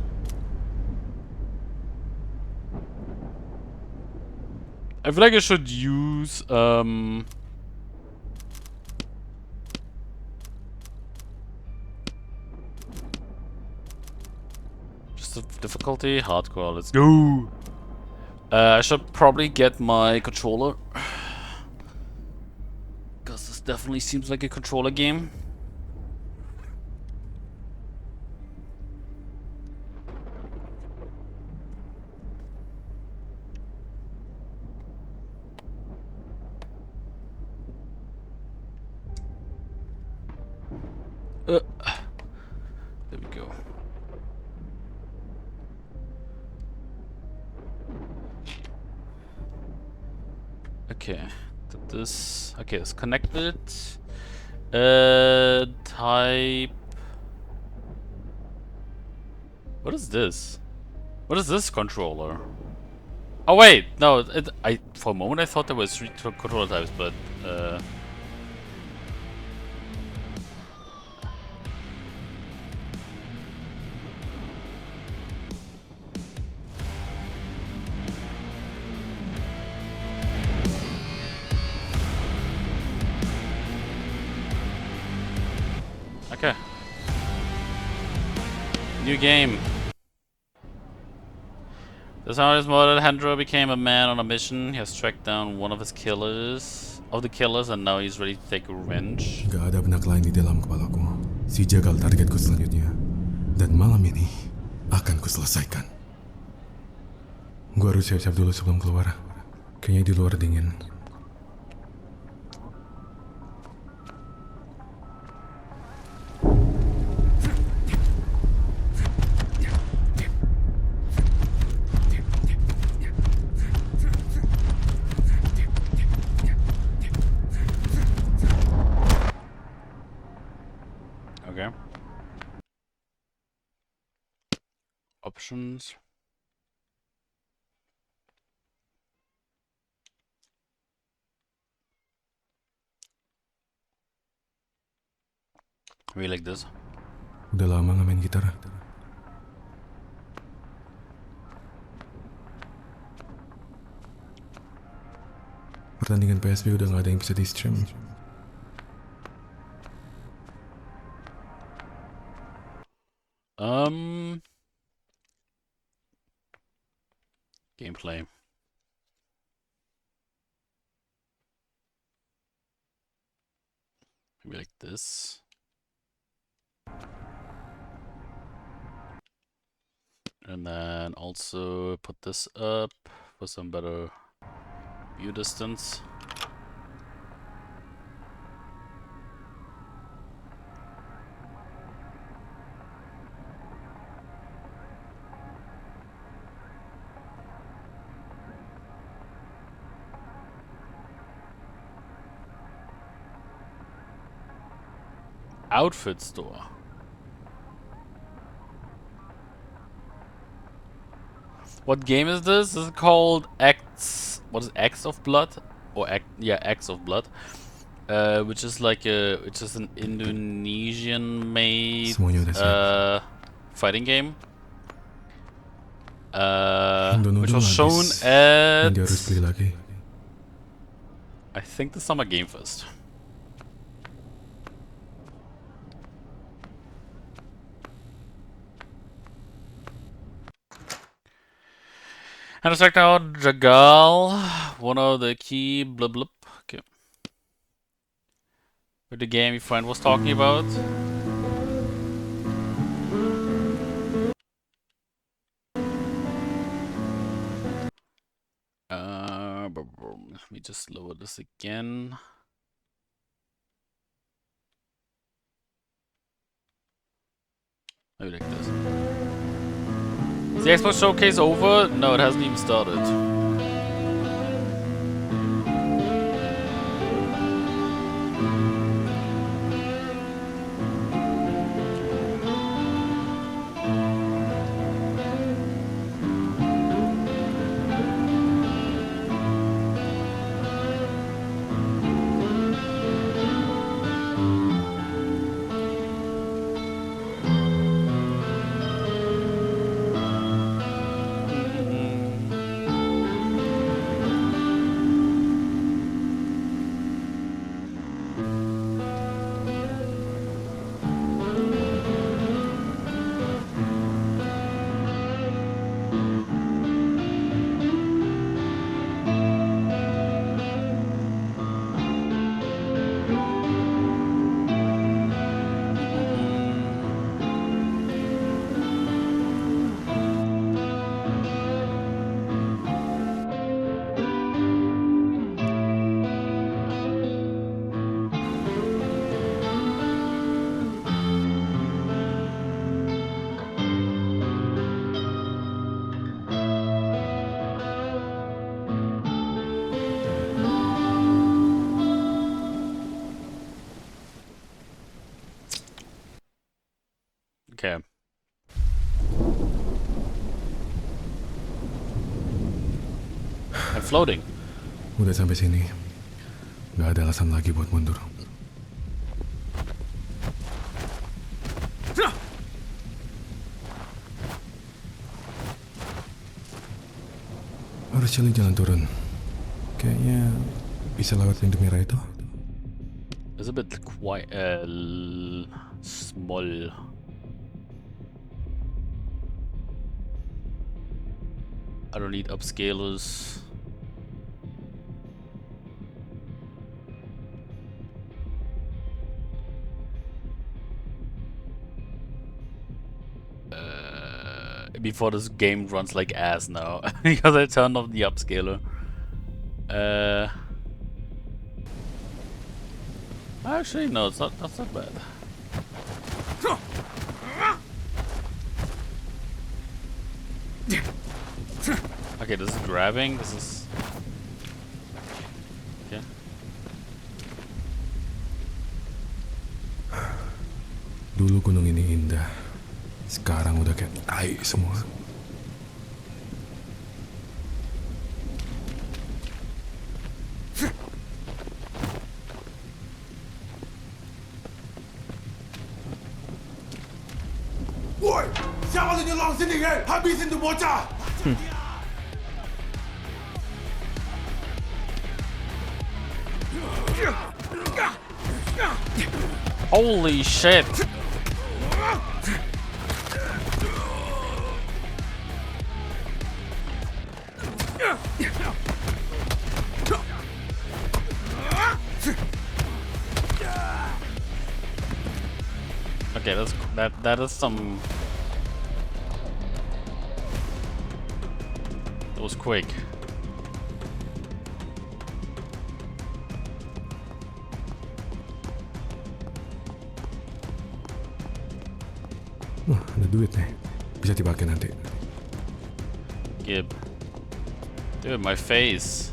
I feel like I should use just the difficulty hardcore. Let's go. I should probably get my controller, because this definitely seems like a controller game. There we go. Okay, did this. Okay, it's connected. Type. What is this? What is this controller? Oh wait, no. For a moment I thought there was 3 controller types, but okay. New game. This artist model Alejandro became a man on a mission. He has tracked down one of the killers, and now he's ready to take revenge. Gak ada benak lain di dalam kepalaku. Si jagal targetku selanjutnya. Dan malam ini akan kuselesaikan. Gua harus siap-siap dulu sebelum keluar. Kayaknya di luar dingin. Okay. Options. We like this. Udah lama nggak main gitar. Pertandingan PSB udah nggak ada yang bisa di stream. Gameplay. Maybe like this. And then also put this up for some better view distance. Outfit store. What game is this? This is called Acts. What is Acts of Blood? Or Acts of Blood. Which is like which is an Indonesian-made fighting game. Which was shown at I think the Summer Game Fest. And check out Jagal, one of the key blub blub. Okay. With the game your friend was talking about. Let me just lower this again. Maybe like this. Is the Xbox Showcase over? No, it hasn't even started. Okay. I'm floating. Udah sampai sini. Nggak ada alasan lagi buat mundur. Harus jalan-jalan turun. Kayaknya bisa lewat pintu merah itu. It's a bit quite small. I don't need upscalers. Before this game runs like ass now because I turned off the upscaler. Actually, no, it's not. That's not bad. Okay, this is grabbing. This is okay. Dulu gunung ini indah. Sekarang udah kayak tai semua. Woi, siapa tu nyolong sini kan? Habisin tu bocah. Holy shit! Okay, that is some. That was quick. Wah, ada duit nih. Bisa dipakai nanti. Gib. Dude, my face.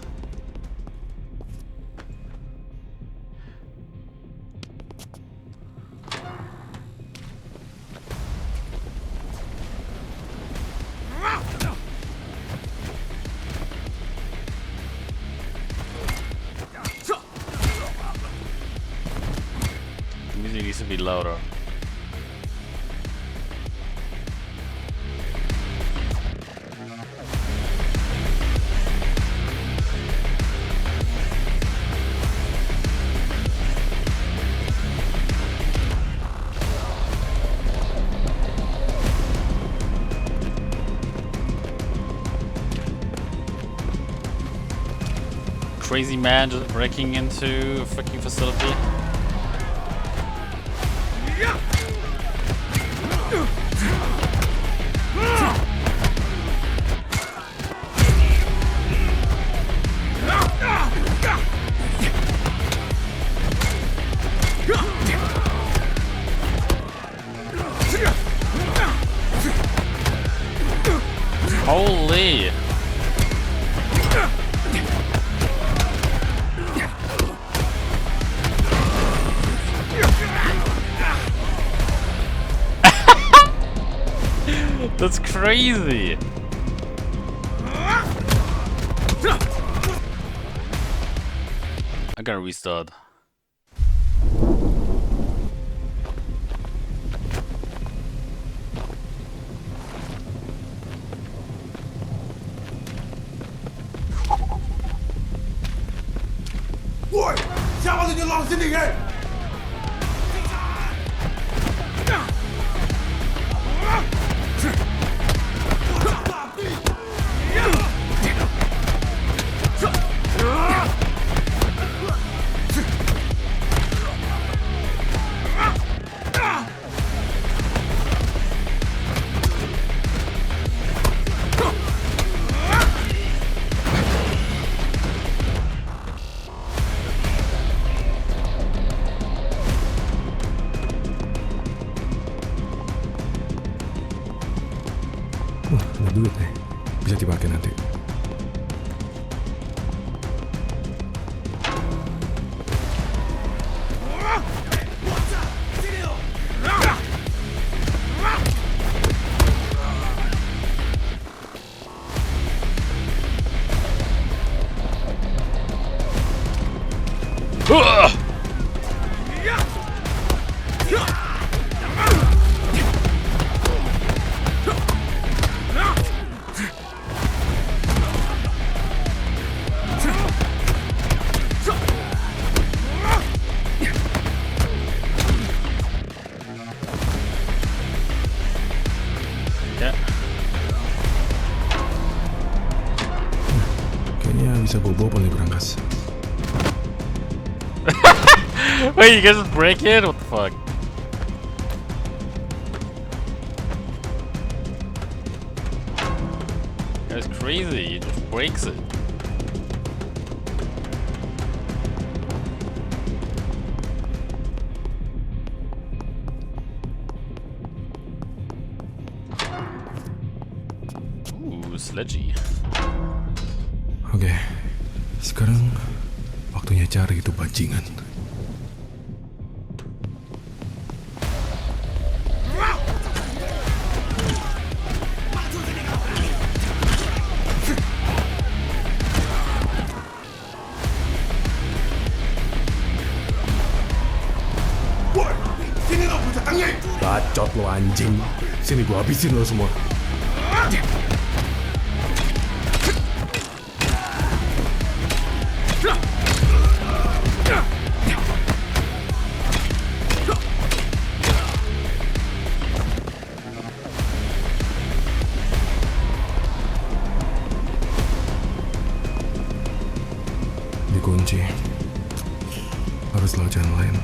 needs to be louder. Crazy man just breaking into a freaking facility. Holy! That's crazy! I gotta restart. Boy, 下巴子你老实点哎！ Wah, ada duit nih. Bisa dipakai nanti. Bisa bobo paling berangkas. Wait, you guys just break it? What the fuck? That's crazy, he just breaks it. Ooh, sledgy. Oke, sekarang waktunya cari itu bajingan. Bacot lo anjing, sini gua habisin lo semua. Dikunci. Harus lewat jalan lain.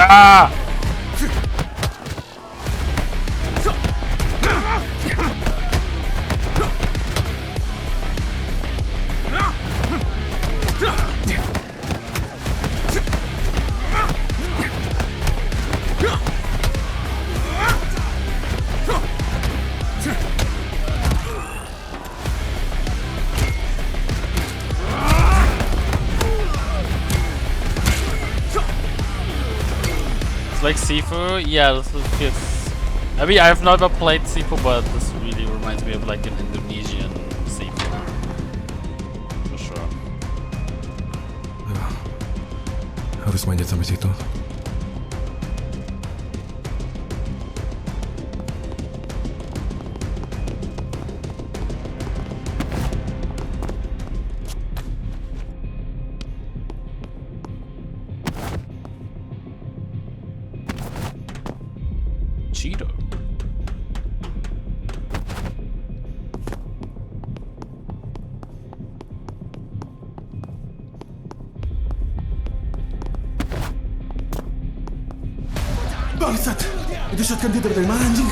Ah! like Sifu? Yeah, this feels... I mean, I've never played Sifu, but this really reminds me of like an Indonesian Sifu. For sure. Harus manjat sampai situ. Cheeto. Bangsat! Itu shotgun dia dari mana anjing?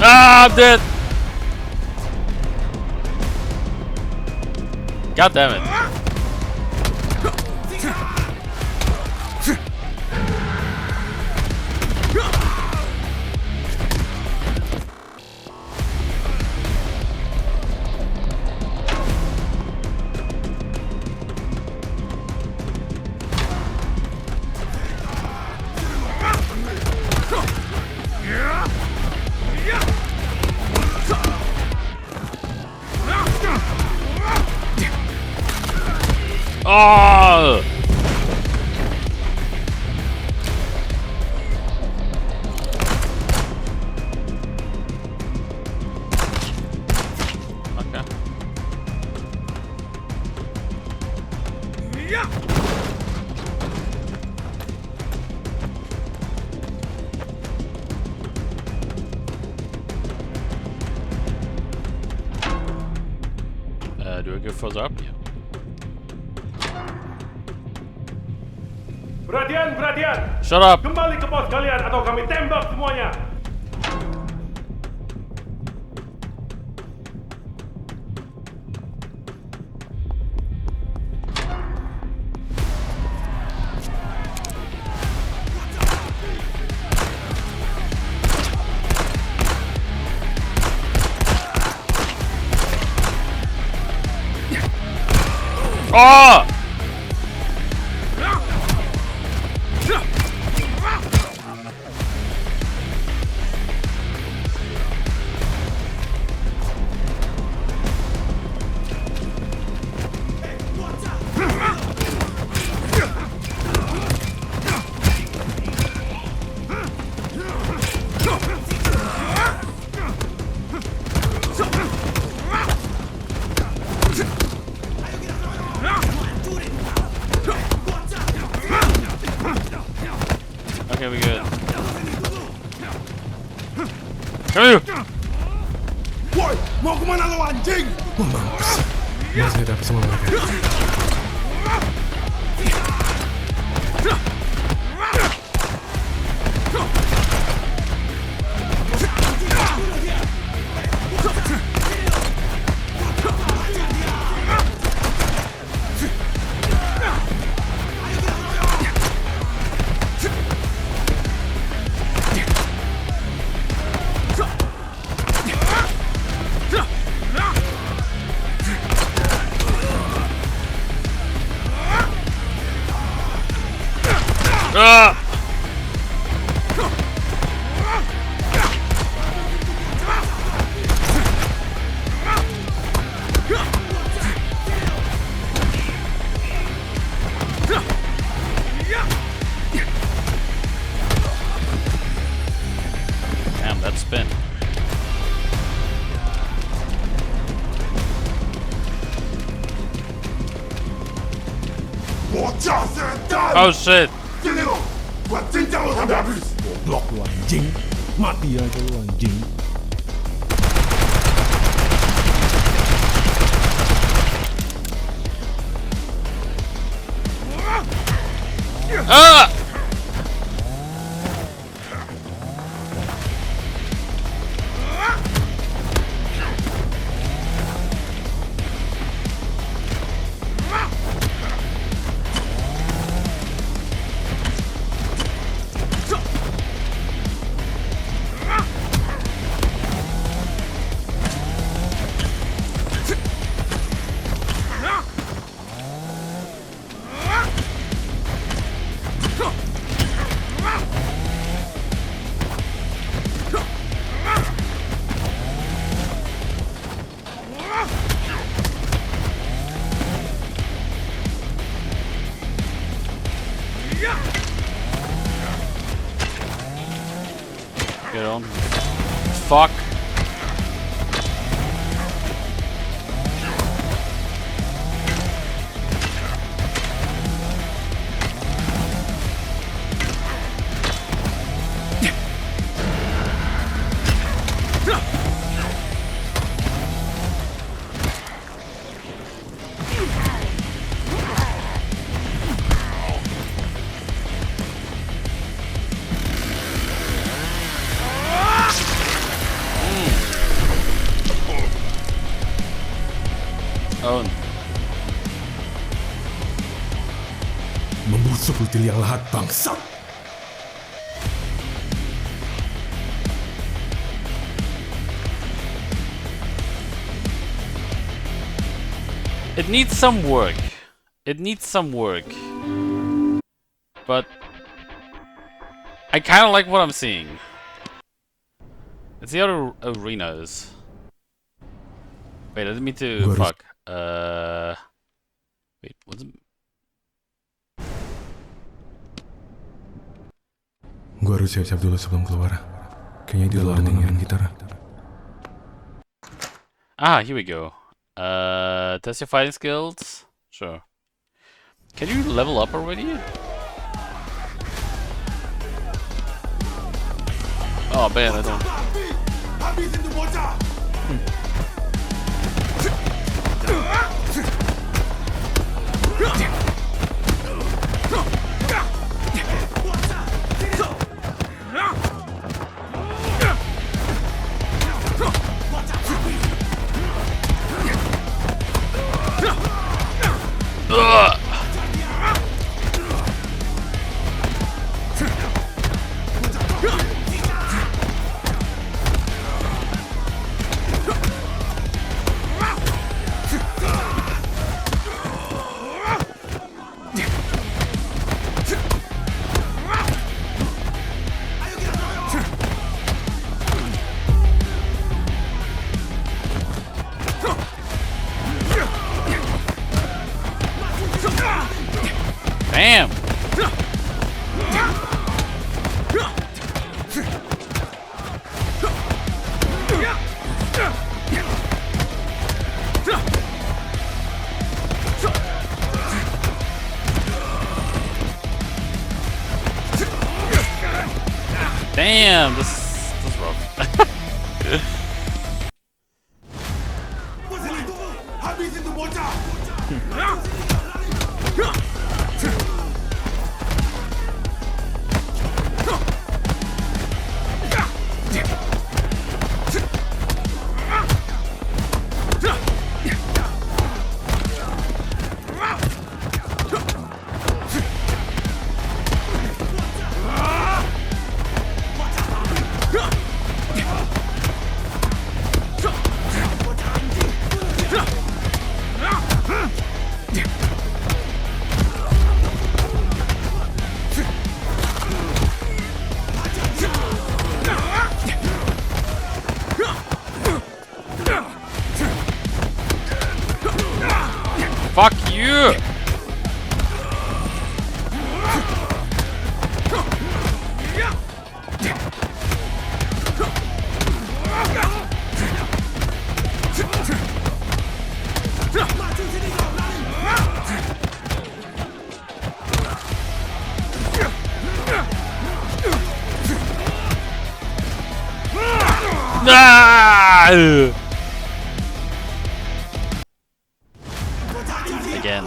Ah, I'm dead. God damn it. Oh! Okay. Do I go further up? Yeah. Perhatian, perhatian. Shut up. Kembali ke pos kalian atau kami tembak semuanya. Oh! Okay, we good. Come here! Woi, mau kemana lo anjing? Mampus. Masih dapat sama mereka. Ah! Damn, that spin. Oh shit! Sini lo, gua cincang lo sampai habis. Goblok lu anjing. Mati aja lu anjing. fuck? Membusuk kutil yang lahat, bangsat. It needs some work. It needs some work. But I kind of like what I'm seeing. It's the other arenas. Wait, I didn't mean to. Fuck. Wait, what's it? Gua harus siap-siap dulu sebelum keluar. Kayaknya di luar dengerin gitar. Ah, here we go. Test your fighting skills? Sure. Can you level up already? Oh man, I don't. Damn! Damn, this is rough. Fuck you! Ah! Again.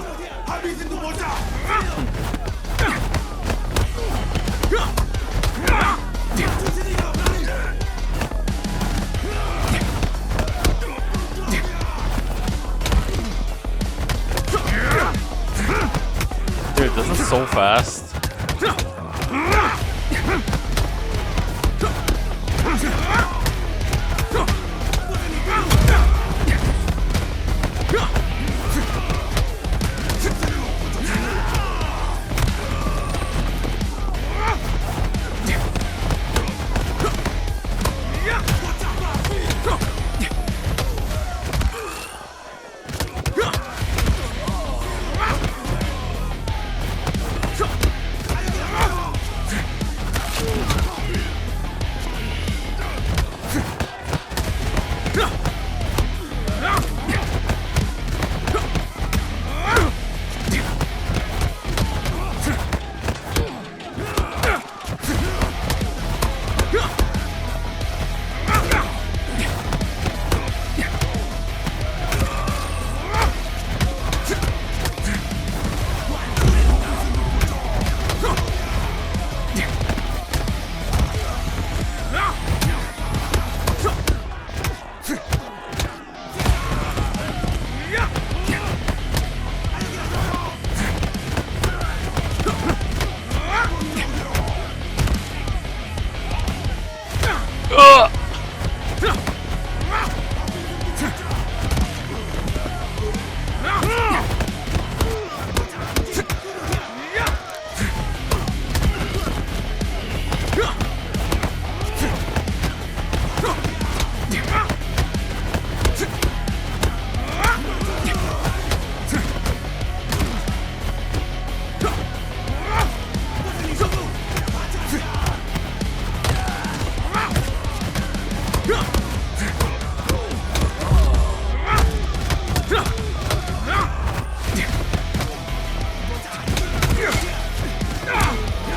Dude, this is so fast.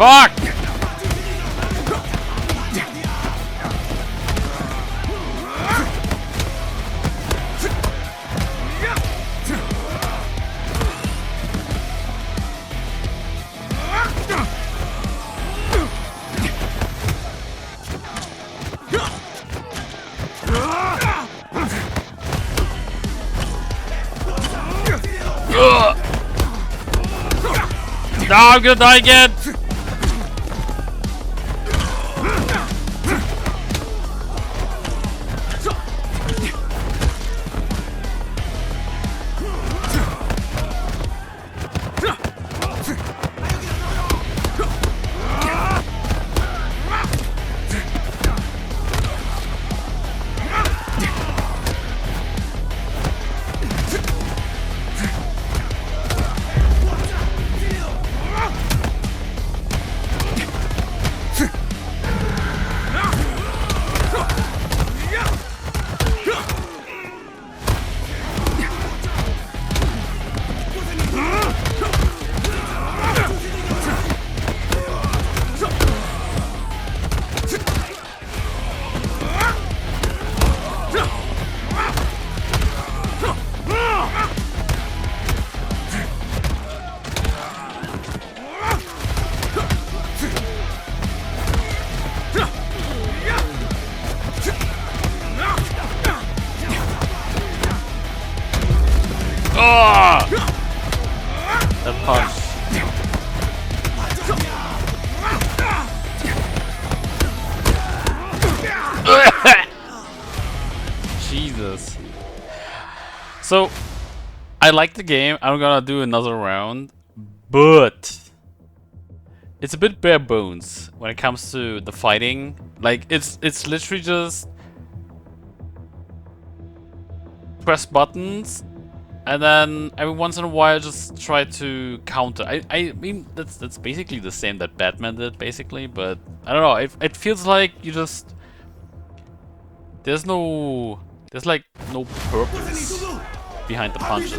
Fuck! No, I'm gonna die again! That punch. Jesus. So, I like the game. I'm gonna do another round, but it's a bit bare bones when it comes to the fighting. Like it's literally just press buttons, and then every once in a while just try to counter. I mean that's basically the same that Batman did basically, but I don't know. It feels like you just there's like no purpose behind the punches.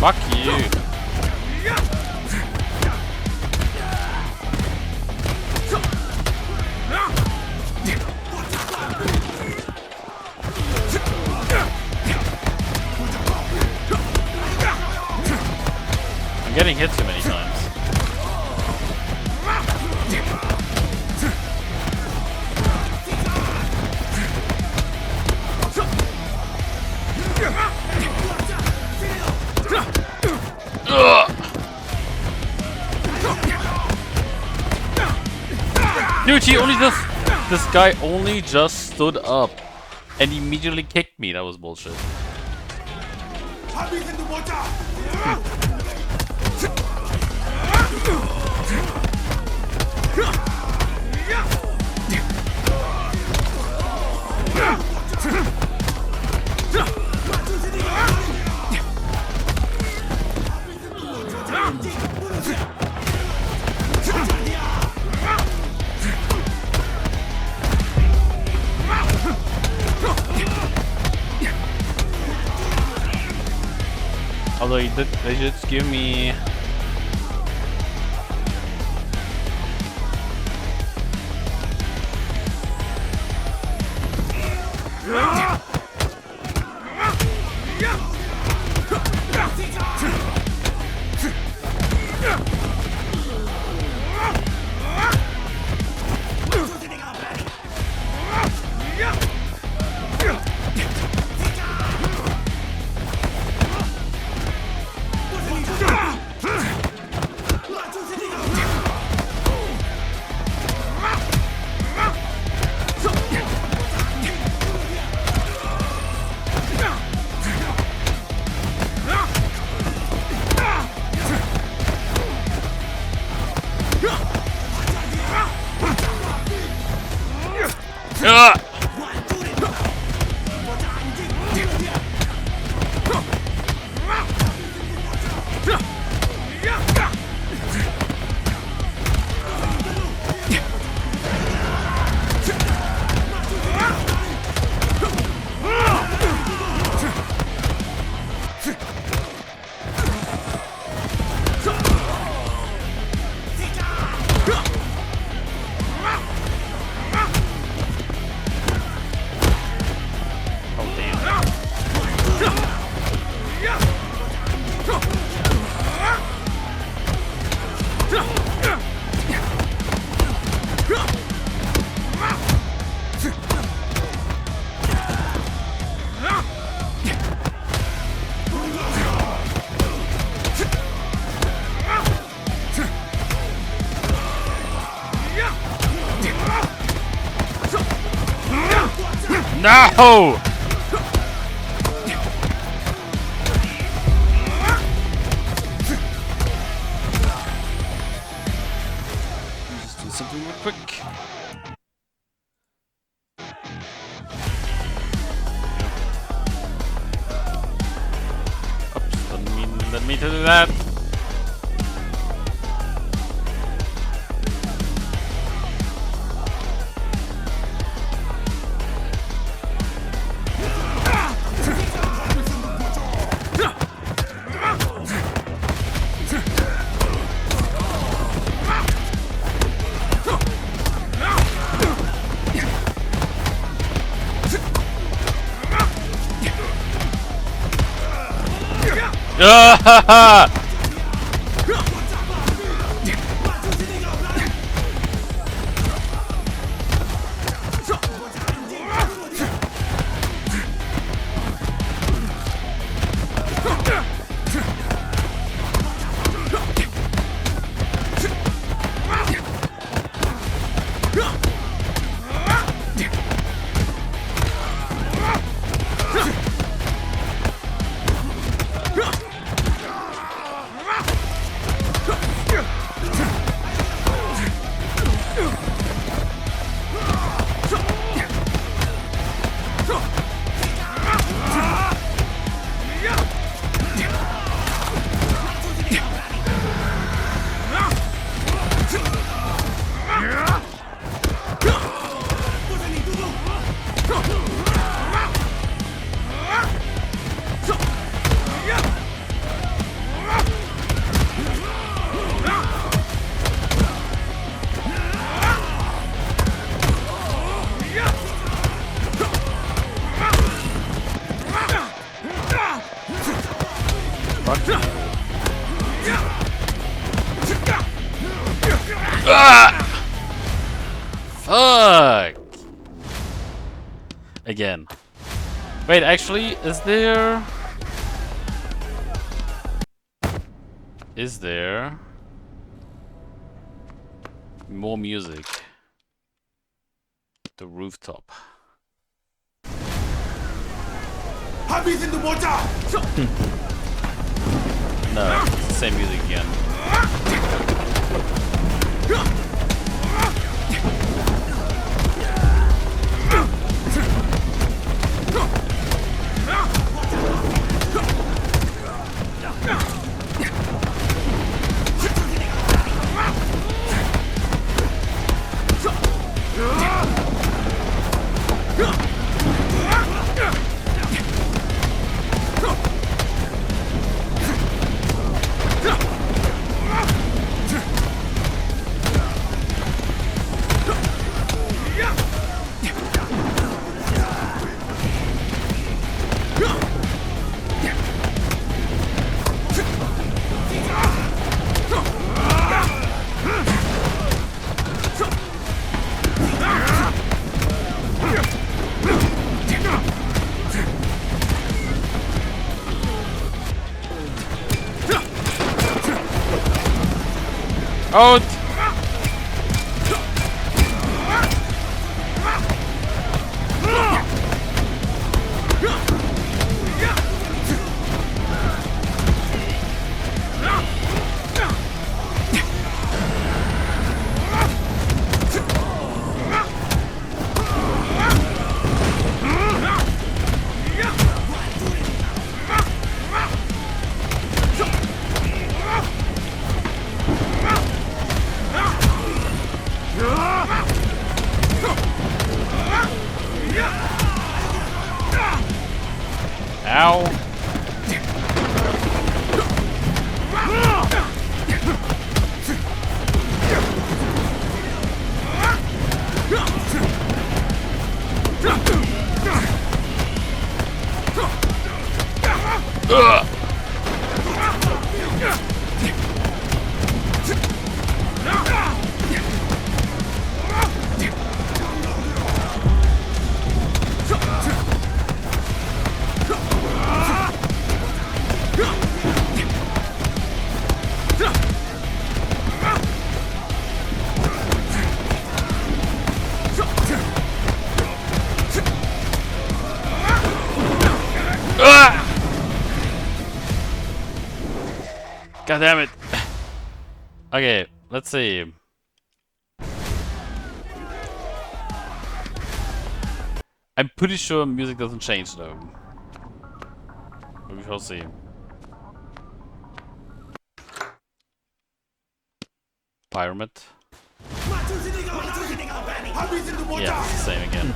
Fuck you. I'm getting hit too many times. Dude, he only just... This guy only just stood up and immediately kicked me. That was bullshit. Although they just give me... No! Just do something real quick. Oops, didn't mean to do that. Fuck! Again. Wait, actually, is there... more music? The rooftop. Hubby's in the water! No, it's the same music again. Oh! Ow. Ugh. God damn it. Okay, let's see. I'm pretty sure music doesn't change though. But we shall see. Pyramid. Yeah, it's the same again.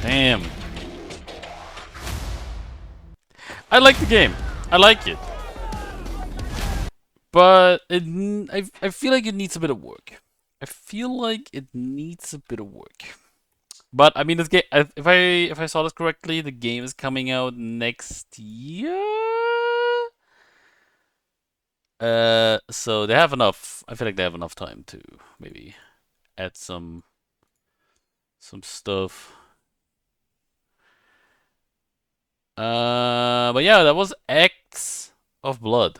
Damn. I like the game. I like it. But I feel like it needs a bit of work. I feel like it needs a bit of work. But I mean, this game. If I saw this correctly, the game is coming out next year. So they have enough. I feel like they have enough time to maybe add some stuff. But yeah, that was X of Blood,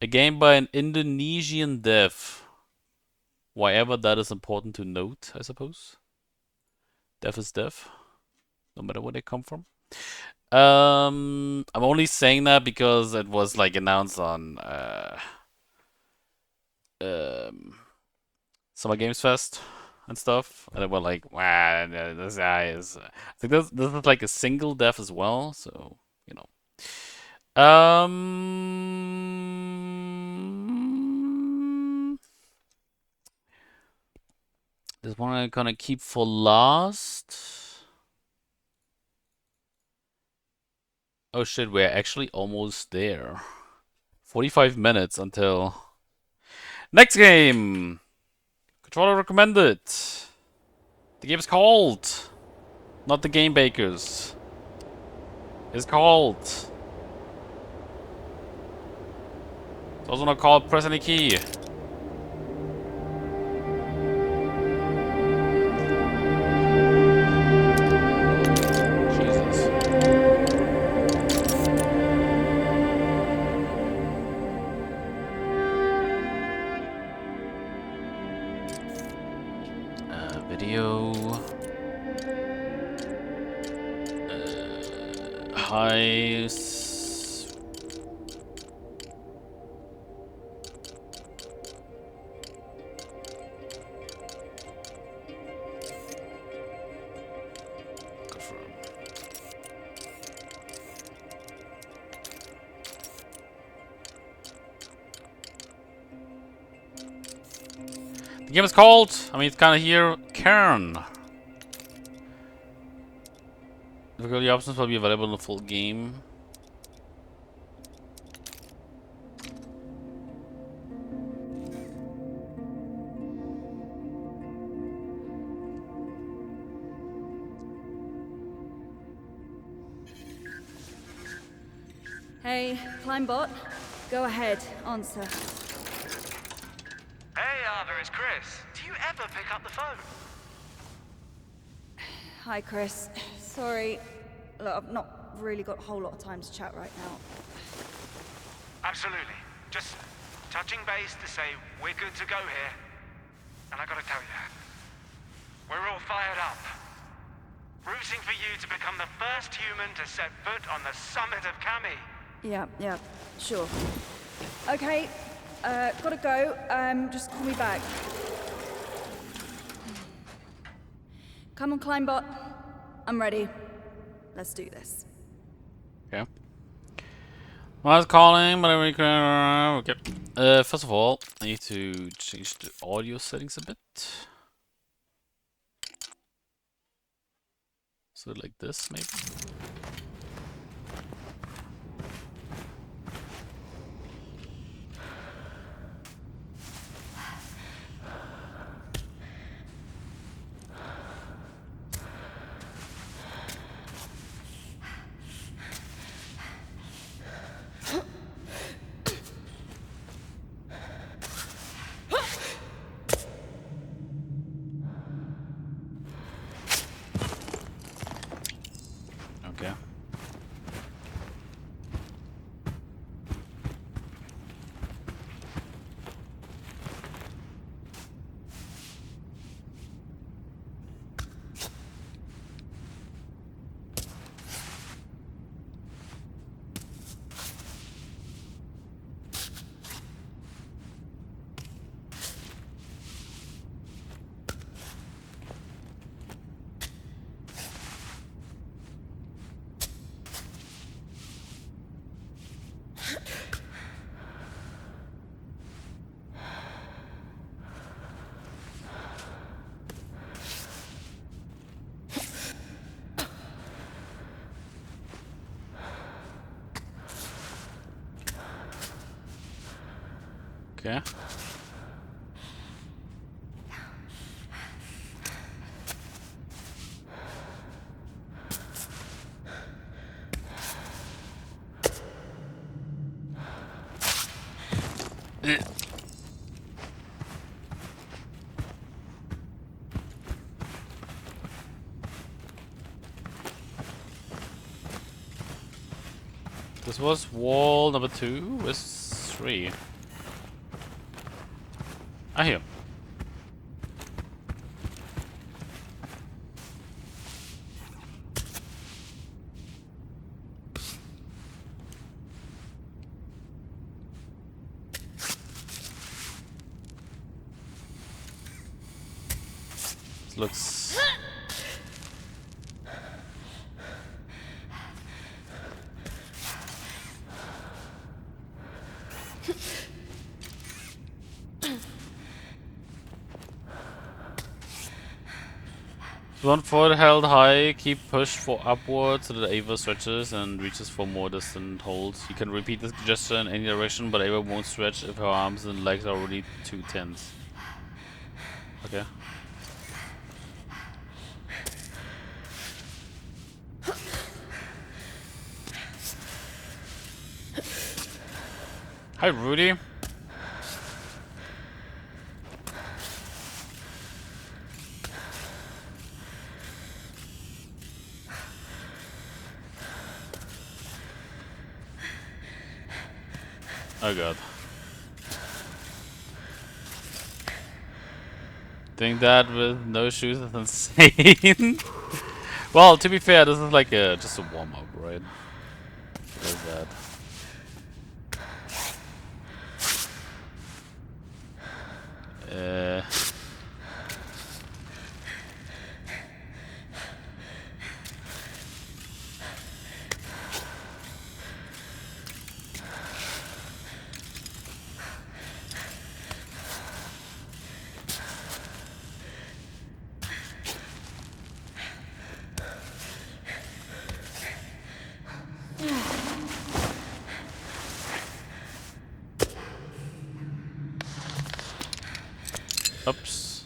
a game by an Indonesian dev. Why ever that is important to note, I suppose. Dev is dev, no matter where they come from. I'm only saying that because it was like announced on Summer Games Fest and stuff, and they were like, "Wow, this guy is." I think this is like a single dev as well, so you know. This one I'm gonna keep for last. Oh shit, we're actually almost there. 45 minutes until next game. Controller recommended. The game's called, not the Game Bakers. It's called. It's also not called Press Any Key. Video. High. The game is called, I mean, it's kind of here, Cairn. Difficulty options will be available in the full game. Hey, Climbot. Go ahead, answer. Hey, Arthur, it's Chris. Do you ever pick up the phone? Hi, Chris. Sorry. Look, I've not really got a whole lot of time to chat right now. Absolutely. Just touching base to say we're good to go here. And I gotta tell you, we're all fired up. Rooting for you to become the first human to set foot on the summit of Kami. Yeah, sure. Okay, gotta go. Just call me back. Come on, Climbot. I'm ready. Let's do this. Okay. I was calling, but we can. Okay. First of all, I need to change the audio settings a bit. So like this, maybe. Okay. Okay. This was wall number 2. Where's 3? I hear. This looks. One foot held high, keep push for upwards so that Ava stretches and reaches for more distant holds. You can repeat this gesture in any direction, but Ava won't stretch if her arms and legs are already too tense. Okay. Hi, Rudy. Oh god. Doing that with no shoes is insane. Well, to be fair, this is like just a warm-up, right? Like that. Oops.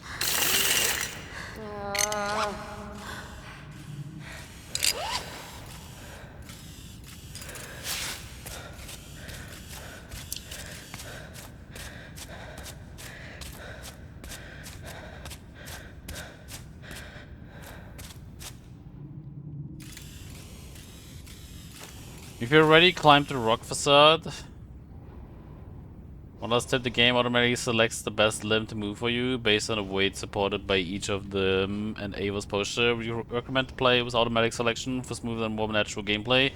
If you're ready, climb to the rock facade. One last tip, the game automatically selects the best limb to move for you based on the weight supported by each of them and Ava's posture. We recommend to play with automatic selection for smoother and more natural gameplay.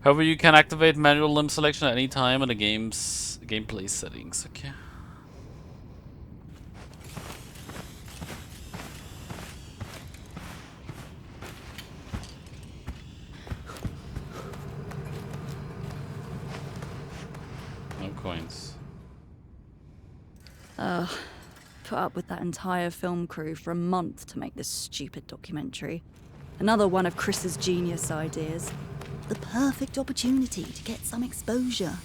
However, you can activate manual limb selection at any time in the game's gameplay settings. Okay. No coins. Put up with that entire film crew for a month to make this stupid documentary. Another one of Chris's genius ideas. The perfect opportunity to get some exposure.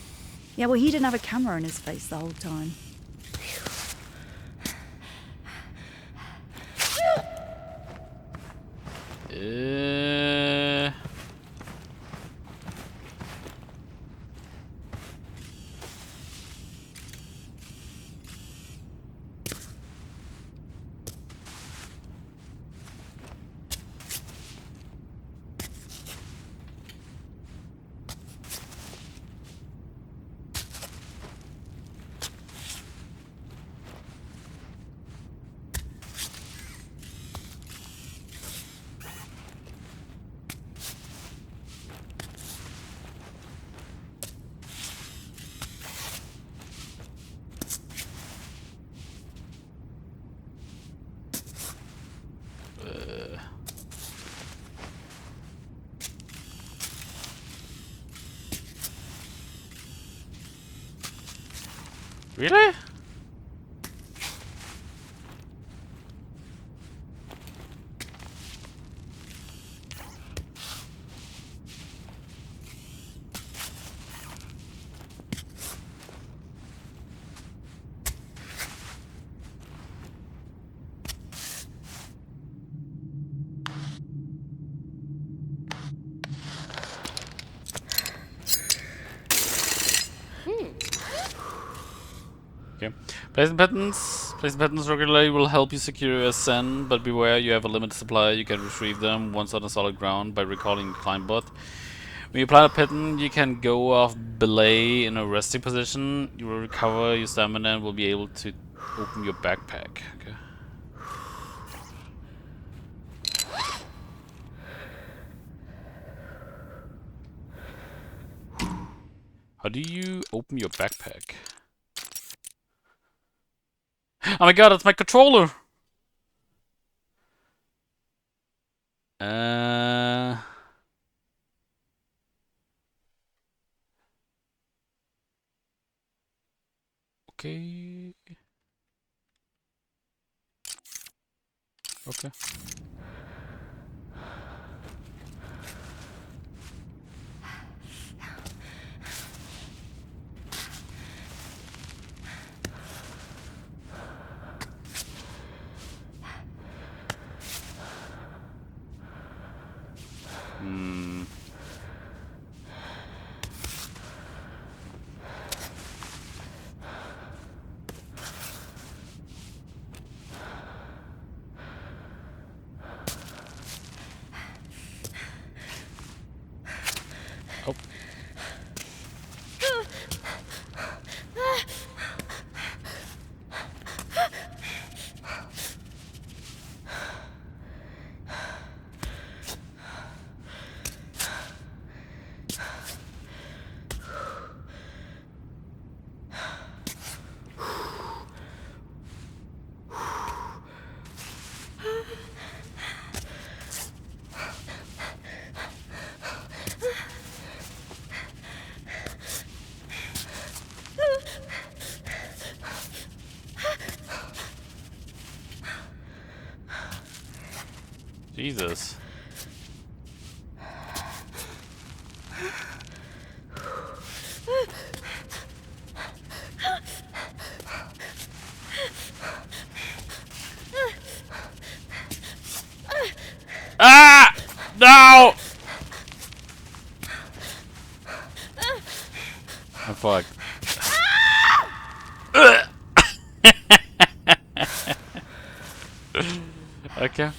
Yeah, well, he didn't have a camera in his face the whole time. Really? Okay. Placing patterns regularly will help you secure your ascent, but beware, you have a limited supply. You can retrieve them once on the solid ground by recalling the climb bot. When you plant a pattern, you can go off belay in a resting position. You will recover your stamina and will be able to open your backpack. Okay. How do you open your backpack? Oh my god, that's my controller! Okay. Okay. Jesus. Ah! No! I'm fucked. Okay.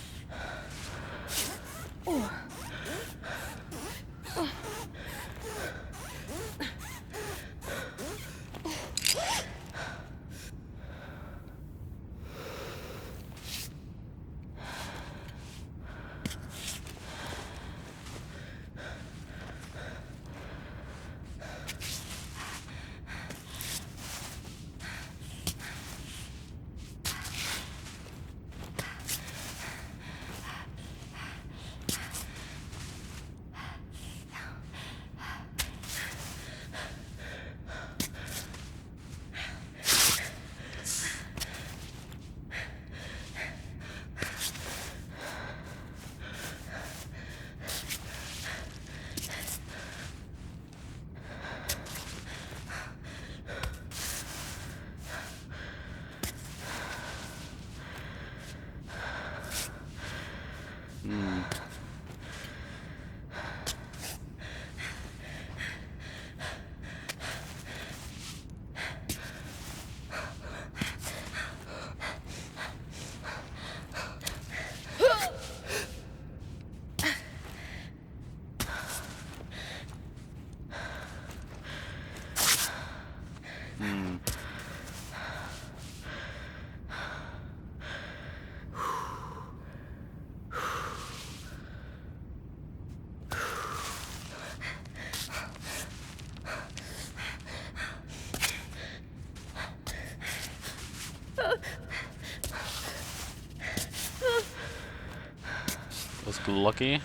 Was lucky.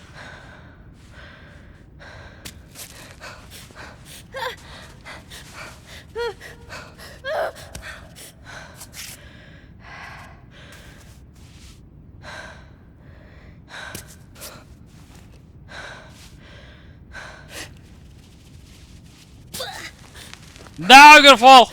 Now I'm gonna fall!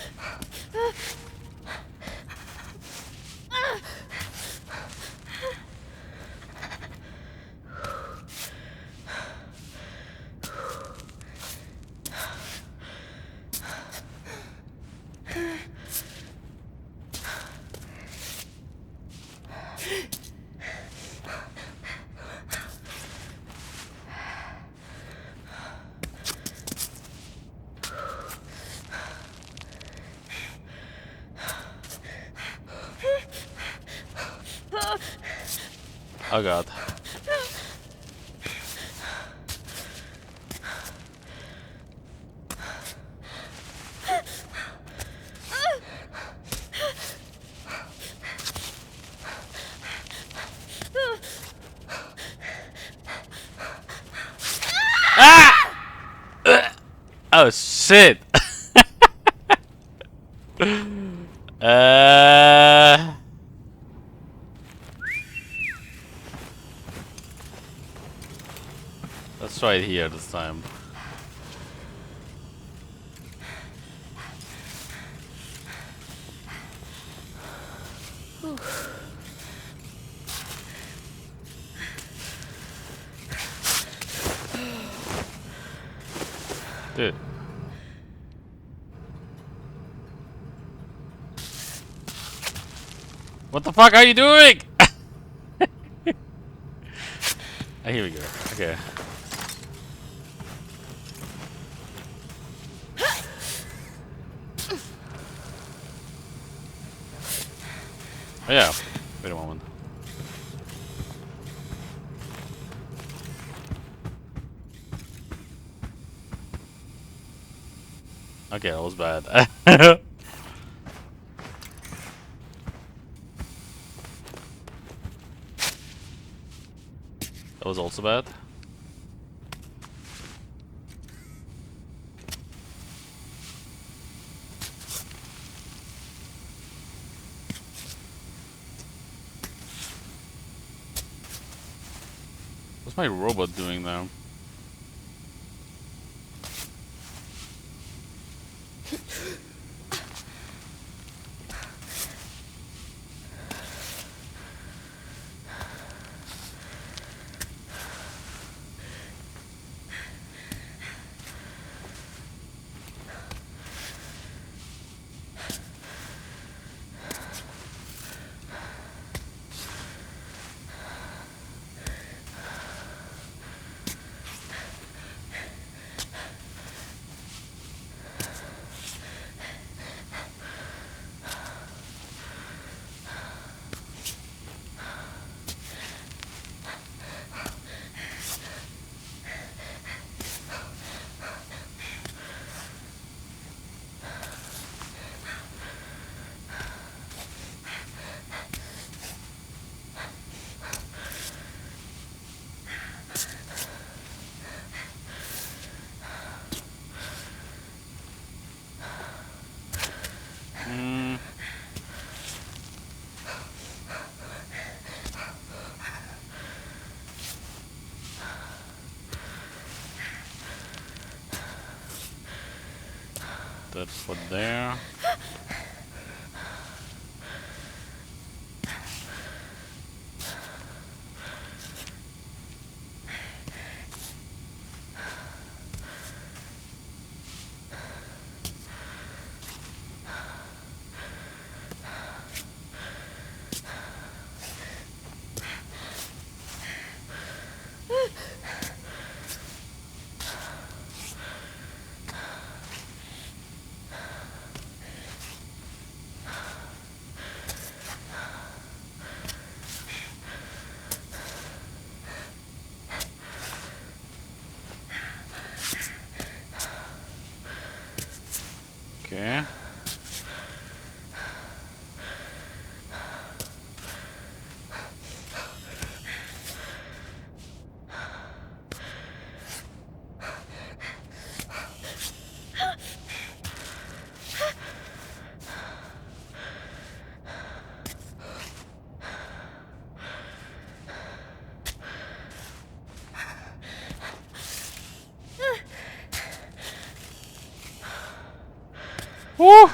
Oh god. Ah! Oh shit. Let's try it here this time. Dude. What the fuck are you doing? Here we go. Okay. Oh yeah. Wait a moment. Okay, that was bad. That was also bad. What's my robot doing now? That's for there. Okay. Woo!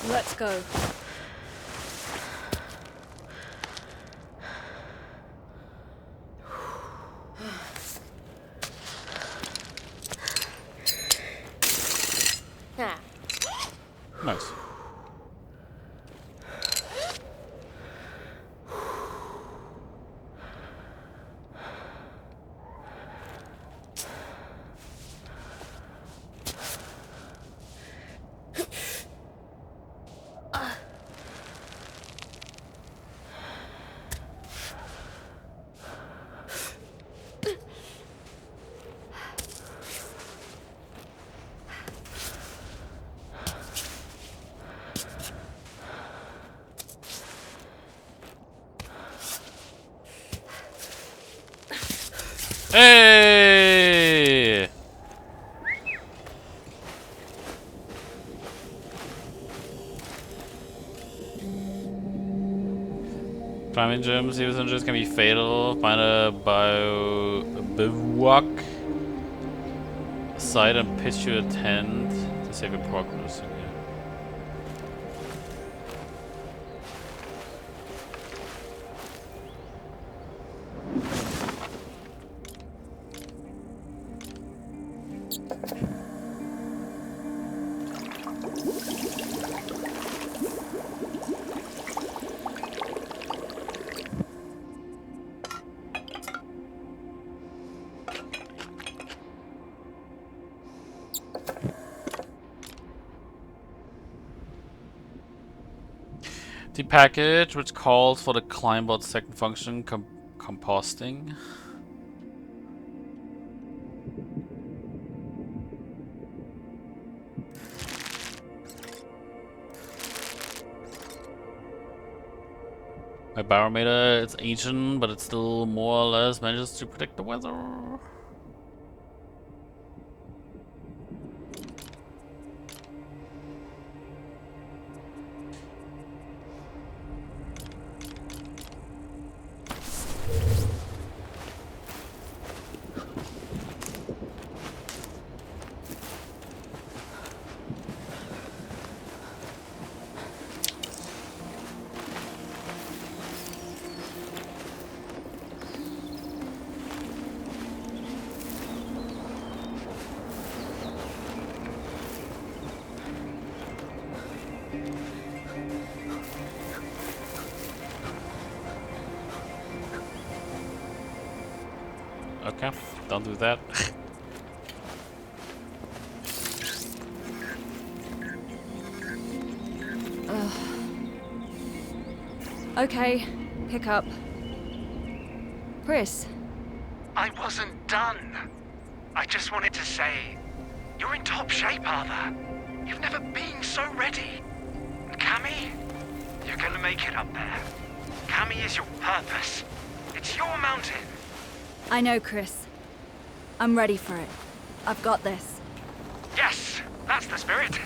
Let's go. Nice. Hey! Climbing gyms, evil injuries can be fatal. Find a bivouac site and pitch your tent to save your progress. Okay. The package, which calls for the Climbot's second function, composting. My barometer, it's ancient, but it still more or less manages to predict the weather. Okay, don't do that. Okay, pick up. Chris. I wasn't done. I just wanted to say, you're in top shape, Arthur. You've never been so ready. And Cammy, you're gonna make it up there. Cammy is your purpose. It's your mountain. I know, Chris. I'm ready for it. I've got this. Yes, that's the spirit.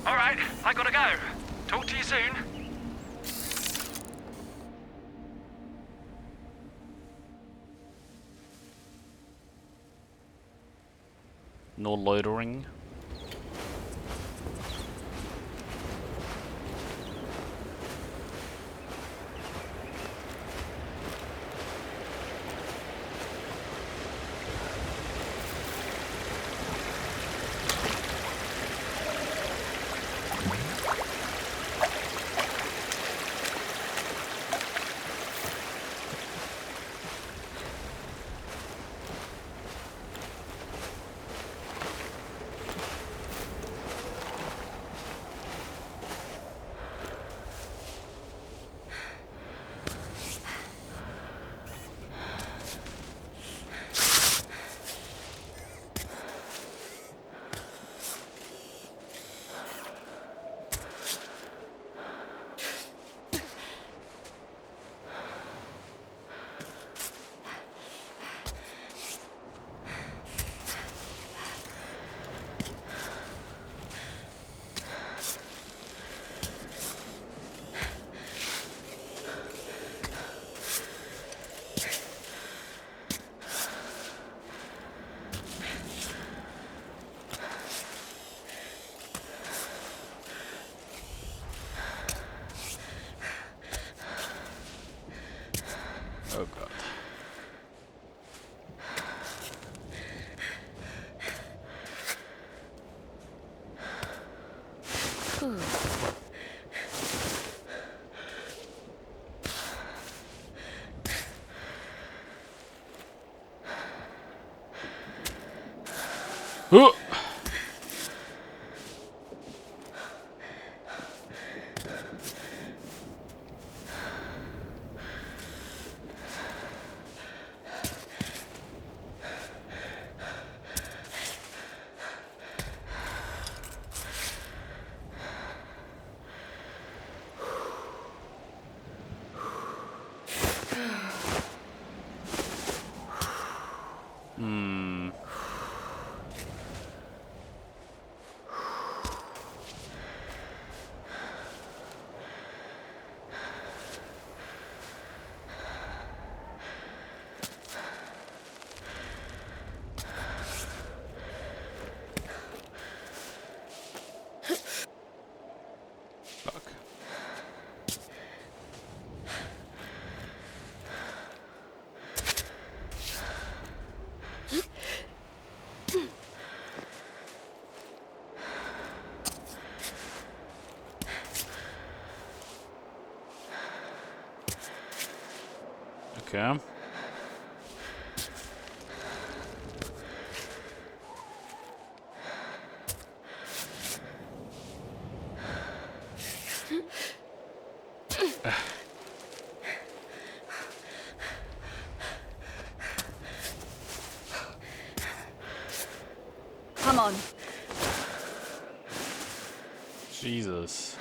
All right, I gotta go. Talk to you soon. No loitering. Oh god. Fuck. Okay. Come on. Jesus.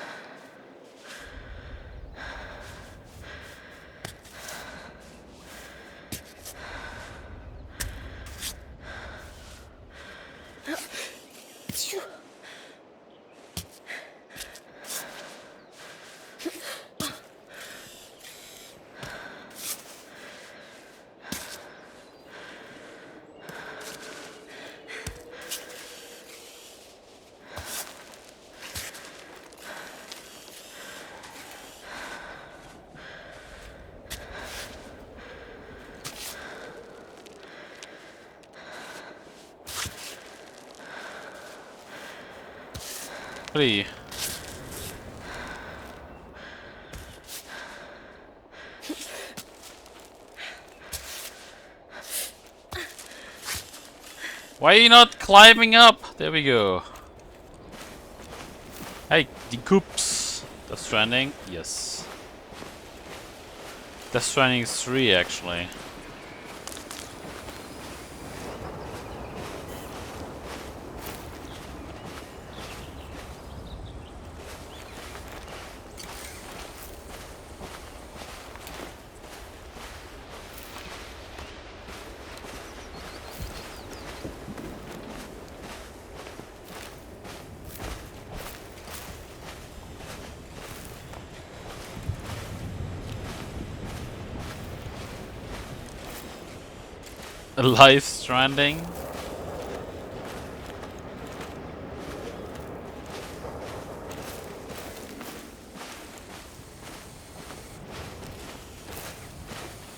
Hey. Why are you not climbing up? There we go. Hey, the coops. Death Stranding? Yes. Death Stranding 3 actually. Life Stranding?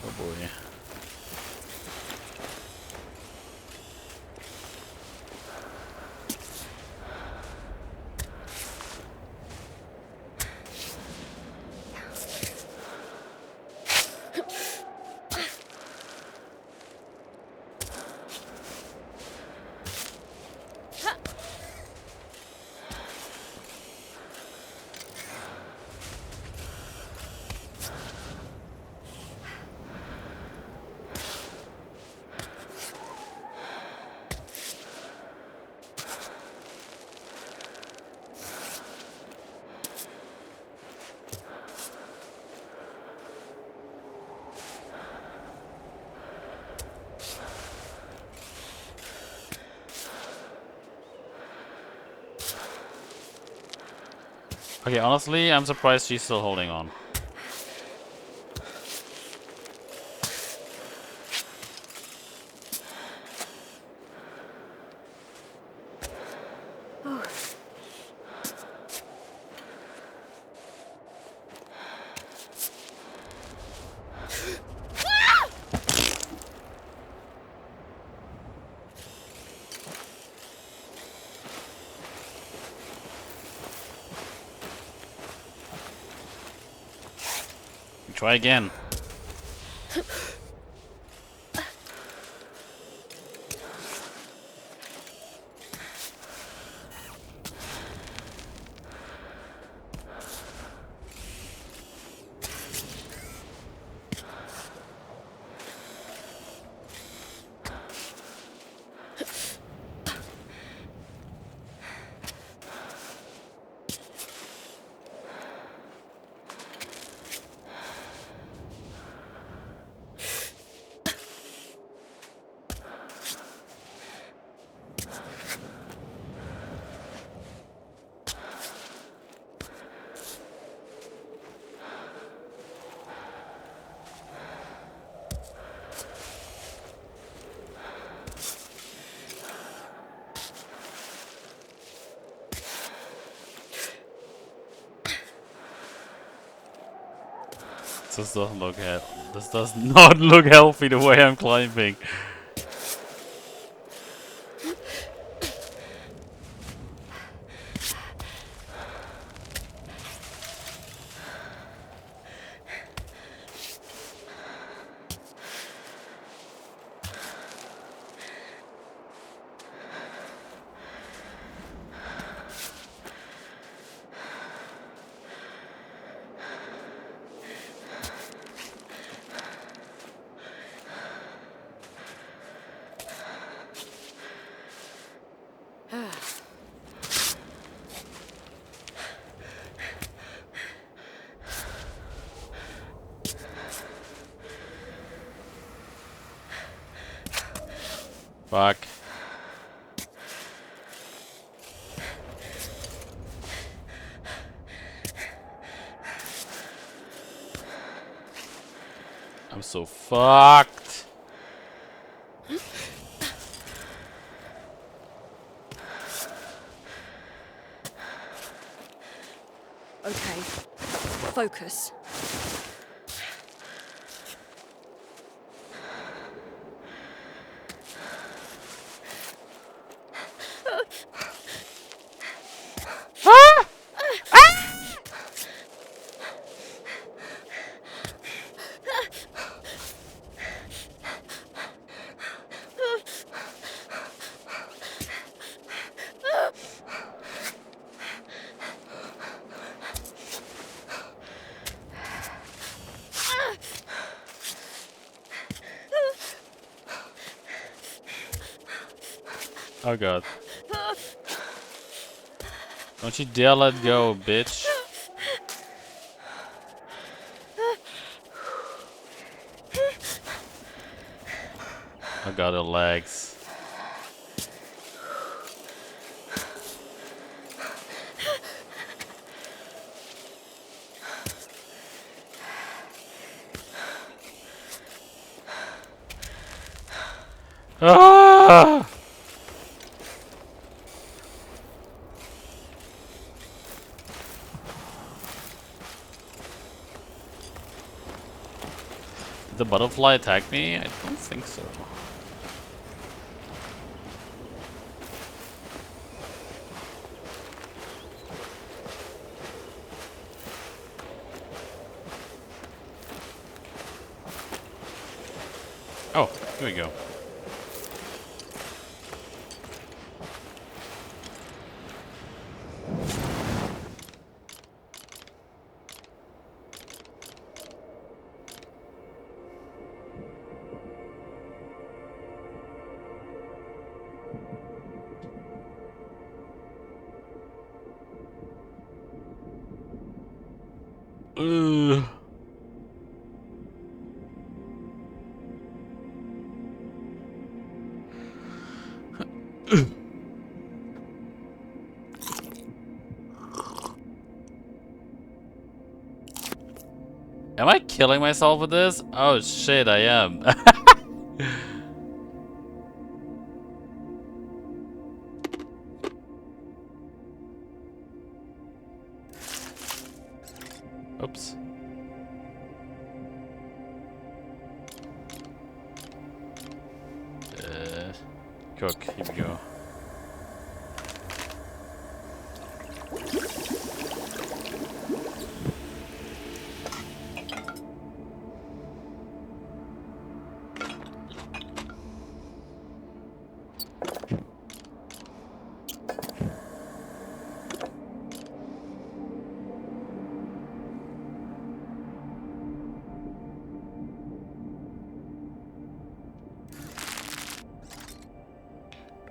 Oh boy. Okay, honestly, I'm surprised she's still holding on. Try again. This doesn't look this does not look healthy the way I'm climbing. Fuck. I'm so fucked. Okay. Focus. Oh god. Don't you dare let go, bitch. Oh god, her legs. Ah! Did the butterfly attack me? I don't think so. Oh, here we go. Ugh. Am I killing myself with this? Oh shit, I am. Oops. Cook, here we go.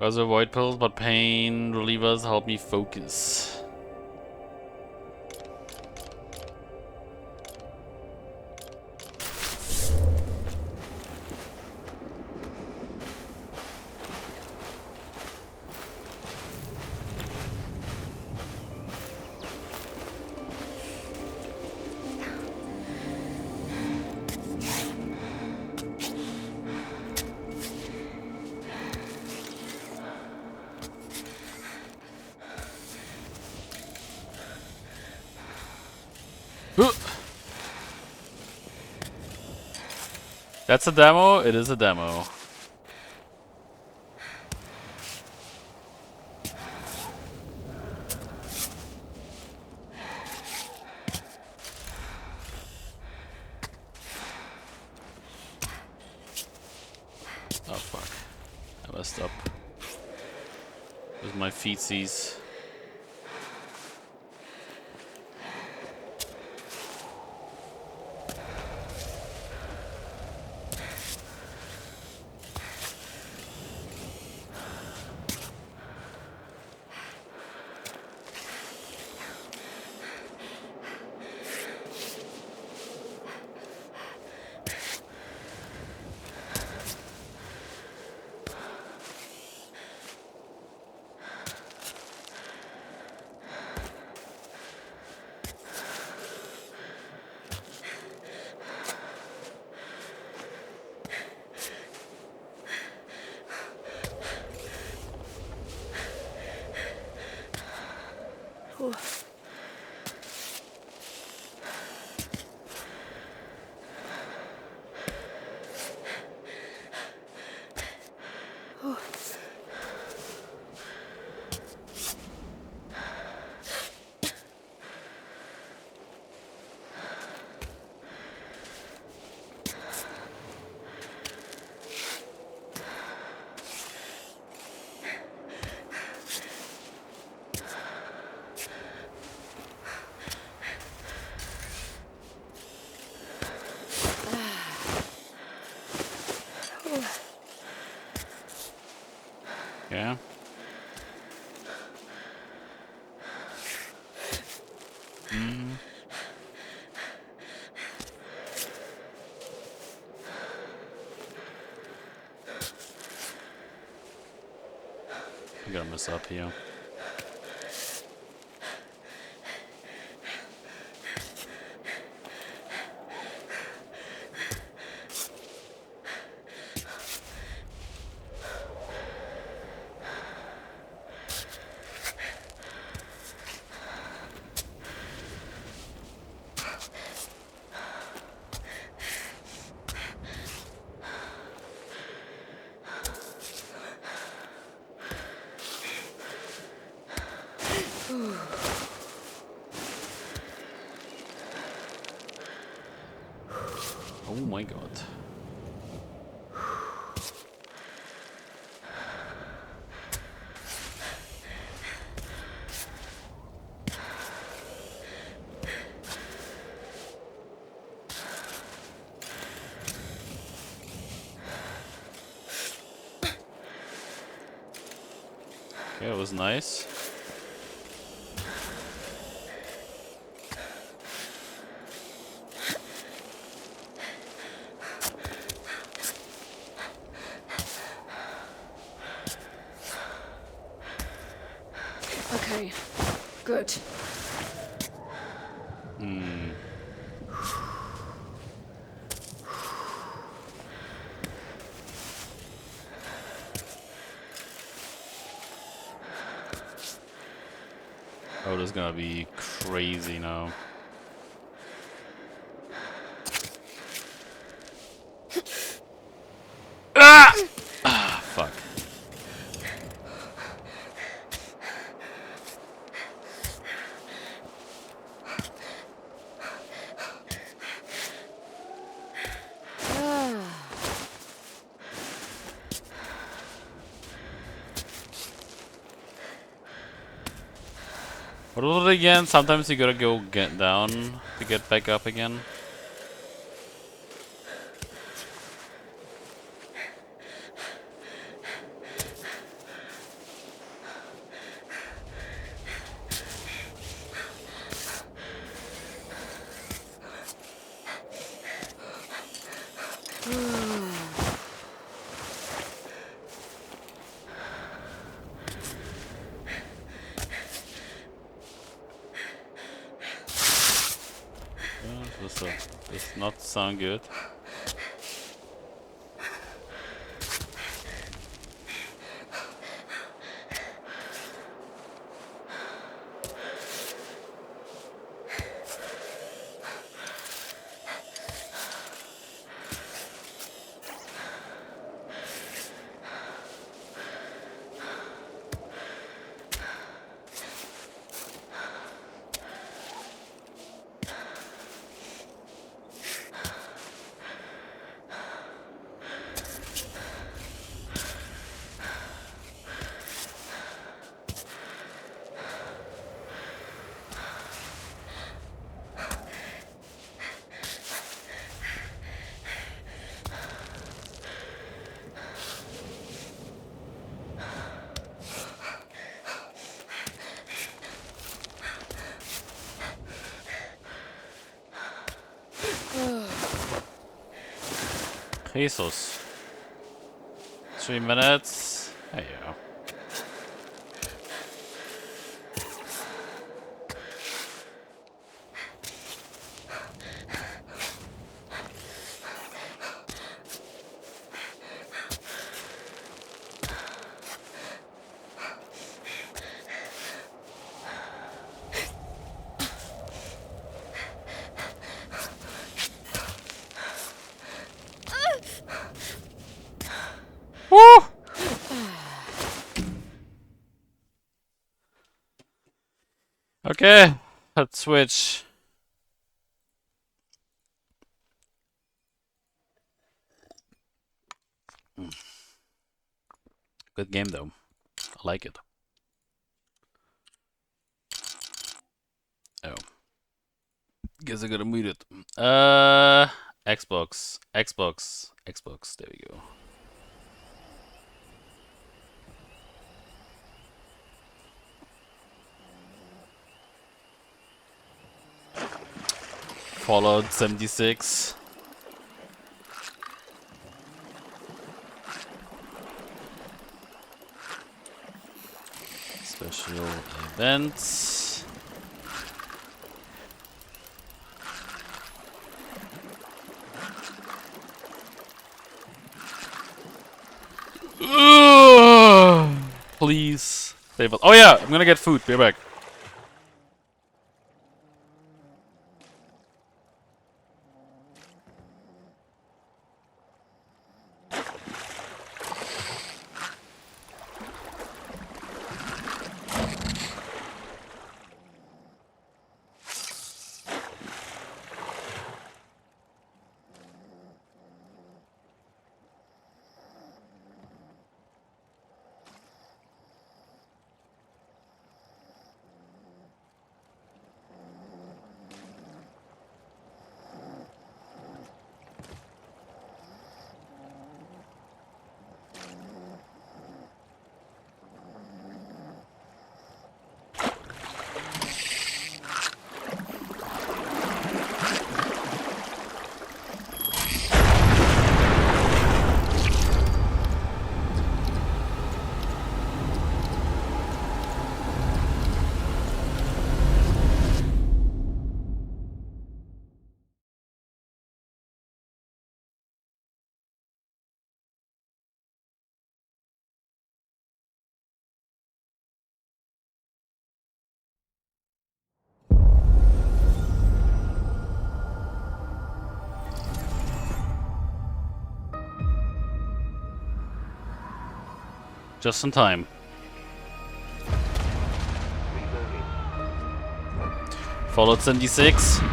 Those are void pills, but pain relievers help me focus. That's a demo? It is a demo. Oh fuck. I messed up. With my feetsies. Yeah. I'm gonna mess up here. Oh my god. Okay, it was nice. Okay, good. Hmm. Oh, this is gonna be crazy now. Ah! Ah, fuck. What was it again? Sometimes you gotta go get down to get back up again. Does not sound good. Jesus. 3 minutes. There you go. Woo! Okay, let's switch. Good game though. I like it. Oh. Guess I gotta mute it. Xbox. There we go. Fallout 76. Special events. Please. Save us. Oh yeah, I'm gonna get food. Be right back. Just in time. Fallout 76. Do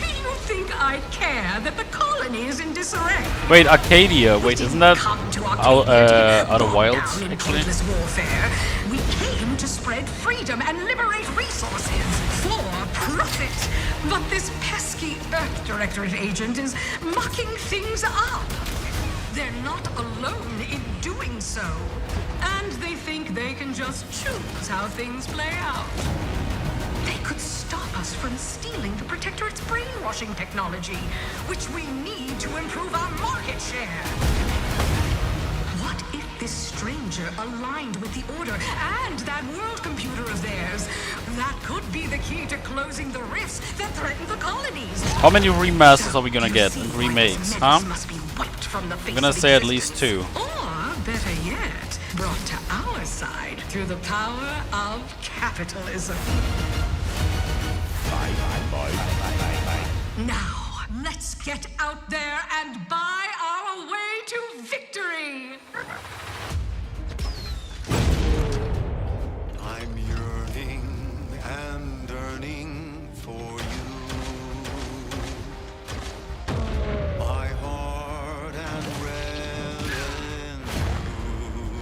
you think I care that the colony is in disarray? Wait, Arcadia. Wait, isn't that Outer Wilds? Down in Actually, pointless warfare. We came to spread freedom and liberate resources for profit. But this pesky Earth Directorate agent is mucking things up. They're not alone in doing so. And they think they can just choose how things play out. They could stop us from stealing the Protectorate's brainwashing technology, which we need to improve our market share. What if this stranger aligned with the Order and that world computer of theirs? That could be the key to closing the rifts that threaten the colonies. how many remasters are we gonna get and remakes, huh? From the I'm gonna say at least 2. Or, better yet, brought to our side through the power of capitalism. Now, let's get out there and buy our way to victory! I'm yearning and yearning for you. My heart and red and blue.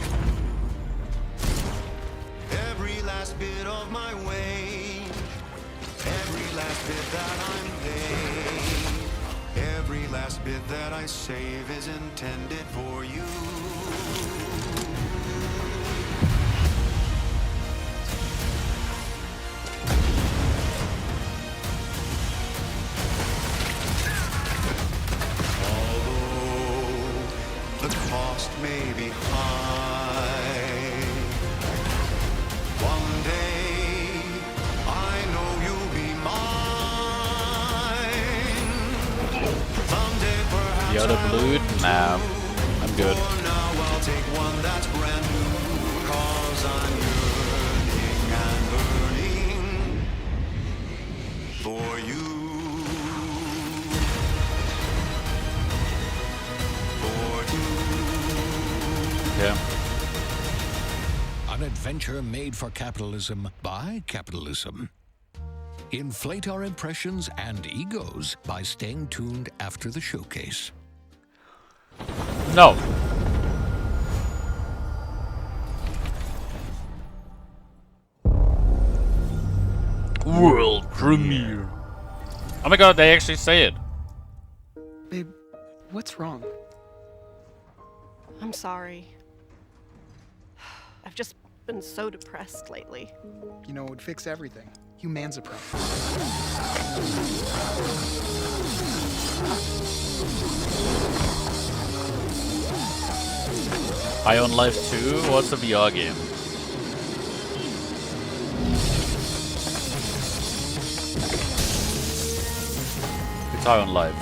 Every last bit of my wage, every last bit that I'm paid, every last bit that I save is intended for you. The cost may be high. One day, I know you'll be mine. Someday, perhaps The other blue? Nah, I'm good. for now I'll take one that's brand new. 'Cause I'm yearning and burning for you. Yeah. An adventure made for capitalism by capitalism. Inflate our impressions and egos by staying tuned after the showcase. No. World premiere. Oh my god, they actually say it. Babe, what's wrong? I'm sorry. I've just been so depressed lately. You know, it would fix everything. Humanzaprom. High on Life 2? What's a VR game? It's High on Life.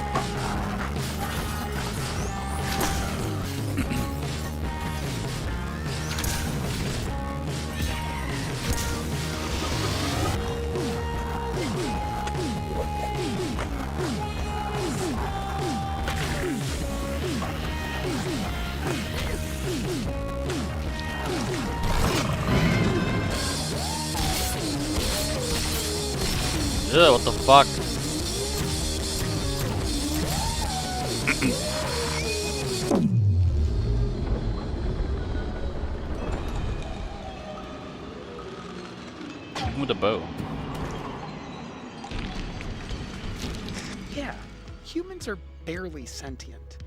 Yeah, what the fuck? With a bow. Yeah, humans are barely sentient.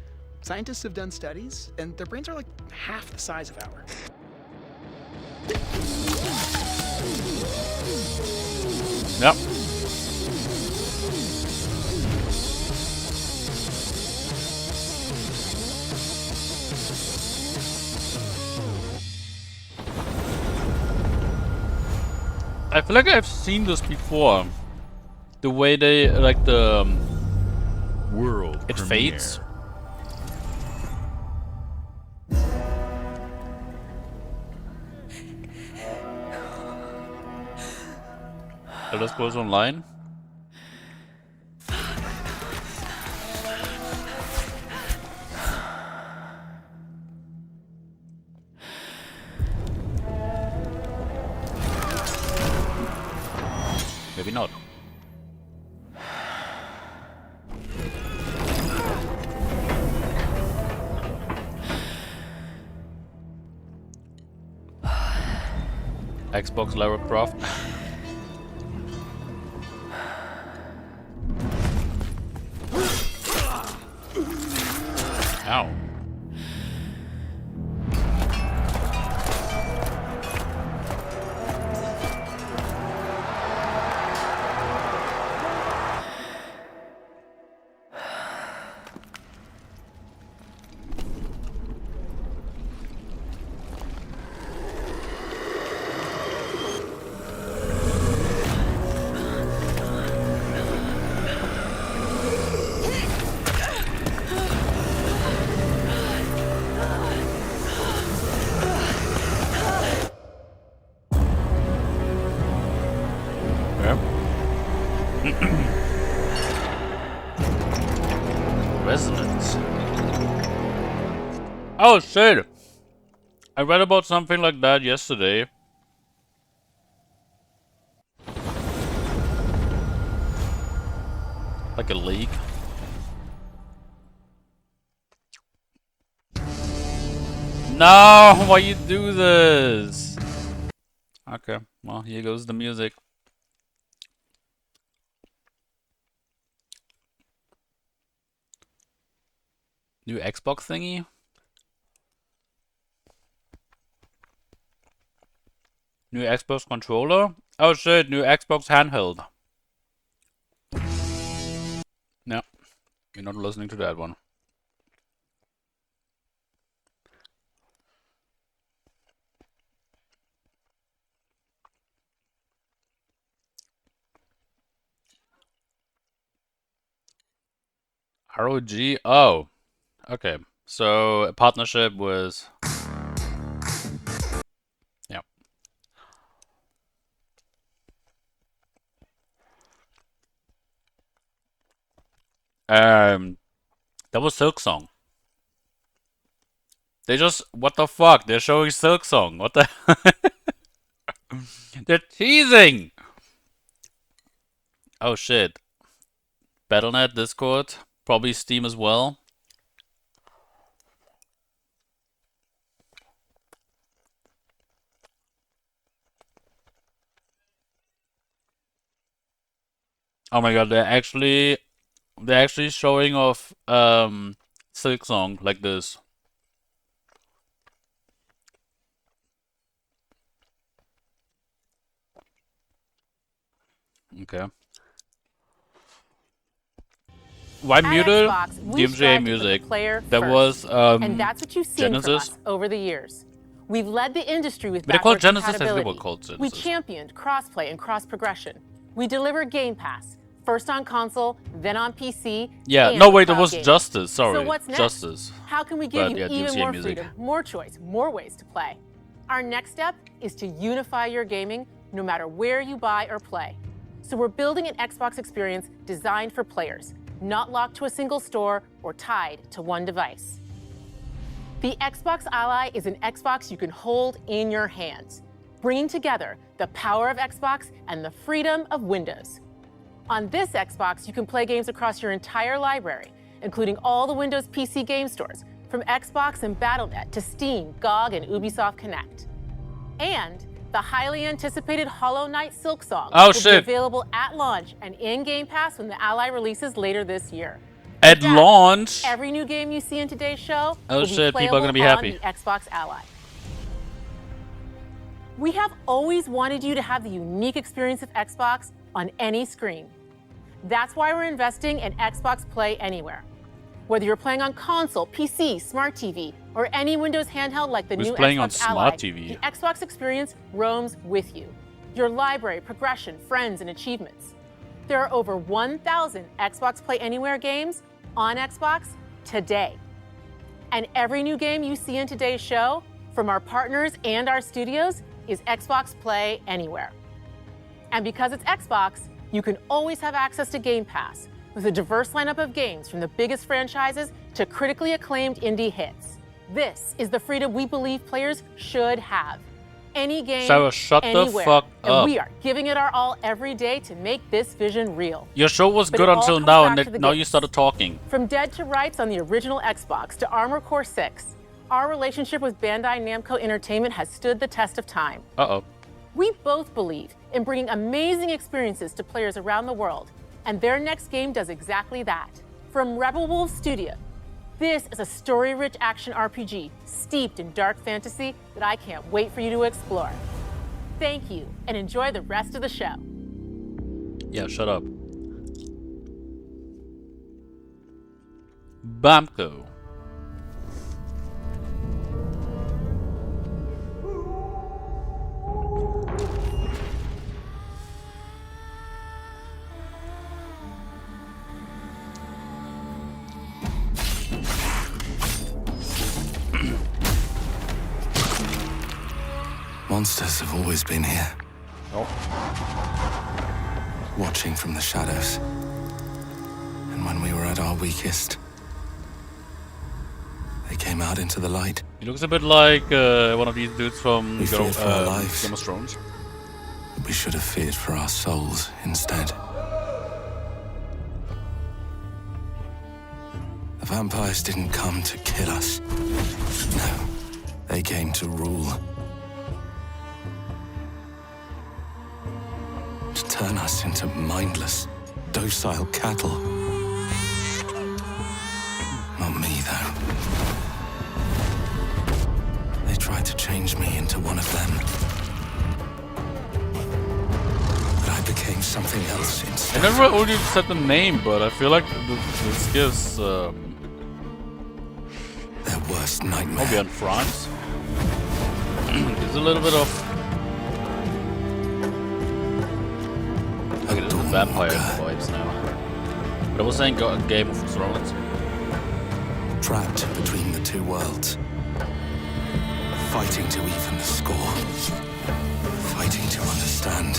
Scientists have done studies, and their brains are like half the size of ours. Yep. I feel like I've seen this before. The way they like the world it premiere. fades. Elder Scrolls Online. Maybe not. Xbox Lara Croft. Ow. Resonance. Oh shit! I read about something like that yesterday. Like a leak. No! Why you do this? Okay, well, here goes the music. New Xbox thingy? New Xbox controller? Oh shit, new Xbox handheld. No, you're not listening to that one. ROG? Oh, okay. So, a partnership with... Yeah. That was Silksong. They just... What the fuck? They're showing Silksong. What the... They're teasing! Oh shit. Battle.net, Discord, probably Steam as well. Oh my god, they're actually showing off Silksong like this. Okay. Why muted Xbox, we DMGA strive to put the music? player That first, was and that's what you've seen from Genesis. us over the years. We've led the industry with But they call it backwards Genesis, I think they compatibility. were called We Genesis. championed crossplay and cross progression. We deliver Game Pass, first on console, then on PC. Yeah, and no wait, it cloud was gaming. Justice. Sorry, So what's next? Justice. How can we give But, you yeah, even DMCA more music. freedom, more choice, more ways to play? Our next step is to unify your gaming no matter where you buy or play. So we're building an Xbox experience designed for players, not locked to a single store or tied to one device. The Xbox Ally is an Xbox you can hold in your hands, bringing together the power of Xbox and the freedom of Windows. On this Xbox, you can play games across your entire library, including all the Windows PC game stores, from Xbox and Battle.net to Steam, GOG, and Ubisoft Connect. And the highly anticipated Hollow Knight Silksong will be available at launch and in Game Pass when the Ally releases later this year. At launch? Every new game you see in today's show Oh will shit, be people are gonna be playable happy. on the Xbox Ally. We have always wanted you to have the unique experience of Xbox on any screen. That's why we're investing in Xbox Play Anywhere. Whether you're playing on console, PC, smart TV, or any Windows handheld like the Who's new playing on Xbox smart Ally, TV? the Xbox experience roams with you. Your library, progression, friends, and achievements. There are over 1,000 Xbox Play Anywhere games on Xbox today. And every new game you see in today's show, from our partners and our studios, is Xbox Play Anywhere. And because it's Xbox, you can always have access to Game Pass with a diverse lineup of games from the biggest franchises to critically acclaimed indie hits. This is the freedom we believe players should have. Any game, Sarah, shut the anywhere. fuck and up. we are giving it our all every day to make this vision real. Your show was But good it all until comes now, back and to the now you games. started talking. From Dead to Rights on the original Xbox to Armored Core 6, our relationship with Bandai Namco Entertainment has stood the test of time. Uh-oh. We both believe in bringing amazing experiences to players around the world, and their next game does exactly that. From Rebel Wolf Studio, this is a story-rich action RPG steeped in dark fantasy that I can't wait for you to explore. Thank you, and enjoy the rest of the show. Yeah, shut up. Bamco. Monsters have always been here. Oh. Watching from the shadows. And when we were at our weakest, they came out into the light. He looks a bit like one of these dudes from We feared for our lives. Game of Thrones. But we should have feared for our souls instead. The vampires didn't come to kill us. No, they came to rule. To turn us into mindless, docile cattle. Not me, though. They tried to change me into one of them. But I became something else I instead. never only said the name, but I feel like this gives their worst nightmare. Maybe on France. There's a little bit of vampire vibes now. But I was saying Game of Thrones. Trapped between the two worlds. Fighting to even the score. Fighting to understand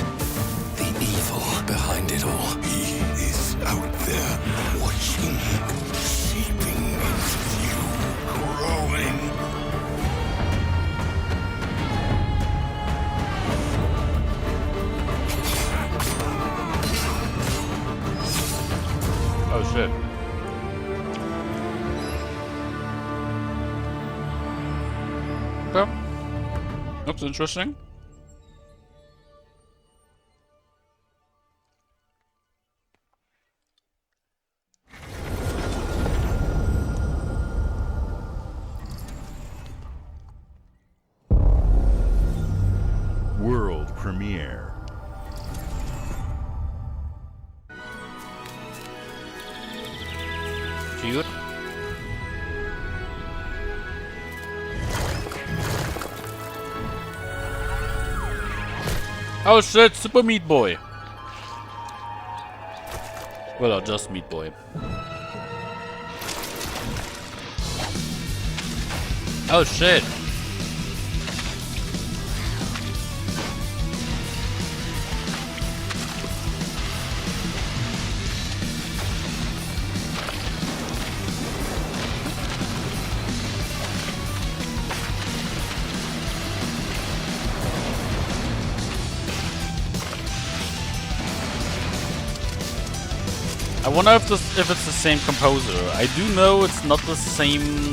the evil behind it all. He is out there watching, seeping into you, growing. Oh shit. Okay. Looks interesting. World premiere. Cute. Oh shit, Super Meat Boy. Well, just Meat Boy. Oh shit. I wonder if it's the same composer. I do know it's not the same,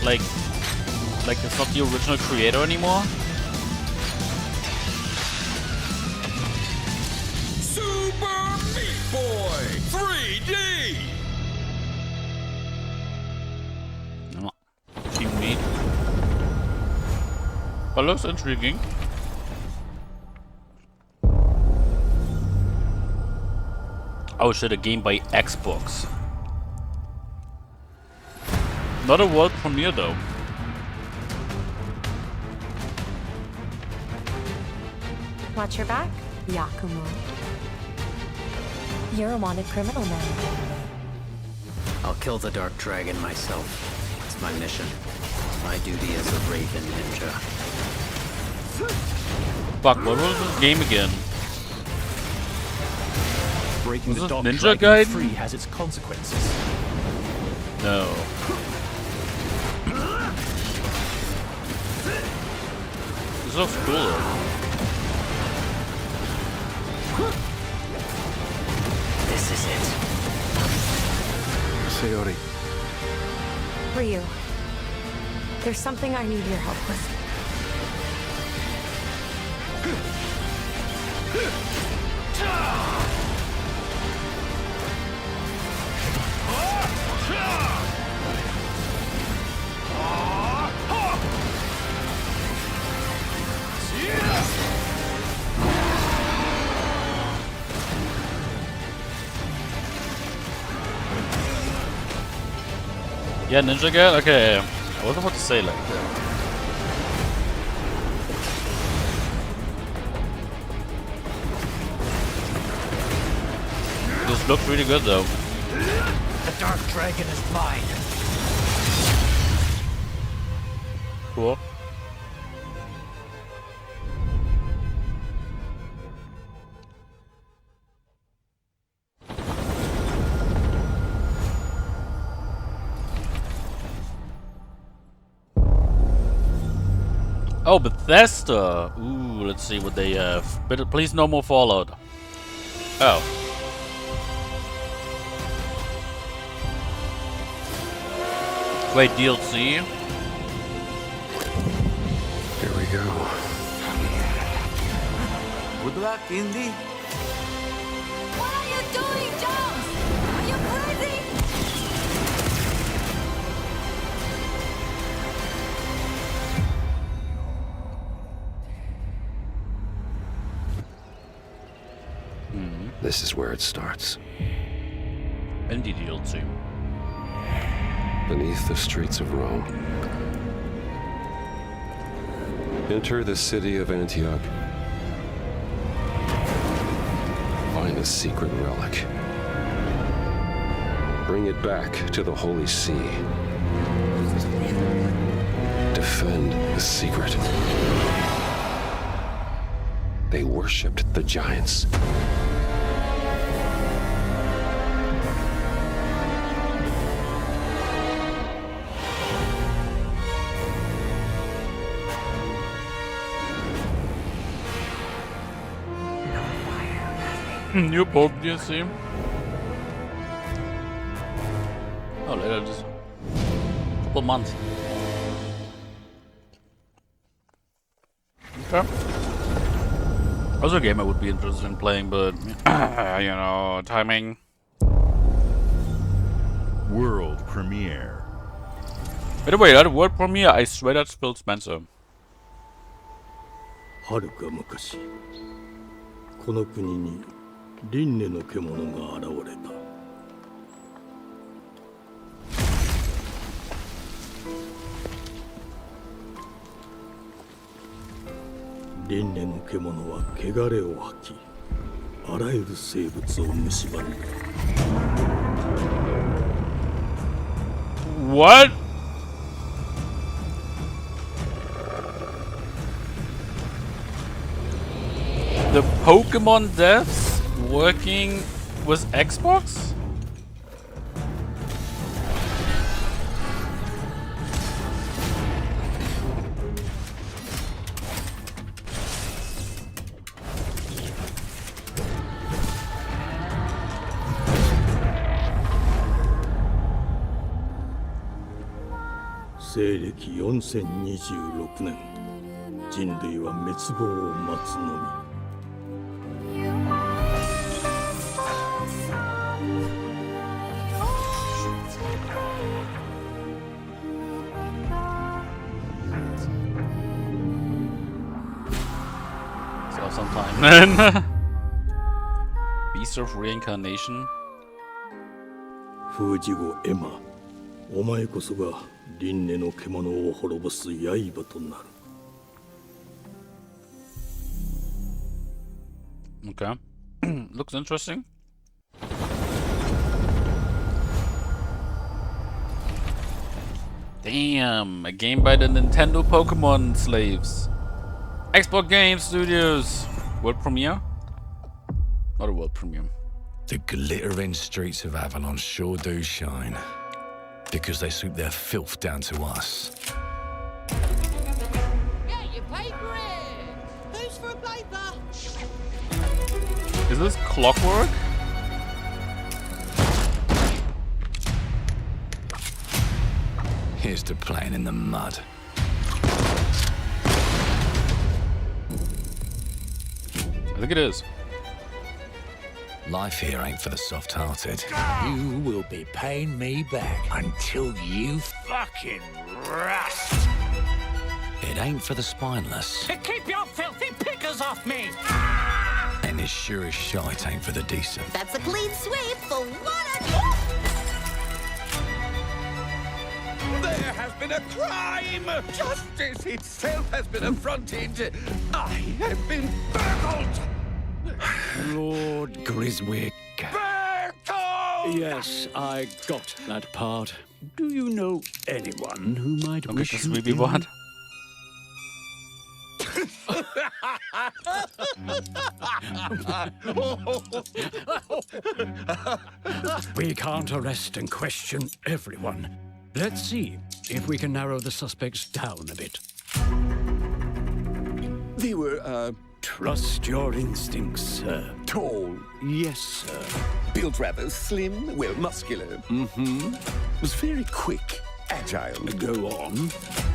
like it's not the original creator anymore. Super Meat Boy 3D. Team Meat. But looks intriguing. Oh shit, a game by Xbox. Not a world premiere though. Watch your back, Yakumo. You're a wanted criminal now. I'll kill the Dark Dragon myself. It's my mission. My duty as a Raven Ninja. Fuck, what was this game again? Breaking the Dark Ninja Dragon Guide? free has its consequences. No. This looks cool though. This is it. Sayori. Ryu, there's something I need your help with. Yeah, Ninja Guide? Okay. I was about to say like that. This looks really good though. The Dark Dragon is mine. Cool. Oh, Bethesda! Ooh, let's see what they have. But please no more Fallout. Oh. Wait, DLC? Here we go. Good luck, Indy. What are you doing, Jones? Are you crazy? This is where it starts. Indie DLC. Beneath the streets of Rome. Enter the city of Antioch. Find a secret relic. Bring it back to the Holy See. Defend the secret. They worshipped the giants. New Pope DLC. Oh, later just couple months. Okay. Also a game I would be interested in playing, but you know, timing. World premiere. By the way, that world premiere, I swear that's Phil Spencer. はるか昔この国に輪廻の獣が現れた輪廻の獣は汚れを吐き、あらゆる生物を蝕んだ。What? The Pokemon devs working with Xbox? "西暦4026年、人類は滅亡を待つのみ。So sometime then. Beast of Reincarnation. 風事後エマ、お前こそが輪廻の獣を滅ぼす刃となる。Okay. Looks interesting. Damn, a game by the Nintendo Pokemon slaves. Xbox Game Studios. World premiere? Not a world premiere. The glittering streets of Avalon sure do shine. Because they sweep their filth down to us. Get your paper in! Who's for a paper? Is this Clockwork? Here's to playing in the mud. I think it is. Life here ain't for the soft-hearted. You will be paying me back until you fucking rust. It ain't for the spineless. Keep your filthy pickers off me! And it sure as shite ain't for the decent. That's a clean sweep for one. There has been a crime! Justice itself has been affronted! I have been burgled! Lord Griswick. Bertolt! Yes, I got that part. Do you know anyone who might wish this you movie in? what? We can't arrest and question everyone. Let's see if we can narrow the suspects down a bit. They were, Trust your instincts, sir. tall, Yes, sir. built rather slim, well, muscular. Mm-hmm. Was very quick, agile. Go on.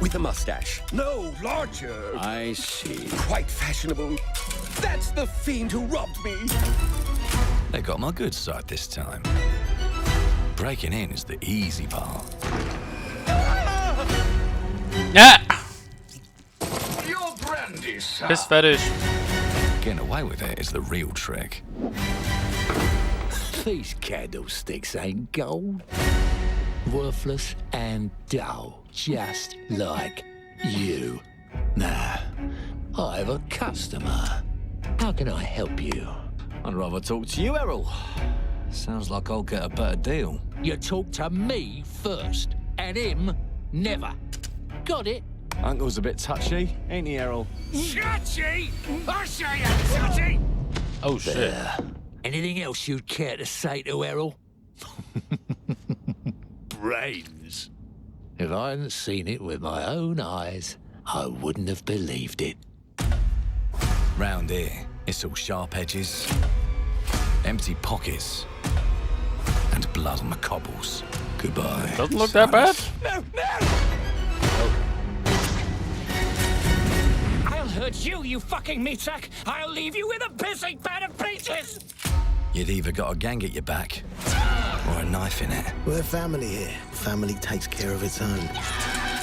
With a mustache. No, larger. I see. Quite fashionable. That's the fiend who robbed me. They got my good side this time. Breaking in is the easy part. Yeah! Your brandy, sir. Piss fetish. Getting away with it is the real trick. These candlesticks ain't gold. Worthless and dull, just like you. Nah, I have a customer. How can I help you? I'd rather talk to you, Errol. Sounds like I'll get a better deal. You talk to me first, and him never. Got it? Uncle's a bit touchy, ain't he, Errol? Touchy? I say I'm touchy! Oh shit. There. Anything else you'd care to say to Errol? Brains. If I hadn't seen it with my own eyes, I wouldn't have believed it. Round here, it's all sharp edges, empty pockets, and blood on the cobbles. Goodbye. Doesn't look that bad. No, no! I'll hurt you, you fucking meatsack! I'll leave you with a pissing pan of peaches! You'd either got a gang at your back, or a knife in it. We're family here. Family takes care of its own.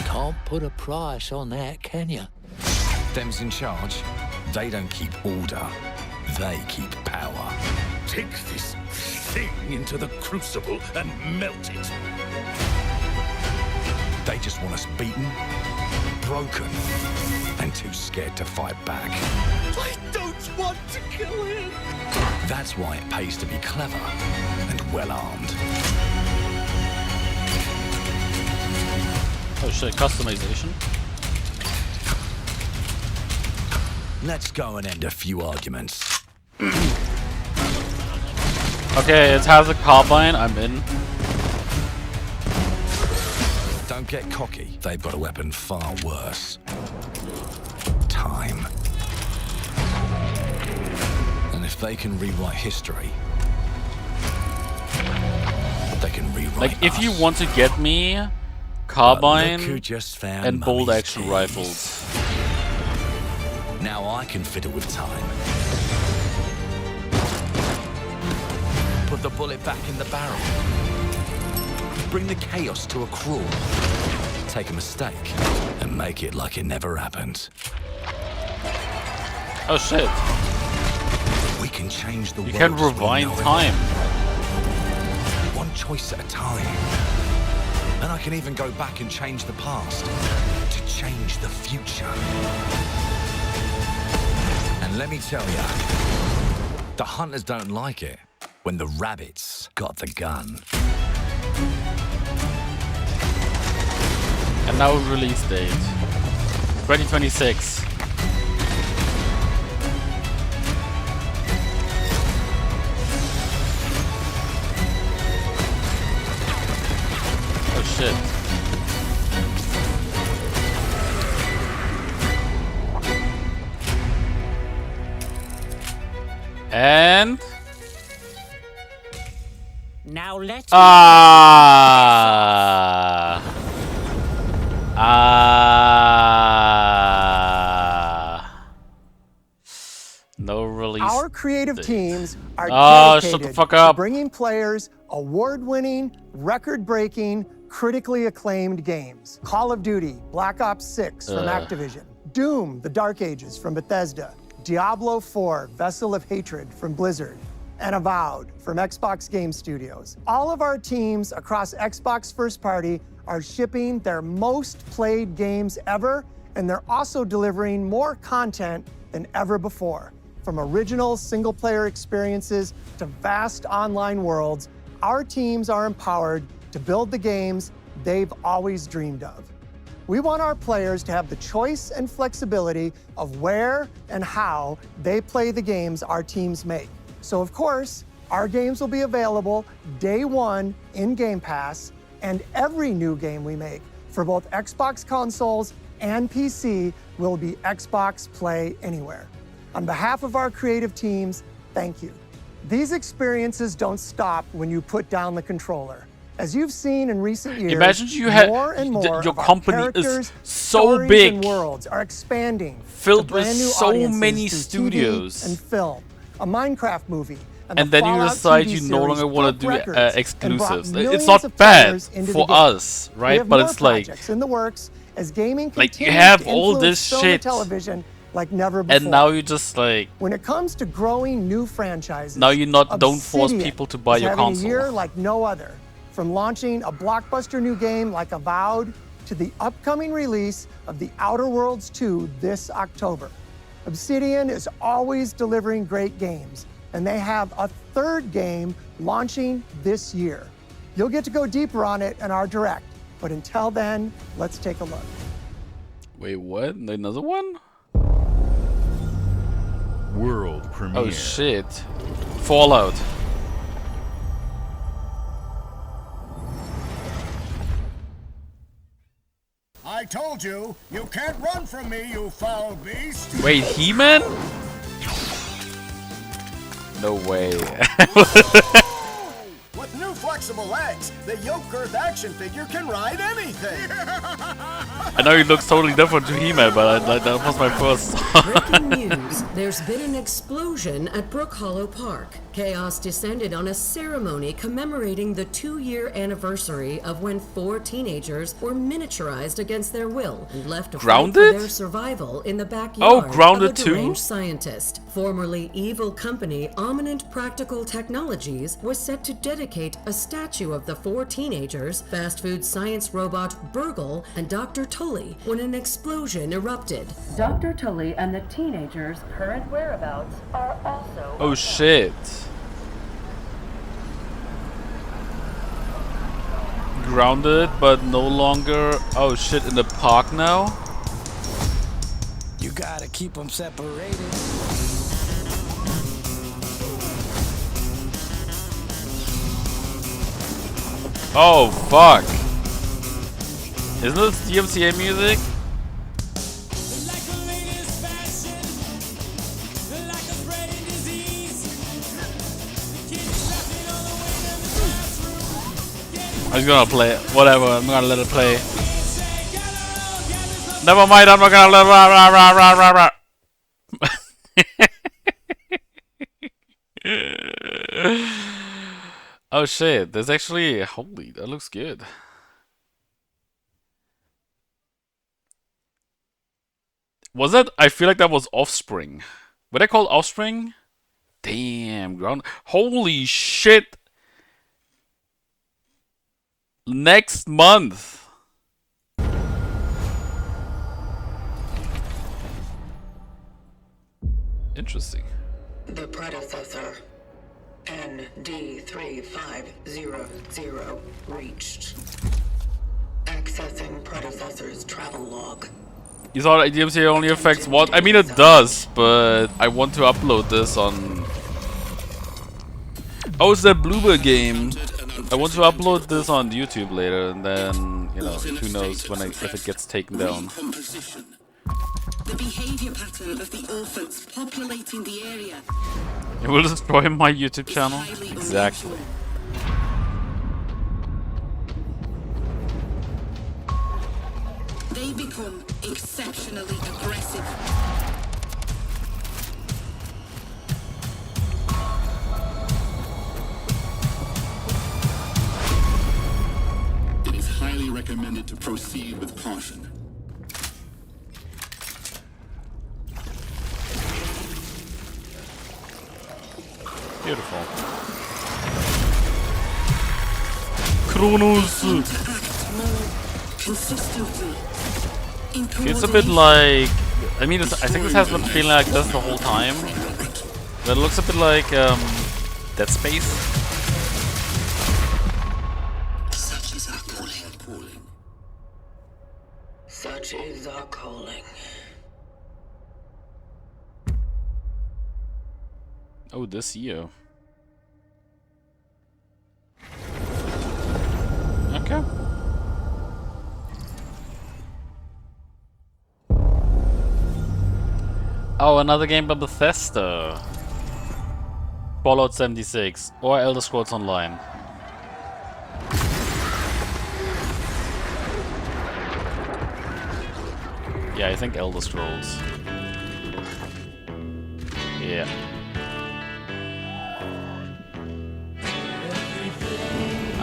Can't put a price on that, can you? Them's in charge. They don't keep order. They keep power. Take this thing into the crucible and melt it. They just want us beaten, broken and too scared to fight back. I don't want to kill him. That's why it pays to be clever and well-armed. Oh shit, customization. Let's go and end a few arguments. Okay, it has a carbine, I'm in. Don't get cocky. They've got a weapon far worse. Time. And if they can rewrite history, they can rewrite Like, if us. you want to get me carbine Look who just found and bolt Mummy's action keys. rifles. Now I can fiddle with time. Put the bullet back in the barrel. Bring the chaos to a crawl. Take a mistake and make it like it never happened. Oh shit. We can change the world. You can as we rewind know it. time. One choice at a time. And I can even go back and change the past to change the future. And let me tell you, the hunters don't like it when the rabbits got the gun. And now release date 2026. Oh shit. And Now let's no release. Our creative date. teams are Shut the dedicated fuck to up. bringing players award-winning, record-breaking, critically acclaimed games. Call of Duty, Black Ops 6 from Activision, Doom, The Dark Ages from Bethesda, Diablo 4, Vessel of Hatred from Blizzard, and Avowed from Xbox Game Studios. All of our teams across Xbox First Party are shipping their most played games ever, and they're also delivering more content than ever before. From original single-player experiences to vast online worlds, our teams are empowered to build the games they've always dreamed of. We want our players to have the choice and flexibility of where and how they play the games our teams make. So of course, our games will be available day one in Game Pass, and every new game we make for both Xbox consoles and PC will be Xbox Play Anywhere. On behalf of our creative teams, thank you. These experiences don't stop when you put down the controller. As you've seen in recent years, Imagine you had more and more your of our company characters, is so stories, big, and worlds are expanding filled to with brand new so audiences many through studios. TV and film, a Minecraft movie, And the then you Fallout decide TV you no longer series want to broke do records and exclusives. brought It's millions not of bad players into for the game. us, We right? have But more it's like, projects in the works as gaming like, you continues have to all influence this film and shit, television like never before. and now you just like, When it comes to growing new franchises, now you don't force Obsidian people to buy is your having console. a year like no other. From launching a blockbuster new game like Avowed to the upcoming release of The Outer Worlds 2 this October. Obsidian is always delivering great games, and they have a third game launching this year. You'll get to go deeper on it in our Direct, but until then, let's take a look. Wait, what? Another one? World premiere. Oh shit. Fallout. I told you, you can't run from me, you foul beast. Wait, He-Man? No way. With new flexible legs, the yoke girth action figure can ride anything. I know he looks totally different to He-Man, but that was my first Breaking news. There's been an explosion at Brook Hollow Park. Chaos descended on a ceremony commemorating the 2-year anniversary of when 4 teenagers were miniaturized against their will and left to fight Grounded? for their survival in the backyard Grounded of a too? deranged scientist. Formerly evil company Ominent Practical Technologies was set to dedicate a statue of the 4 teenagers, fast food science robot Burgle, and Dr. Tully when an explosion erupted. Dr. Tully and the teenagers' current whereabouts are also... Oh shit. Grounded, but no longer... Oh shit, in the park now? You gotta keep them separated. Oh fuck. Isn't this DMCA music? I'm just gonna play it. Whatever, I'm gonna let it play. Never mind, I'm not gonna let Oh shit, there's actually... Holy, that looks good. Was that... I feel like that was Offspring. Were they called Offspring? Damn, ground... Holy shit! Next month! Interesting. The predecessor, ND3500, reached. Accessing predecessor's travel log. You thought DMCA only affects what? I mean it does, but I want to upload this on... Oh, it's that Bloober game. I want to upload this on YouTube later, and then, you know, who knows when if it gets taken down. The behavior pattern of the orphans populating the area. It will destroy my YouTube channel? Exactly. They become exceptionally aggressive. It is highly recommended to proceed with caution. Beautiful. Kronos! It's a bit like... I mean, I think this has been feeling like this the whole time. But it looks a bit like Dead Space. Such is our calling. Such is our calling. Oh, this year. Okay. Oh, another game by Bethesda. Fallout 76 or Elder Scrolls Online. Yeah, I think Elder Scrolls. Yeah.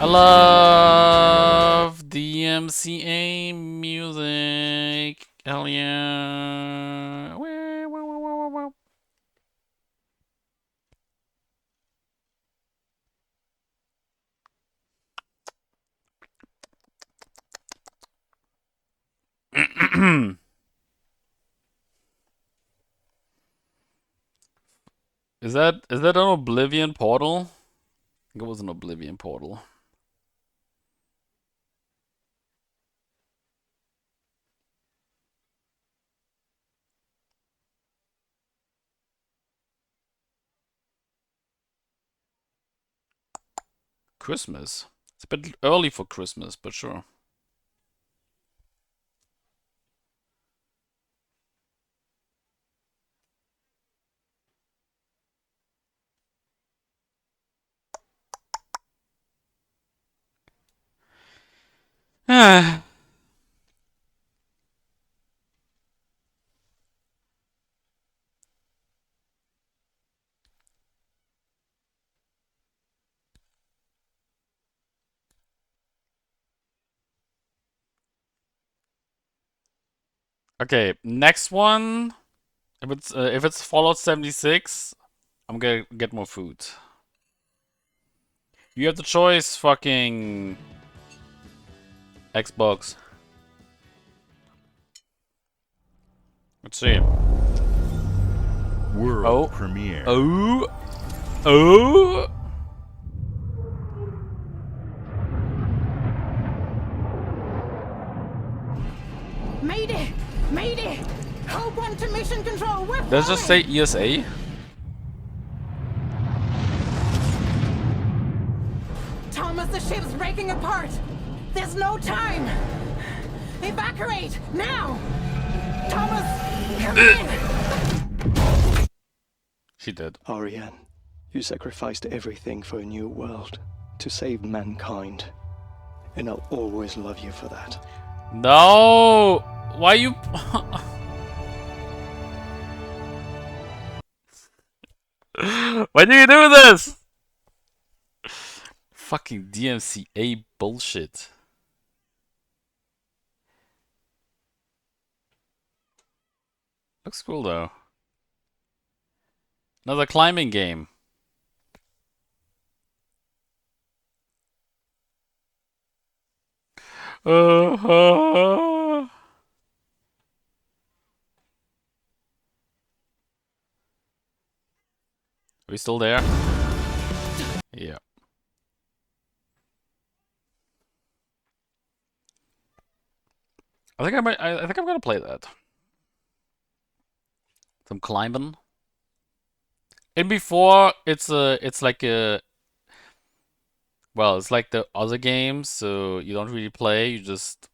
I love DMCA music. Hell yeah. Is that an Oblivion portal? I think it was an Oblivion portal. Christmas. It's a bit early for Christmas, but sure. Okay, next one. If it's Fallout 76, I'm gonna get more food. You have the choice, fucking Xbox. Let's see. World premiere. Oh. Oh. Mayday! Mayday! Hold one to mission control. We're Does it just say ESA? Thomas, the ship's breaking apart. There's no time. Evacuate now. Thomas, come in. She did. Ariane, you sacrificed everything for a new world to save mankind, and I'll always love you for that. No! Why you... Why do you do this? Fucking DMCA bullshit. Looks cool though. Another climbing game. Are we still there? Yeah. I think I might. I think I'm gonna play that. Some climbing. And before it's like a. Well, it's like the other games, so you don't really play. You just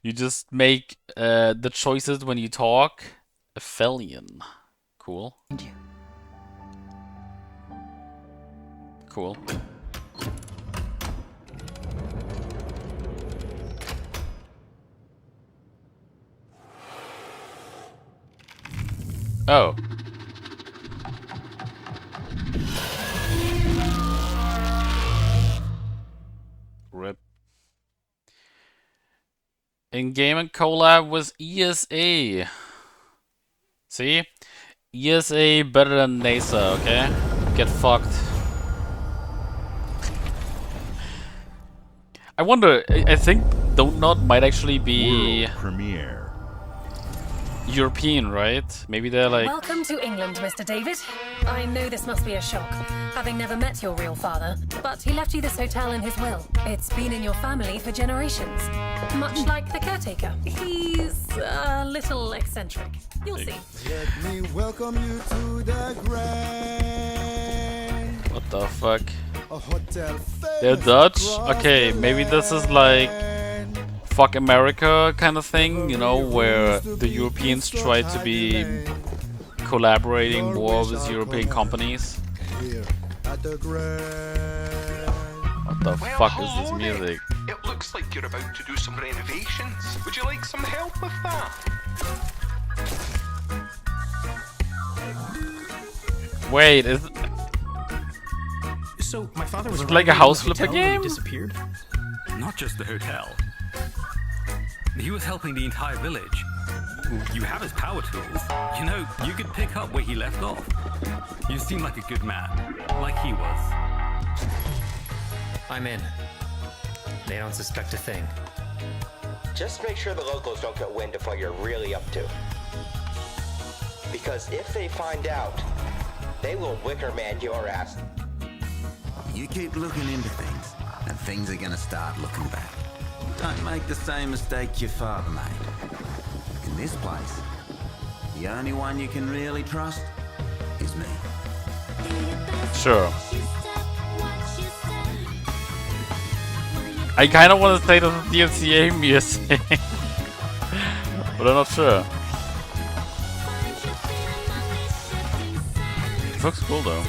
you just make the choices when you talk. A Fellion. Cool. Cool. Oh. Rip. In-game and collab was ESA. See? ESA better than NASA, okay? Get fucked. I wonder, I think Donut might actually be World premiere. European, right? Maybe they're like... Welcome to England, Mr. David. I know this must be a shock, having never met your real father, but he left you this hotel in his will. It's been in your family for generations. Much like the caretaker. He's a little eccentric. You'll see. Let me welcome you to the Grand. What the fuck? A hotel. They're Dutch? Okay, maybe this is like... Fuck America kind of thing, you know, where the Europeans try to be collaborating more with European companies. What the fuck is this music? It looks like you're about to do some renovations. Would you like some help with that? Wait, is So my father was it like a house flipper hotel when he game? disappeared. Not just the hotel. He was helping the entire village. You have his power tools. You know, you could pick up where he left off. You seem like a good man, like he was. I'm in. They don't suspect a thing. Just make sure the locals don't get wind of what you're really up to. Because if they find out, they will wicker man your ass. You keep looking into things, and things are gonna start looking bad. Don't make the same mistake your father made. In this place, the only one you can really trust is me. Sure. I kind of want to say this is DMCA music, but I'm not sure. It looks cool though.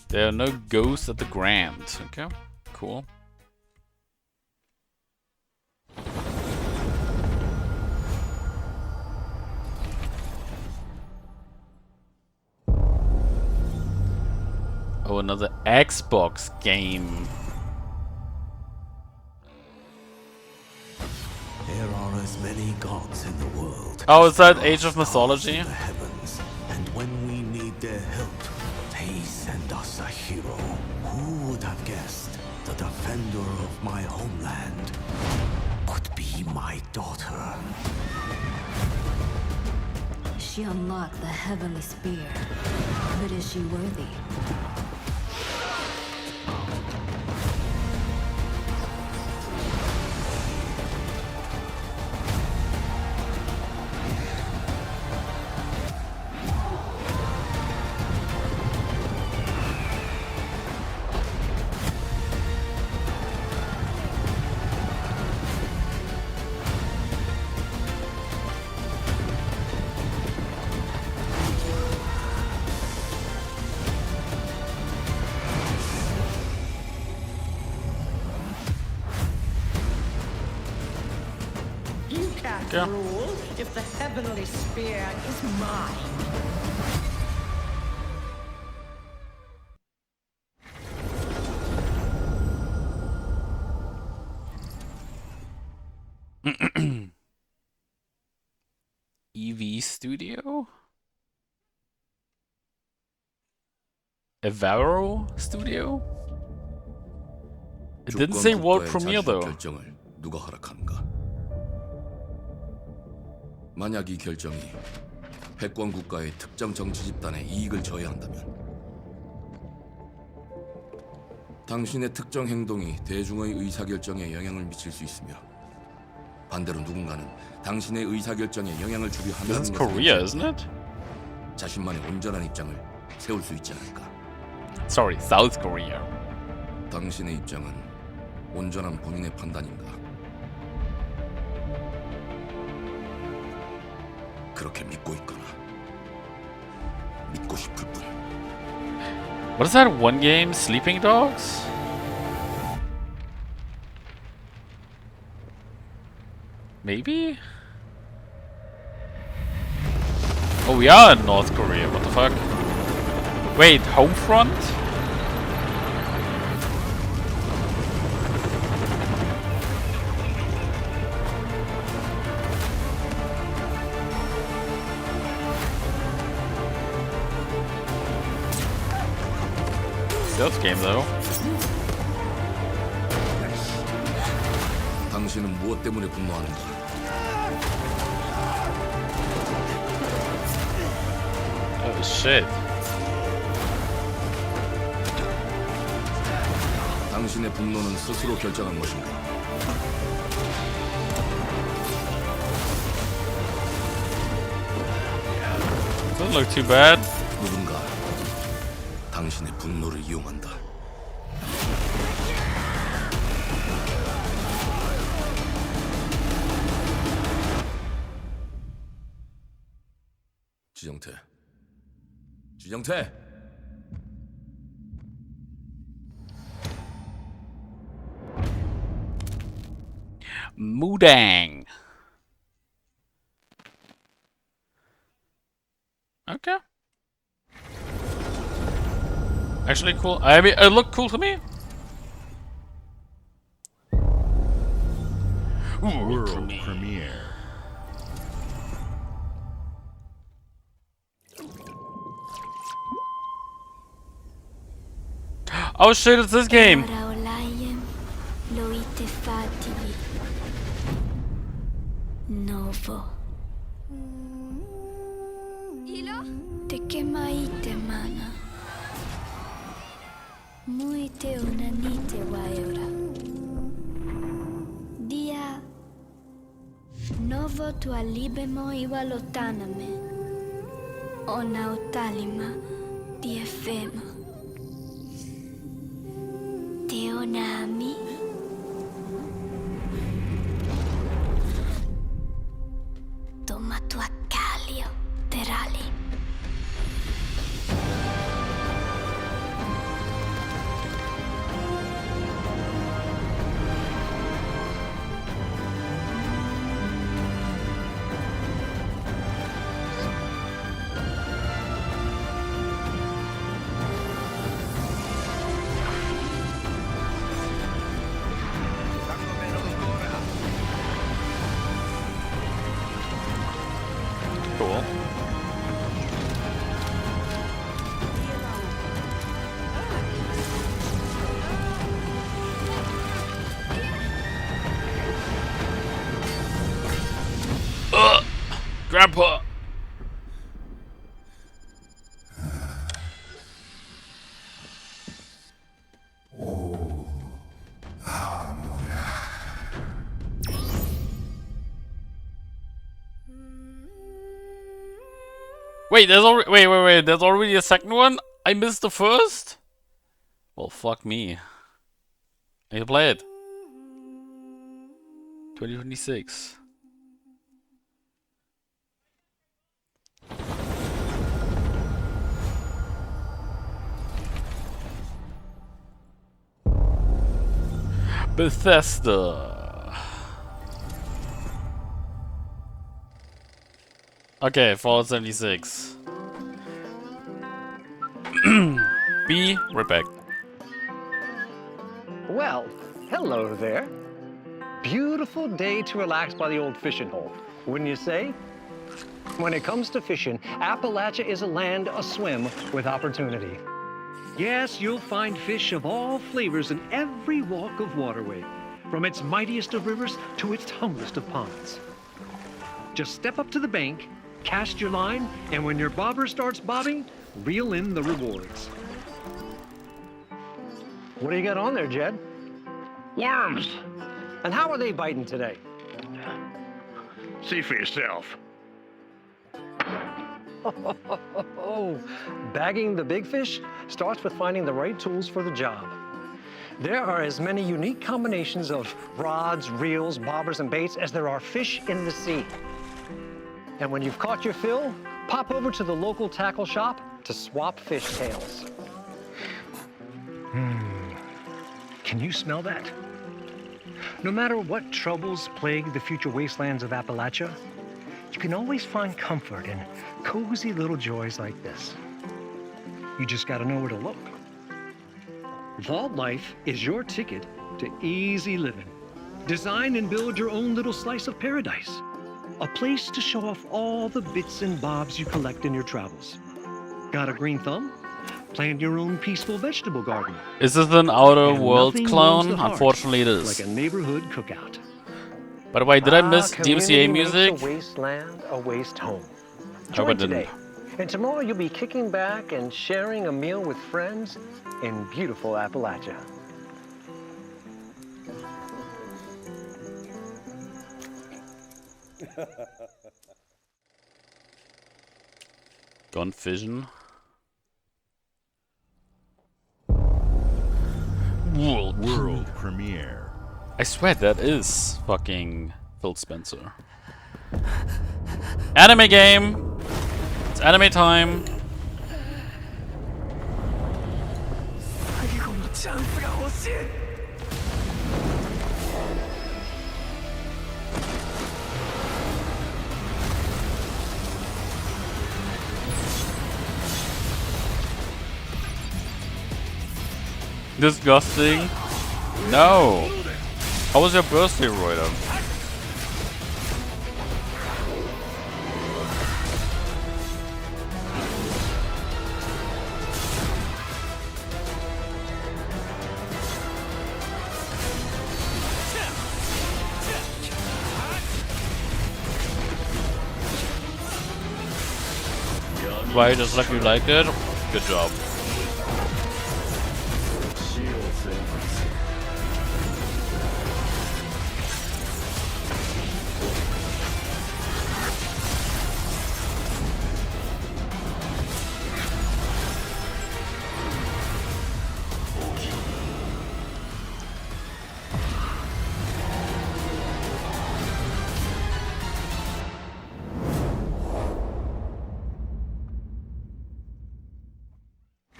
There are no ghosts at the Grand. Okay, cool. Oh, another Xbox game. as many gods in the world. Oh, is that Age of Mythology? The heavens, and when we need their help, they send us a hero. Who would have guessed the defender of my homeland would be my daughter? She unlocked the heavenly spear, but is she worthy? You can't rule if the heavenly spear is mine. EV Studio? Evaro Studio? It didn't say world premiere though. 결정을 누가 허락하는가? 만약 이 결정이 패권 국가의 특정 정치 집단에 이익을 저해한다면 당신의 특정 행동이 대중의 의사결정에 영향을 미칠 수 있으며 반대로 누군가는 당신의 의사결정에 영향을 주려 한다는 This is Korea, isn't it? 자신만의 온전한 입장을 세울 수 있지 않을까? Sorry, South Korea. 당신의 입장은 온전한 본인의 판단인가? 그렇게 믿고 있거나 믿고 싶을 뿐. What is that one game? Sleeping Dogs? Maybe? Oh, we are in North Korea. What the fuck? Wait, Homefront? Stealth game though. 당신은 무엇 때문에 분노하는가? Oh shit. 당신의 분노는 스스로 결정한 것인가? Doesn't look too bad. 누군가 당신의 분노를 이용한다. 지정태. 지정태. Mudang. Okay. Actually cool. I mean, it looked cool to me. World premiere. Oh shit, it's this game. Novo. Te quemaite mana. Muite unanite waeura. Dia Novo tu alibemo iwalotaname. Ona utalima diefemo. Teonami. Toma tu acalio, terali. Grandpa! Wait, there's already wait. There's already a second one. I missed the first. Well, fuck me. I need to play it. 2026. Bethesda. Okay, Fallout 76. Be right back. Well, hello there. Beautiful day to relax by the old fishing hole, wouldn't you say? When it comes to fishing, Appalachia is a land aswim with opportunity. Yes, you'll find fish of all flavors in every walk of waterway, from its mightiest of rivers to its humblest of ponds. Just step up to the bank, cast your line, and when your bobber starts bobbing, reel in the rewards. What do you got on there, Jed? Worms! And how are they biting today? See for yourself. Bagging the big fish starts with finding the right tools for the job. There are as many unique combinations of rods, reels, bobbers, and baits as there are fish in the sea. And when you've caught your fill, pop over to the local tackle shop to swap fish tails. Can you smell that? No matter what troubles plague the future wastelands of Appalachia, you can always find comfort in cozy little joys like this. You just gotta know where to look. Vault Life is your ticket to easy living. Design and build your own little slice of paradise. A place to show off all the bits and bobs you collect in your travels. Got a green thumb? Plant your own peaceful vegetable garden. Is this an Outer And Worlds nothing clone? warms the heart Unfortunately, it is. like a neighborhood cookout. By the way, did I miss Community DMCA music? makes a wasteland a waste home. I Join hope I didn't. today, and tomorrow you'll be kicking back and sharing a meal with friends in beautiful Appalachia. Gone Fission. World premiere. I swear that is fucking Phil Spencer. Anime game! It's anime time! Disgusting. No! How was your birthday, Reuter? Why, just like you like it? Good job.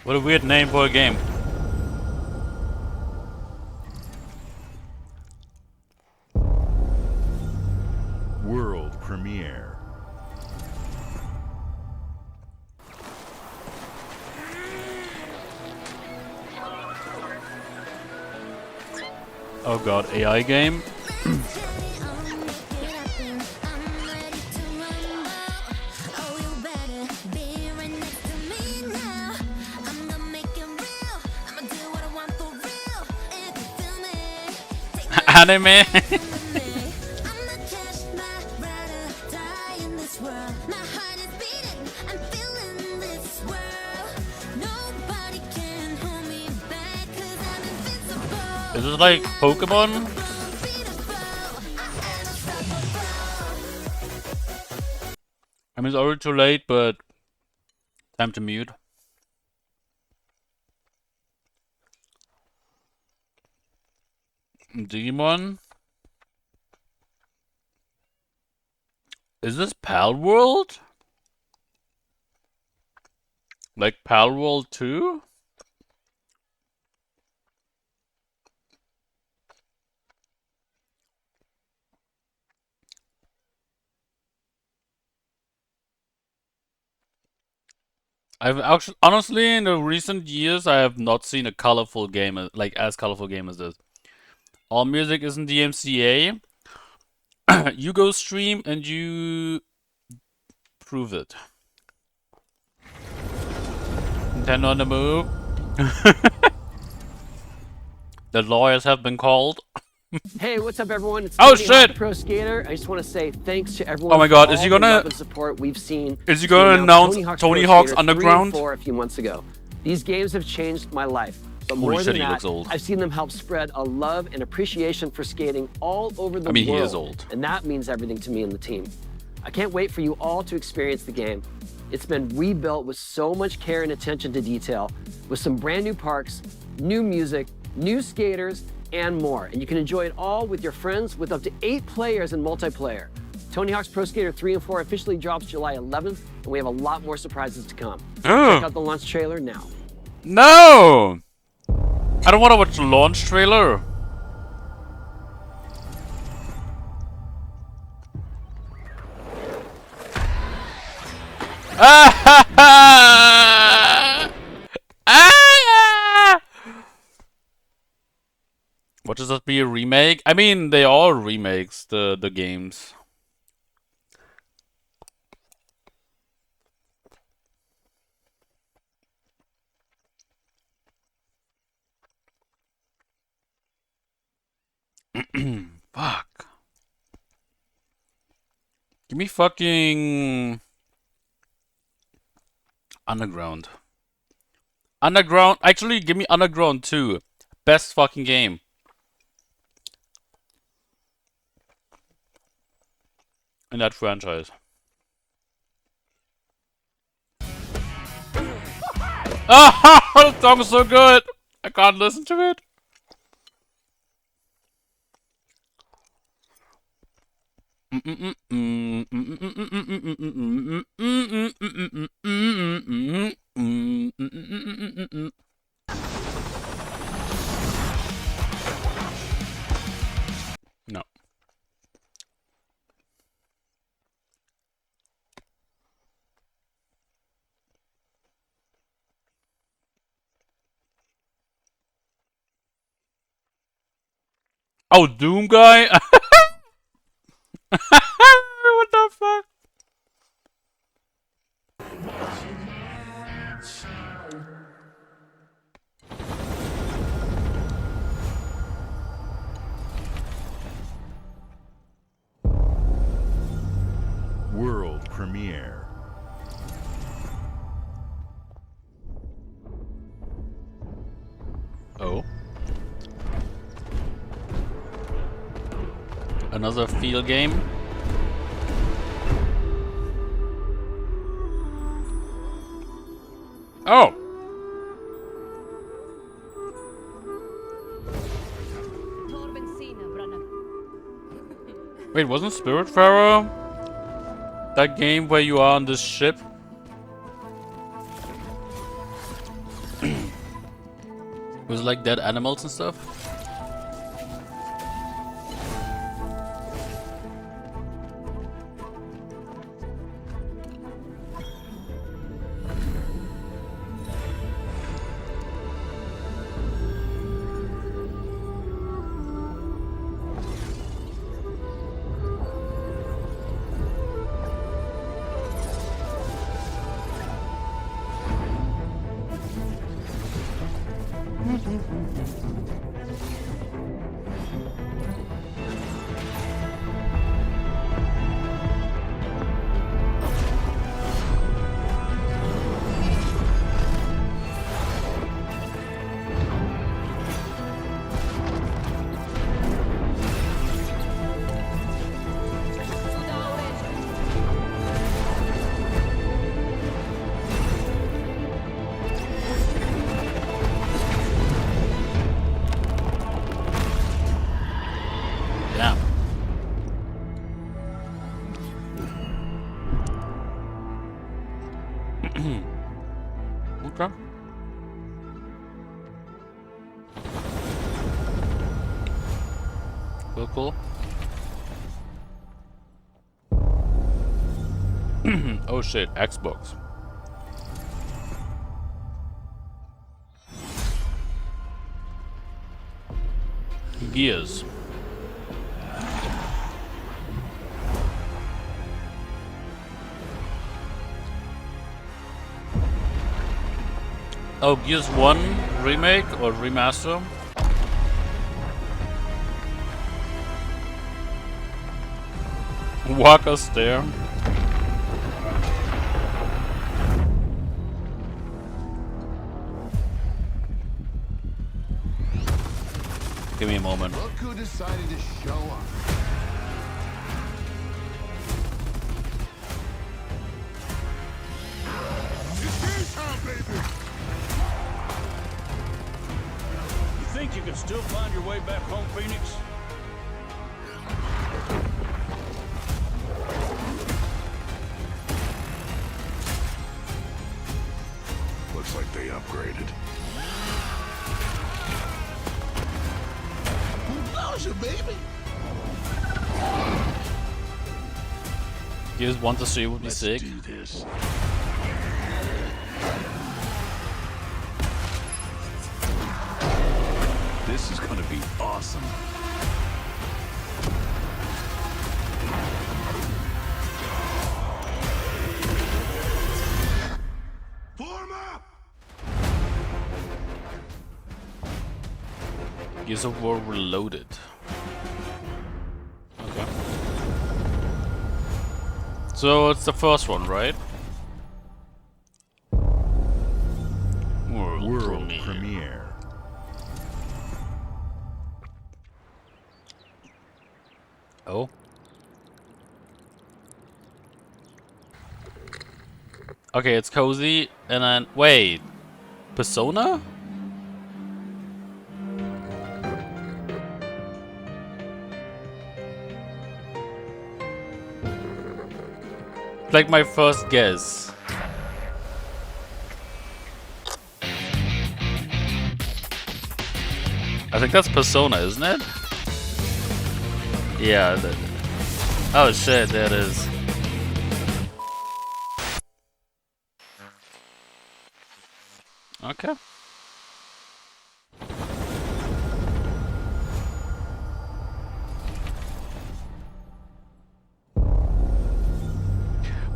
What a weird name for a game. World premiere. Oh god, AI game? Anime? it like Pokemon? I mean, it's already too late, but time to mute. Digimon? Is this Pal World? Like Pal World 2? I've actually, honestly, in the recent years, I have not seen a colorful game, like as colorful game as this. All music is in DMCA. You go stream and you prove it. Nintendo on the move. The lawyers have been called. Hey, what's up, everyone? It's Oh Tony shit! Hawk Pro Skater. I just want to say thanks to everyone. Oh my god, for is he all the gonna? love and support we've seen. Is he gonna announce Tony Hawk's Underground? 3 and 4 a few months ago. These games have changed my life. But Holy more shit, than he that, looks old. I've seen them help spread a love and appreciation for skating all over the world. I mean, he is old. And that means everything to me and the team. I can't wait for you all to experience the game. It's been rebuilt with so much care and attention to detail, with some brand new parks, new music, new skaters, and more. And you can enjoy it all with your friends with up to 8 players in multiplayer. Tony Hawk's Pro Skater 3 and 4 officially drops July 11th, and we have a lot more surprises to come. Check out the launch trailer now. No! I don't want to watch the launch trailer. What does that be, a remake? I mean, they are remakes, the games. Fuck. Give me fucking Underground. Underground. Actually, give me Underground 2. Best fucking game. In that franchise. Ah, the song is so good. I can't listen to it. No. Oh, Doom guy? What the fuck? World premiere. Oh. Another field game. Oh. Wait, wasn't Spiritfarer that game where you are on this ship? Was it like dead animals and stuff? Okay. Cool. Oh shit, Xbox. Gears. Oh, Gears 1 remake or remaster? Walk us there. Give me a moment. Look who decided to show up. It's game time, baby. You think you can still find your way back home, Phoenix? Looks like they upgraded. Baby. Gears 1 to 3 would be sick. Do this. This is gonna be awesome. Form up. Gears of War Reloaded. Okay. So it's the first one, right? World premiere. Oh. Okay, it's cozy, and then wait, Persona? Like my first guess. I think that's Persona, isn't it? Yeah. Oh shit, there it is. Okay.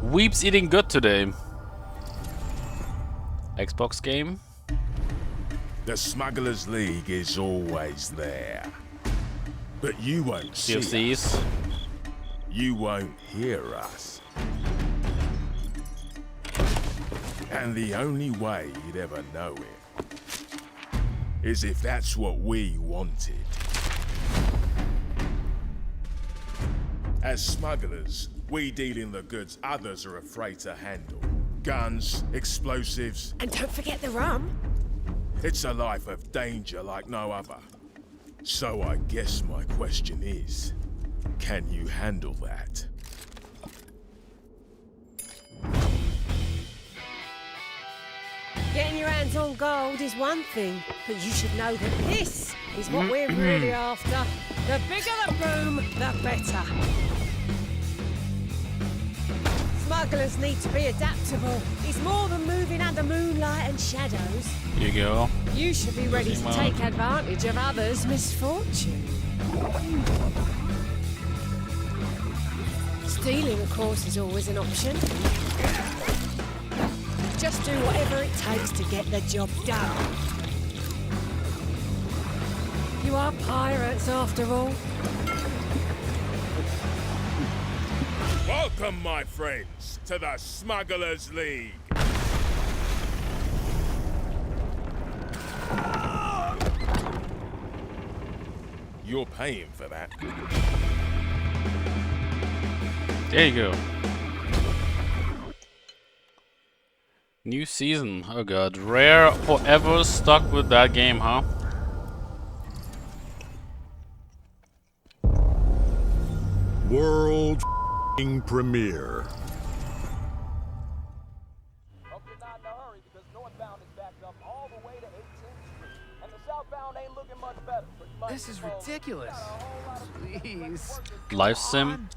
Weep's eating good today. Xbox game? The Smugglers League is always there. But you won't see us. You won't hear us. And the only way you'd ever know it is if that's what we wanted. As smugglers, we deal in the goods others are afraid to handle. Guns, explosives. And don't forget the rum. It's a life of danger like no other. So I guess my question is, can you handle that? Getting your hands on gold is one thing, but you should know that this is what we're really after. The bigger the room, the better. Smugglers need to be adaptable. It's more than moving under moonlight and shadows. Here you go. You should be ready to take advantage of others' misfortune. Stealing, of course, is always an option. Just do whatever it takes to get the job done. You are pirates, after all. Welcome, my friends, to the Smugglers League. You're paying for that. There you go. New season. Oh god. Rare forever stuck with that game, huh? World premiere. This is ridiculous. Please. Life sim.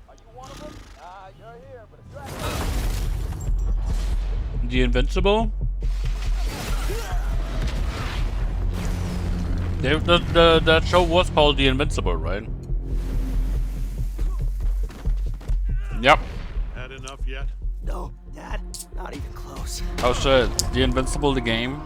The Invincible. That show was called The Invincible, right? Yep. Had enough yet? No, Dad, not even close. Oh shit, The Invincible, the game.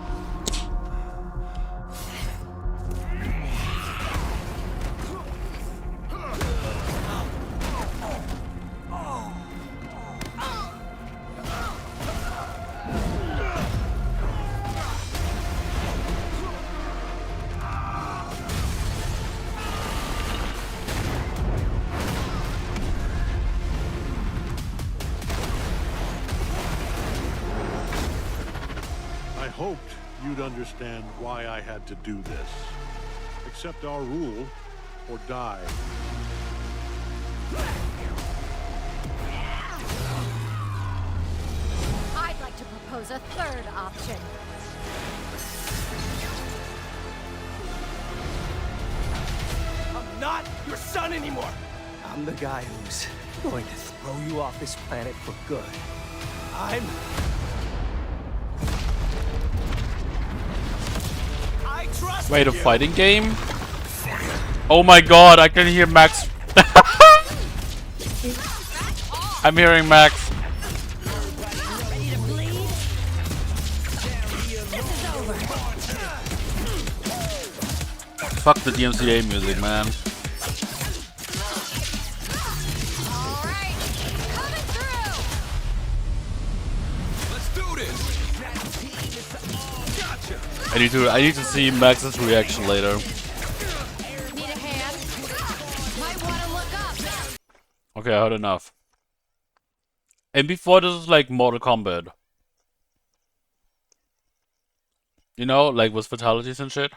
I hoped you'd understand why I had to do this. Accept our rule, or die. I'd like to propose a third option. I'm not your son anymore. I'm the guy who's going to throw you off this planet for good. I trust Wait, a you. fighting game? Oh my god, I can hear Max. I'm hearing Max. Fuck the DMCA music, man. I need to see Max's reaction later. Need a hand? Might want to look up. Okay, I heard enough. And before this was like Mortal Kombat. You know, like with fatalities and shit.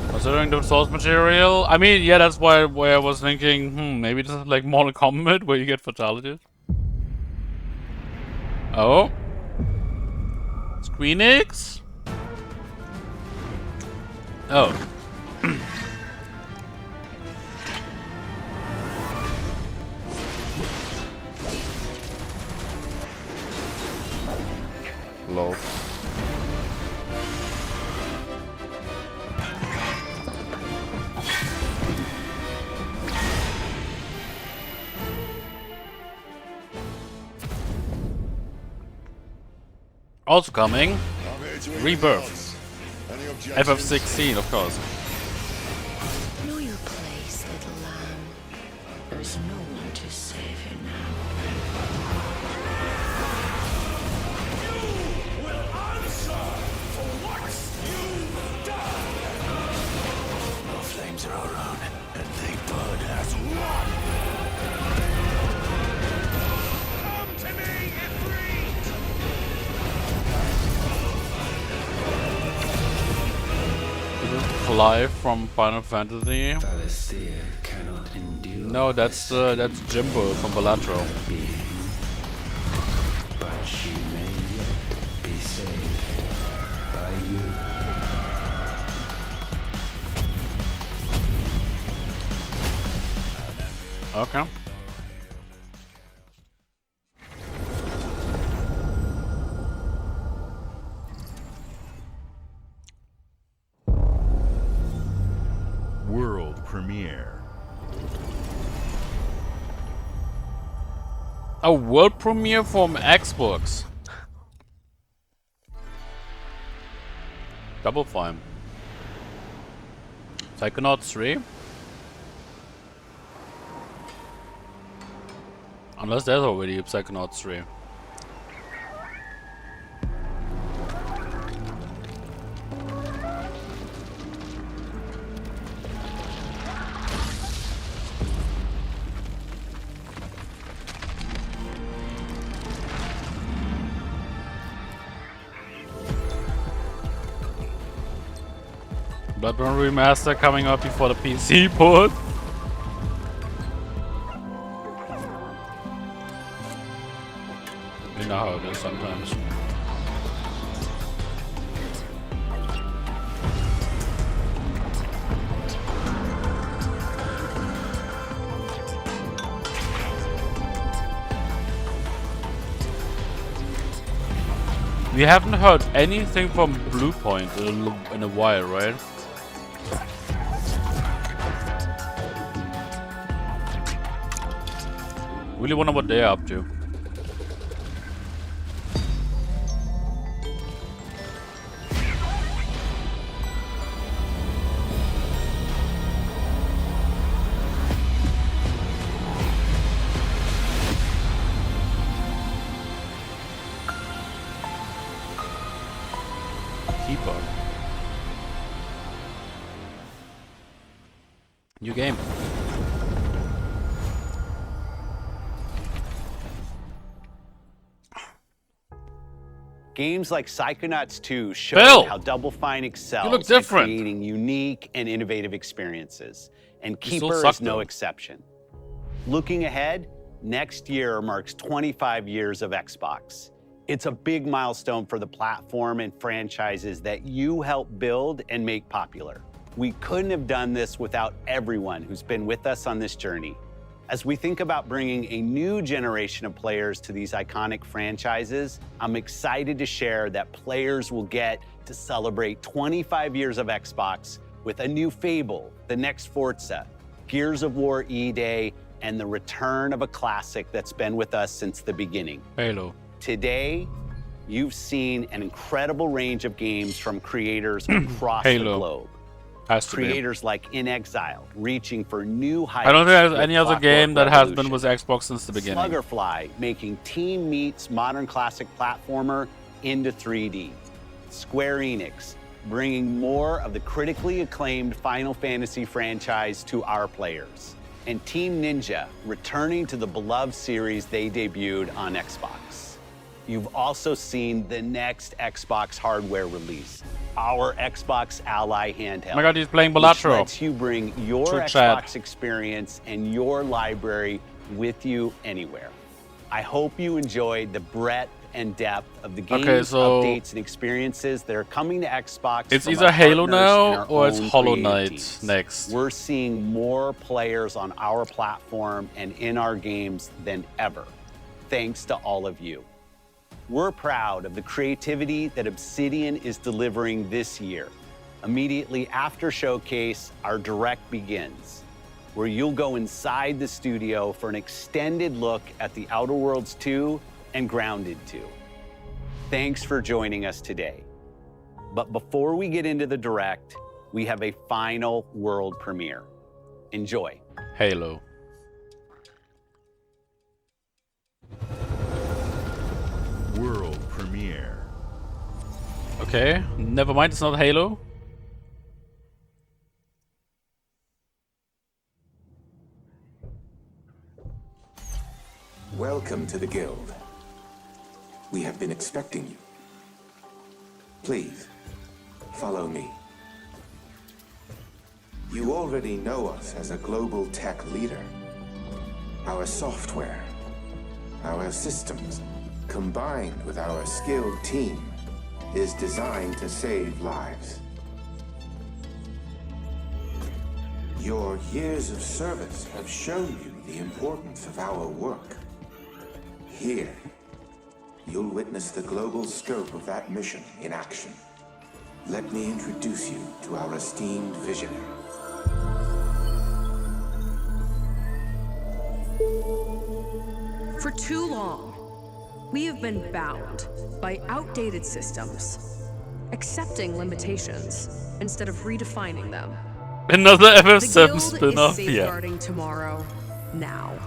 Considering the source material, I mean, yeah, that's why I was thinking, maybe this is like Mortal Kombat where you get fatalities. Oh, Squeenix. Oh. Low. Also coming, Rebirth. FF16, of course. Know your place, little lamb. There's no one to save you now. You will answer for what you've done! The flames are around, and they burn as one. Come to me, Ifrit! Clive from Final Fantasy. Cannot endure. No, that's Jimbo from Balatro. But she may yet be saved by you. Okay. World premiere. A world premiere from Xbox. Double Fine. Psychonauts 3? Unless there's already a Psychonauts 3. Bloodborne Remaster coming out before the PC port. You know how it is sometimes. We haven't heard anything from Bluepoint in a while, right? Really wonder what they're up to. New game. Games like Psychonauts 2 show Bill, how Double Fine excels you look at different. creating unique and innovative experiences, and You still Keeper suck, is no though. exception. Looking ahead, next year marks 25 years of Xbox. It's a big milestone for the platform and franchises that you helped build and make popular. We couldn't have done this without everyone who's been with us on this journey. As we think about bringing a new generation of players to these iconic franchises, I'm excited to share that players will get to celebrate 25 years of Xbox with a new Fable, the next Forza, Gears of War E-Day, and the return of a classic that's been with us since the beginning. Halo. Today, you've seen an incredible range of games from creators across the Halo. globe. Has to be. Creators like In Exile, reaching for new heights. I don't think there's with any other Clockwork game that has been Revolution. with Xbox since the beginning. Sluggerfly, making Team Meat's modern classic platformer into 3D. Square Enix, bringing more of the critically acclaimed Final Fantasy franchise to our players. And Team Ninja, returning to the beloved series they debuted on Xbox. You've also seen the next Xbox hardware release, our Xbox Ally handheld. Oh my god, he's playing which Balatro. lets you bring your True Xbox chat. experience and your library with you anywhere. I hope you enjoyed the breadth and depth of the games, Okay, so updates, and experiences that are coming to Xbox. It's from either our Halo partners and now our or it's own Hollow creative Knight teams. next. We're seeing more players on our platform and in our games than ever, thanks to all of you. We're proud of the creativity that Obsidian is delivering this year. Immediately after Showcase, our Direct begins, where you'll go inside the studio for an extended look at The Outer Worlds 2 and Grounded 2. Thanks for joining us today. But before we get into the Direct, we have a final world premiere. Enjoy. Halo. World premiere. Okay, never mind, it's not Halo. Welcome to the Guild. We have been expecting you. Please, follow me. You already know us as a global tech leader. Our software, our systems, combined with our skilled team, is designed to save lives. Your years of service have shown you the importance of our work. Here, you'll witness the global scope of that mission in action. Let me introduce you to our esteemed visionary. For too long, we have been bound by outdated systems, accepting limitations instead of redefining them. Another The FF7 Guild spin-off, is yeah. safeguarding tomorrow, now.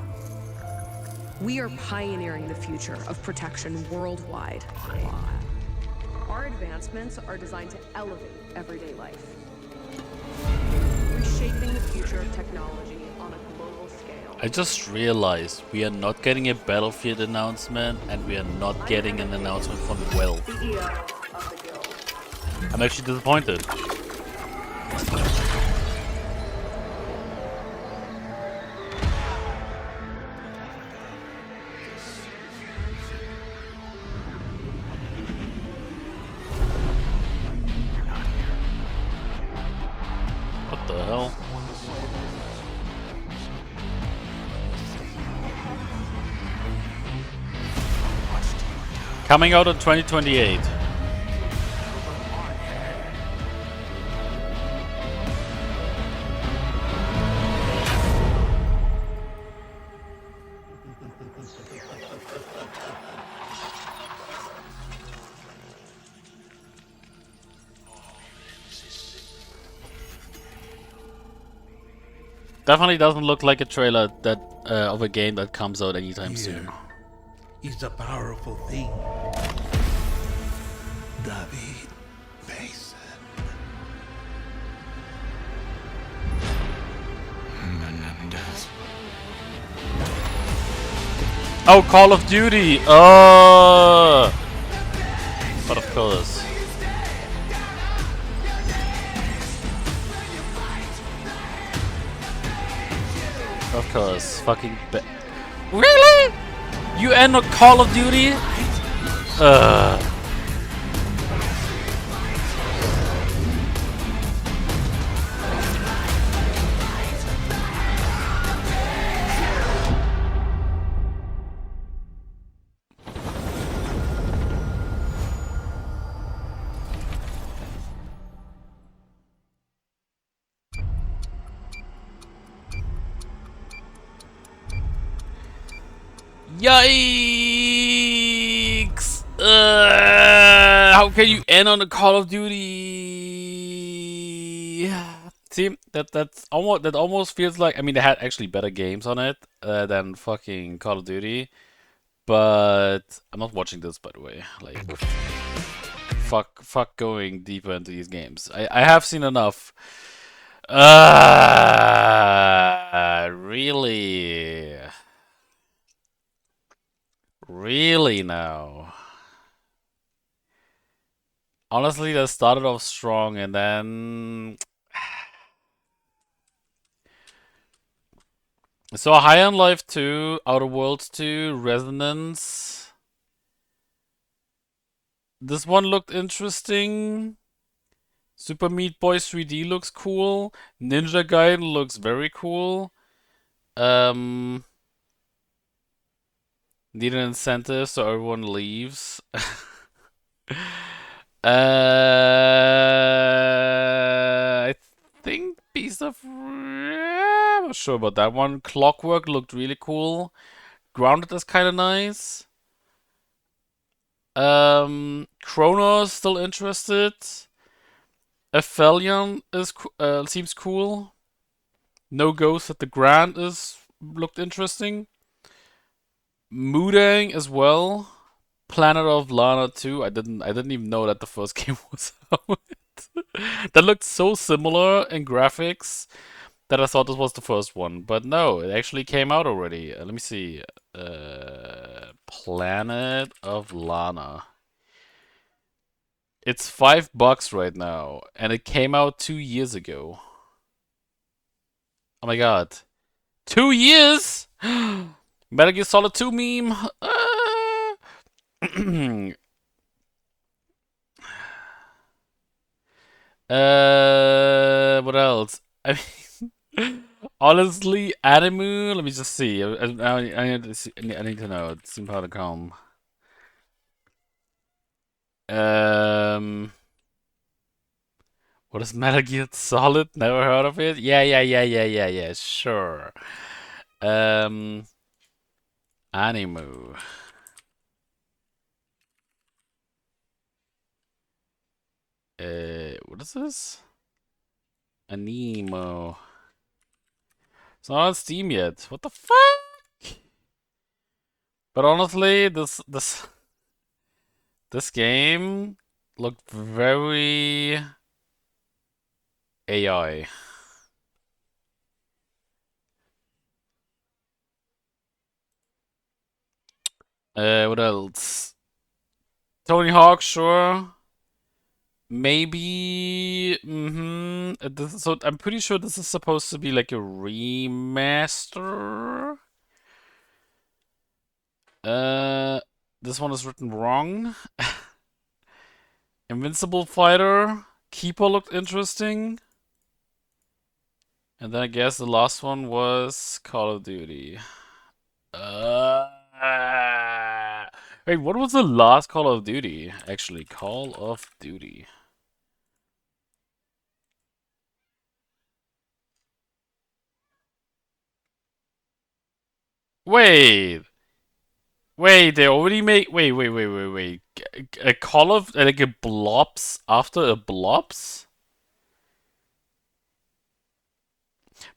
We are pioneering the future of protection worldwide. Our advancements are designed to elevate everyday life, reshaping the future of technology on a global scale. I just realized we are not getting a Battlefield announcement and we are not getting an announcement from Valve. I'm actually disappointed. What the hell? Coming out in 2028. Definitely doesn't look like a trailer that of a game that comes out anytime soon. Is a powerful thing. David Mason. Menendez. Oh, Call of Duty! Oh! But of course. Of course. Fucking really? You end on Call of Duty? Yikes! How can you end on a Call of Duty? See, that almost feels like, I mean, they had actually better games on it than fucking Call of Duty, but I'm not watching this, by the way. Like, fuck going deeper into these games. I have seen enough. Really? Really now? Honestly, that started off strong and then... So High on Life 2, Outer Worlds 2, Resonance. This one looked interesting. Super Meat Boy 3D looks cool. Ninja Gaiden looks very cool. Need an incentive so everyone leaves. I think Beast of... I'm not sure about that one. Clockwork looked really cool. Grounded is kind of nice. Chronos still interested. Aphelion is seems cool. No Ghost at the Grand looked interesting. Mudang as well. Planet of Lana 2. I didn't even know that the first game was out. That looked so similar in graphics that I thought this was the first one. But no, it actually came out already. Let me see. Planet of Lana. It's $5 right now, and it came out 2 years ago. Oh my god. 2 years? Metal Gear Solid 2 meme? What else? I mean, honestly, Animu. Let me just see. I need to see. I need to know. It's Steam.com. What is Metal Gear Solid? Never heard of it. Yeah. Sure. Animu. What is this? Anemo. It's not on Steam yet. What the fuck? But honestly, this game looked very AI. What else? Tony Hawk, sure. Maybe. So I'm pretty sure this is supposed to be like a remaster. This one is written wrong. Invincible Fighter. Keeper looked interesting. And then I guess the last one was Call of Duty. Wait, what was the last Call of Duty? Actually, Call of Duty. Wait. Wait, they already make. Wait. A Call of. Like a Blobs after a Blobs?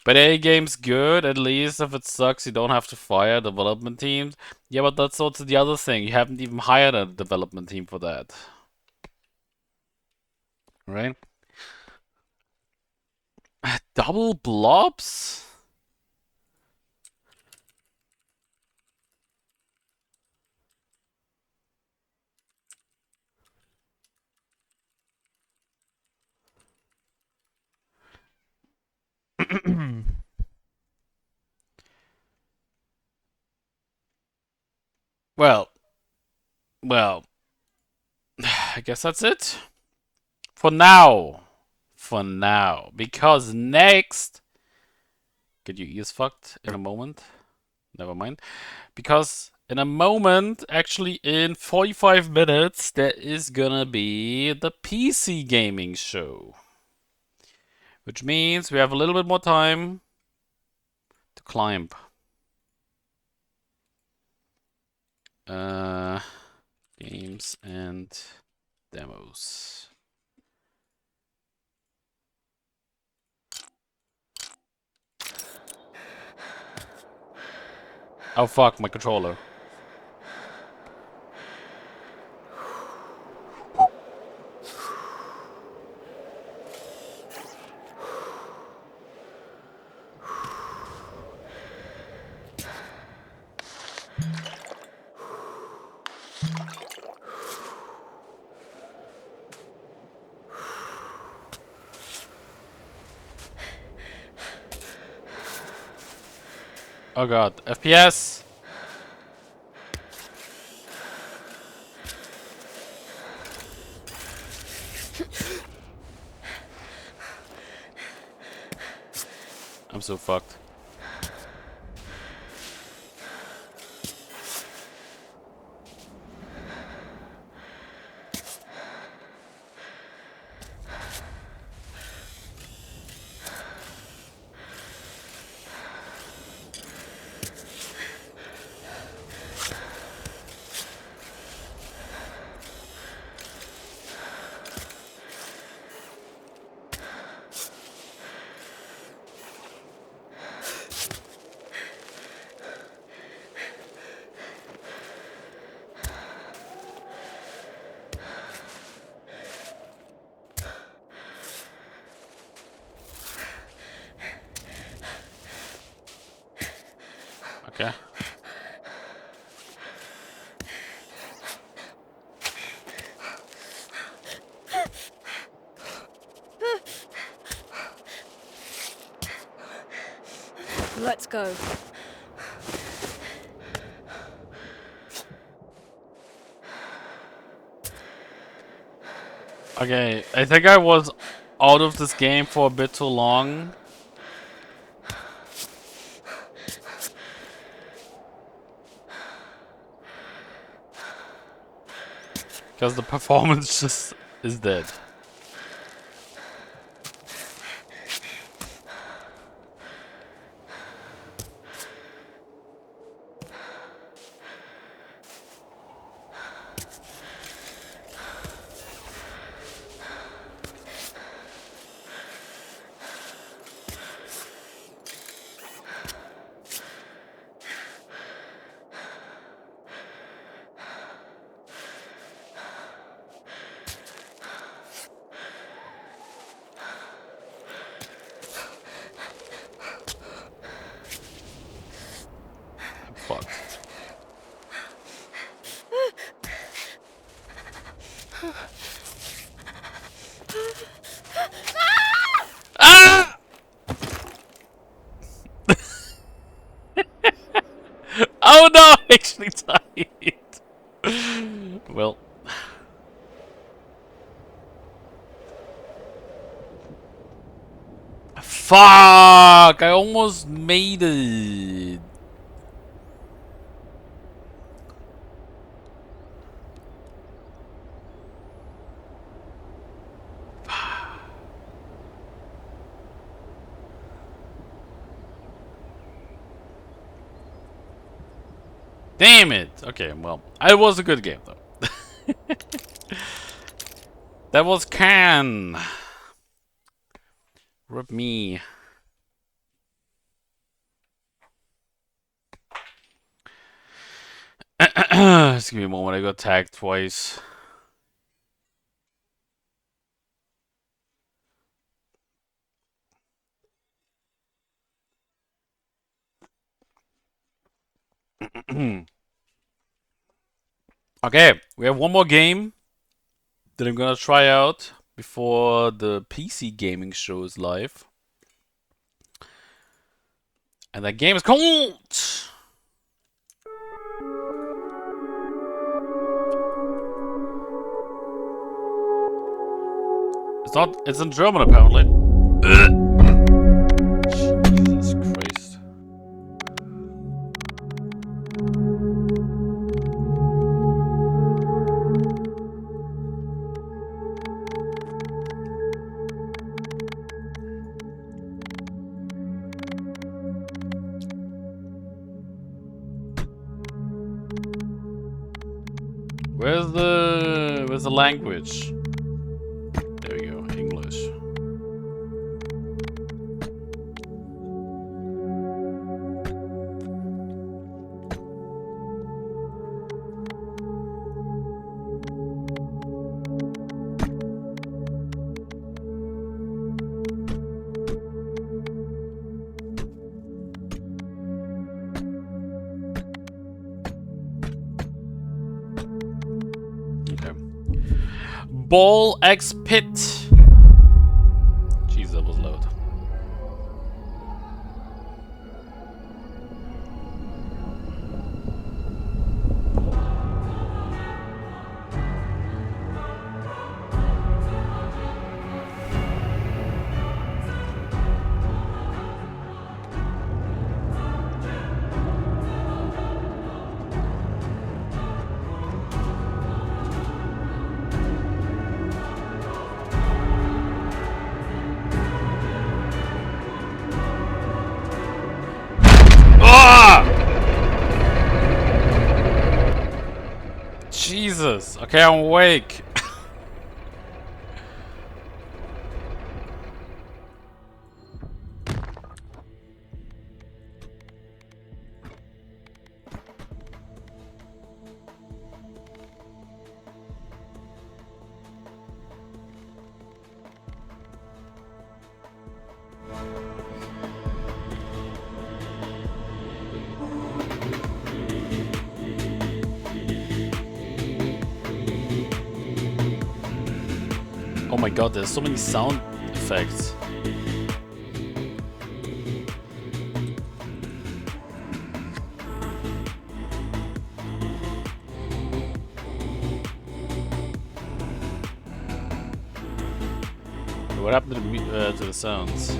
But a game's good, at least if it sucks, you don't have to fire development teams. Yeah, but that's also the other thing. You haven't even hired a development team for that. Right? Double Blobs? Well, I guess that's it. For now. For now. Because next... Get your ears fucked in a moment. Never mind. Because in a moment, actually in 45 minutes, there is gonna be the PC gaming show. Which means we have a little bit more time to climb. Games and demos. Oh fuck, my controller. Oh god, FPS! I'm so fucked. Okay. Let's go. Okay, I think I was out of this game for a bit too long. Because the performance just is dead. Oh no! I actually died. Well. Fuck! I almost made it. Damn it! Okay, well, it was a good game though. That was Cairn. Rip me. Just give me a moment. I got tagged twice. Okay, we have one more game that I'm gonna try out before the PC gaming show is live. And that game is called... It's not... It's in German, apparently. Jesus Christ. Where's the language? There we go, English. Ball X Pit. Jeez, that was loud. Jesus. Okay, I'm awake. Oh my god, there's so many sound effects. What happened to the sounds?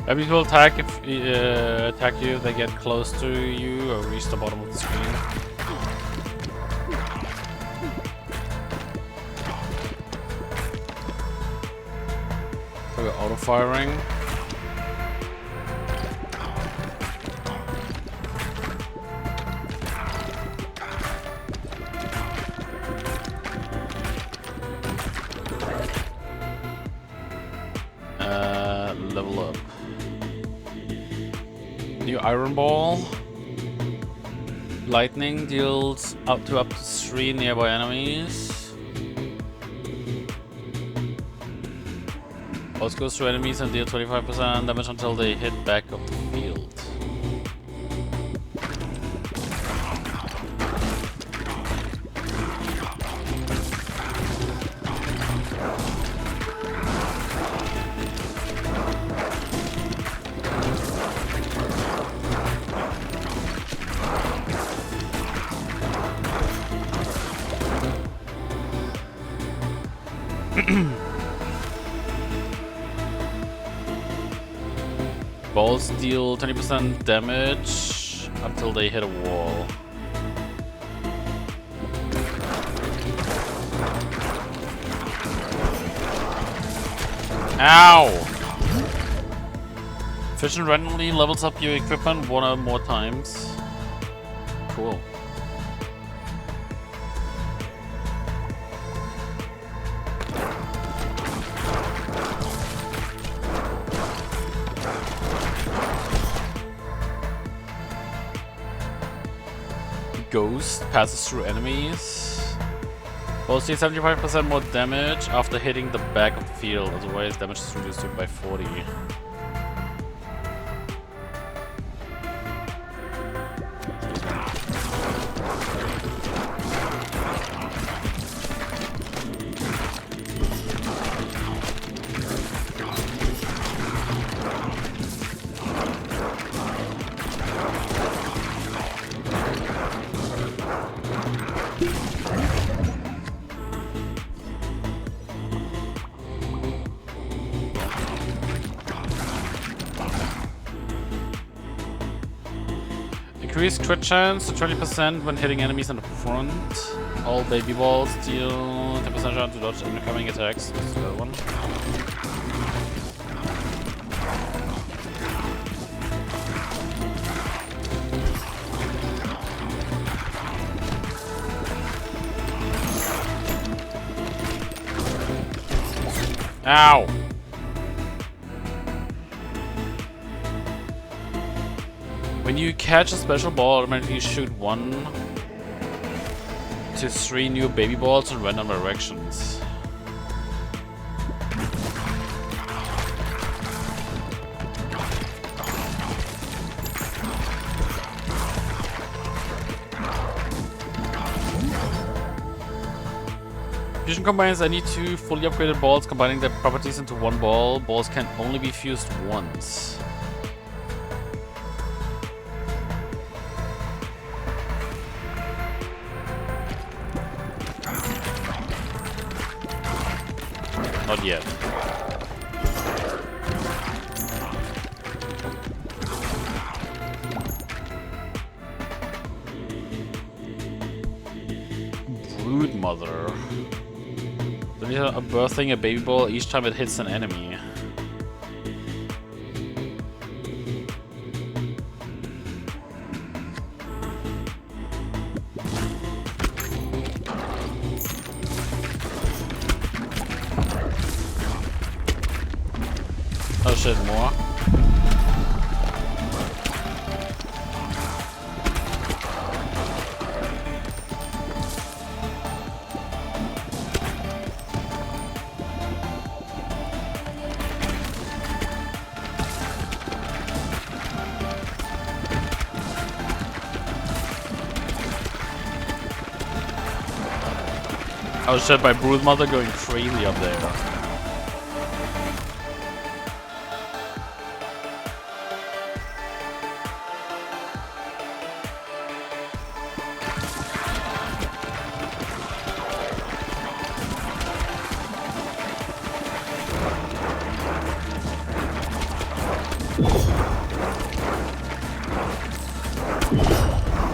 Maybe he'll attack if attack you if they get close to you or reach the bottom of the screen. So we're auto firing. Iron Ball. Lightning deals up to 3 nearby enemies. Pulse goes through enemies and deal 25% damage until they hit back of the field. Balls deal 20% damage until they hit a wall. Ow! Fission randomly levels up your equipment 1 or more times. Cool. Ghost passes through enemies. Balls deal 75% more damage after hitting the back of the field, otherwise damage is reduced by 40. Increase crit chance to 20% when hitting enemies in the front. All baby balls deal 10% chance to dodge incoming attacks. That's the other one. Ow! When you catch a special ball, automatically shoot 1 to 3 new baby balls in random directions. Fusion combines any 2 fully upgraded balls, combining their properties into 1 ball. Balls can only be fused once. Not yet. Brood Mother. Then you're birthing a baby ball each time it hits an enemy. Oh shit, more. I was shot by Brood Mother going crazy up there.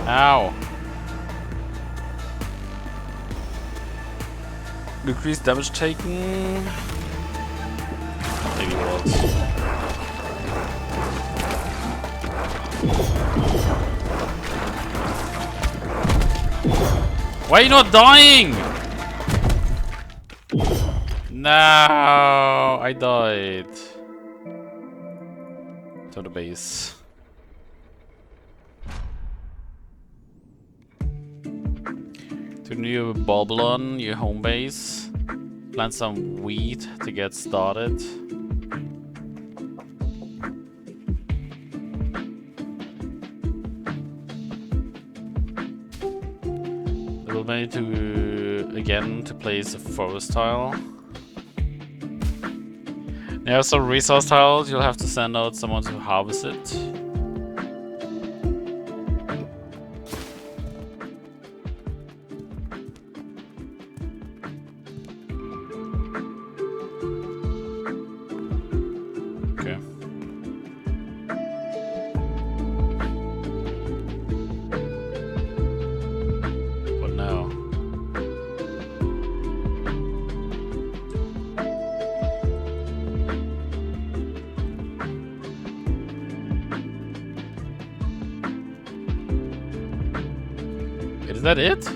Ow. Decreased damage taken. Maybe worlds. Why are you not dying? No, I died. To the base. To New Babylon, your home base. Plant some wheat to get started. We'll need to again to place a forest tile. There are some resource tiles. You'll have to send out someone to harvest it. Is that it?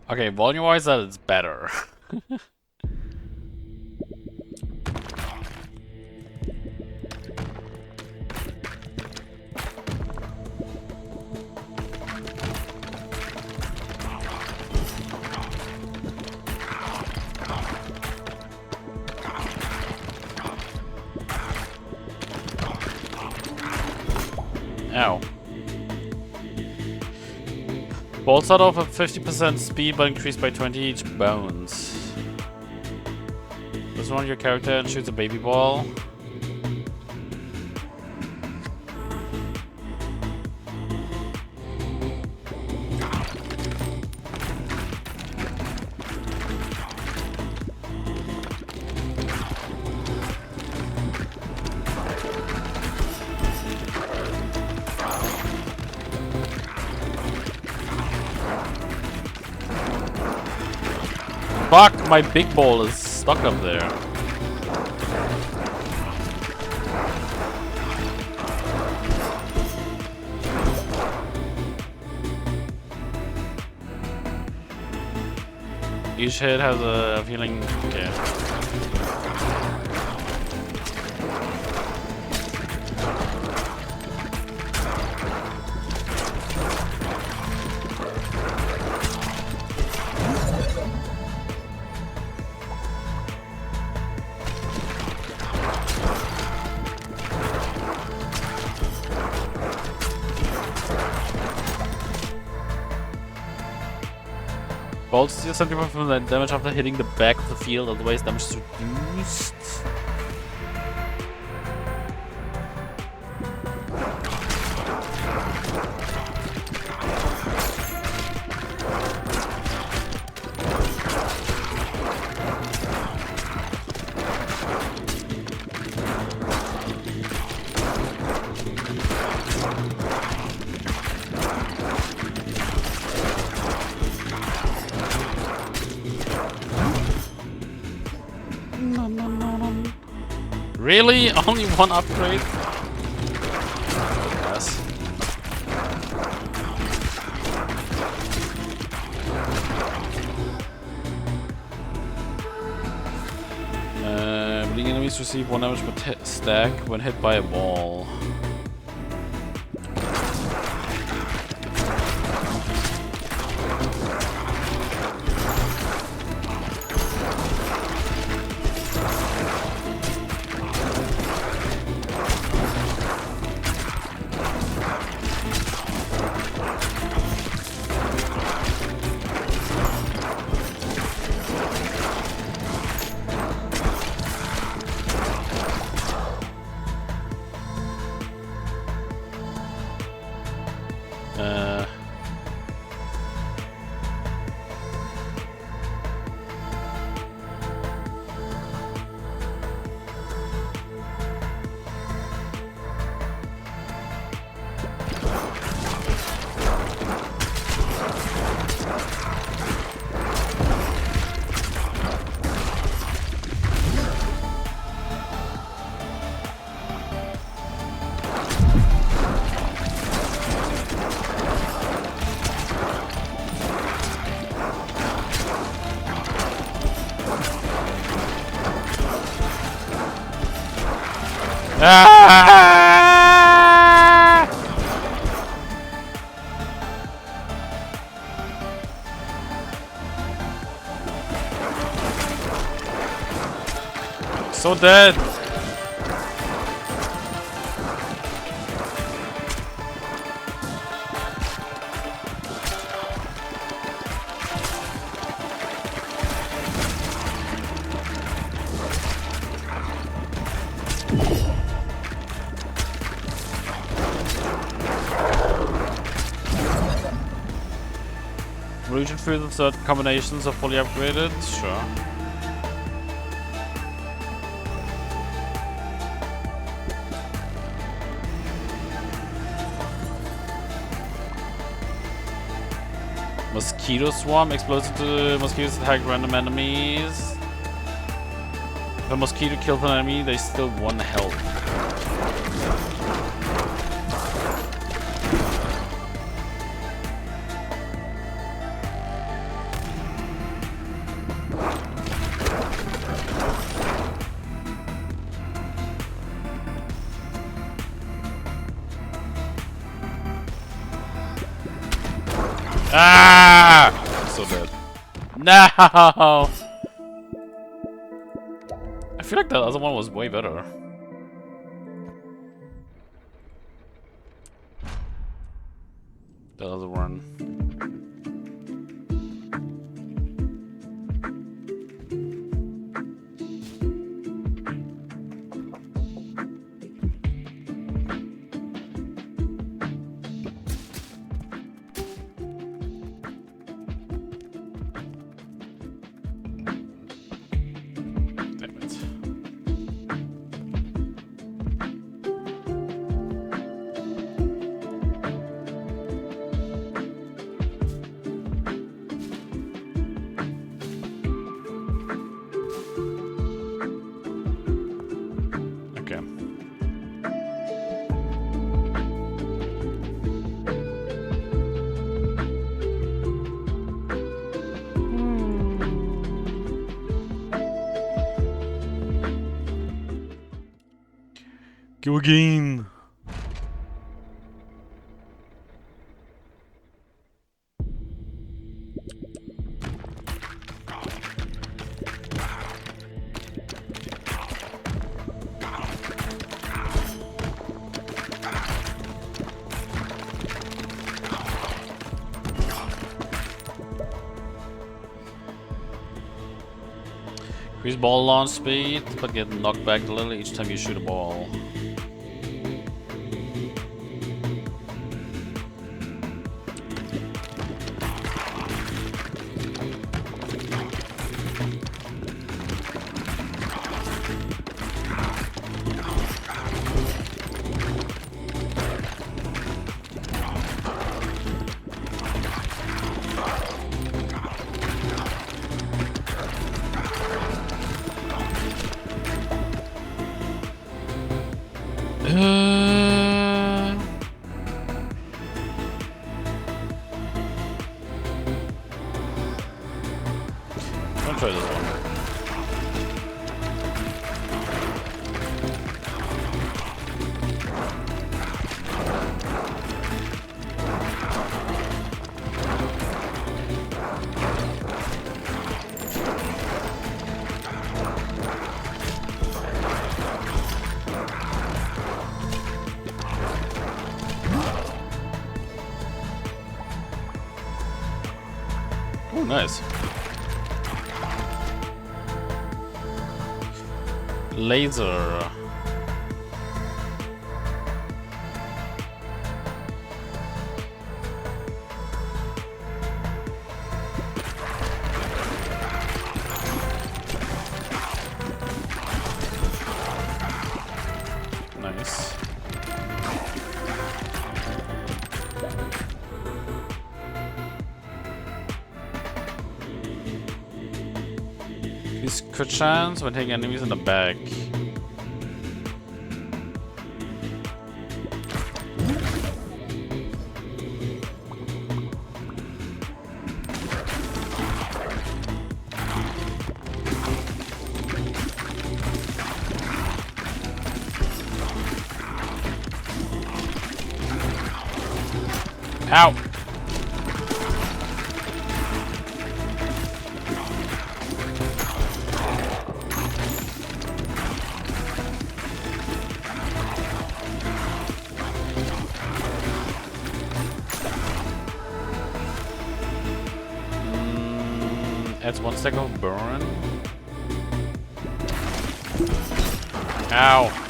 Okay, volume-wise, that is better. Ow. Bolts start off at 50% speed but increased by 20 each bones. This one your character and shoots a baby ball. Fuck, my big ball is stuck up there. Each hit has a healing. Okay. Bolts deal 70% from the damage after hitting the back of the field, otherwise damage is reduced. Really? Only one upgrade? Yes. Bleeding enemies receive 1 damage per stack when hit by a wall. Ah! So dead. Region food and certain combinations are fully upgraded? Sure. Mosquito swarm explodes into mosquitoes attack random enemies. If a mosquito kills an enemy, they still 1 health. Ah! I'm so dead. No! I feel like that other one was way better. That other one. Go again. Increase ball launch speed, but get knocked back a little each time you shoot a ball. I'll try this one. Oh, nice. Laser. Nice. Increase crit chance when hitting enemies in the back. Ow! Adds 1 stack of burn. Ow!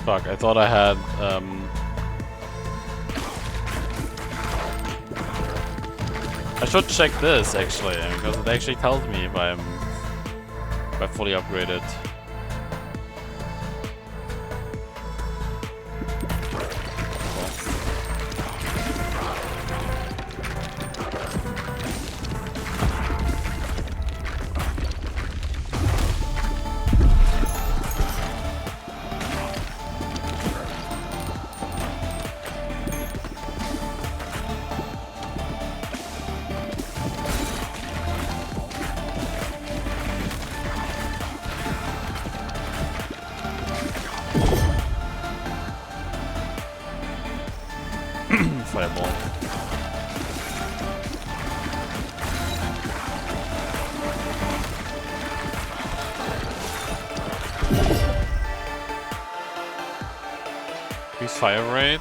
Fuck, I thought I had, I should check this, actually, because it actually tells me if I'm fully upgraded. Fireball. Increase fire rate.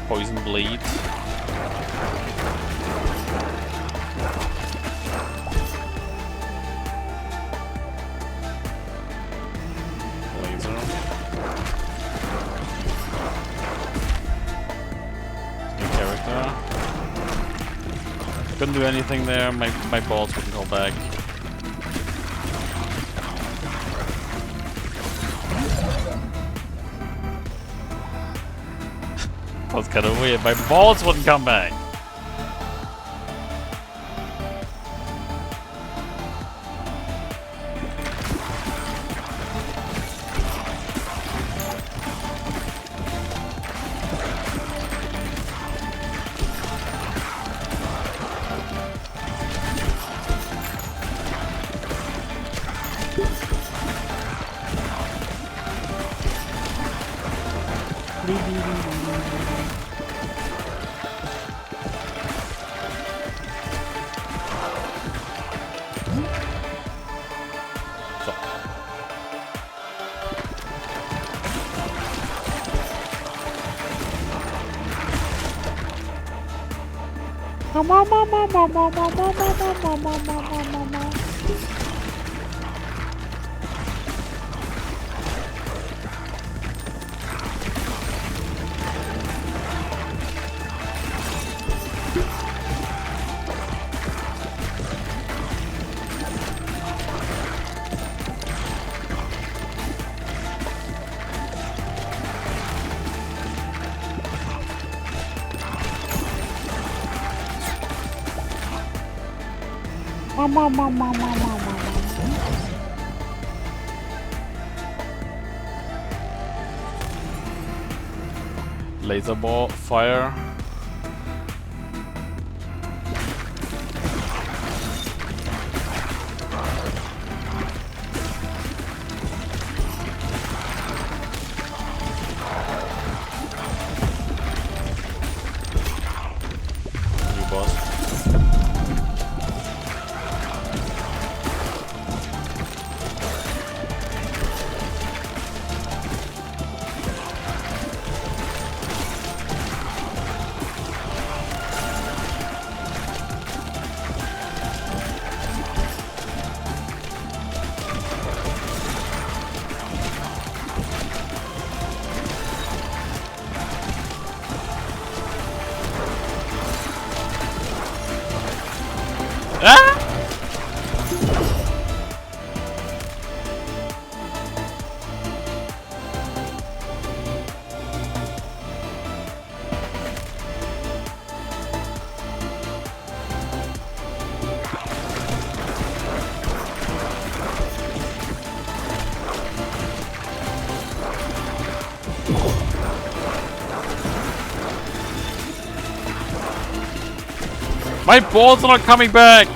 Poison bleed. Laser. New character. Couldn't do anything there. My balls wouldn't go back. That was kind of weird. My balls wouldn't come back. Laser ball fire. New boss. Ah! My balls are not coming back!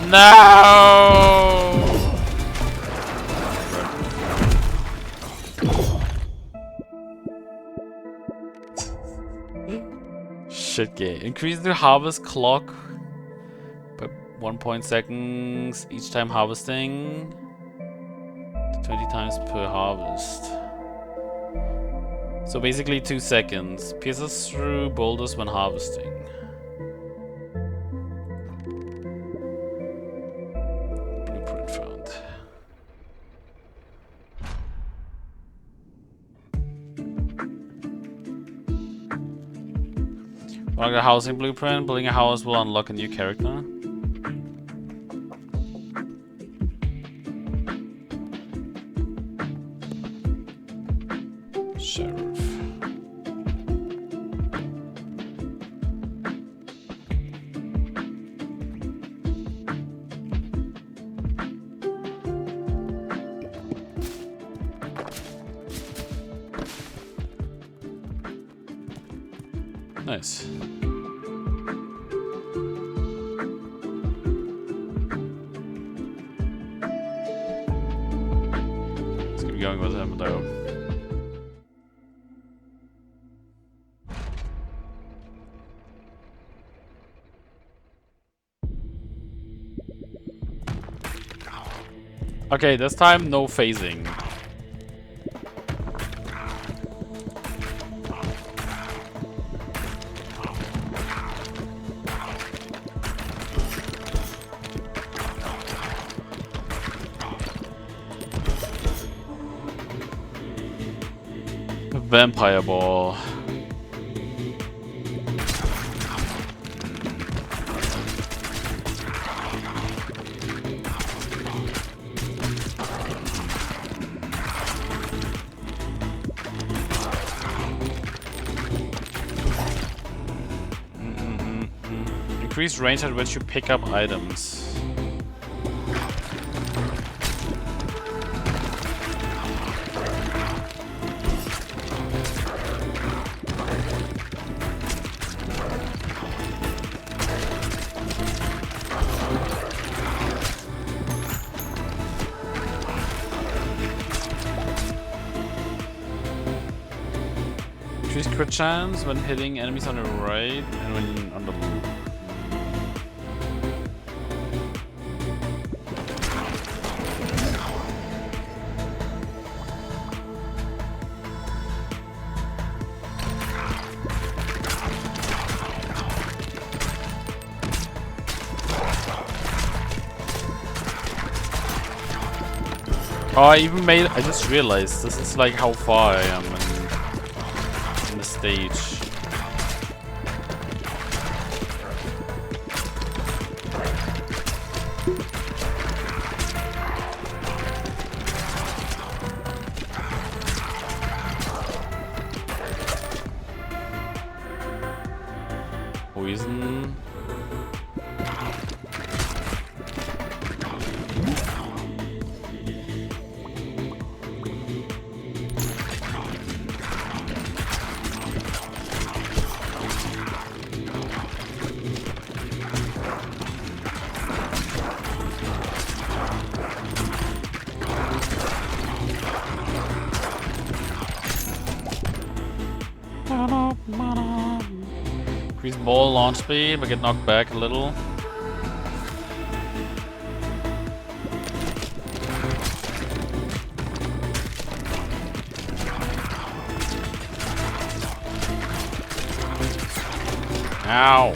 No! Shit game. Increase the harvest clock by 1 point seconds each time harvesting. 20 times per harvest. So basically 2 seconds. Pierces through boulders when harvesting. Blueprint found. Unlock a housing blueprint. Building a house will unlock a new character. Sheriff. Nice. Let's keep going with him though. Okay, this time no phasing. Vampire ball. Increase range at which you pick up items. Increase crit chance when hitting enemies on the right and when on the left. Oh, I even made. I just realized this is like how far I am in the stage. Poison. Increase ball launch speed, but get knocked back a little. Ow!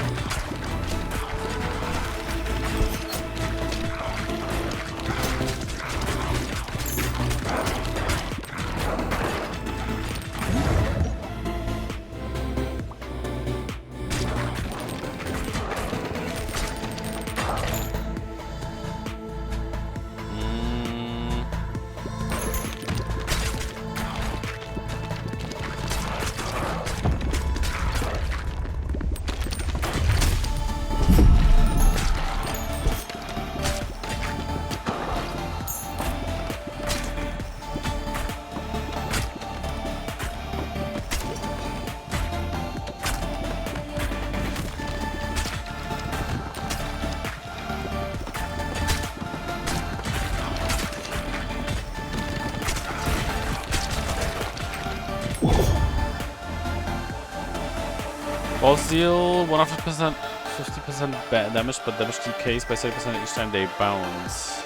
Balls deal 100%, 50% damage, but damage decays by 30% each time they bounce.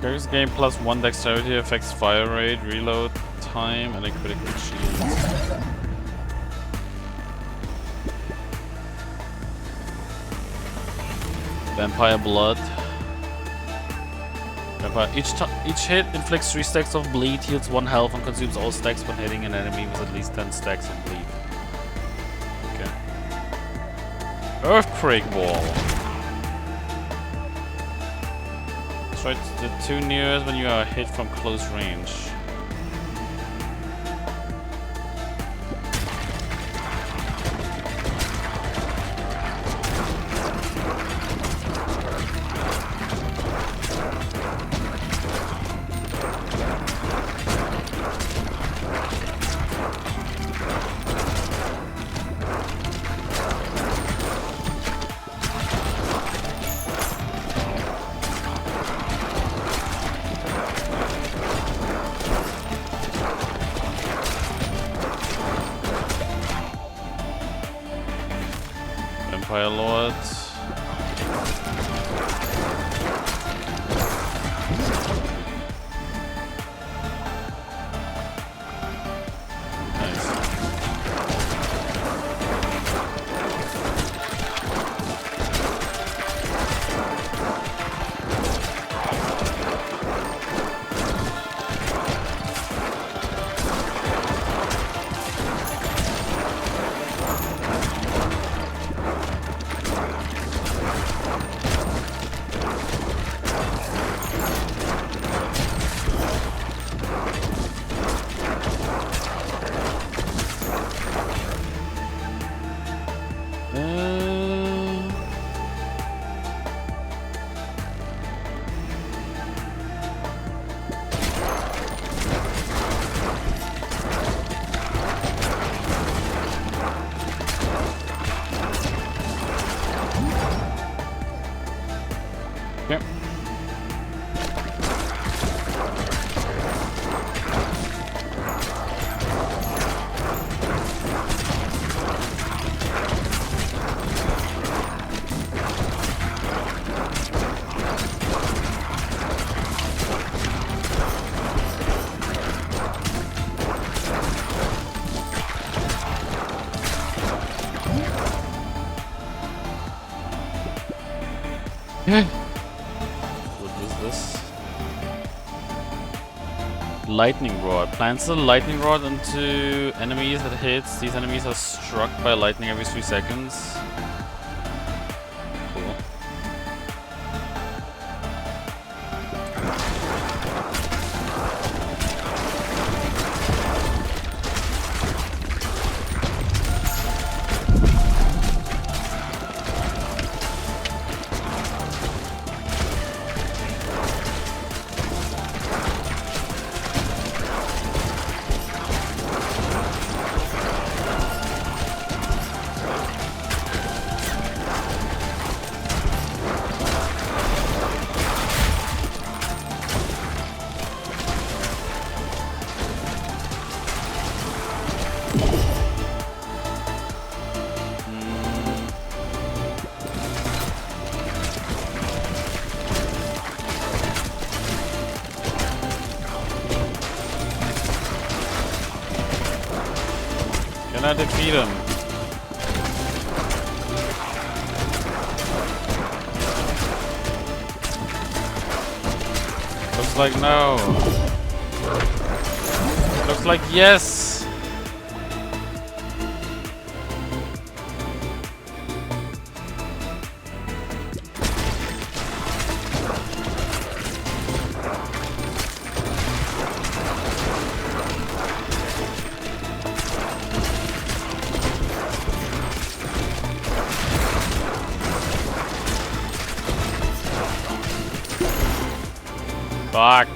Character's gain +1 dexterity, affects fire rate, reload time, and a critical shield. Vampire blood. Vampire. Each hit inflicts 3 stacks of bleed, heals 1 health, and consumes all stacks when hitting an enemy with at least 10 stacks of bleed. Okay. Earthquake wall. Strike the 2 nearest when you are hit from close range. Vampire Lord. Yep. What is this? Lightning Rod. Plants the lightning rod into enemies that hits. These enemies are struck by lightning every 3 seconds. Cool. Can I defeat him? Looks like no. Looks like yes. Fuck.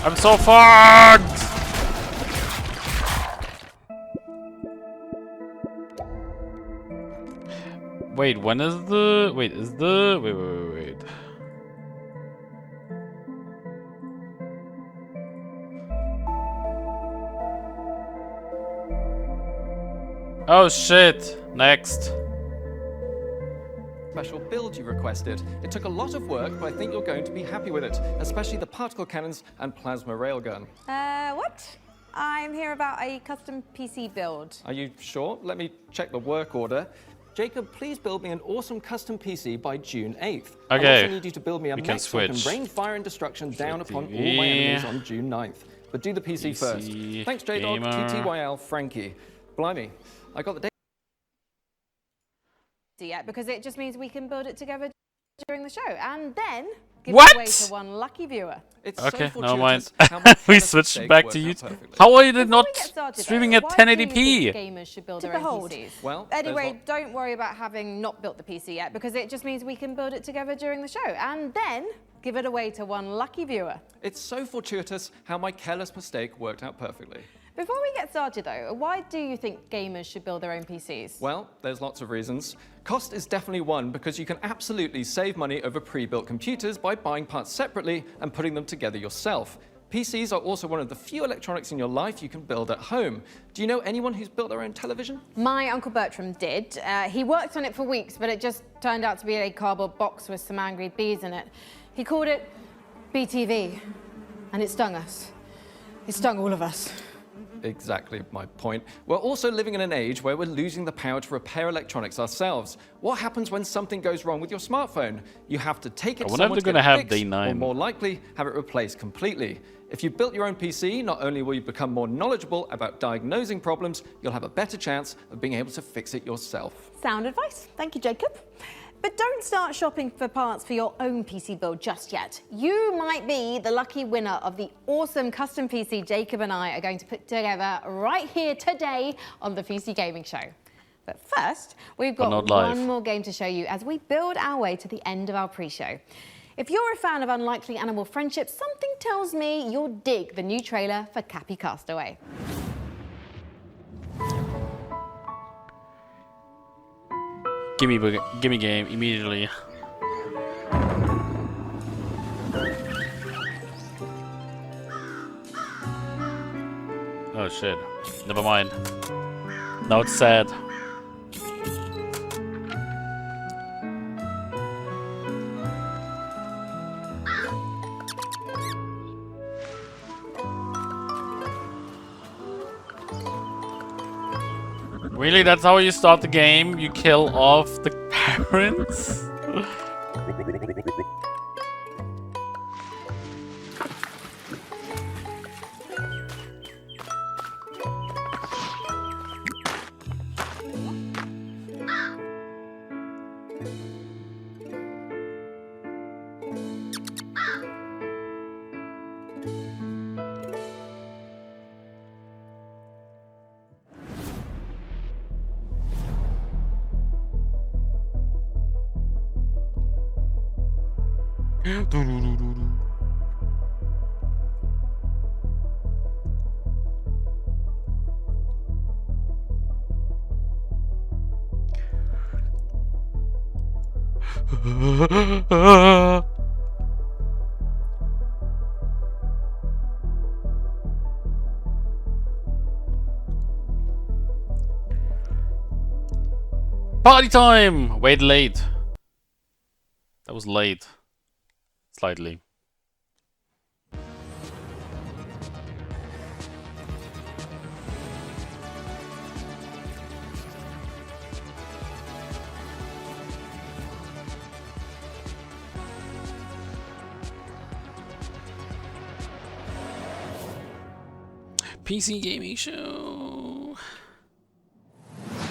I'm so fucked! Wait, when is the... Wait, is the... Wait. Oh shit! Next. Special build you requested. It took a lot of work, but I think you're going to be happy with it, especially the particle cannons and plasma railgun. What? I'm here about a custom PC build. Are you sure? Let me check the work order. Jacob, please build me an awesome custom PC by June 8th. Okay. I also need you to build me a We mech can so I can switch. rain fire and destruction down upon TV. all my enemies on June 9th. But do the PC first. Thanks, J-Dog, Gamer. TTYL, Frankie. Blimey, I got the date. Yet, because it just means we can build it together during the show and then give What? it away to one lucky viewer. It's Okay, so never mind. fortuitous how much We Kenneth's switched mistake back worked to out YouTube. perfectly. How are you not Before we get started, streaming though, at why do you 1080p? think gamers should build Took their a own hold. PCs? Well, Anyway, don't worry about having not built the PC yet, because it just means we can build it together during the show and then give it away to one lucky viewer. It's so fortuitous how my careless mistake worked out perfectly. Before we get started though, why do you think gamers should build their own PCs? Well, there's lots of reasons. Cost is definitely one, because you can absolutely save money over pre-built computers by buying parts separately and putting them together yourself. PCs are also one of the few electronics in your life you can build at home. Do you know anyone who's built their own television? My Uncle Bertram did. He worked on it for weeks, but it just turned out to be a cardboard box with some angry bees in it. He called it BTV, and it stung us. It stung all of us. Exactly my point. We're also living in an age where we're losing the power to repair electronics ourselves. What happens when something goes wrong with your smartphone? You have to take it I to wonder if someone they're to get gonna it have fixed, day or 9. more likely, have it replaced completely. If you built your own PC, not only will you become more knowledgeable about diagnosing problems, you'll have a better chance of being able to fix it yourself. Sound advice. Thank you, Jacob. But don't start shopping for parts for your own PC build just yet. You might be the lucky winner of the awesome custom PC Jacob and I are going to put together right here today on the PC Gaming Show. But first, we've got not live. one more game to show you as we build our way to the end of our pre-show. If you're a fan of Unlikely Animal Friendship, something tells me you'll dig the new trailer for Cappy Castaway. Gimme game immediately. Oh shit. Never mind. Now it's sad. Really? That's how you start the game? You kill off the parents? Party time! Wait, late. That was late. Slightly. PC Gaming Show.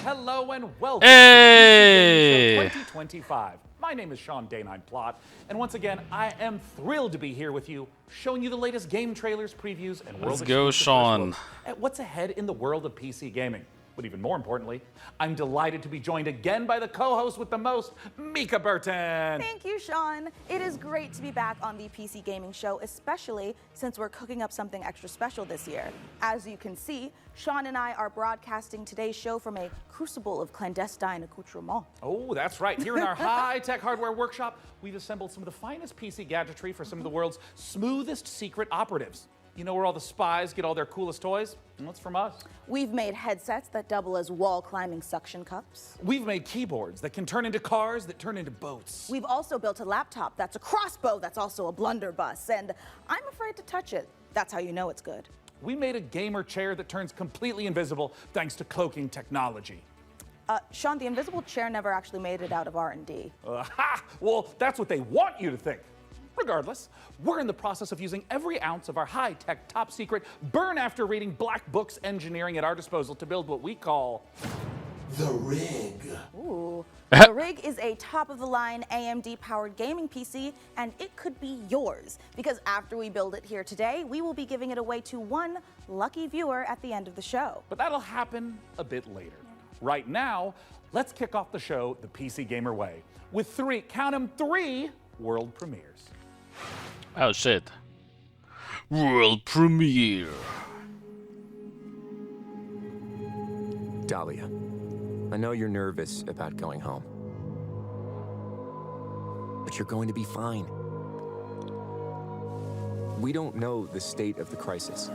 Hello and welcome Hey! to PC Gaming Show 2025. My name is Sean Day9 Plot, and once again, I am thrilled to be here with you, showing you the latest game trailers, previews, and world Let's go, exclusive Sean. first look at what's ahead in the world of PC gaming. But even more importantly, I'm delighted to be joined again by the co-host with the most, Mika Burton. Thank you, Sean. It is great to be back on the PC Gaming Show, especially since we're cooking up something extra special this year. As you can see, Sean and I are broadcasting today's show from a crucible of clandestine accoutrements. Oh, that's right. Here in our high-tech hardware workshop, we've assembled some of the finest PC gadgetry for some of the world's smoothest secret operatives. You know where all the spies get all their coolest toys? Well, it's from us. We've made headsets that double as wall-climbing suction cups. We've made keyboards that can turn into cars that turn into boats. We've also built a laptop that's a crossbow that's also a blunderbuss, and I'm afraid to touch it. That's how you know it's good. We made a gamer chair that turns completely invisible thanks to cloaking technology. Sean, the invisible chair never actually made it out of R&D. Well, that's what they want you to think. Regardless, we're in the process of using every ounce of our high-tech, top-secret, burn-after-reading black books engineering at our disposal to build what we call the rig. Ooh. The rig is a top-of-the-line AMD-powered gaming PC, and it could be yours. Because after we build it here today, we will be giving it away to one lucky viewer at the end of the show. But that'll happen a bit later. Right now, let's kick off the show the PC Gamer way with three world premieres. Oh shit. World premiere. Dahlia, I know you're nervous about going home. But you're going to be fine. We don't know the state of the crisis.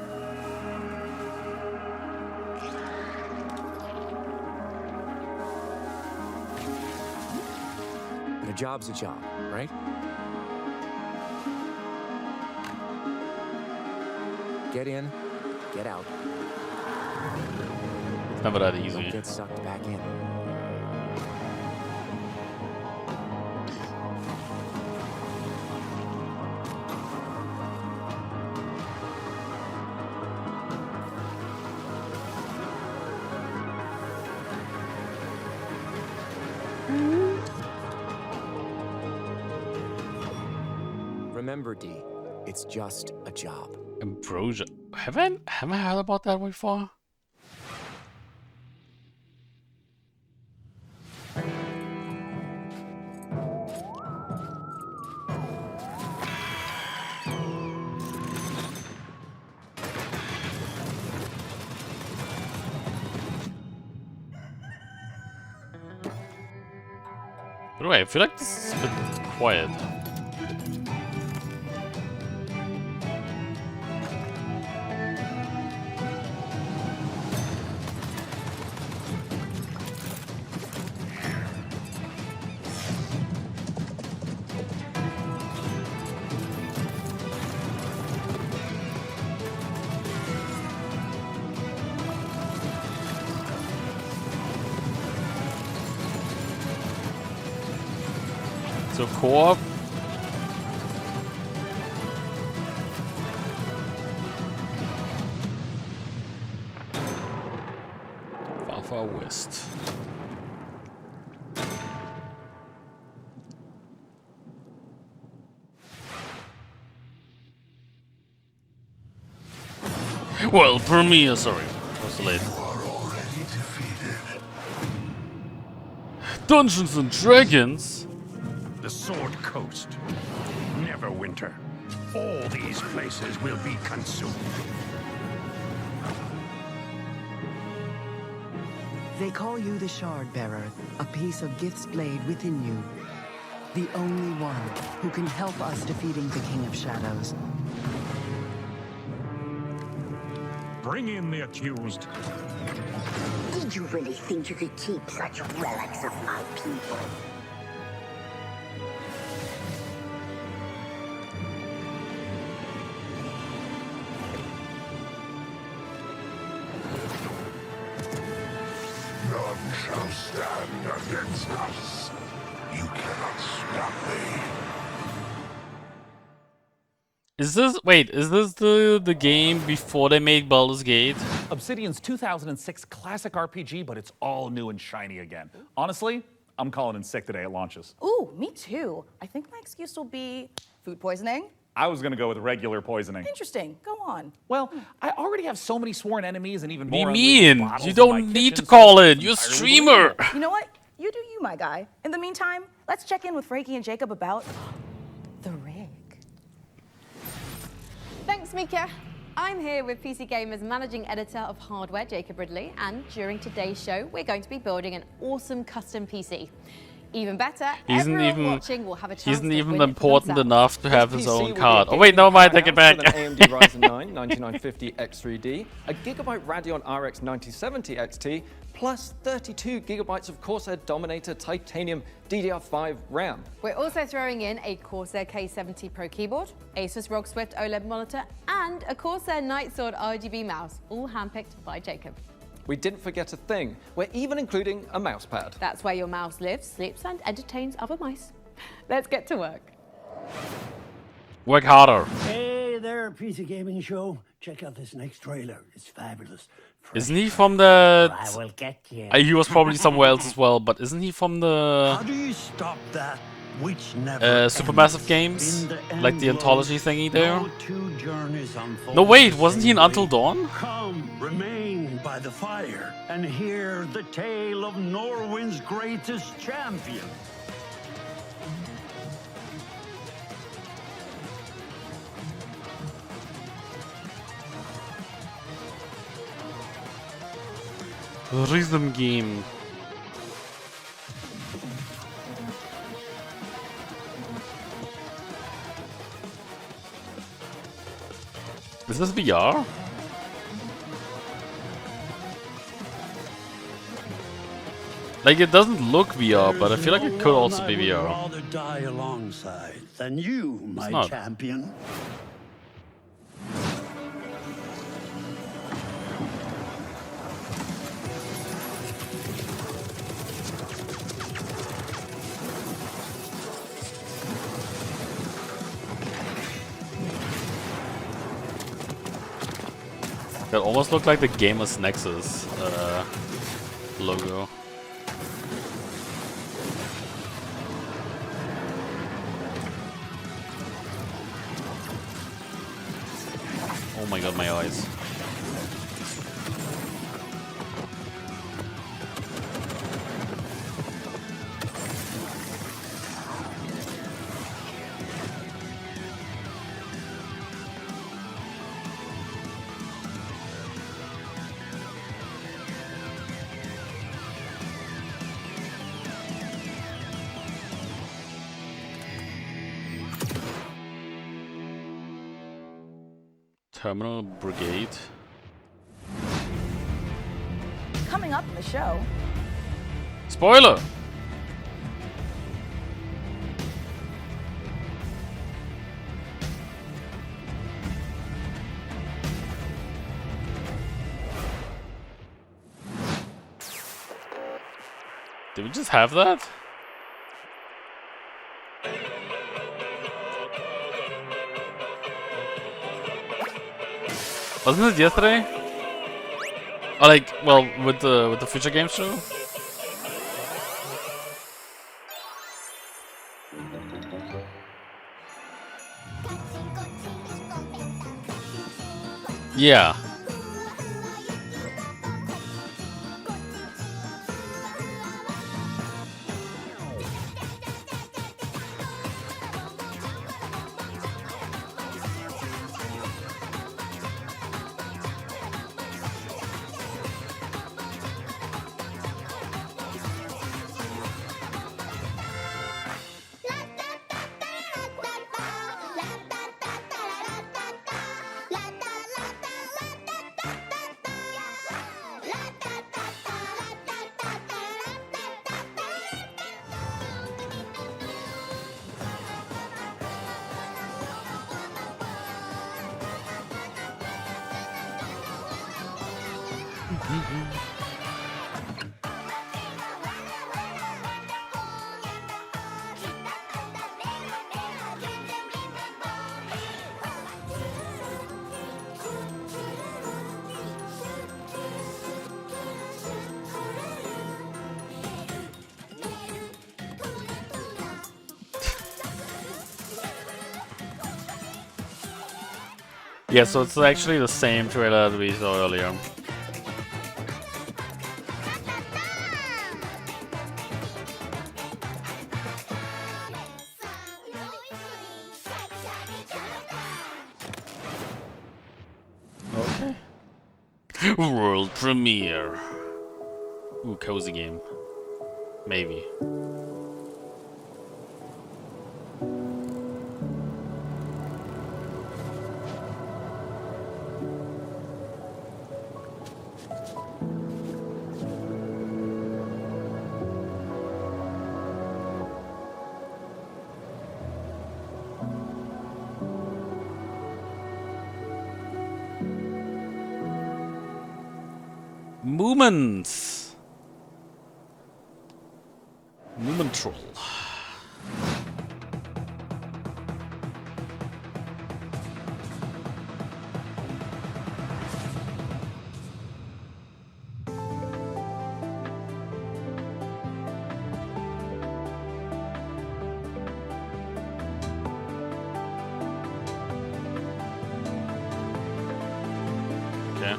But a job's a job, right? Get in, get out. It's never that easy. Don't get sucked back in. Remember, D, it's just a job. Ambrosia. Haven't I heard about that before? By the way, I feel like this is a bit quiet. So co-op. Far west. Well, premiere, sorry. I was late. Dungeons and Dragons? The Sword Coast. Neverwinter. All these places will be consumed. They call you the Shard Bearer, a piece of Gith's blade within you. The only one who can help us defeating the King of Shadows. Bring in the accused. Did you really think you could keep such relics of my people? None shall stand against us. You cannot stop me. Is this the game before they made Baldur's Gate? Obsidian's 2006 classic RPG, but it's all new and shiny again. Honestly, I'm calling in sick today at launches. Ooh, me too. I think my excuse will be food poisoning, I was gonna go with regular poisoning. Interesting. Go on. Well, I already have so many sworn enemies and even Be more. mean. bottles You in don't my need kitchen, to call so in. it's You're a entirely streamer. believable. You know what? You do you, my guy. In the meantime, let's check in with Frankie and Jacob about the rig. Thanks, Mika. I'm here with PC Gamer's managing editor of hardware, Jacob Ridley, and during today's show, we're going to be building an awesome custom PC. Even better, everyone watching will have a chance He isn't to even win it for important themselves. enough to have This his PC own will be card. a Oh wait, never mind, take it back. powerhouse with an AMD Ryzen 9 9950 X3D, a Gigabyte Radeon RX 9070 XT, plus 32 gigabytes of Corsair Dominator Titanium DDR5 RAM. We're also throwing in a Corsair K70 Pro keyboard, Asus ROG Swift OLED monitor, and a Corsair Nightsword RGB mouse, all handpicked by Jacob. We didn't forget a thing. We're even including a mouse pad. That's where your mouse lives, sleeps, and entertains other mice. Let's get to work. Work harder. Hey there, PC Gaming Show. Check out this next trailer. It's fabulous. Isn't he from the... I will get you. He was probably somewhere else as well, but isn't he from the... How do you stop that which never Supermassive Games? In the Like the endless, anthology thingy there? no two journeys unfold No wait, the wasn't he in same Until way. Dawn? Come, remain by the fire and hear the tale of Norwind's greatest champion. Rhythm game. Is this VR? Like, it doesn't look VR, but I feel like it could also be VR. I would rather die alongside than you, my not. champion. That almost looked like the Gamers Nexus logo. Oh my god, my eyes. Terminal Brigade. Coming up in the show, Spoiler! Did we just have that? Wasn't it yesterday? Or like, well, with the Future Games show? Yeah. Yeah, so it's actually the same trailer that we saw earlier. Okay. World premiere. Ooh, cozy game. Maybe. Movements. Movement troll. Okay.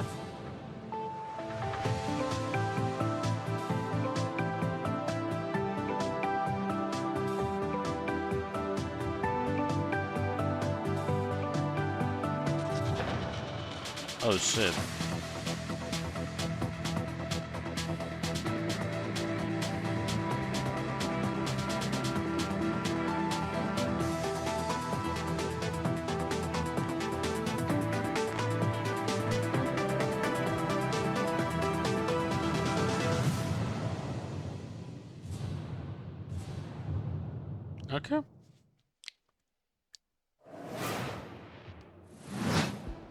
Oh shit. Okay.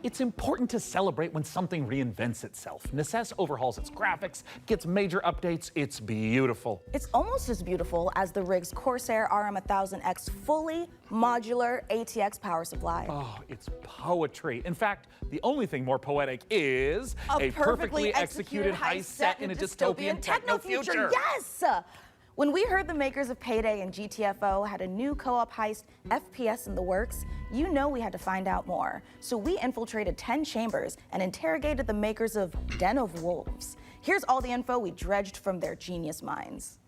It's important to celebrate when something reinvents itself. Necess overhauls its graphics, gets major updates. It's beautiful. It's almost as beautiful as the rig's Corsair RM1000X fully modular ATX power supply. Oh, it's poetry. In fact, the only thing more poetic is a perfectly executed heist set in a dystopian techno future. Yes! When we heard the makers of Payday and GTFO had a new co-op heist FPS in the works, you know we had to find out more. So we infiltrated 10 chambers and interrogated the makers of Den of Wolves. Here's all the info we dredged from their genius minds.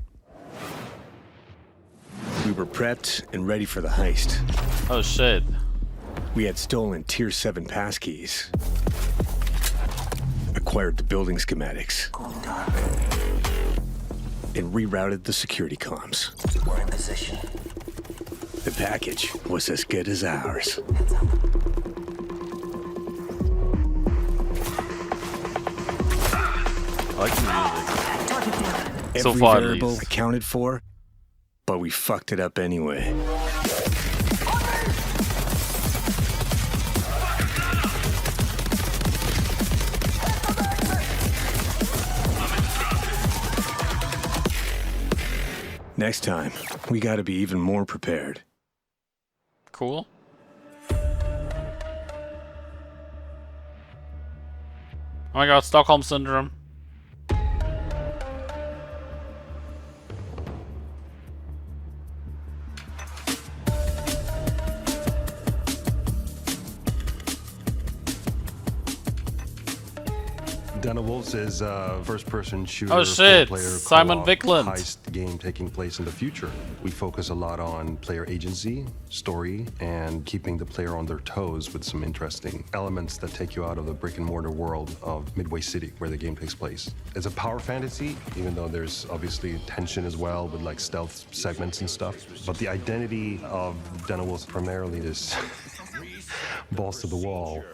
We were prepped and ready for the heist. Oh shit. We had stolen Tier 7 passkeys. Acquired the building schematics. And rerouted the security comms. We're in position. The package was as good as ours. I like the music. So Every far, at variable least. accounted for, but we fucked it up anyway. Next time, we gotta be even more prepared. Cool. Oh my god, Stockholm Syndrome. Den of Wolves is a first-person shooter, Oh shit, four-player Simon co-op Viklund. heist game taking place in the future. We focus a lot on player agency, story, and keeping the player on their toes with some interesting elements that take you out of the brick-and-mortar world of Midway City, where the game takes place. It's a power fantasy, even though there's obviously tension as well with like stealth segments and stuff. But the identity of Den of Wolves primarily is balls to the wall.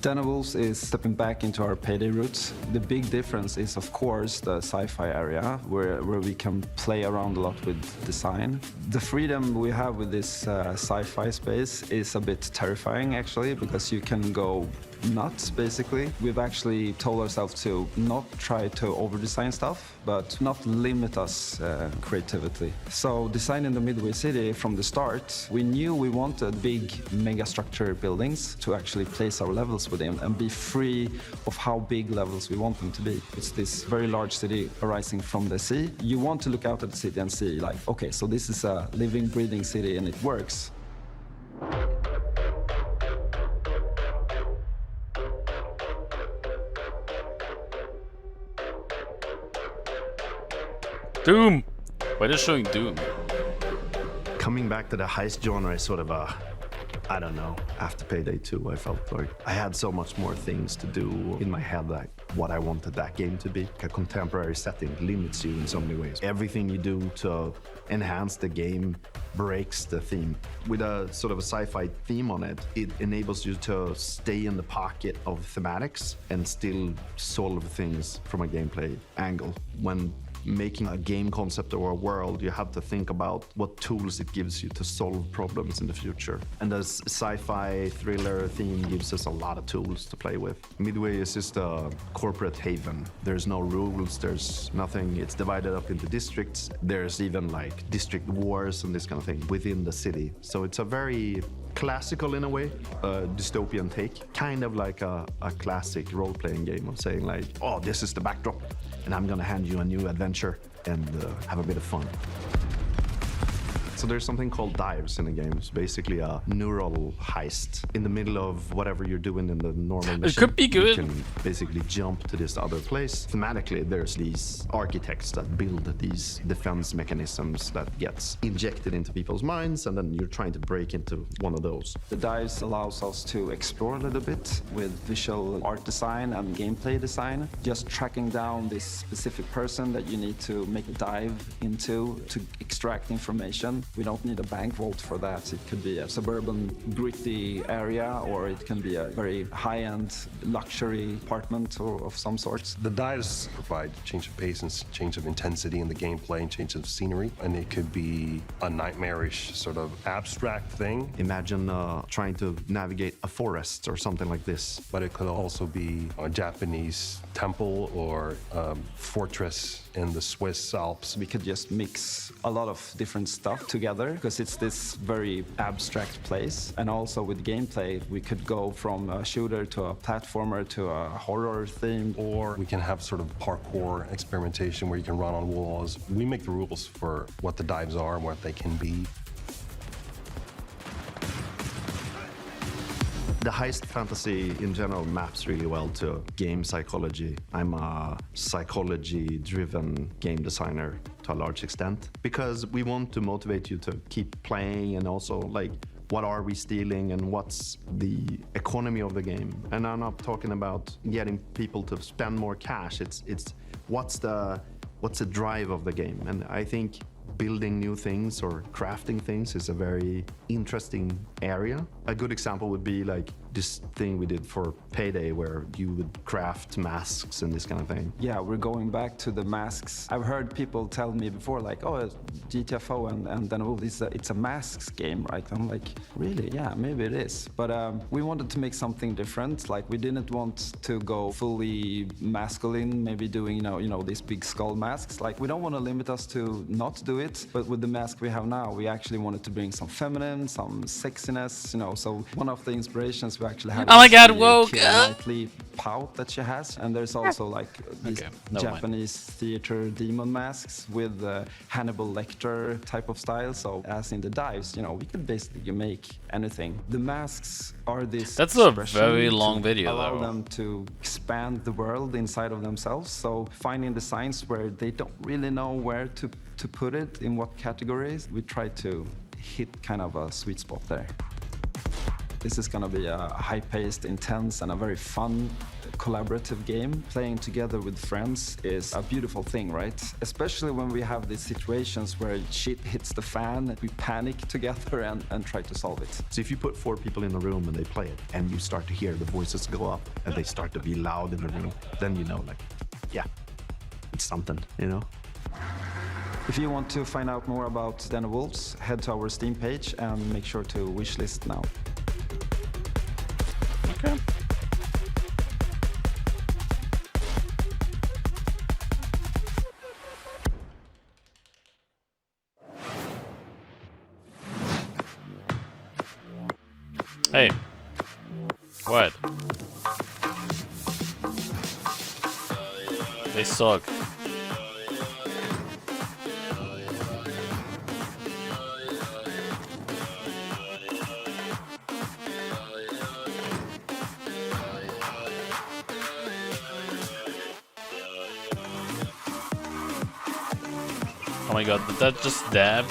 Den of Wolves is stepping back into our Payday roots. The big difference is, of course, the sci-fi area, where we can play around a lot with design. The freedom we have with this sci-fi space is a bit terrifying, actually, because you can go nuts, basically. We've actually told ourselves to not try to over-design stuff, but not limit us creativity. So designing the Midway City from the start, we knew we wanted big mega-structure buildings to actually place our levels within and be free of how big levels we want them to be. It's this very large city arising from the sea. You want to look out at the city and see, like, okay, so this is a living, breathing city and it works. Doom! Why are they showing Doom? Coming back to the heist genre is sort of a, I don't know. After Payday 2, I felt like I had so much more things to do in my head, like what I wanted that game to be. A contemporary setting limits you in so many ways. Everything you do to enhance the game breaks the theme. With a sort of a sci-fi theme on it, it enables you to stay in the pocket of thematics and still solve things from a gameplay angle. When making a game concept or a world, you have to think about what tools it gives you to solve problems in the future. And the sci-fi thriller theme gives us a lot of tools to play with. Midway is just a corporate haven. There's no rules, there's nothing. It's divided up into districts. There's even like district wars and this kind of thing within the city. So it's a very classical in a way, a dystopian take. Kind of like a classic role-playing game of saying like, oh, this is the backdrop, and I'm gonna hand you a new adventure and have a bit of fun. So there's something called dives in the game. It's basically a neural heist. In the middle of whatever you're doing in the normal mission, it could be good. You can basically jump to this other place. Thematically, there's these architects that build these defense mechanisms that gets injected into people's minds, and then you're trying to break into one of those. The dives allows us to explore a little bit with visual art design and gameplay design. Just tracking down this specific person that you need to make a dive into to extract information. We don't need a bank vault for that. It could be a suburban, gritty area, or it can be a very high-end luxury apartment or of some sort. The dives provide change of pace and change of intensity in the gameplay and change of scenery. And it could be a nightmarish sort of abstract thing. Imagine trying to navigate a forest or something like this. But it could also be a Japanese temple or fortress in the Swiss Alps. We could just mix a lot of different stuff together because it's this very abstract place. And also with gameplay, we could go from a shooter to a platformer to a horror theme. Or we can have sort of parkour experimentation where you can run on walls. We make the rules for what the dives are and what they can be. The heist fantasy in general maps really well to game psychology. I'm a psychology-driven game designer to a large extent because we want to motivate you to keep playing, and also like what are we stealing and what's the economy of the game. And I'm not talking about getting people to spend more cash. It's what's the drive of the game. And I think building new things or crafting things is a very interesting area. A good example would be like this thing we did for Payday where you would craft masks and this kind of thing. Yeah, we're going back to the masks. I've heard people tell me before like, oh, GTFO and then oh, it's a masks game, right? I'm like, really? Yeah, maybe it is. But we wanted to make something different. Like we didn't want to go fully masculine, maybe doing, you know, these big skull masks. Like we don't want to limit us to not do it, but with the mask we have now, we actually wanted to bring some feminine, some sexiness, you know. So one of the inspirations we actually have. Oh my God, woke Keira pout that she has, and there's also like these Japanese theater demon masks with Hannibal Lecter type of style. So as in the dives, you know, we could basically make anything. The masks are this. That's a very long video, allow though. them to expand the world inside of themselves. So finding designs where they don't really know where to put it in what categories, we try to hit kind of a sweet spot there. This is gonna be a high-paced, intense, and a very fun, collaborative game. Playing together with friends is a beautiful thing, right? Especially when we have these situations where shit hits the fan, we panic together and try to solve it. So if you put 4 people in a room and they play it, and you start to hear the voices go up, and they start to be loud in the room, then you know, like, yeah, it's something, you know? If you want to find out more about Den of Wolves, head to our Steam page and make sure to wishlist now. Okay. Hey. What? They suck. Oh my god, did that just dab?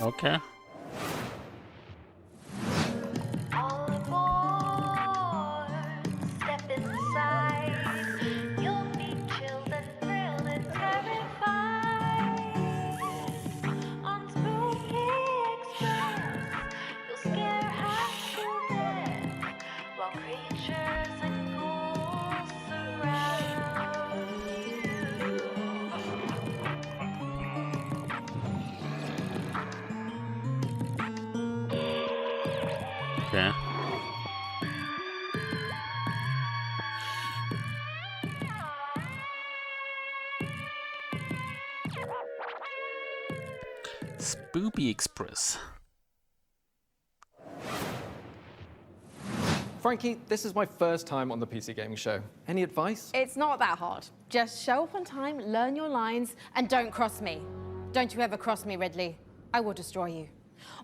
Okay. Okay. Spoopy Express. Frankie, this is my first time on the PC Gaming Show. Any advice? It's not that hard. Just show up on time, learn your lines, and don't cross me. Don't you ever cross me, Ridley. I will destroy you.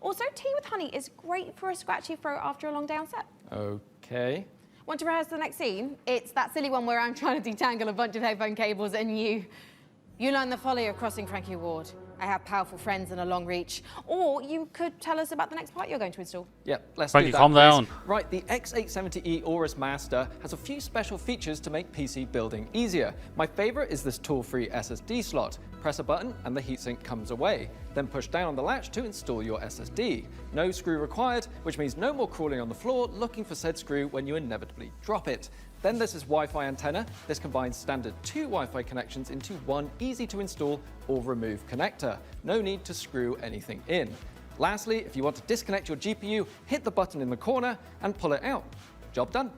Also, tea with honey is great for a scratchy throat after a long day on set. Okay. Want to rehearse the next scene? It's that silly one where I'm trying to detangle a bunch of headphone cables and you learn the folly of crossing Frankie Ward. I have powerful friends and a long reach. Or you could tell us about the next part you're going to install. Yep, let's Frankie, do that. calm down. Right, the X870E Aorus Master has a few special features to make PC building easier. My favorite is this tool-free SSD slot. Press a button and the heatsink comes away. Then push down on the latch to install your SSD. No screw required, which means no more crawling on the floor looking for said screw when you inevitably drop it. Then there's this Wi-Fi antenna. This combines standard 2 Wi-Fi connections into one easy to install or remove connector. No need to screw anything in. Lastly, if you want to disconnect your GPU, hit the button in the corner and pull it out. Job done.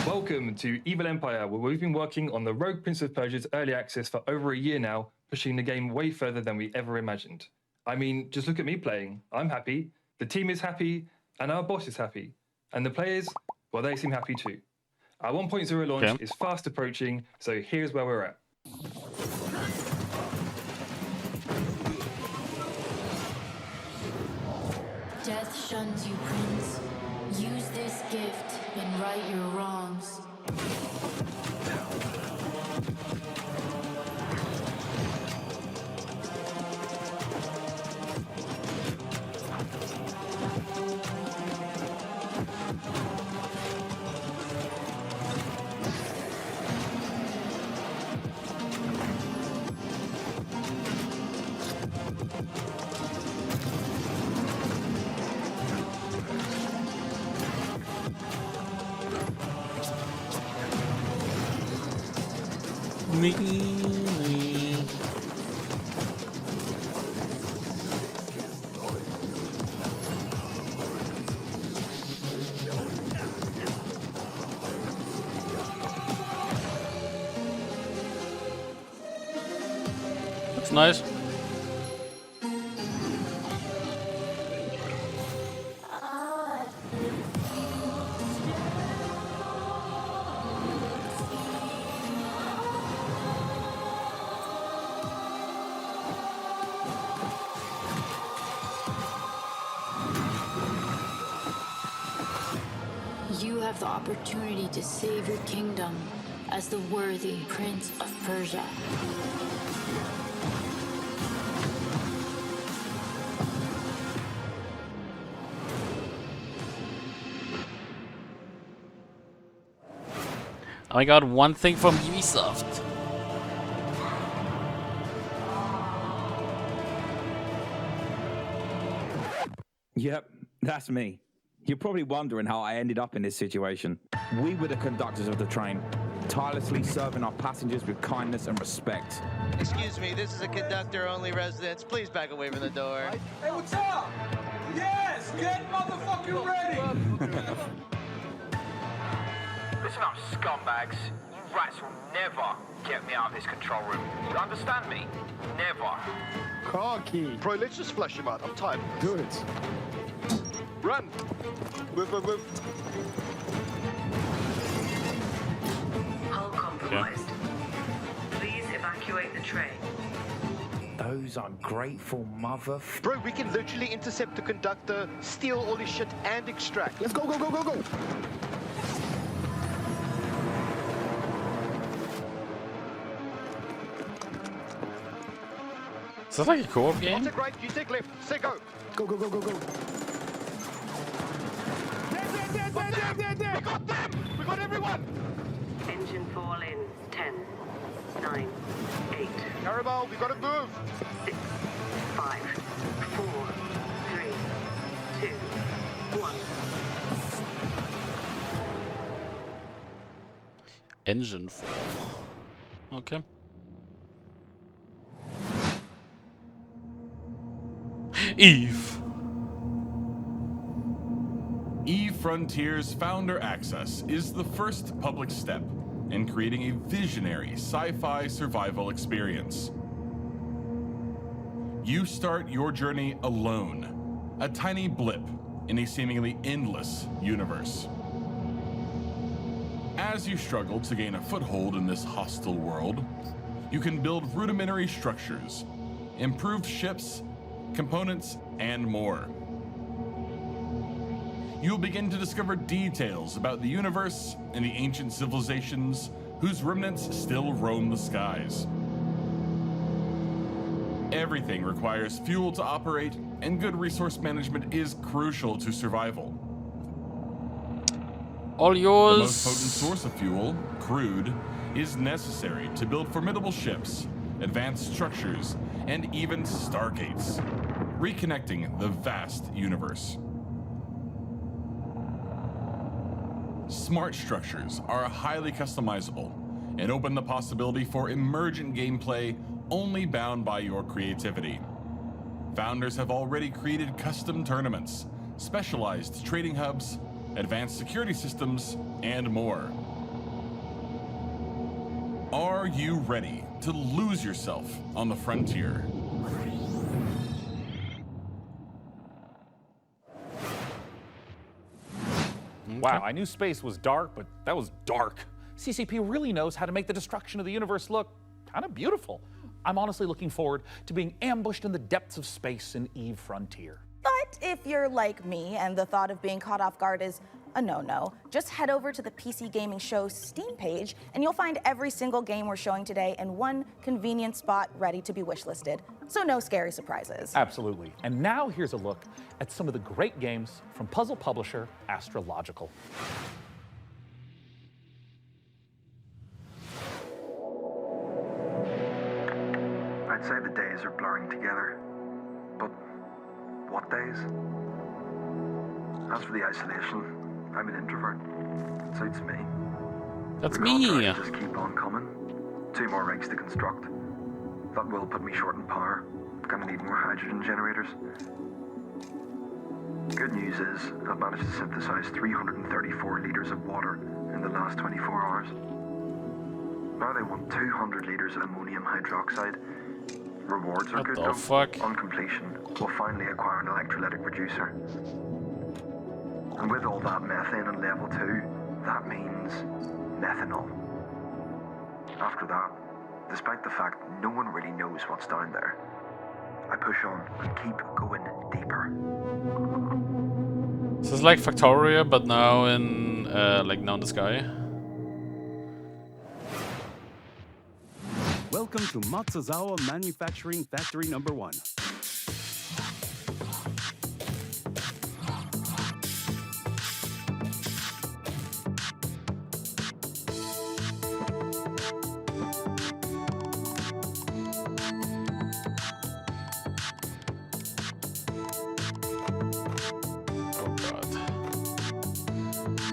Welcome to Evil Empire, where we've been working on the Rogue Prince of Persia's early access for over a year now, pushing the game way further than we ever imagined. I mean, just look at me playing. I'm happy, the team is happy, and our boss is happy. And the players, well, they seem happy too. Our 1.0 launch is fast approaching, so here's where we're at. Death shuns you, Prince. Use this gift and right your wrongs. Looks nice. You have the opportunity to save your kingdom as the worthy Prince of Persia. I got one thing from Ubisoft. Yep, that's me. You're probably wondering how I ended up in this situation. We were the conductors of the train, tirelessly serving our passengers with kindness and respect. Excuse me, this is a conductor-only residence. Please back away from the door. Hey, what's up? Yes, get motherfucking ready! Listen up, scumbags. rats will never get me out of this control room. You understand me? Never. Car key. Bro, let's just flush him out. I'm tired. Do it. Run. Move. Hull compromised. Please evacuate the train. Those ungrateful mother... Bro, we can literally intercept the conductor, steal all his shit, and extract. Let's go. Is that like a co-op game? I'll take right, you take left. Say go. Go. There. We got them. We got everyone. Engine fall in 10, 9, 8. Carabao, we gotta move. 6, 5, 4, 3, 2, 1. Engine fall. Okay. Eve. Eve Frontiers Founder Access is the first public step in creating a visionary sci-fi survival experience. You start your journey alone, a tiny blip in a seemingly endless universe. As you struggle to gain a foothold in this hostile world, you can build rudimentary structures, improve ships, components, and more. You'll begin to discover details about the universe and the ancient civilizations whose remnants still roam the skies. Everything requires fuel to operate, and good resource management is crucial to survival. All yours. The most potent source of fuel, crude, is necessary to build formidable ships, advanced structures, and even stargates, reconnecting the vast universe. Smart structures are highly customizable and open the possibility for emergent gameplay only bound by your creativity. Founders have already created custom tournaments, specialized trading hubs, advanced security systems, and more. Are you ready to lose yourself on the frontier? Wow, I knew space was dark, but that was dark. CCP really knows how to make the destruction of the universe look kind of beautiful. I'm honestly looking forward to being ambushed in the depths of space in Eve Frontier. But if you're like me and the thought of being caught off guard is a no-no, just head over to the PC Gaming Show Steam page and you'll find every single game we're showing today in one convenient spot ready to be wishlisted. So no scary surprises. Absolutely. And now here's a look at some of the great games from puzzle publisher Astrological. I'd say the days are blurring together, but what days? As for the isolation, I'm an introvert. It suits me. That's The me. contracts just keep on coming. 2 more rigs to construct. That will put me short in power. Gonna need more hydrogen generators. Good news is, I've managed to synthesize 334 liters of water in the last 24 hours. Now they want 200 liters of ammonium hydroxide. Rewards are What good the though. fuck? On completion, we'll finally acquire an electrolytic reducer. And with all that methane on level 2, that means methanol. After that, despite the fact no one really knows what's down there, I push on and keep going deeper. This is like Factoria, but now in now in the sky. Welcome to Matsuzawa Manufacturing Factory Number 1.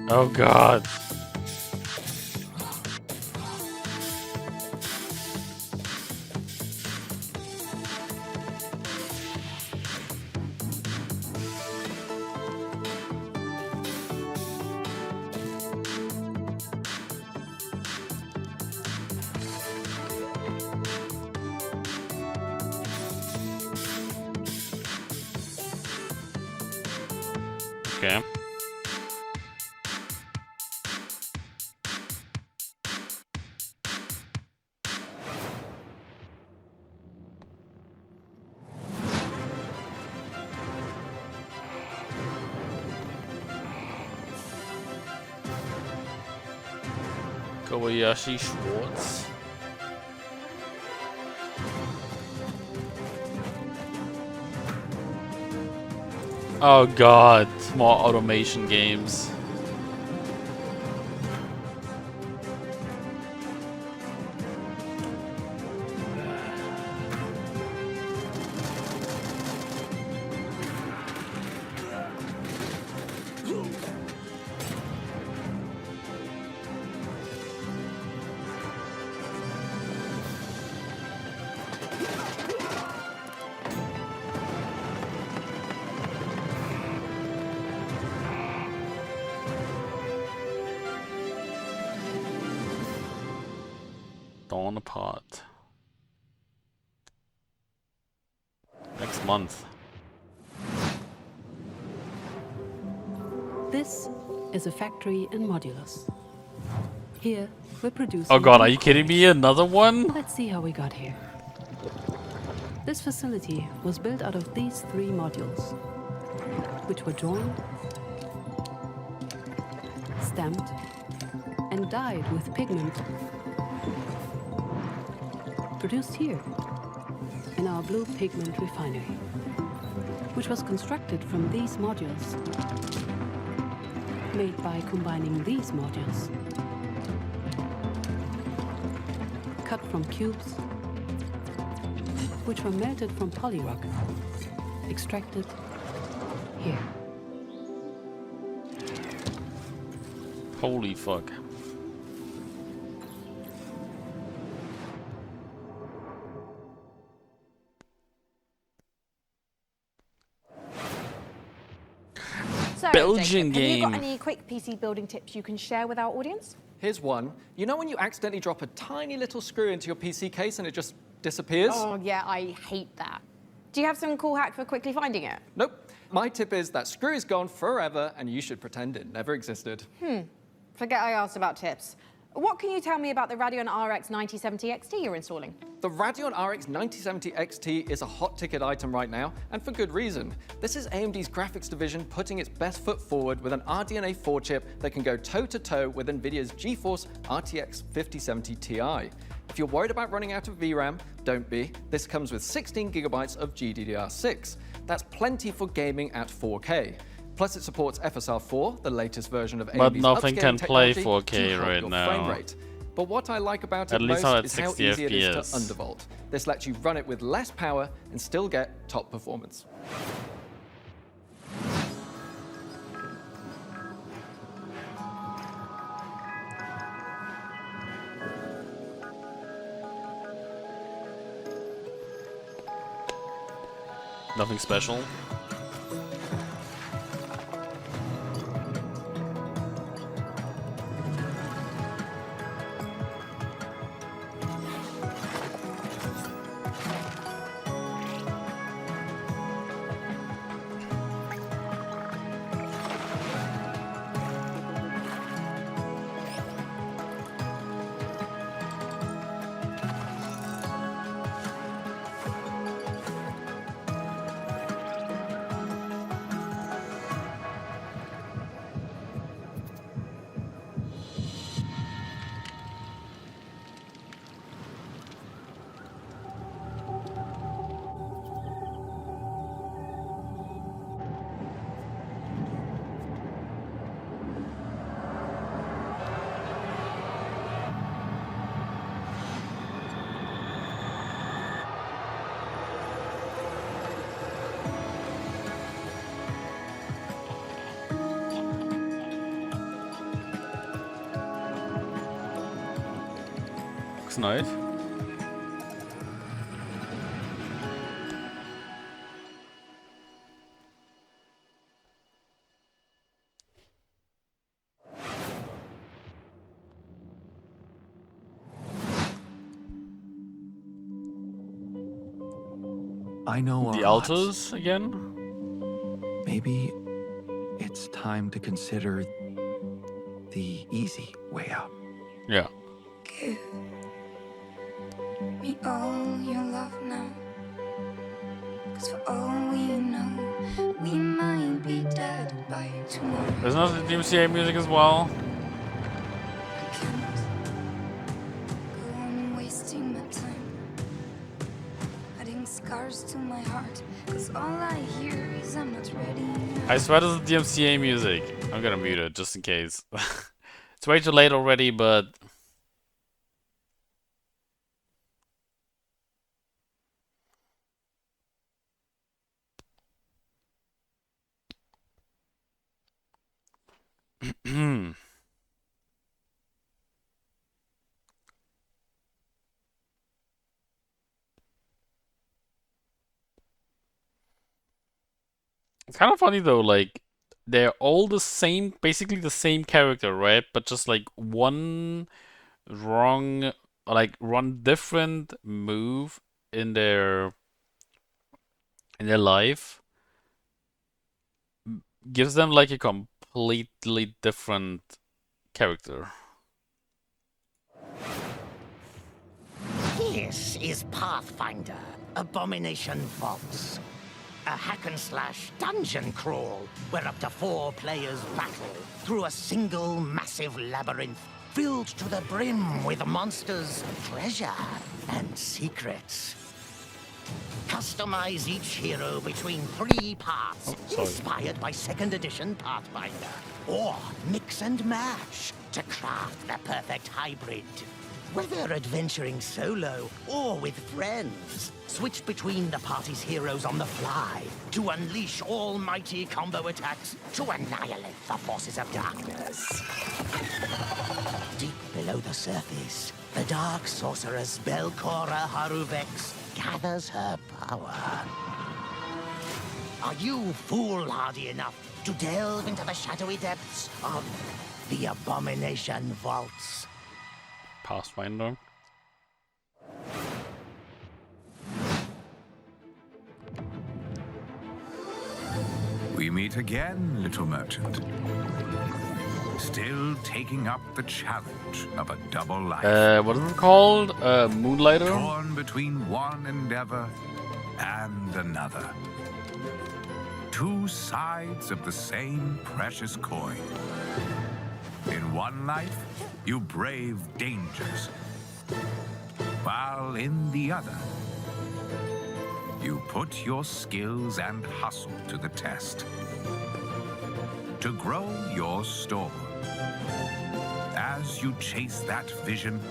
Oh god. Okay. Kobayashi Schwartz. Oh god, more automation games. Dawn Apart. Next month. This is a factory in Modulus. Here, we're producing... Oh god, are you kidding me? Another one? Let's see how we got here. This facility was built out of these 3 modules, which were joined, stamped, and dyed with pigment. Produced here, in our blue pigment refinery, which was constructed from these modules, made by combining these modules, cut from cubes, which were melted from polyrock, extracted here. Holy fuck. So, Belgian Jacob, have you got game. any quick PC building tips you can share with our audience? Here's one. You know when you accidentally drop a tiny little screw into your PC case and it just disappears? Oh, yeah, I hate that. Do you have some cool hack for quickly finding it? Nope. My tip is that screw is gone forever and you should pretend it never existed. Forget I asked about tips. What can you tell me about the Radeon RX 9070 XT you're installing? The Radeon RX 9070 XT is a hot ticket item right now, and for good reason. This is AMD's graphics division putting its best foot forward with an RDNA 4 chip that can go toe-to-toe with NVIDIA's GeForce RTX 5070 Ti. If you're worried about running out of VRAM, don't be. This comes with 16 gigabytes of GDDR6. That's plenty for gaming at 4K. Plus it supports FSR4, the latest version of AMD's But nothing upscaling can play technology 4K to help right your now. frame rate. But what I like about At it least most not at is how 60 easy it is FPS. to undervolt. This lets you run it with less power and still get top performance. Nothing special. Looks nice. I know The our odds. Altos again? Maybe it's time to consider the easy way out. Yeah. Give me all your love now. 'Cause for all we know, we might be dead by tomorrow. There's not the DMCA music as well. Go on wasting my time, adding scars to my heart. 'Cause all I hear is I'm not ready now. I swear this is DMCA music. I'm gonna mute it just in case. It's way too late already, but it's kind of funny though, like they're all the same, basically the same character, right? But just like one wrong, like one different move in their life gives them like a completely different character. This is Pathfinder, Abomination Vaults. A hack-and-slash dungeon crawl where up to 4 players battle through a single massive labyrinth filled to the brim with monsters, treasure, and secrets. Customize each hero between 3 parts, inspired by 2nd edition Pathfinder. Or mix and match to craft the perfect hybrid. Whether adventuring solo or with friends, switch between the party's heroes on the fly to unleash almighty combo attacks to annihilate the forces of darkness. Deep below the surface, the dark sorceress Belcora Haruvex gathers her power. Are you foolhardy enough to delve into the shadowy depths of the Abomination Vaults? Pathfinder. We meet again, little merchant. Still taking up the challenge of a double life. What is it called? Moonlighter? Torn between one endeavor and another. 2 sides of the same precious coin. In one life, you brave dangers, while in the other, you put your skills and hustle to the test to grow your store. As you chase that vision,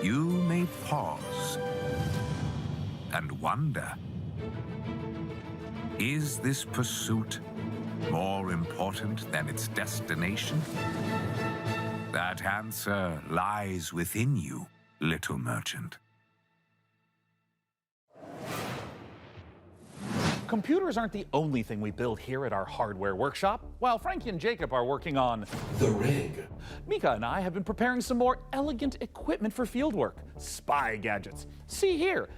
you may pause and wonder, is this pursuit more important than its destination? That answer lies within you, little merchant. Computers aren't the only thing we build here at our hardware workshop. While Frankie and Jacob are working on the rig, Mika and I have been preparing some more elegant equipment for fieldwork, spy gadgets. See here,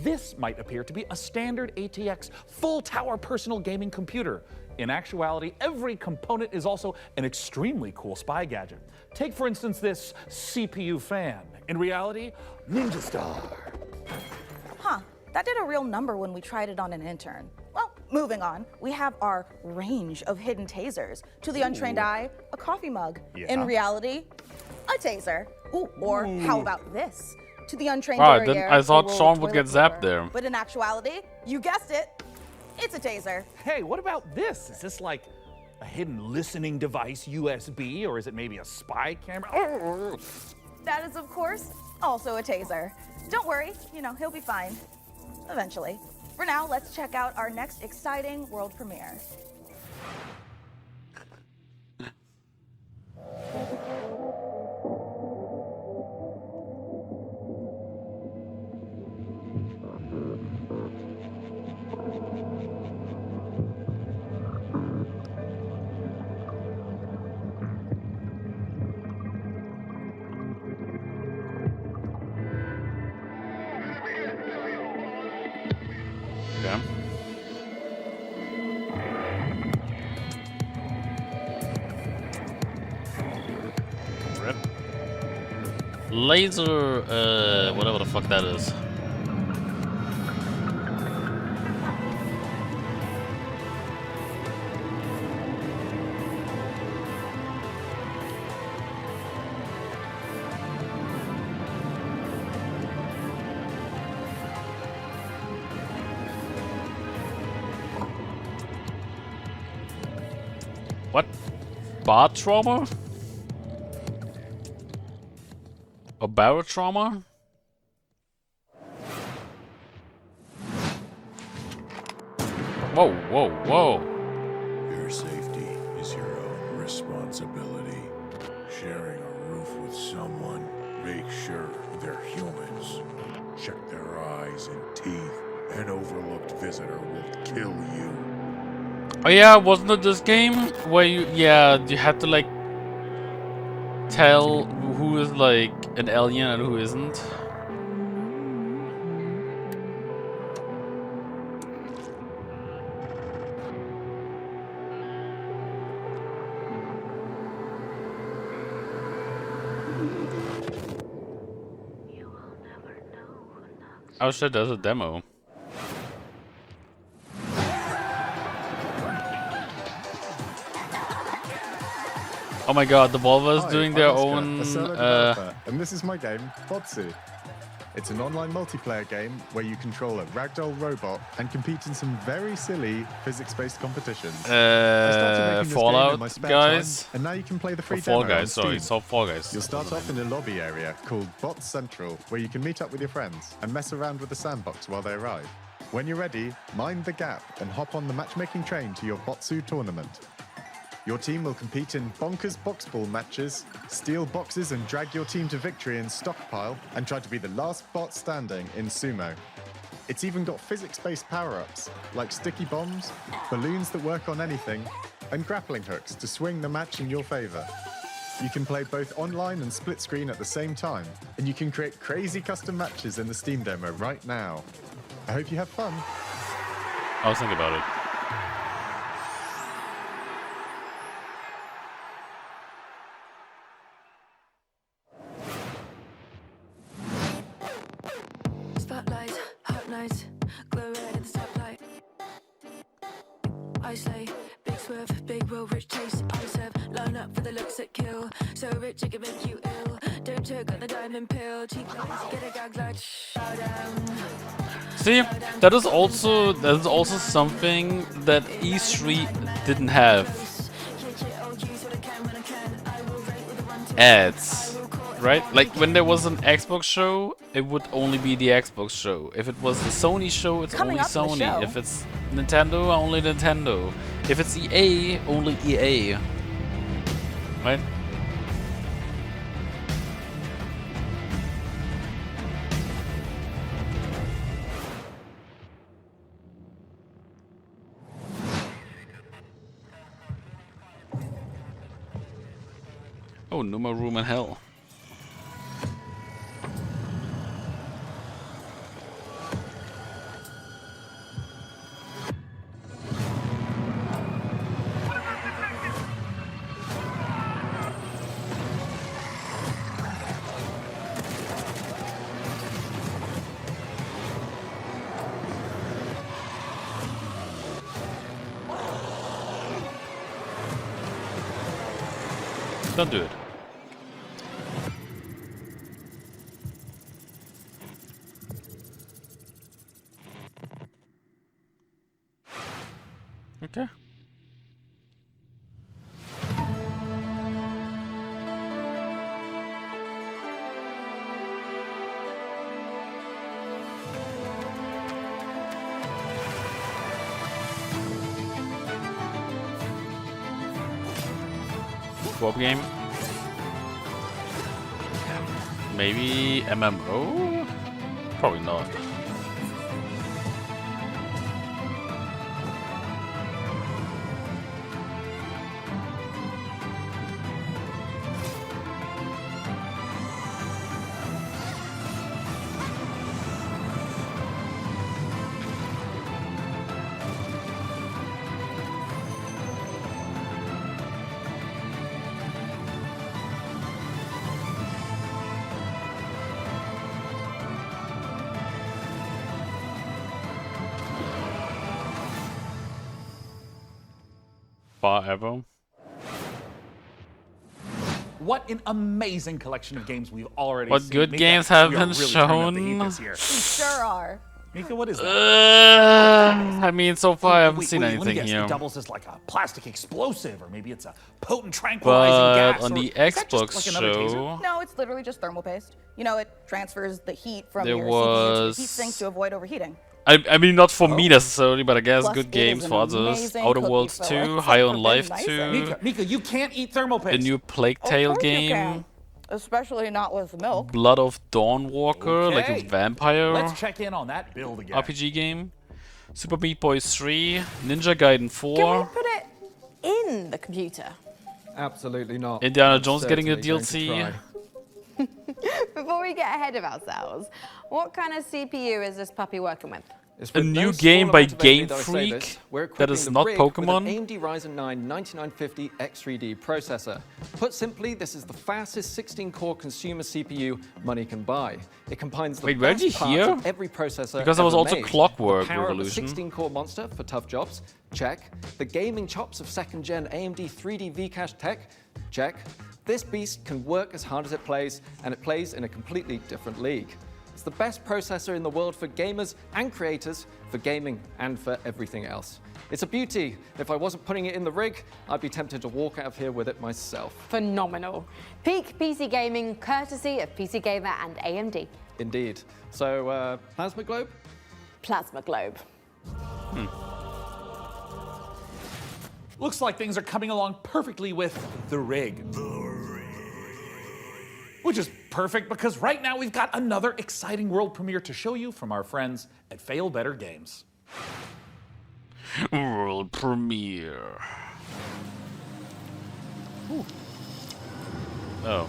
this might appear to be a standard ATX full-tower personal gaming computer. In actuality, every component is also an extremely cool spy gadget. Take, for instance, this CPU fan. In reality, Ninja Star. Huh, that did a real number when we tried it on an intern. Well, moving on, we have our range of hidden tasers. To the untrained eye, a coffee mug. Yeah. In reality, a taser. Ooh, or how about this? To the untrained Wow, derriere, I thought a roll of Sean would toilet get zapped paper. there. But in actuality, you guessed it, it's a taser. Hey, what about this? Is this like a hidden listening device, USB, or is it maybe a spy camera? That is, of course, also a taser. Don't worry, he'll be fine. Eventually. For now, let's check out our next exciting world premiere. Okay. Laser, whatever the fuck that is. What? Bar trauma? Or barotrauma? Whoa, whoa, whoa. Your safety is your own responsibility. Sharing a roof with someone, make sure they're humans. Check their eyes and teeth. An overlooked visitor will kill you. Oh yeah, wasn't it this game where you had to like tell who is like an alien and who isn't? Oh shit, there's a demo. Oh my god, Devolver is doing their own. A solo developer, and this is my game, Botsu. It's an online multiplayer game where you control a ragdoll robot and compete in some very silly physics-based competitions. I started making this Fallout game in my spare guys, time, and now you can play the free Fall demo on Guys. Sorry, Steam. Fall Guys. You'll start off in a lobby area called Bot Central, where you can meet up with your friends and mess around with the sandbox while they arrive. When you're ready, mind the gap and hop on the matchmaking train to your Botsu tournament. Your team will compete in bonkers boxball matches, steal boxes and drag your team to victory in Stockpile, and try to be the last bot standing in Sumo. It's even got physics-based power-ups, like sticky bombs, balloons that work on anything, and grappling hooks to swing the match in your favor. You can play both online and split screen at the same time, and you can create crazy custom matches in the Steam demo right now. I hope you have fun. I was thinking about it. Spotlight, hot nights, glow red in the stoplight. I slay, big swerve, big roll, rich taste. I serve, line up for the looks that kill. So rich it can make you ill. Don't choke on the diamond pill. Cheap lies, get a gag like bow down. See, that is also something that E3 didn't have. Ads, right? Like when there was an Xbox show, it would only be the Xbox show. If it was the Sony show, it's only Sony. If it's Nintendo, only Nintendo. If it's EA, only EA. Right? Oh, no more room in hell. Don't do it. Okay. Co-op game? Maybe MMO? Probably not. far ever. What an amazing collection of games we've already What seen. good Mika, games have we are been really turning up the heat shown? this year. We sure are. Mika, what is that? I mean, so far I haven't seen Let me anything guess, here. It doubles as like a plastic explosive, or maybe it's a potent tranquilizing gas. But on or the is that just Xbox like another taser? show, No, it's literally just thermal paste. You know, it transfers the heat from there your CPU to was- the heat sink to avoid overheating. I mean, not for me necessarily, but I guess Plus, good it games is an for others. amazing Outer cookie Worlds filler. 2, It's High like on Life nice 2, Mika, you can't eat thermal paste. a new Plague Tale Of course you game, can. Especially not with milk. Blood of Dawnwalker, like a Okay. vampire Let's check in on that build again. RPG game. Super Meat Boy 3, Ninja Gaiden 4. Can we put it in the computer? Absolutely not. Indiana I'm Jones getting a certainly going to DLC. try. Before we get ahead of ourselves, what kind of CPU is this puppy working with? It's A with no new small game by amount of energy Game that I say Freak this, we're that equipping is the not rig Pokemon. With an AMD Ryzen 9 9950 X3D processor. Put simply, this is the fastest 16-core consumer CPU money can buy. It combines the Wait, where best did you parts hear? of every processor Because there was ever also made. Clockwork the power Revolution. Of a 16-core monster for tough jobs. Check. The gaming chops of second-gen AMD 3D V-Cache tech. Check. This beast can work as hard as it plays, and it plays in a completely different league. It's the best processor in the world for gamers and creators, for gaming and for everything else. It's a beauty. If I wasn't putting it in the rig, I'd be tempted to walk out of here with it myself. Phenomenal. Peak PC gaming, courtesy of PC Gamer and AMD. Indeed. So, Plasma Globe? Plasma Globe. Looks like things are coming along perfectly with the rig. Which is perfect because right now we've got another exciting world premiere to show you from our friends at Fail Better Games. World premiere. Ooh. Oh.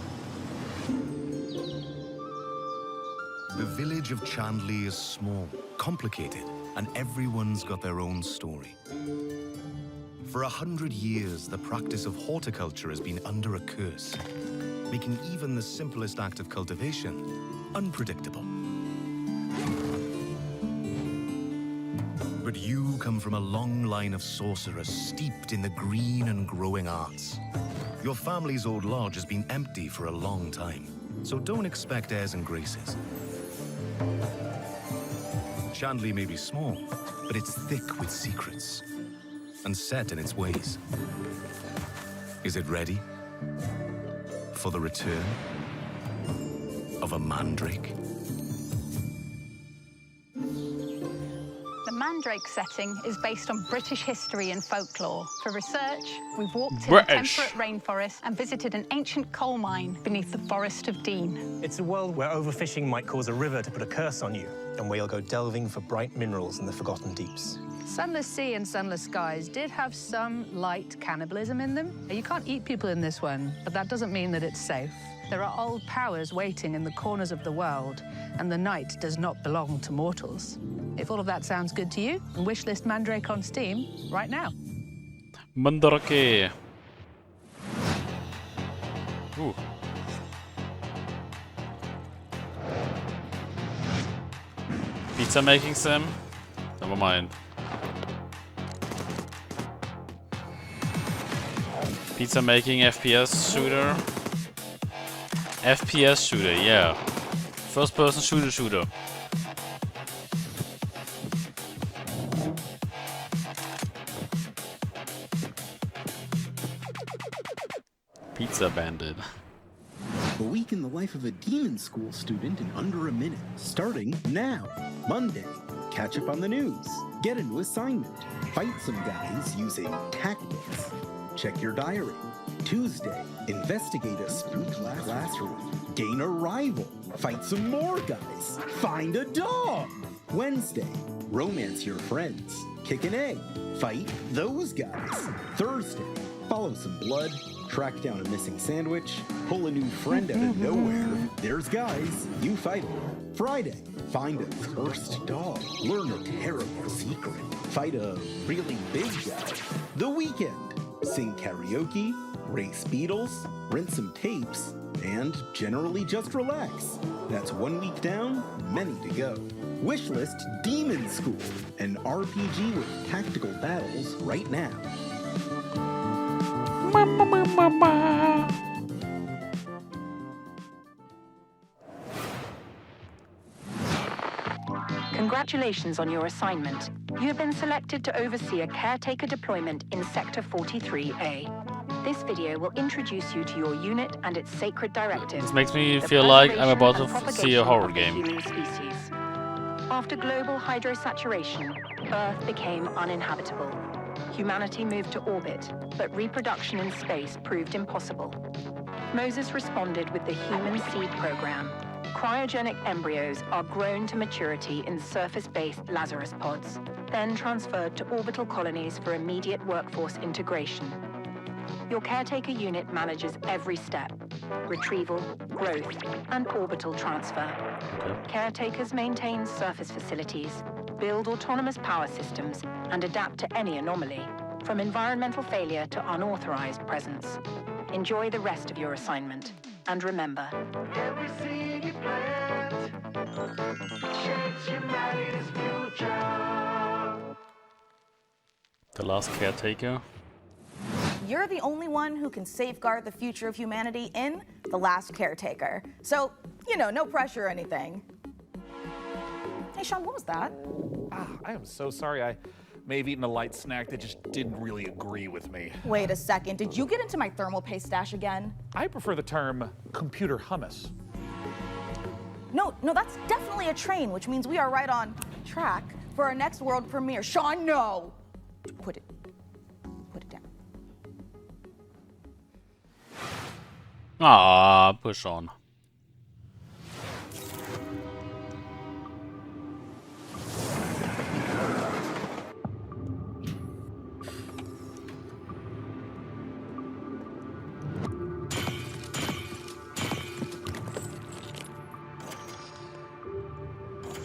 The village of Chandley is small, complicated, and everyone's got their own story. For 100 years, the practice of horticulture has been under a curse, making even the simplest act of cultivation unpredictable. But you come from a long line of sorcerers steeped in the green and growing arts. Your family's old lodge has been empty for a long time, so don't expect airs and graces. Chandley may be small, but it's thick with secrets and set in its ways. Is it ready for the return of a mandrake? The Mandrake setting is based on British history and folklore. For research, we've walked in British. a temperate rainforest and visited an ancient coal mine beneath the Forest of Dean. It's a world where overfishing might cause a river to put a curse on you, and where you'll go delving for bright minerals in the forgotten deeps. Sunless sea and sunless skies did have some light cannibalism in them. You can't eat people in this one, but that doesn't mean that it's safe. There are old powers waiting in the corners of the world, and the night does not belong to mortals. If all of that sounds good to you, wishlist Mandrake on Steam right now. Mandrake. Ooh. Pizza making sim? Never mind. Pizza making FPS shooter. FPS shooter, yeah. First person shooter. Pizza Bandit. A week in the life of a demon school student in under a minute. Starting now. Monday, catch up on the news. Get a new assignment. Fight some guys using tactics. Check your diary. Tuesday, investigate a spooky classroom. Gain a rival. Fight some more guys. Find a dog. Wednesday, romance your friends. Kick an egg. Fight those guys. Thursday, follow some blood. Track down a missing sandwich. Pull a new friend out of nowhere. There's guys. You fight them. Friday, find a cursed dog. Learn a terrible secret. Fight a really big guy. The weekend, sing karaoke, race beetles, rent some tapes, and generally just relax. That's 1 week down, many to go. Wishlist Demon School, an RPG with tactical battles right now. Congratulations on your assignment. You have been selected to oversee a caretaker deployment in Sector 43A. This video will introduce you to your unit and its sacred directives. This makes me the feel like I'm about preservation to and see a propagation horror of the game. human species. After global hydrosaturation, Earth became uninhabitable. Humanity moved to orbit, but reproduction in space proved impossible. Moses responded with the Human Seed Program. Cryogenic embryos are grown to maturity in surface-based Lazarus pods, then transferred to orbital colonies for immediate workforce integration. Your caretaker unit manages every step: retrieval, growth, and orbital transfer. Caretakers maintain surface facilities, build autonomous power systems, and adapt to any anomaly, from environmental failure to unauthorized presence. Enjoy the rest of your assignment. And remember, every seed you plant shapes humanity's future. The last caretaker. You're the only one who can safeguard the future of humanity in The Last Caretaker. So, you know, no pressure or anything. Hey, Sean, what was that? I am so sorry. I may have eaten a light snack that just didn't really agree with me. Wait a second, did you get into my thermal paste stash again? I prefer the term computer hummus. No, that's definitely a train, which means we are right on track for our next world premiere. Sean, no! Put it down. Ah, push on.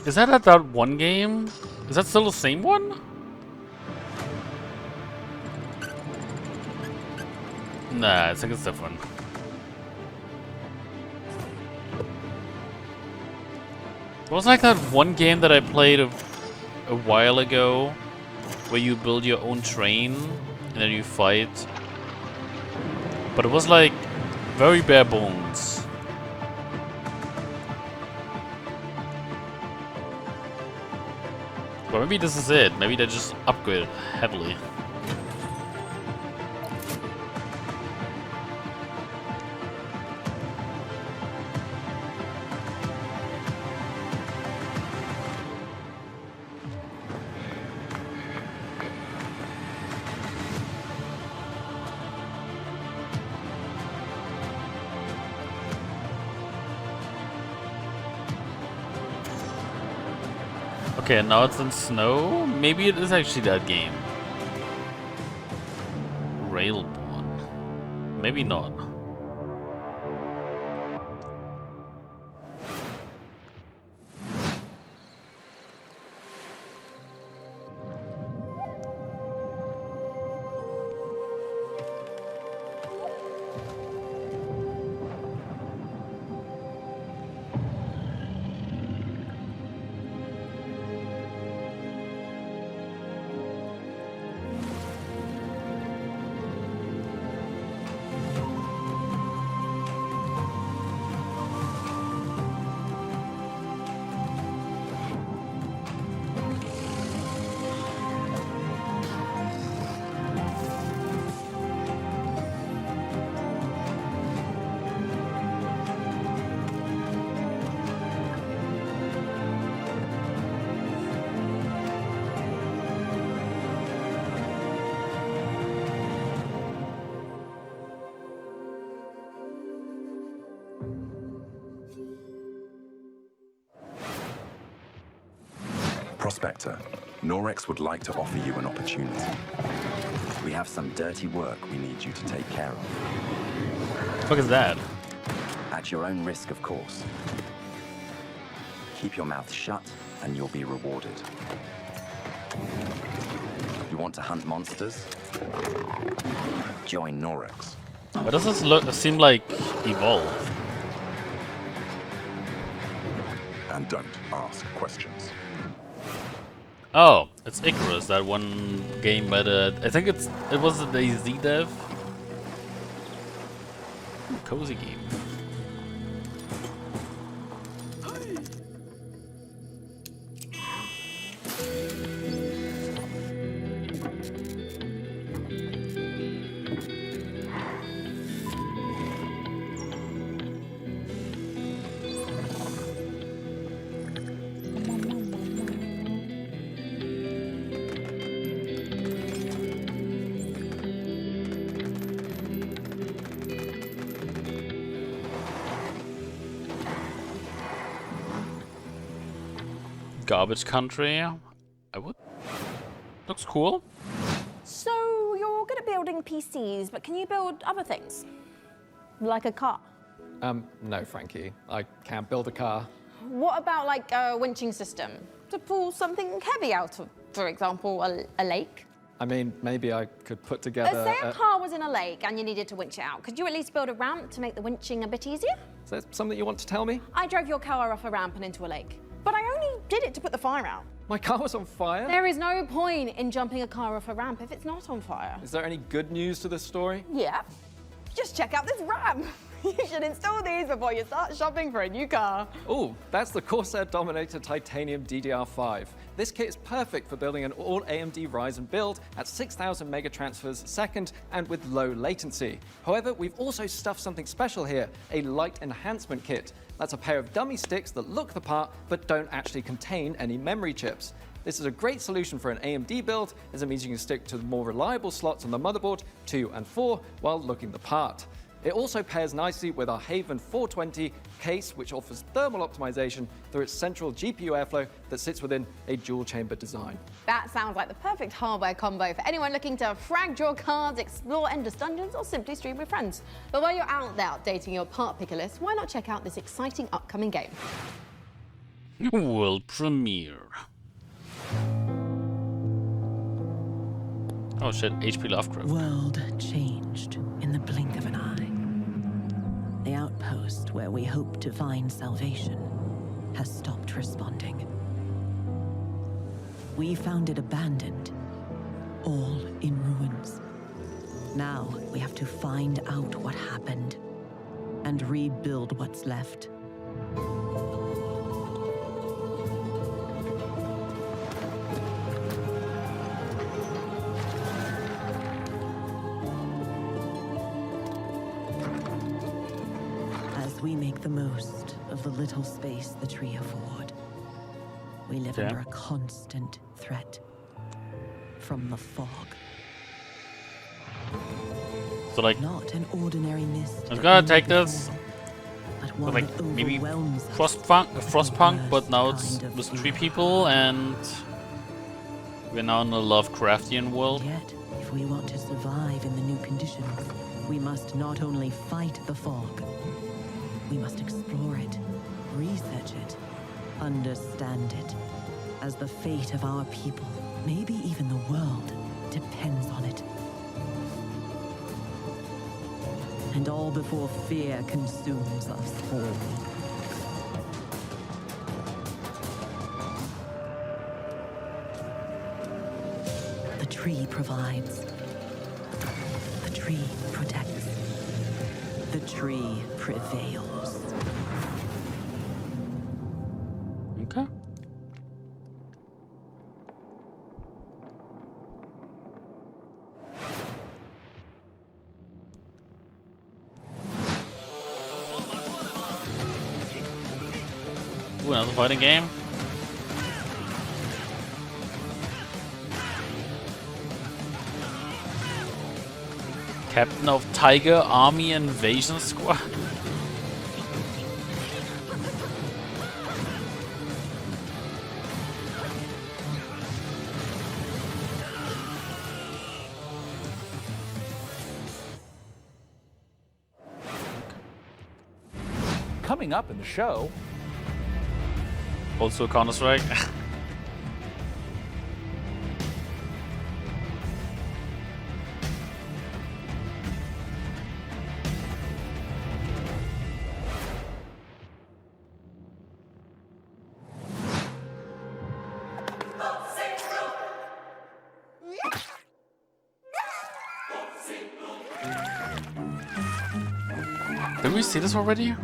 Is that at that one game? Is that still the same one? Nah, I think it's different. It was like that one game that I played a while ago, where you build your own train and then you fight. But it was like very bare bones. But maybe this is it. Maybe they just upgraded heavily. Okay, now it's in snow? Maybe it is actually that game. Railborn. Maybe not. Prospector, Norex would like to offer you an opportunity. We have some dirty work we need you to take care of. What the fuck is that? At your own risk, of course. Keep your mouth shut and you'll be rewarded. You want to hunt monsters? Join Norex. Why does this seem like Evolve? And don't ask questions. Oh, it's Icarus, that one game by the... I think it was the DayZ dev. Cozy game. Garbage country. I would. Looks cool. So you're good at building PCs, but can you build other things? Like a car? No, Frankie. I can't build a car. What about like a winching system to pull something heavy out of, for example, a lake? I mean, maybe I could put together. Say a car was in a lake and you needed to winch it out. Could you at least build a ramp to make the winching a bit easier? Is that something you want to tell me? I drove your car off a ramp and into a lake, but I only did it to put the fire out. My car was on fire? There is no point in jumping a car off a ramp if it's not on fire. Is there any good news to this story? Yeah. Just check out this ramp. You should install these before you start shopping for a new car. Oh, that's the Corsair Dominator Titanium DDR5. This kit is perfect for building an all AMD Ryzen build at 6,000 mega transfers a second and with low latency. However, we've also stuffed something special here, a light enhancement kit. That's a pair of dummy sticks that look the part but don't actually contain any memory chips. This is a great solution for an AMD build, as it means you can stick to the more reliable slots on the motherboard 2 and 4 while looking the part. It also pairs nicely with our Haven 420 case, which offers thermal optimization through its central GPU airflow that sits within a dual-chamber design. That sounds like the perfect hardware combo for anyone looking to frag draw cards, explore endless dungeons, or simply stream with friends. But while you're out there updating your part picker list, why not check out this exciting upcoming game? World premiere. Oh shit, HP Lovecraft. World changed in the blink of an eye. The outpost where we hoped to find salvation has stopped responding. We found it abandoned, all in ruins. Now we have to find out what happened and rebuild what's left. We make the most of the little space the tree afford. We live under a constant threat from the fog. So like, not an ordinary mist. I was gonna take this, but like maybe Frostpunk, but now it's with 3 people, and we're now in a Lovecraftian world. Yet, if we want to survive in the new conditions, we must not only fight the fog. We must explore it, research it, understand it, as the fate of our people, maybe even the world, depends on it. And all before fear consumes us all. The tree provides. The tree protects. The tree prevails. Okay. Ooh, another fighting game. Captain of Tiger Army Invasion Squad. Coming up in the show. Also Counter-Strike. Did we see this already?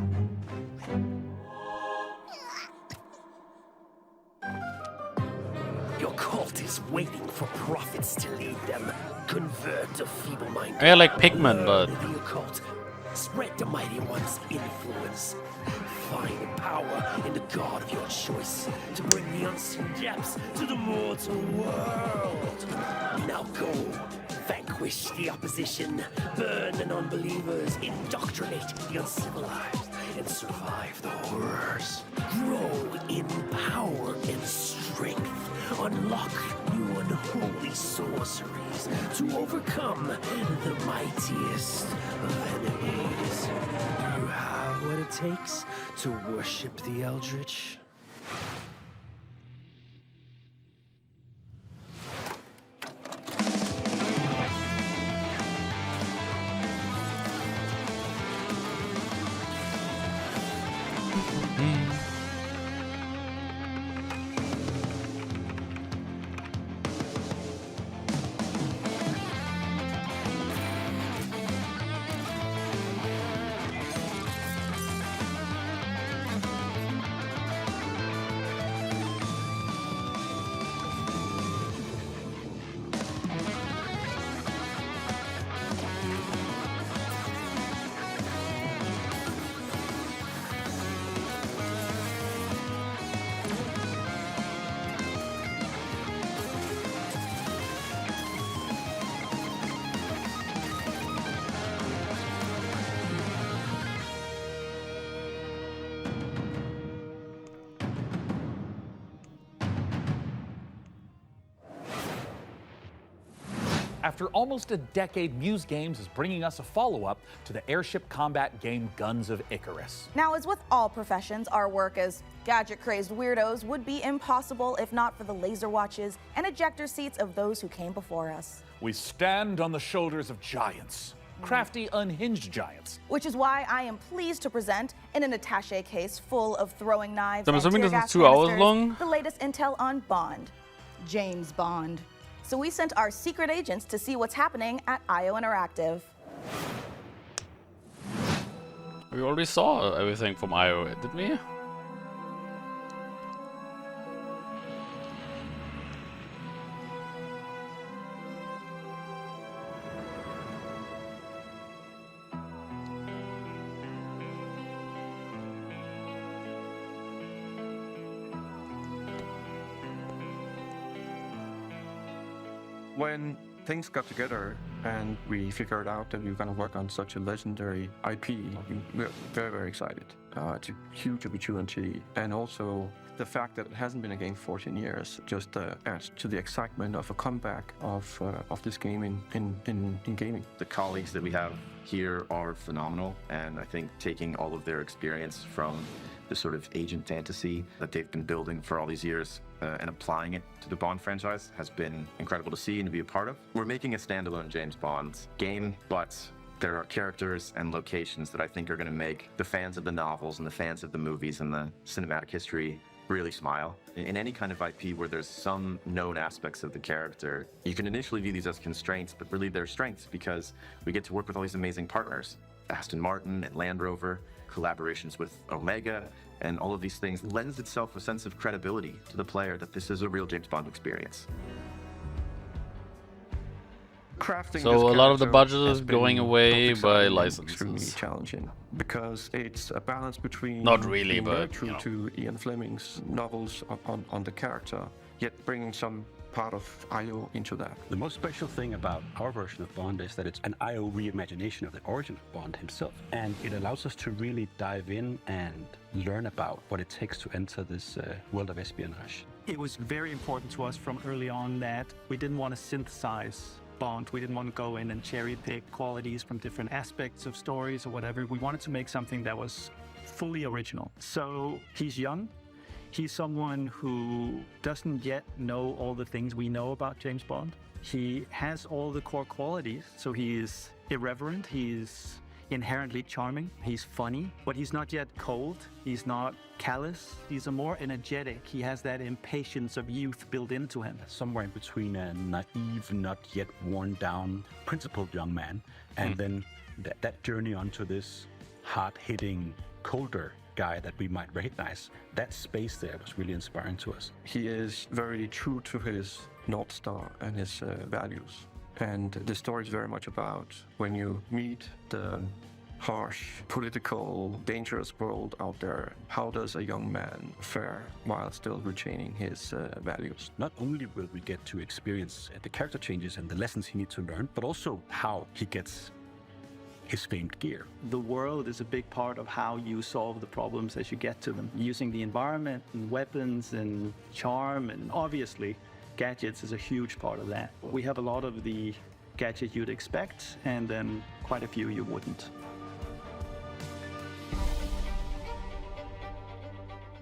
Your cult is waiting for prophets to lead them. Convert a feeble-minded. I like Pikmin, but the occult. Spread the mighty one's influence. Find power in the god of your choice to bring the unseen depths to the mortal world. Now go, vanquish the opposition, burn the non-believers, indoctrinate the uncivilized, and survive the horrors. Grow in power and strength. Unlock new unholy sorceries to overcome the mightiest of enemies. You have what it takes to worship the Eldritch. After almost a decade, Muse Games is bringing us a follow-up to the airship combat game Guns of Icarus. Now, as with all professions, our work as gadget-crazed weirdos would be impossible if not for the laser watches and ejector seats of those who came before us. We stand on the shoulders of giants, crafty, unhinged giants. Which is why I am pleased to present, in an attaché case full of throwing knives I'm and assuming tear this is gas 2 hours canisters, long? the latest intel on Bond. James Bond. So we sent our secret agents to see what's happening at IO Interactive. We already saw everything from IO, didn't we? When things got together and we figured out that we were going to work on such a legendary IP, we were very, very excited. It's a huge opportunity. And also the fact that it hasn't been a game for 14 years just adds to the excitement of a comeback of this game in gaming. The colleagues that we have here are phenomenal, and I think taking all of their experience from the sort of agent fantasy that they've been building for all these years and applying it to the Bond franchise has been incredible to see and to be a part of. We're making a standalone James Bond game, but there are characters and locations that I think are going to make the fans of the novels and the fans of the movies and the cinematic history really smile. In any kind of IP where there's some known aspects of the character, you can initially view these as constraints, but really they're strengths because we get to work with all these amazing partners. Aston Martin and Land Rover, collaborations with Omega, and all of these things lends itself a sense of credibility to the player that this is a real James Bond experience. Crafting so this a lot of the character budget has is been going away both by exciting and licenses. extremely challenging because it's a balance between Not really, being but, very true you know. to Ian Fleming's novels on the character, yet bringing some part of IO into that. The most special thing about our version of Bond is that it's an IO reimagination of the origin of Bond himself. And it allows us to really dive in and learn about what it takes to enter this world of espionage. It was very important to us from early on that we didn't want to synthesize Bond. We didn't want to go in and cherry pick qualities from different aspects of stories or whatever. We wanted to make something that was fully original. So he's young. He's someone who doesn't yet know all the things we know about James Bond. He has all the core qualities. So he's irreverent, he's inherently charming, he's funny, but he's not yet cold, he's not callous, he's a more energetic, he has that impatience of youth built into him. Somewhere in between a naive, not yet worn down, principled young man, and then that journey onto this hard-hitting, colder guy that we might recognize. That space there was really inspiring to us. He is very true to his North Star and his values. And the story is very much about when you meet the harsh, political, dangerous world out there, how does a young man fare while still retaining his values? Not only will we get to experience the character changes and the lessons he needs to learn, but also how he gets his famed gear. The world is a big part of how you solve the problems as you get to them. Using the environment and weapons and charm, and obviously gadgets is a huge part of that. We have a lot of the gadgets you'd expect, and then quite a few you wouldn't.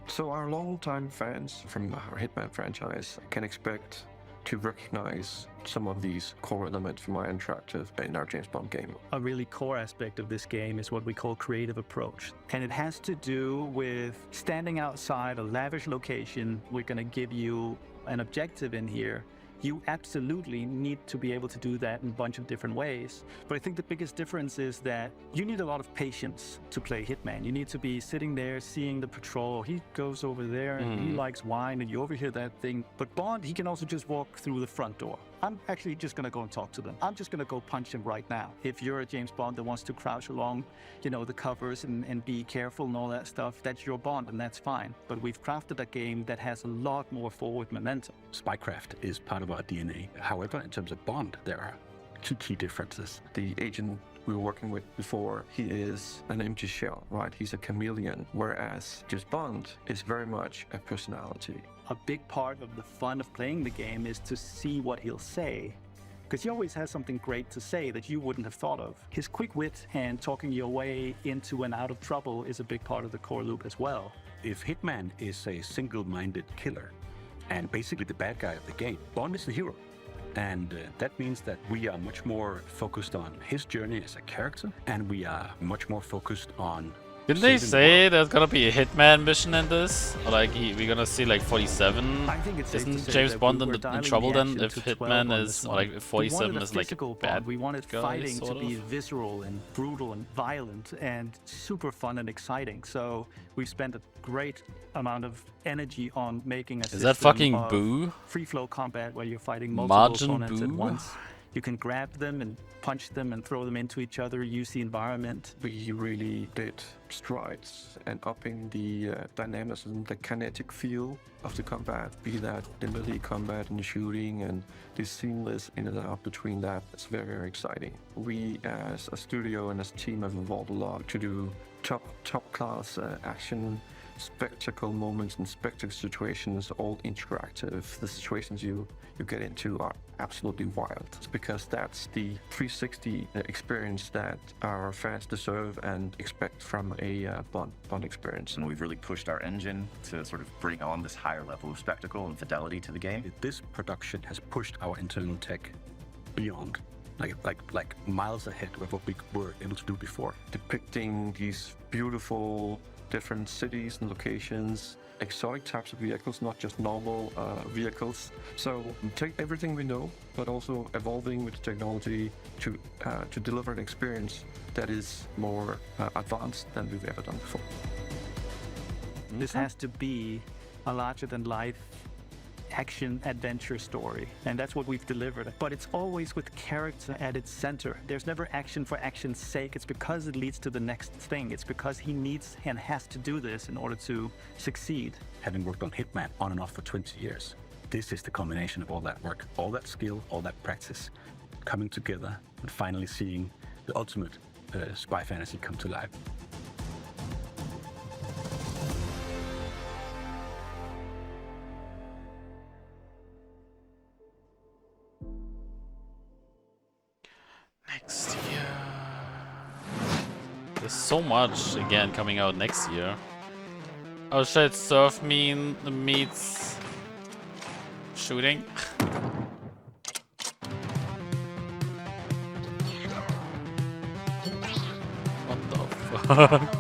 So our longtime fans from our Hitman franchise can expect to recognize some of these core elements from our interactive in our James Bond game. A really core aspect of this game is what we call creative approach. And it has to do with standing outside a lavish location. We're going to give you an objective in here. You absolutely need to be able to do that in a bunch of different ways. But I think the biggest difference is that you need a lot of patience to play Hitman. You need to be sitting there seeing the patrol. He goes over there and he likes wine and you overhear that thing. But Bond, he can also just walk through the front door. I'm actually just going to go and talk to them. I'm just going to go punch him right now. If you're a James Bond that wants to crouch along, you know, the covers and be careful and all that stuff, that's your Bond and that's fine. But we've crafted a game that has a lot more forward momentum. Spycraft is part of our DNA. However, in terms of Bond, there are two key differences. The agent we were working with before, he is an empty shell, right? He's a chameleon, whereas just Bond is very much a personality. A big part of the fun of playing the game is to see what he'll say, because he always has something great to say that you wouldn't have thought of. His quick wit and talking your way into and out of trouble is a big part of the core loop as well. If Hitman is a single-minded killer and basically the bad guy of the game, Bond is the hero. And that means that we are much more focused on his journey as a character, and we are much more focused on... Didn't they say there's gonna be a Hitman mission in this? Or like we're gonna see like 47? I think it's safe to Isn't say James that Bond we were in dialing trouble the then action if to 12 Hitman on is, this or one. like if We 47 wanted a is like physical bad Bond. We wanted guy, fighting sort to be of? visceral and brutal and violent and super fun and exciting. So we spent a great amount of energy on making a Is that fucking Boo? free flow combat where you're fighting multiple Majin opponents at Buu? once. You can grab them and punch them and throw them into each other, use the environment. We really did strides and upping the dynamism, the kinetic feel of the combat, be that the melee combat and the shooting and the seamless in and out between that. It's very, very exciting. We as a studio and as a team have evolved a lot to do top class action, spectacle moments and spectacle situations, all interactive. The situations you get into are absolutely wild. It's because that's the 360 experience that our fans deserve and expect from a Bond experience. And we've really pushed our engine to sort of bring on this higher level of spectacle and fidelity to the game. This production has pushed our internal tech beyond, like miles ahead of what we were able to do before. Depicting these beautiful different cities and locations, exotic types of vehicles, not just normal vehicles. So take everything we know, but also evolving with technology to deliver an experience that is more advanced than we've ever done before. This has to be a larger-than-life action adventure story, and that's what we've delivered. But it's always with character at its center. There's never action for action's sake. It's because it leads to the next thing. It's because he needs and has to do this in order to succeed. Having worked on Hitman on and off for 20 years, this is the combination of all that work, all that skill, all that practice, coming together and finally seeing the ultimate spy fantasy come to life. Next year. There's so much again coming out next year. Oh shit, surf meets shooting. What the fuck?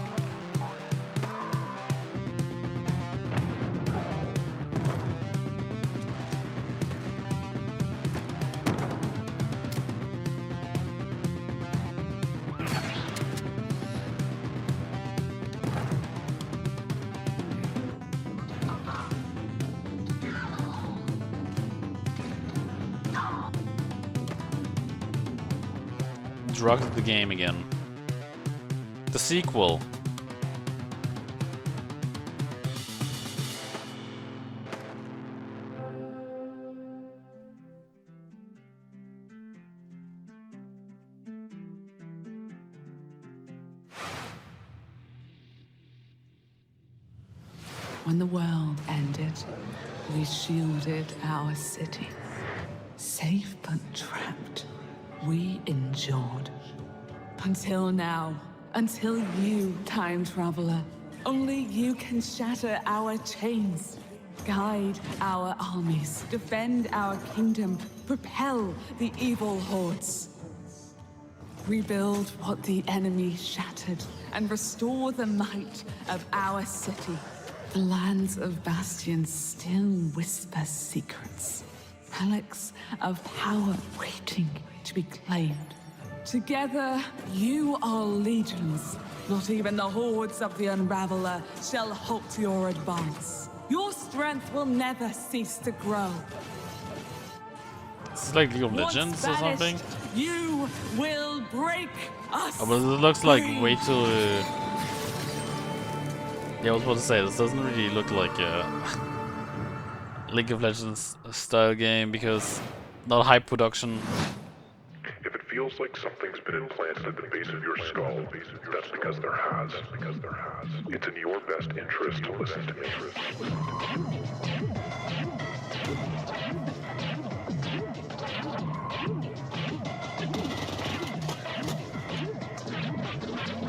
drugged the game again. The sequel. When the world ended, we shielded our city. Safe but trapped, we endured. Until now. Until you, time traveler. Only you can shatter our chains. Guide our armies. Defend our kingdom. Propel the evil hordes. Rebuild what the enemy shattered. And restore the might of our city. The lands of Bastion still whisper secrets. Relics of power waiting to be claimed. Together, you are legions. Not even the hordes of the Unraveler shall halt your advance. Your strength will never cease to grow. This is like League of Legends or something. You will break us. Oh, but it looks like way too. Yeah, I was about to say, this doesn't really look like a League of Legends style game because not high production. If it feels like something's been implanted at the base of your skull, that's because there has. It's in your best interest to listen to me.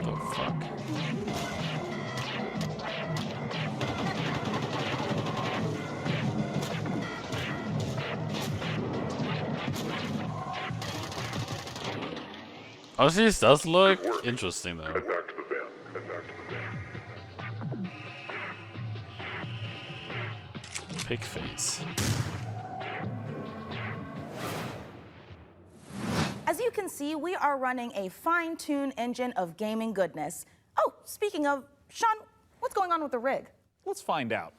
Oh, fuck. Honestly, this does look interesting though. Head back to the van. Pig face. As you can see, we are running a fine-tuned engine of gaming goodness. Oh, speaking of, Sean, what's going on with the rig? Let's find out.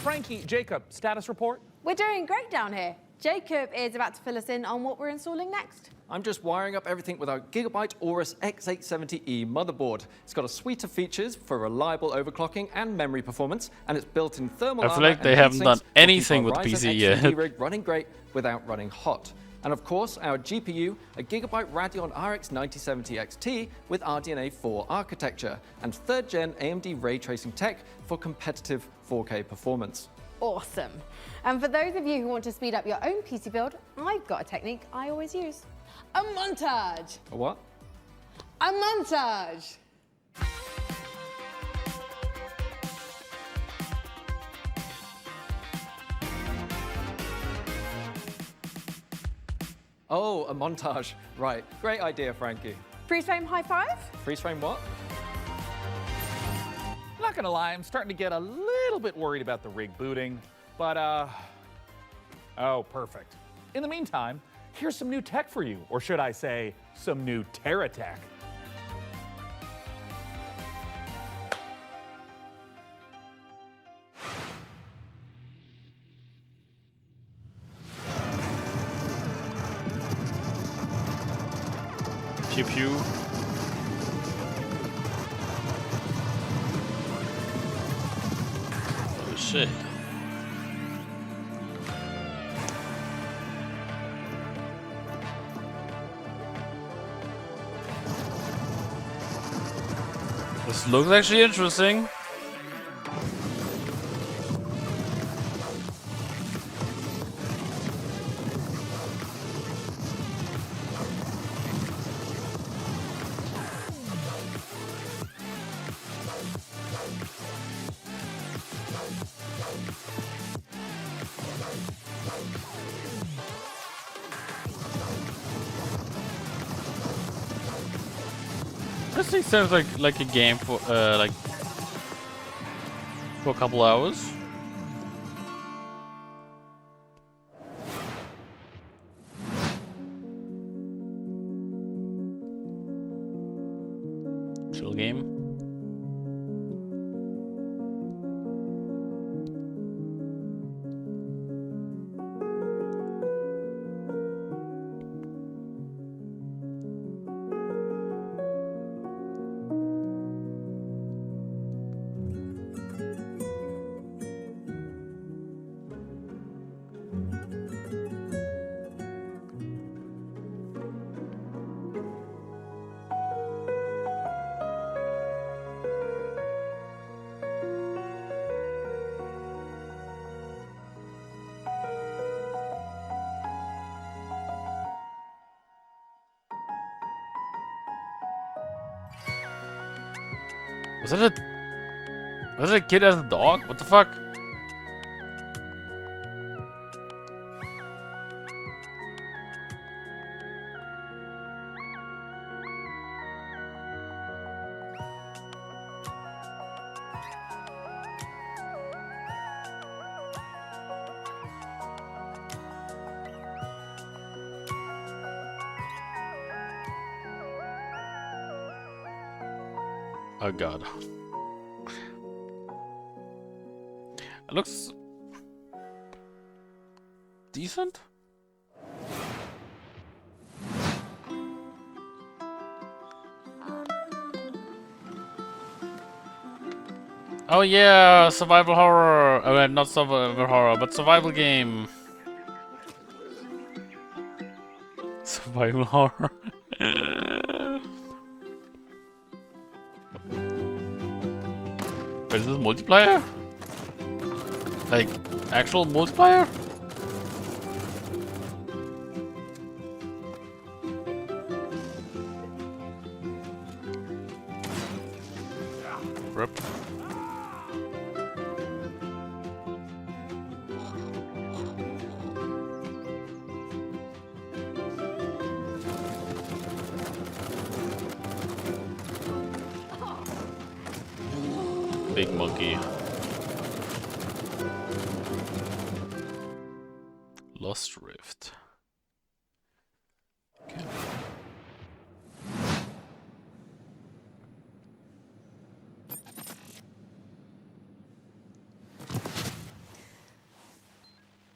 Frankie, Jacob, status report? We're doing great down here. Jacob is about to fill us in on what we're installing next. I'm just wiring up everything with our Gigabyte Aorus X870E motherboard. It's got a suite of features for reliable overclocking and memory performance, and it's built in thermal I feel like they haven't done anything with PC yet. Rig running great without running hot. And of course, our GPU, a Gigabyte Radeon RX 9070 XT with RDNA 4 architecture, and 3rd gen AMD ray tracing tech for competitive 4K performance. Awesome. And for those of you who want to speed up your own PC build, I've got a technique I always use. A montage. A what? A montage. Oh, a montage. Right. Great idea, Frankie. Freeze frame high five? Freeze frame what? Not gonna lie, I'm starting to get a little bit worried about the rig booting, but oh, perfect. In the meantime, here's some new tech for you, or should I say, some new Terra tech. Pew pew. Oh shit. This looks actually interesting. This thing sounds like a game for like for a couple hours. Chill game. Was that a kid as a dog? What the fuck? Oh god. It looks decent. Oh yeah, survival horror. Not survival horror, but survival game. Survival horror. Is this multiplayer? Like, actual multiplayer? Rip. Big monkey. Lost Rift. Okay.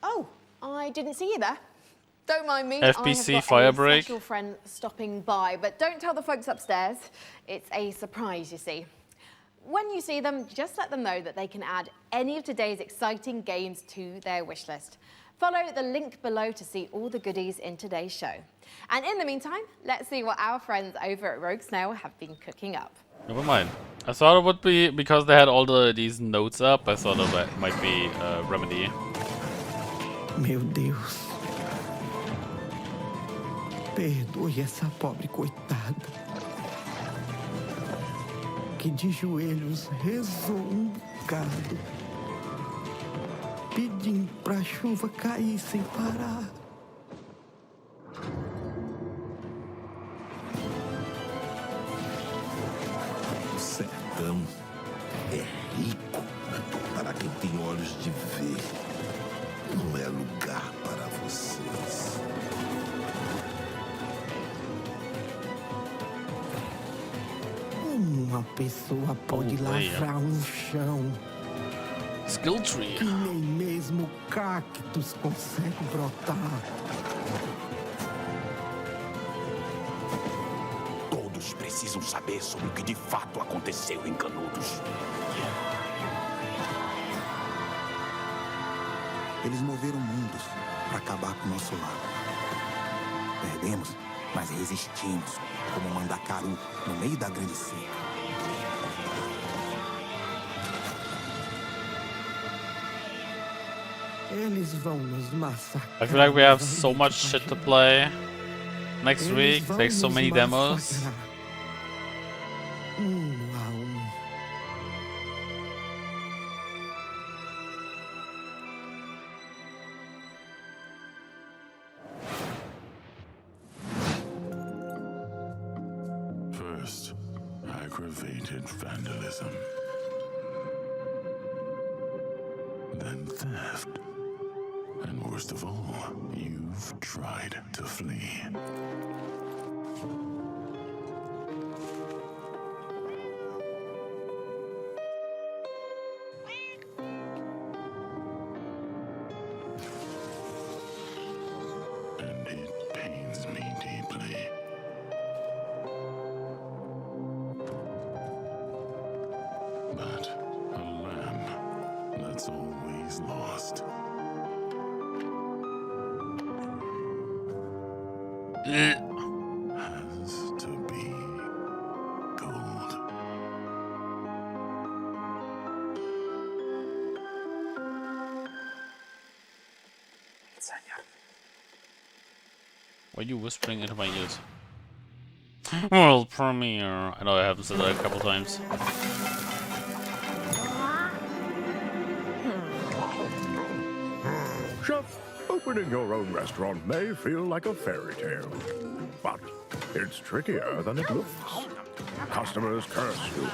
Oh, I didn't see you there. Don't mind me. FBC I have got fire a break. special friend stopping by, but don't tell the folks upstairs. It's a surprise, you see. When you see them, just let them know that they can add any of today's exciting games to their wish list. Follow the link below to see all the goodies in today's show. And in the meantime, let's see what our friends over at Rogue Snail have been cooking up. Never mind. I thought it would be because they had all these notes up. I thought it might be a remedy. Meu Deus. Perdoe essa pobre coitada. Que de joelhos rezou bocado, pedindo pra chuva cair sem parar. O sertão é rico para quem tem olhos de ver. Não é lugar para vocês. Uma pessoa pode lavrar chão. Skill tree. Que nem mesmo cactos consegue brotar. Todos precisam saber sobre o que de fato aconteceu em Canudos. Eles moveram mundos para acabar com o nosso lado. Perdemos, mas resistimos, como Mandacaru, no meio da grande seca. Eles vão nos massacrar. I feel like we have so much shit to play next week. Like so many demos. First, aggravated vandalism. Then theft. And worst of all, you've tried to flee. And it pains me deeply. But a lamb that's always lost. Has to be gold. Why are you whispering into my ears? World premiere. I know I haven't said that a couple times. Chef, opening your own restaurant may feel like a fairy tale, but it's trickier than it looks. Customers curse you.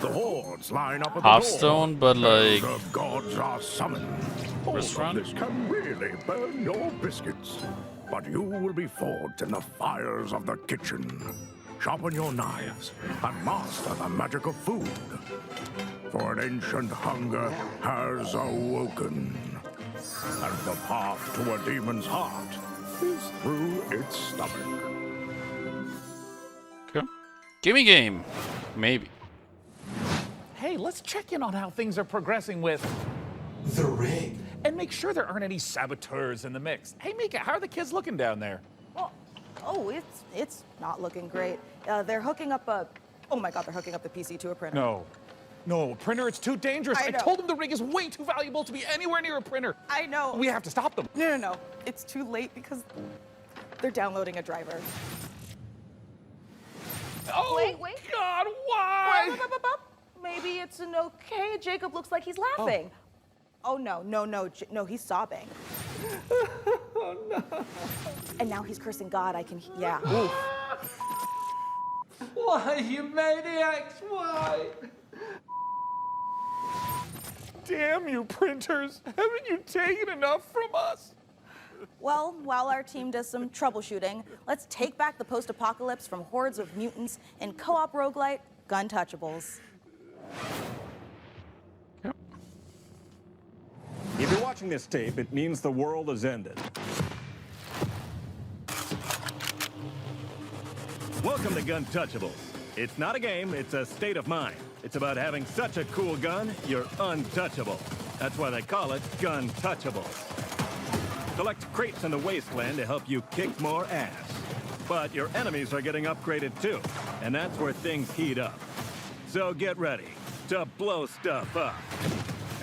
The hordes line up at the Hearthstone, door. but like The gods are summoned. All of restaurant? this can really burn your biscuits, but you will be forged in the fires of the kitchen. Sharpen your knives and master the magic of food. For an ancient hunger has awoken. And the path to a demon's heart is through its stomach. Okay. Gimme game. Maybe. Hey, let's check in on how things are progressing with the rig. And make sure there aren't any saboteurs in the mix. Hey, Mika, how are the kids looking down there? Oh, it's not looking great. They're hooking up a. Oh my God, they're hooking up the PC to a printer. No, printer, it's too dangerous. I know. told them the rig is way too valuable to be anywhere near a printer. I know. We have to stop them. No. It's too late because they're downloading a driver. Oh, Wait. God, why? Maybe it's an okay. Jacob looks like he's laughing. Oh, no, he's sobbing. Oh, no. And now he's cursing God. Yeah. Oof. Why, you maniacs, why? Damn you, printers. Haven't you taken enough from us? Well, while our team does some troubleshooting, let's take back the post-apocalypse from hordes of mutants in co-op roguelite Gun Touchables. If you're watching this tape, it means the world has ended. Welcome to Gun Touchables. It's not a game, it's a state of mind. It's about having such a cool gun, you're untouchable. That's why they call it Gun Touchables. Collect crates in the wasteland to help you kick more ass. But your enemies are getting upgraded too, and that's where things heat up. So get ready to blow stuff up,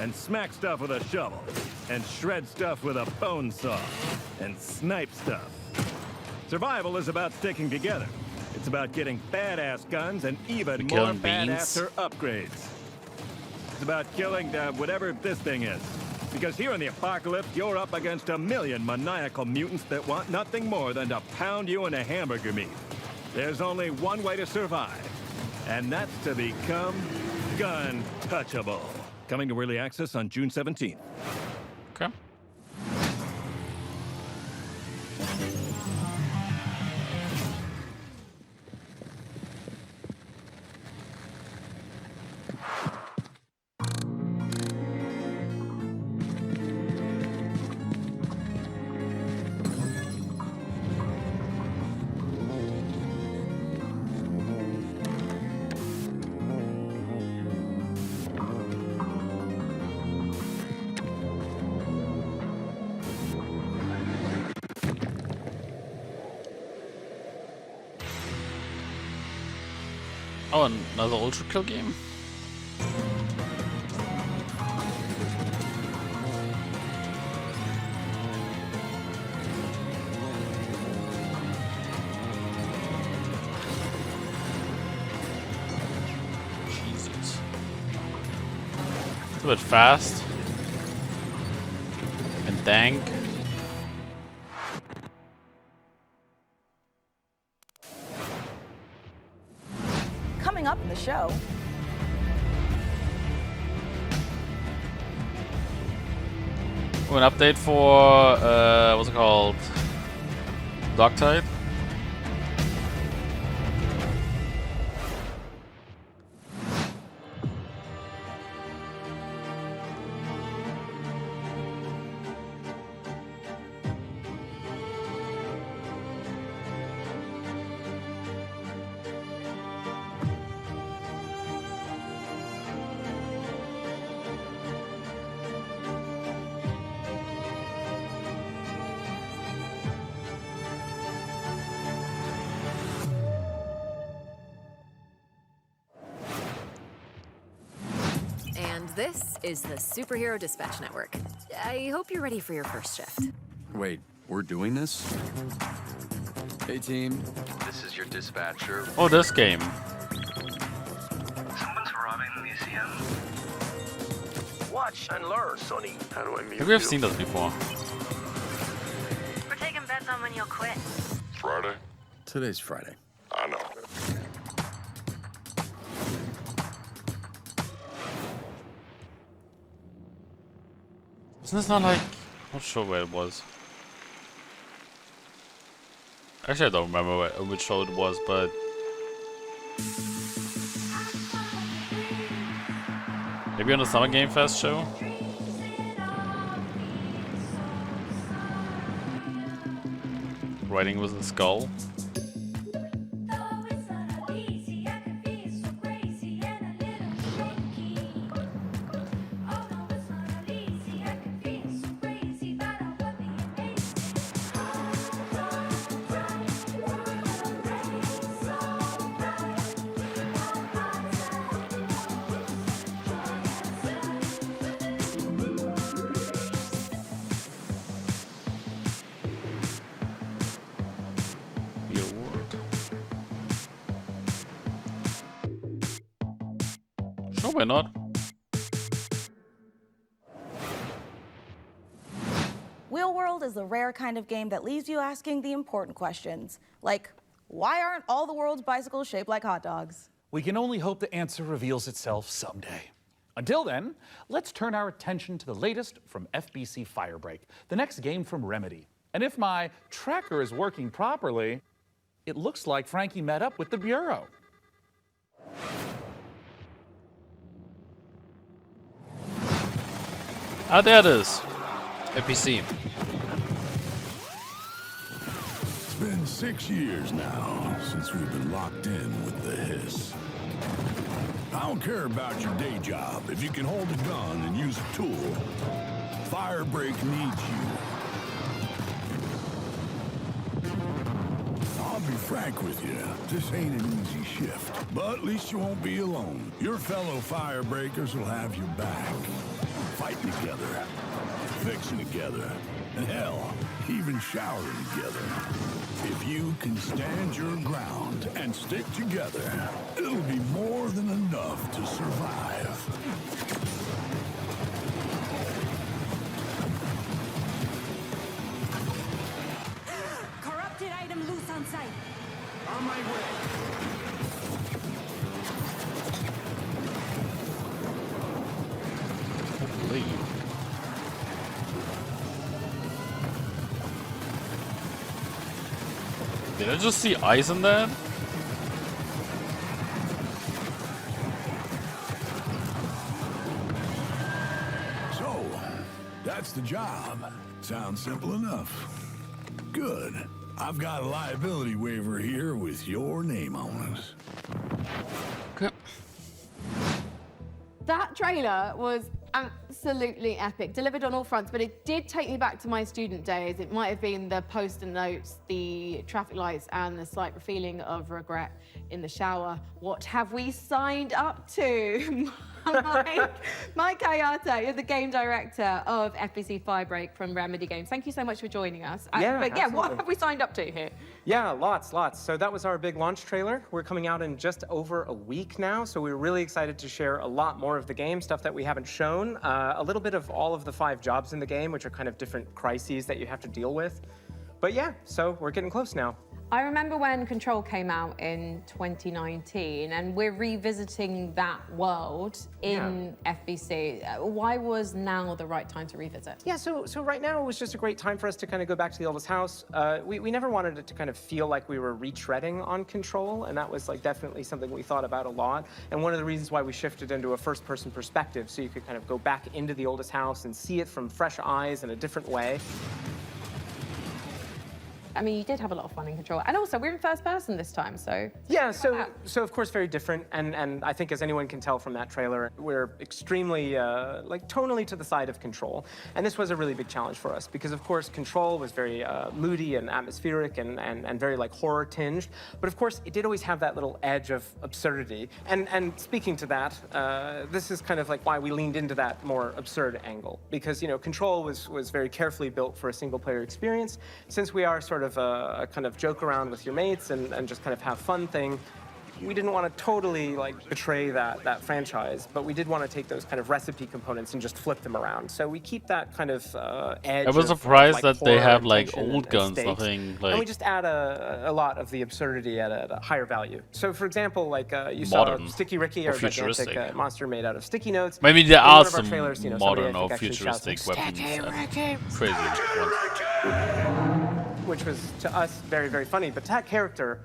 and smack stuff with a shovel, and shred stuff with a bone saw, and snipe stuff. Survival is about sticking together. It's about getting badass guns and even more killing beans. badasser upgrades. It's about killing whatever this thing is. Because here in the apocalypse, you're up against 1 million maniacal mutants that want nothing more than to pound you into hamburger meat. There's only one way to survive, and that's to become Gun Touchable. Coming to early access on June 17th. Okay. Oh, another Ultra Kill game? Jesus. It's a bit fast. And dank. Coming up in the show. An update for what's it called? Dogtide? This is the Superhero Dispatch Network. I hope you're ready for your first shift. Wait, we're doing this? Hey team, this is your dispatcher. Oh, this game. Someone's robbing the museum. Watch and learn, Sonny. How do I mute Maybe we have seen this before. We're taking bets on when you'll quit. Friday? Today's Friday. I know. Isn't this not like... Not sure where it was. Actually, I don't remember which show it was, but... Maybe on the Summer Game Fest show? Writing was in Skull. Sure, why not? Wheel World is the rare kind of game that leaves you asking the important questions, like, why aren't all the world's bicycles shaped like hot dogs? We can only hope the answer reveals itself someday. Until then, let's turn our attention to the latest from FBC Firebreak, the next game from Remedy. And if my tracker is working properly, it looks like Frankie met up with the Bureau. Ah, there it is. FPC. It's been 6 years now since we've been locked in with the hiss. I don't care about your day job if you can hold a gun and use a tool. Firebreak needs you. I'll be frank with you, this ain't an easy shift, but at least you won't be alone. Your fellow Firebreakers will have your back. Fighting together, fixing together, and hell, even showering together. If you can stand your ground and stick together, it'll be more than enough to survive. Corrupted item loose on site. On my way. Holy. Did I just see eyes in that? So, that's the job. Sounds simple enough. Good. I've got a liability waiver here with your name on it. Okay. That trailer was absolutely epic, delivered on all fronts, but it did take me back to my student days. It might have been the post-it notes, the traffic lights, and the slight feeling of regret in the shower. What have we signed up to? Mike Kayata, you're the game director of FBC Firebreak from Remedy Games. Thank you so much for joining us. But yeah, what absolutely. have we signed up to here? Yeah, lots. So that was our big launch trailer. We're coming out in just over a week now, so we're really excited to share a lot more of the game, stuff that we haven't shown, a little bit of all of the 5 jobs in the game, which are kind of different crises that you have to deal with. But yeah, so we're getting close now. I remember when Control came out in 2019, and we're revisiting that world in FBC. Why was now the right time to revisit? Yeah, so right now it was just a great time for us to kind of go back to the oldest house. We never wanted it to kind of feel like we were retreading on Control, and that was like definitely something we thought about a lot. And one of the reasons why we shifted into a first-person perspective, so you could kind of go back into the oldest house and see it from fresh eyes in a different way. I mean, you did have a lot of fun in Control. And also, we're in first person this time, so... Yeah, so of course very different, and I think as anyone can tell from that trailer, we're extremely like tonally to the side of Control, and this was a really big challenge for us because of course Control was very moody and atmospheric and very like horror tinged, but of course it did always have that little edge of absurdity, and speaking to that, this is kind of like why we leaned into that more absurd angle, because Control was very carefully built for a single player experience. Since we are sort of a kind of joke around with your mates and just kind of have fun thing, we didn't want to totally like betray that franchise, but we did want to take those kind of recipe components and just flip them around. So we keep that kind of edge. I was surprised that they have like old guns, nothing like. And we just add a lot of the absurdity at a higher value. So for example, like you saw Sticky Ricky, or gigantic monster made out of sticky notes. Maybe there are some trailers, modern or futuristic weapons. Crazy ones. Which was to us very, very funny, but that character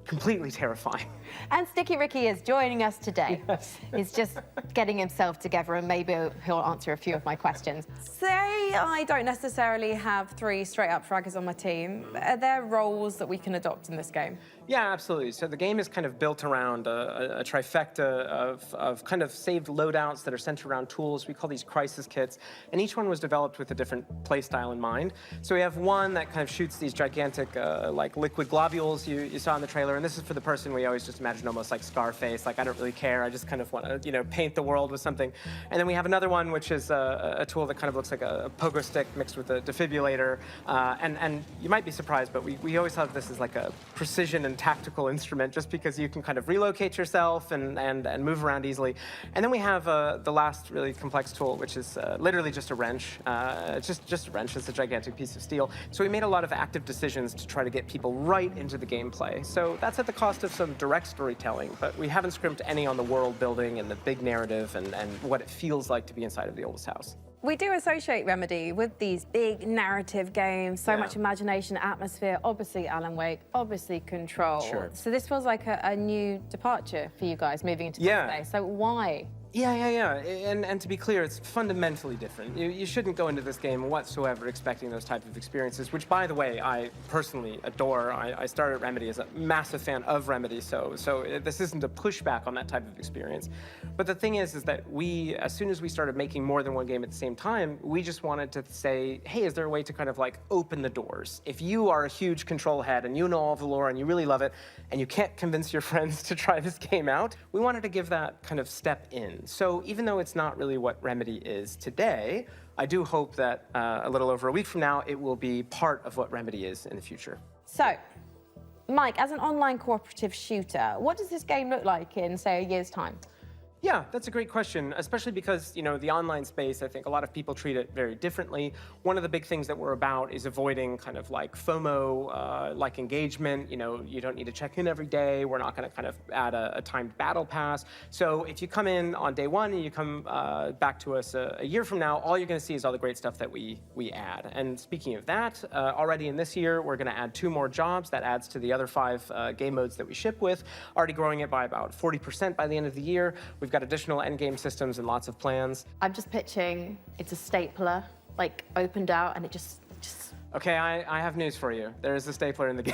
completely terrifying. And Sticky Ricky is joining us today. Yes. He's just getting himself together, and maybe he'll answer a few of my questions. Say I don't necessarily have 3 straight-up fraggers on my team. Are there roles that we can adopt in this game? Yeah, absolutely. So the game is kind of built around a trifecta of kind of saved loadouts that are centered around tools. We call these crisis kits, and each one was developed with a different play style in mind. So we have one that kind of shoots these gigantic like liquid globules you saw in the trailer, and this is for the person we always just imagine almost like Scarface, like I don't really care, I just kind of want to paint the world with something. And then we have another one which is a tool that kind of looks like a pogo stick mixed with a defibrillator, and you might be surprised, but we always thought this as like a precision and tactical instrument, just because you can kind of relocate yourself and move around easily. And then we have the last really complex tool, which is literally just a wrench. Just a wrench. It's a gigantic piece of steel. So we made a lot of active decisions to try to get people right into the gameplay. So that's at the cost of some direct storytelling, but we haven't scrimped any on the world building and the big narrative and what it feels like to be inside of the oldest house. We do associate Remedy with these big narrative games, so much imagination, atmosphere, obviously Alan Wake, obviously Control. Sure. So this feels like a new departure for you guys moving into this space. So why? Yeah. And to be clear, it's fundamentally different. You shouldn't go into this game whatsoever expecting those type of experiences, which, by the way, I personally adore. I started Remedy as a massive fan of Remedy, so this isn't a pushback on that type of experience. But the thing is that we, as soon as we started making more than one game at the same time, we just wanted to say, hey, is there a way to kind of like open the doors? If you are a huge Control head and you know all the lore and you really love it, and you can't convince your friends to try this game out, we wanted to give that kind of step in. So even though it's not really what Remedy is today, I do hope that a little over a week from now, it will be part of what Remedy is in the future. So, Mike, as an online cooperative shooter, what does this game look like in, say, a year's time? Yeah, that's a great question, especially because, the online space, I think a lot of people treat it very differently. One of the big things that we're about is avoiding kind of like FOMO, like engagement. You don't need to check in every day. We're not going to kind of add a timed battle pass. So if you come in on day one and you come back to us a year from now, all you're going to see is all the great stuff that we add. And speaking of that, already in this year, we're going to add 2 more jobs. That adds to the other 5 game modes that we ship with, already growing it by about 40% by the end of the year. We've got additional endgame systems and lots of plans. I'm just pitching it's a stapler, like opened out, and it just... Okay, I have news for you. There is a stapler in the game.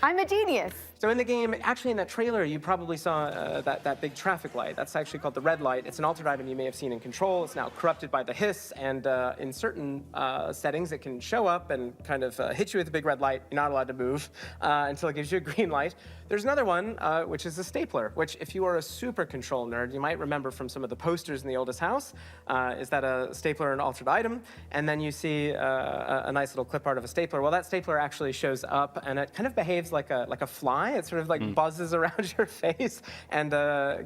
I'm a genius. So in the game, actually in that trailer, you probably saw that big traffic light. That's actually called the red light. It's an altered item you may have seen in Control. It's now corrupted by the hiss, and in certain settings, it can show up and kind of hit you with a big red light. You're not allowed to move until it gives you a green light. There's another one, which is a stapler, which if you are a super Control nerd, you might remember from some of the posters in the oldest house. Is that a stapler an altered item? And then you see a nice little clip art of a stapler. Well, that stapler actually shows up, and it kind of behaves like a fly. It sort of like buzzes around your face and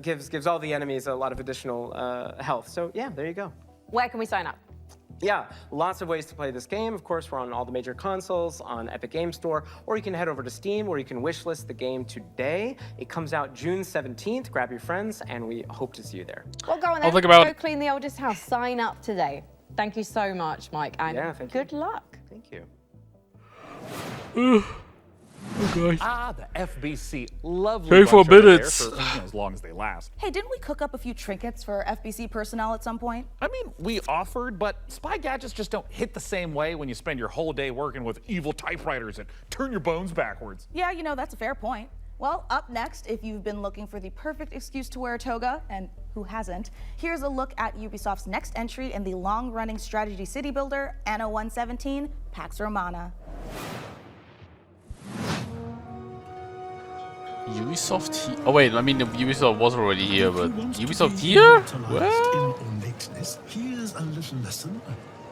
gives all the enemies a lot of additional health. So yeah, there you go. Where can we sign up? Yeah, lots of ways to play this game. Of course, we're on all the major consoles, on Epic Games Store, or you can head over to Steam, where you can wishlist the game today. It comes out June 17th. Grab your friends, and we hope to see you there. Well, go on then. Go clean the oldest house. Sign up today. Thank you so much, Mike, and good luck. Thank you. God. Ah, the FBC. Lovely. 24 bunch over there minutes. for, as long as they last. Hey, didn't we cook up a few trinkets for FBC personnel at some point? I mean, we offered, but spy gadgets just don't hit the same way when you spend your whole day working with evil typewriters and turn your bones backwards. Yeah, you know, that's a fair point. Well, up next, if you've been looking for the perfect excuse to wear a toga, and who hasn't, here's a look at Ubisoft's next entry in the long-running strategy city builder, Anno 117, Pax Romana. Ubisoft Oh wait, I mean Ubisoft was already here, but Ubisoft here? What? Ornateness, here's a little lesson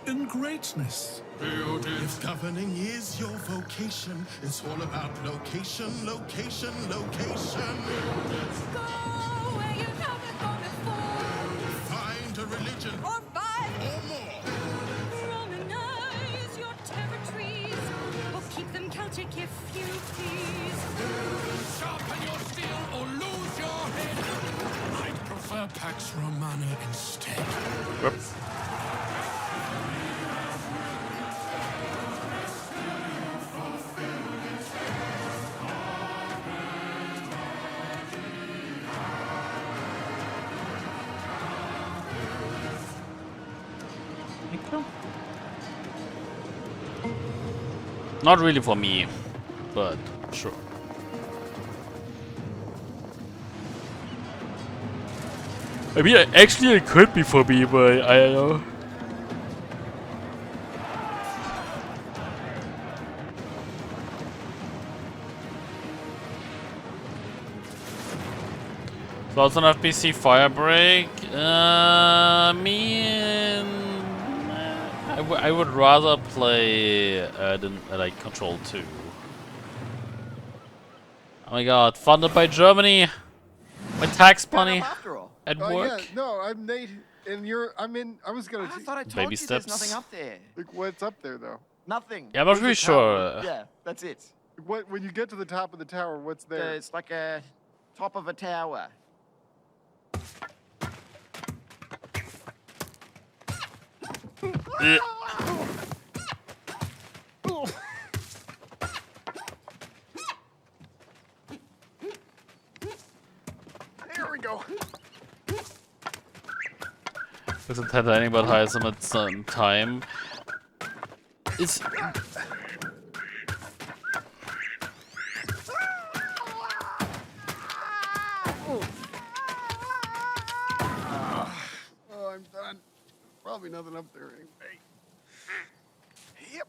in greatness. If governing is your vocation, it's all about location, location, location. Go where you haven't gone before. Find a religion Or five. or more. Romanize your territories. Or keep them Celtic if you please. Sharpen your steel or lose your head. I'd prefer Pax Romana instead. Whoops. Not really for me, but sure. I mean, actually it could be for me, but I don't know. Thoughts on FBC Firebreak? I would rather play like Control 2. Oh my god, funded by Germany! My tax money at work. Yeah, no, I'm Nate, and I was gonna. I thought I told Baby you steps. there's nothing up there. Like, what's up there though? Nothing. Yeah, I'm not There's really a tower. sure. Yeah, that's it. What when you get to the top of the tower? What's there? It's like a top of a tower. There we go. It's entertaining but high some time. It's Oh, I'm done. Probably nothing up there anyway. Yep.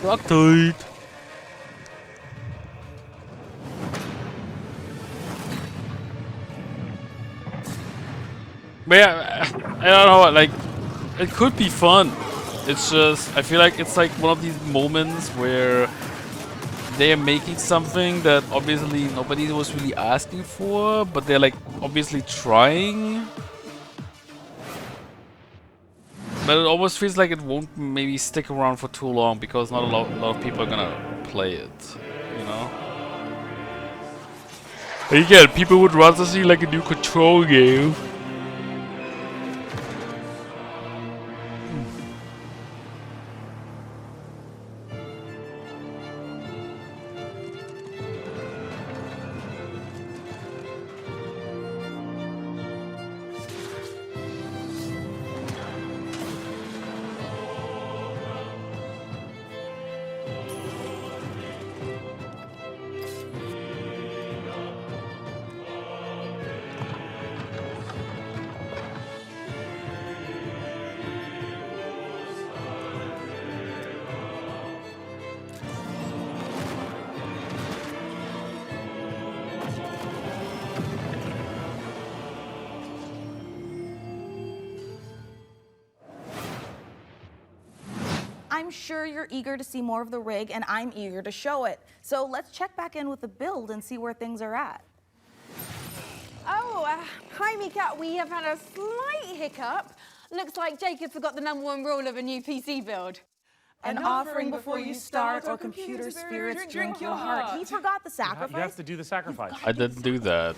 Rocktoid. But yeah, I don't know, like, it could be fun. It's just, I feel like it's like one of these moments where they are making something that obviously nobody was really asking for, but they're like obviously trying. But it almost feels like it won't maybe stick around for too long because not a lot of people are gonna play it, you know? But again, people would rather see like a new Control game. I'm sure you're eager to see more of the rig, and I'm eager to show it. So let's check back in with the build and see where things are at. Oh, hi, Mika. We have had a slight hiccup. Looks like Jacob forgot the #1 rule of a new PC build. An offering before you start, or computer spirits drink your heart. He forgot the sacrifice. You have to do the sacrifice. I didn't do that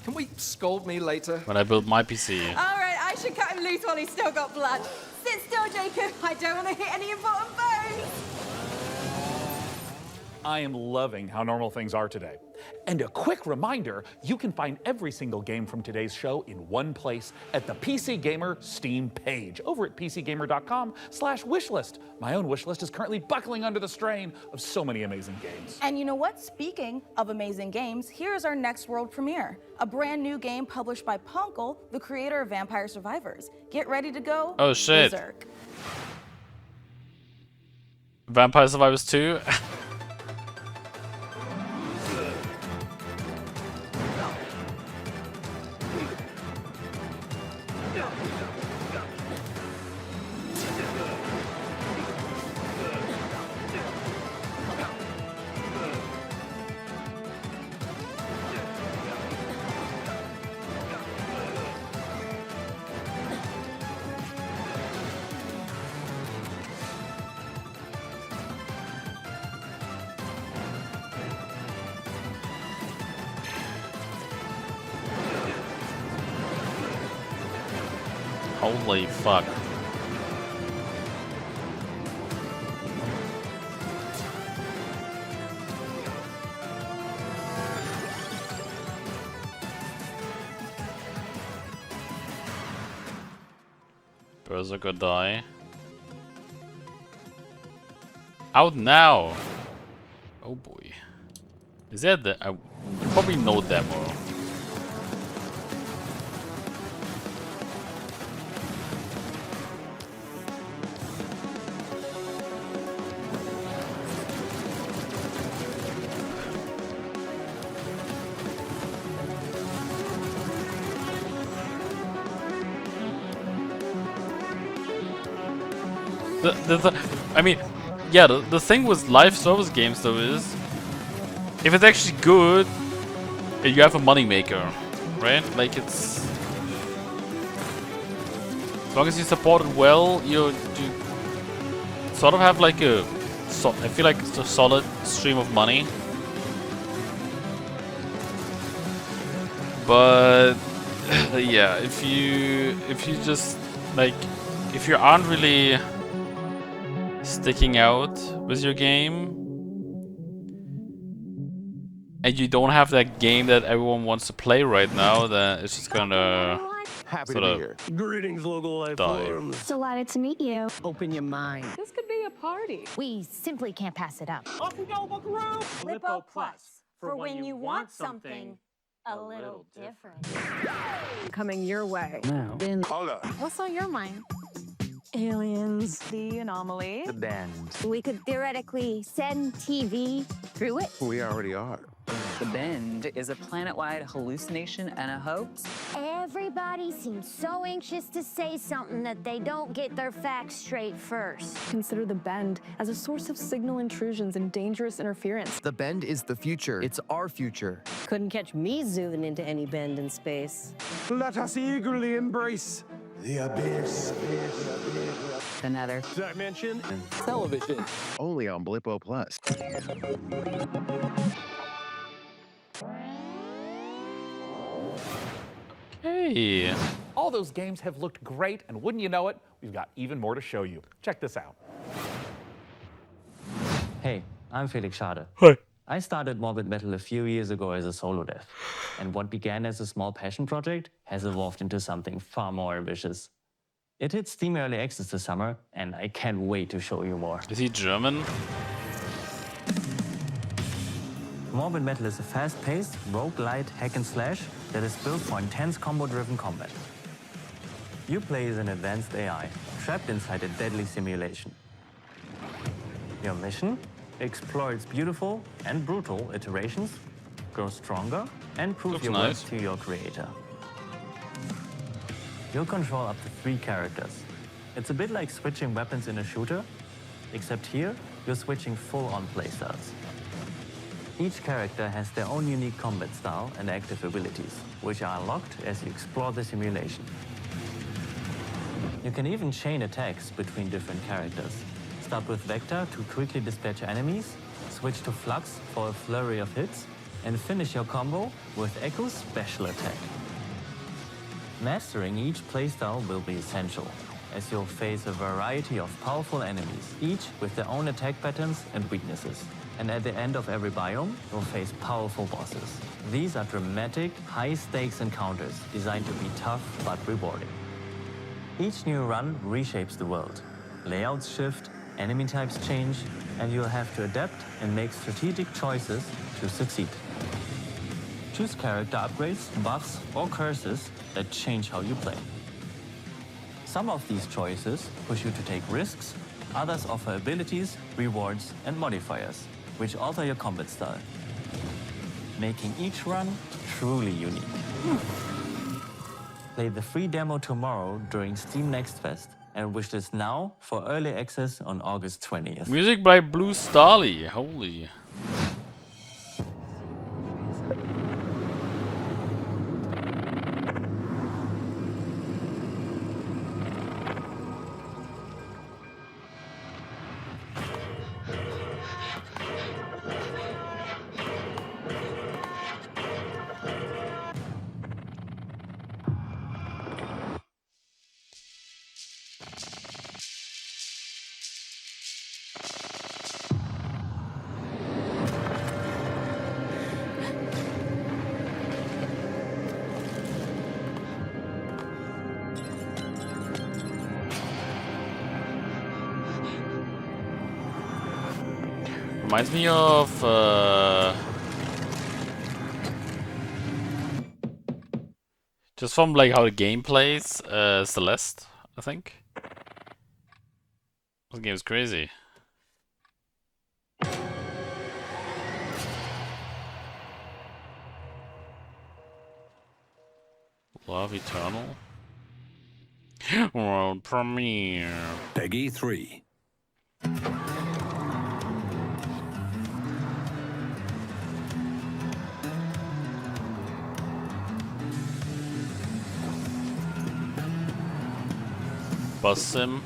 Can we scold me later? when I built my PC. All right, I should cut him loose while he's still got blood. Sit still, Jacob. I don't want to hit any important bones. I am loving how normal things are today. And a quick reminder, you can find every single game from today's show in one place at the PC Gamer Steam page over at pcgamer.com/wishlist. My own wishlist is currently buckling under the strain of so many amazing games. And you know what? Speaking of amazing games, here's our next world premiere. A brand new game published by Punkle, the creator of Vampire Survivors. Get ready to go Oh shit. berserk. Vampire Survivors 2. Holy fuck. Berserker die. Out now! Oh boy. Is that the... I probably know demo. I mean, yeah, the thing with live service games though is, if it's actually good, you have a moneymaker, right? Like it's, as long as you support it well, you sort of have like a, I feel like it's a solid stream of money. But yeah, if you just like, if you aren't really sticking out with your game and you don't have that game that everyone wants to play right now, then it's just gonna sort of Greetings, local life forms. Delighted to meet you. Open your mind. This could be a party. We simply can't pass it up. Off we go, buckaroo! Lippo Plus, for when you want something a little different. Coming your way. Now. Hold on. What's on your mind? Aliens. The anomaly. The bend. We could theoretically send TV through it. We already are. The Bend is a planet-wide hallucination and a hoax. Everybody seems so anxious to say something that they don't get their facts straight first. Consider the Bend as a source of signal intrusions and dangerous interference. The Bend is the future. It's our future. Couldn't catch me zooming into any bend in space. Let us eagerly embrace the abyss. The Nether. Dimension. Television. Only on Blippo Plus. Hey. All those games have looked great, and wouldn't you know it, we've got even more to show you. Check this out. Hey, I'm Felix Schade. Hi. I started Morbid Metal a few years ago as a solo dev, and what began as a small passion project has evolved into something far more ambitious. It hits Steam Early Access this summer, and I can't wait to show you more. Is he German? Morbid Metal is a fast-paced, roguelite hack and slash that is built for intense combo-driven combat. You play as an advanced AI, trapped inside a deadly simulation. Your mission? Explore its beautiful and brutal iterations, grow stronger, and prove your nice. worth to your creator. You'll control up to 3 characters. It's a bit like switching weapons in a shooter, except here, you're switching full-on playstyles. Each character has their own unique combat style and active abilities, which are unlocked as you explore the simulation. You can even chain attacks between different characters. Start with Vector to quickly dispatch enemies, switch to Flux for a flurry of hits, and finish your combo with Echo's special attack. Mastering each playstyle will be essential, as you'll face a variety of powerful enemies, each with their own attack patterns and weaknesses. And at the end of every biome, you'll face powerful bosses. These are dramatic, high-stakes encounters designed to be tough but rewarding. Each new run reshapes the world. Layouts shift, enemy types change, and you'll have to adapt and make strategic choices to succeed. Choose character upgrades, buffs, or curses that change how you play. Some of these choices push you to take risks, others offer abilities, rewards, and modifiers, which alter your combat style, making each run truly unique. Play the free demo tomorrow during Steam Next Fest and wishlist now for early access on August 20th. Music by Blue Starly. Holy. Reminds me of just from like how the game plays, Celeste, I think. This game is crazy. Love Eternal. World premiere. Peggy 3. Bus sim.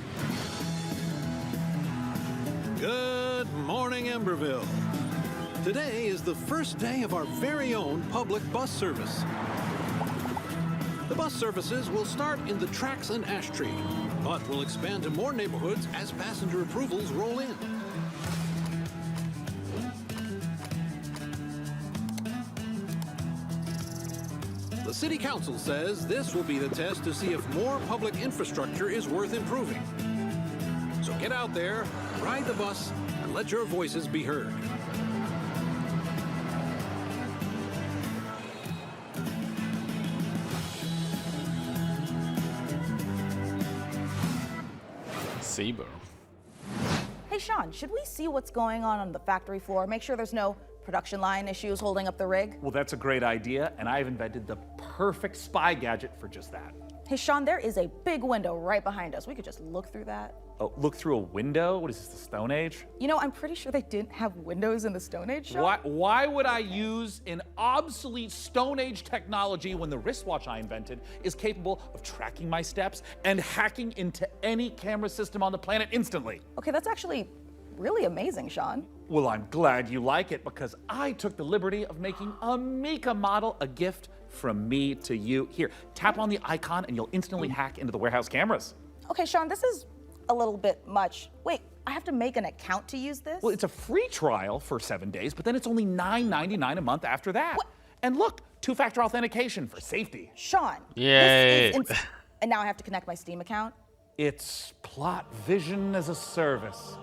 Good morning, Emberville. Today is the first day of our very own public bus service. The bus services will start in the Tracks and Ash Tree, but will expand to more neighborhoods as passenger approvals roll in. The City Council says this will be the test to see if more public infrastructure is worth improving. So get out there, ride the bus, and let your voices be heard. Saber. Hey, Sean, should we see what's going on the factory floor? Make sure there's no production line issues holding up the rig? Well, that's a great idea, and I've invented the perfect spy gadget for just that. Hey, Sean, there is a big window right behind us. We could just look through that. Oh, look through a window? What is this, the Stone Age? You know, I'm pretty sure they didn't have windows in the Stone Age, Sean. Why would I use an obsolete Stone Age technology when the wristwatch I invented is capable of tracking my steps and hacking into any camera system on the planet instantly? Okay, that's actually really amazing, Sean. Well, I'm glad you like it because I took the liberty of making a Mika model a gift from me to you. Here, tap on the icon and you'll instantly hack into the warehouse cameras. Okay, Sean, this is a little bit much. Wait, I have to make an account to use this? Well, it's a free trial for 7 days, but then it's only $9.99 a month after that. What? And look, 2-factor authentication for safety. Sean, Yay. this is and now I have to connect my Steam account? It's plot vision as a service.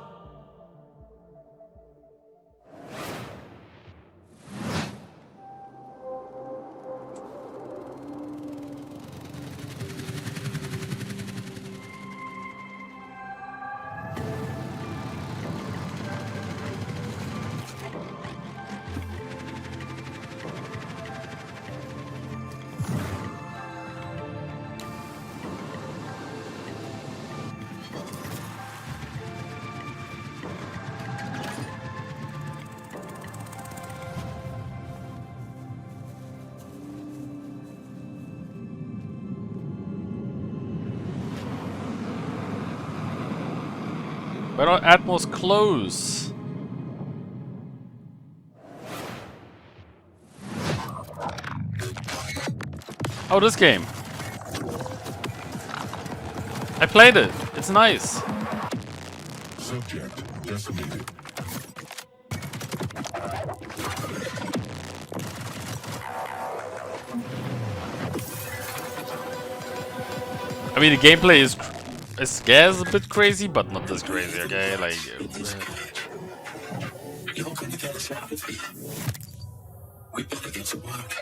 Why don't Atmos close? Oh, this game. I played it. It's nice. Subject decimated. I mean, the gameplay is scares a bit crazy, but not this crazy, okay? Like, You're gonna get us out of here. We better get to work.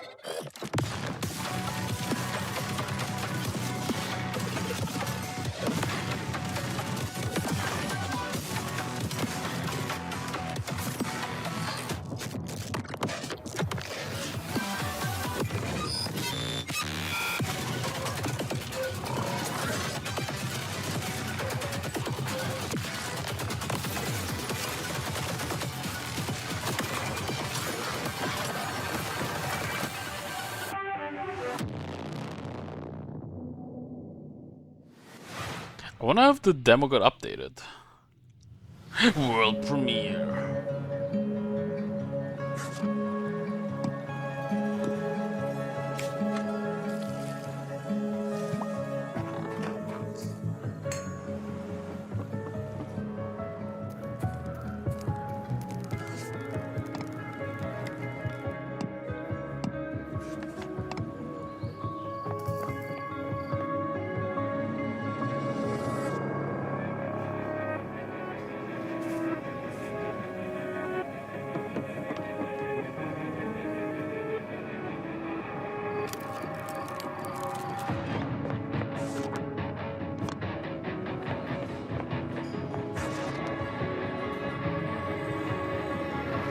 I wonder if the demo got updated. World premiere.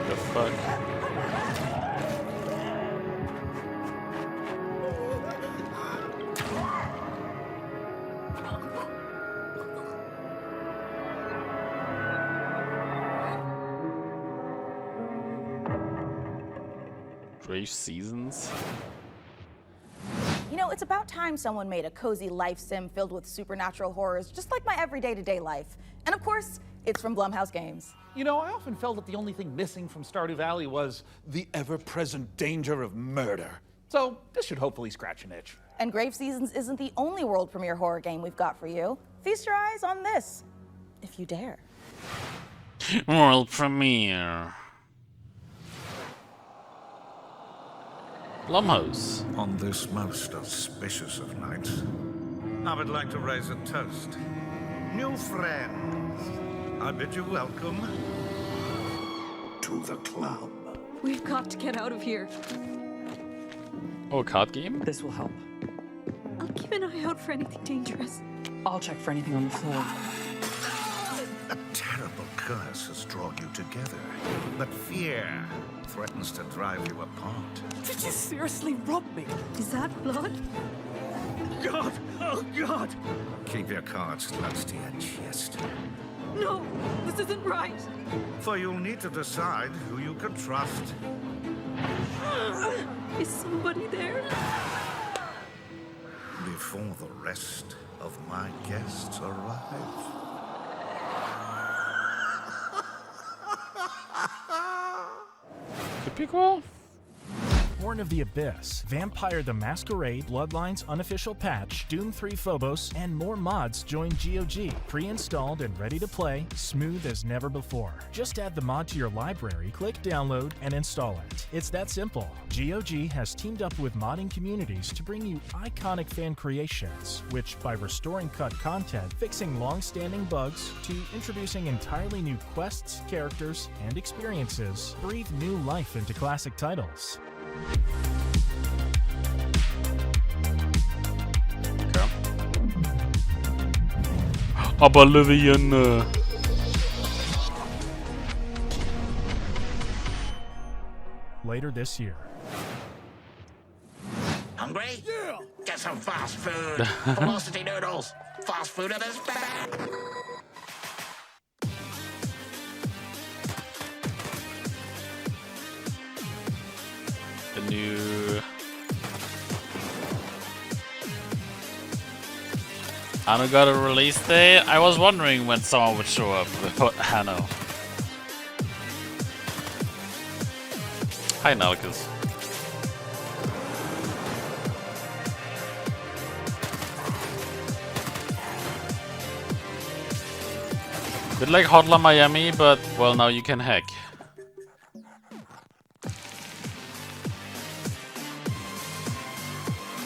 The fuck? Grave Seasons? You know, it's about time someone made a cozy life sim filled with supernatural horrors, just like my everyday to-day life. And of course, it's from Blumhouse Games. You know, I often felt that the only thing missing from Stardew Valley was the ever-present danger of murder. So this should hopefully scratch an itch. And Grave Seasons isn't the only world premiere horror game we've got for you. Feast your eyes on this, if you dare. World premiere. Blumhouse. On this most auspicious of nights, I would like to raise a toast. New friends, I bid you welcome to the club. We've got to get out of here. Oh, a card game? This will help. I'll keep an eye out for anything dangerous. I'll check for anything on the floor. A terrible curse has drawn you together, but fear threatens to drive you apart. Did you seriously rob me? Is that blood? God! Oh, God! Keep your cards close to your chest, No, this isn't right. for you'll need to decide who you can trust. Is somebody there? Before the rest of my guests arrive. Could be cool. Born of the Abyss, Vampire the Masquerade, Bloodlines unofficial patch, Doom 3 Phobos, and more mods join GOG. Pre-installed and ready to play, smooth as never before. Just add the mod to your library, click download, and install it. It's that simple. GOG has teamed up with modding communities to bring you iconic fan creations, which by restoring cut content, fixing long-standing bugs, to introducing entirely new quests, characters, and experiences, breathe new life into classic titles. Oblivion. Later this year. Hungry? Yeah! Get some fast food. Velocity noodles. Fast food at its back. The new Anno got a release date. I was wondering when someone would show up with Anno. Hi, Nalkus. Bit like Hotline Miami, but well, now you can hack.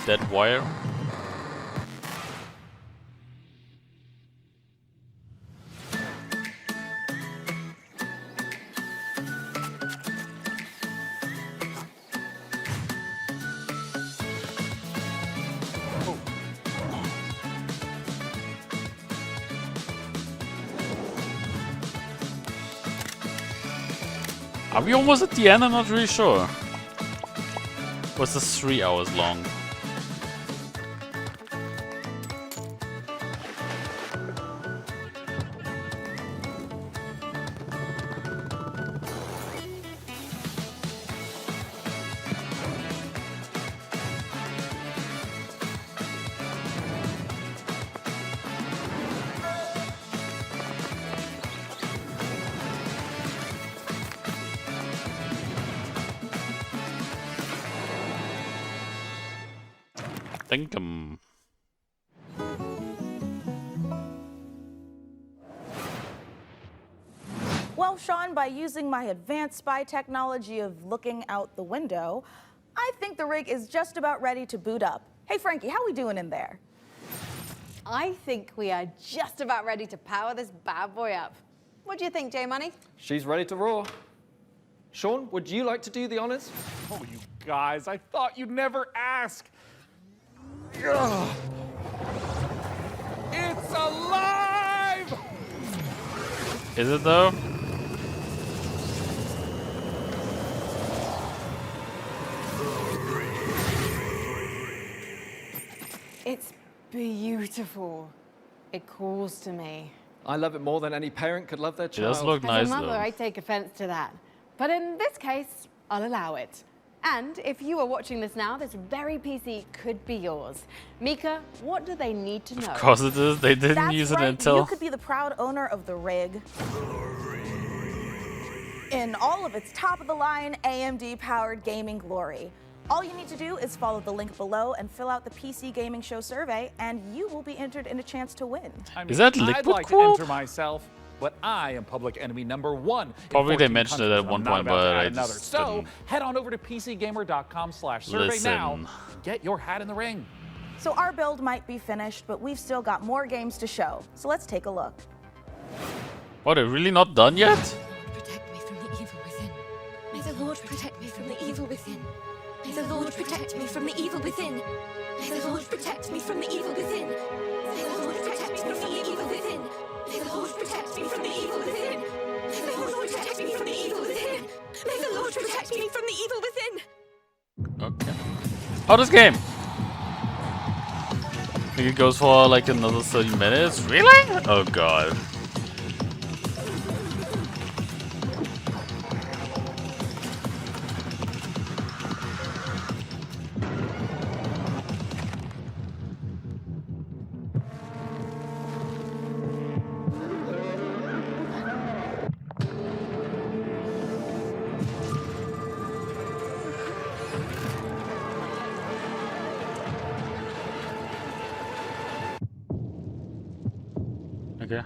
Dead wire. Are we almost at the end? I'm not really sure. Was this 3 hours long? Thinkum. Well, Sean, by using my advanced spy technology of looking out the window, I think the rig is just about ready to boot up. Hey, Frankie, how we doing in there? I think we are just about ready to power this bad boy up. What do you think, J-Money? She's ready to roar. Sean, would you like to do the honors? Oh, you guys, I thought you'd never ask. Ugh. It's alive! Is it though? It's beautiful. It calls to me. I love it more than any parent could love their child. It does look As nice a mother, though. I take offense to that. But in this case, I'll allow it. And if you are watching this now, this very PC could be yours. Mika, what do they need to know? Of course it is. They didn't That's use right. it until. You could be the proud owner of the rig. In all of its top-of-the-line AMD-powered gaming glory. All you need to do is follow the link below and fill out the PC Gaming Show survey, and you will be entered in a chance to win. I mean, Is that I'd liquid like to quote? enter myself, but I am public enemy #1. in Probably they 14 mentioned it countries, at and one I'm not point, about to but add I another. just So didn't. head on over to PCGamer.com/survey now. Listen. Get your hat in the ring. So our build might be finished, but we've still got more games to show. So let's take a look. Oh, they're really not done yet? Protect me from the evil within. May the Lord protect me from the evil within. May the Lord protect me from the evil within. May the Lord protect me from the evil within. May the Lord protect me from the evil within. May the Lord protect me from the evil within. May the Lord protect me from the evil within. May the Lord protect me from the evil within. Okay. Oh, this game! I think it goes for like another 30 minutes. Really? Oh god. Okay.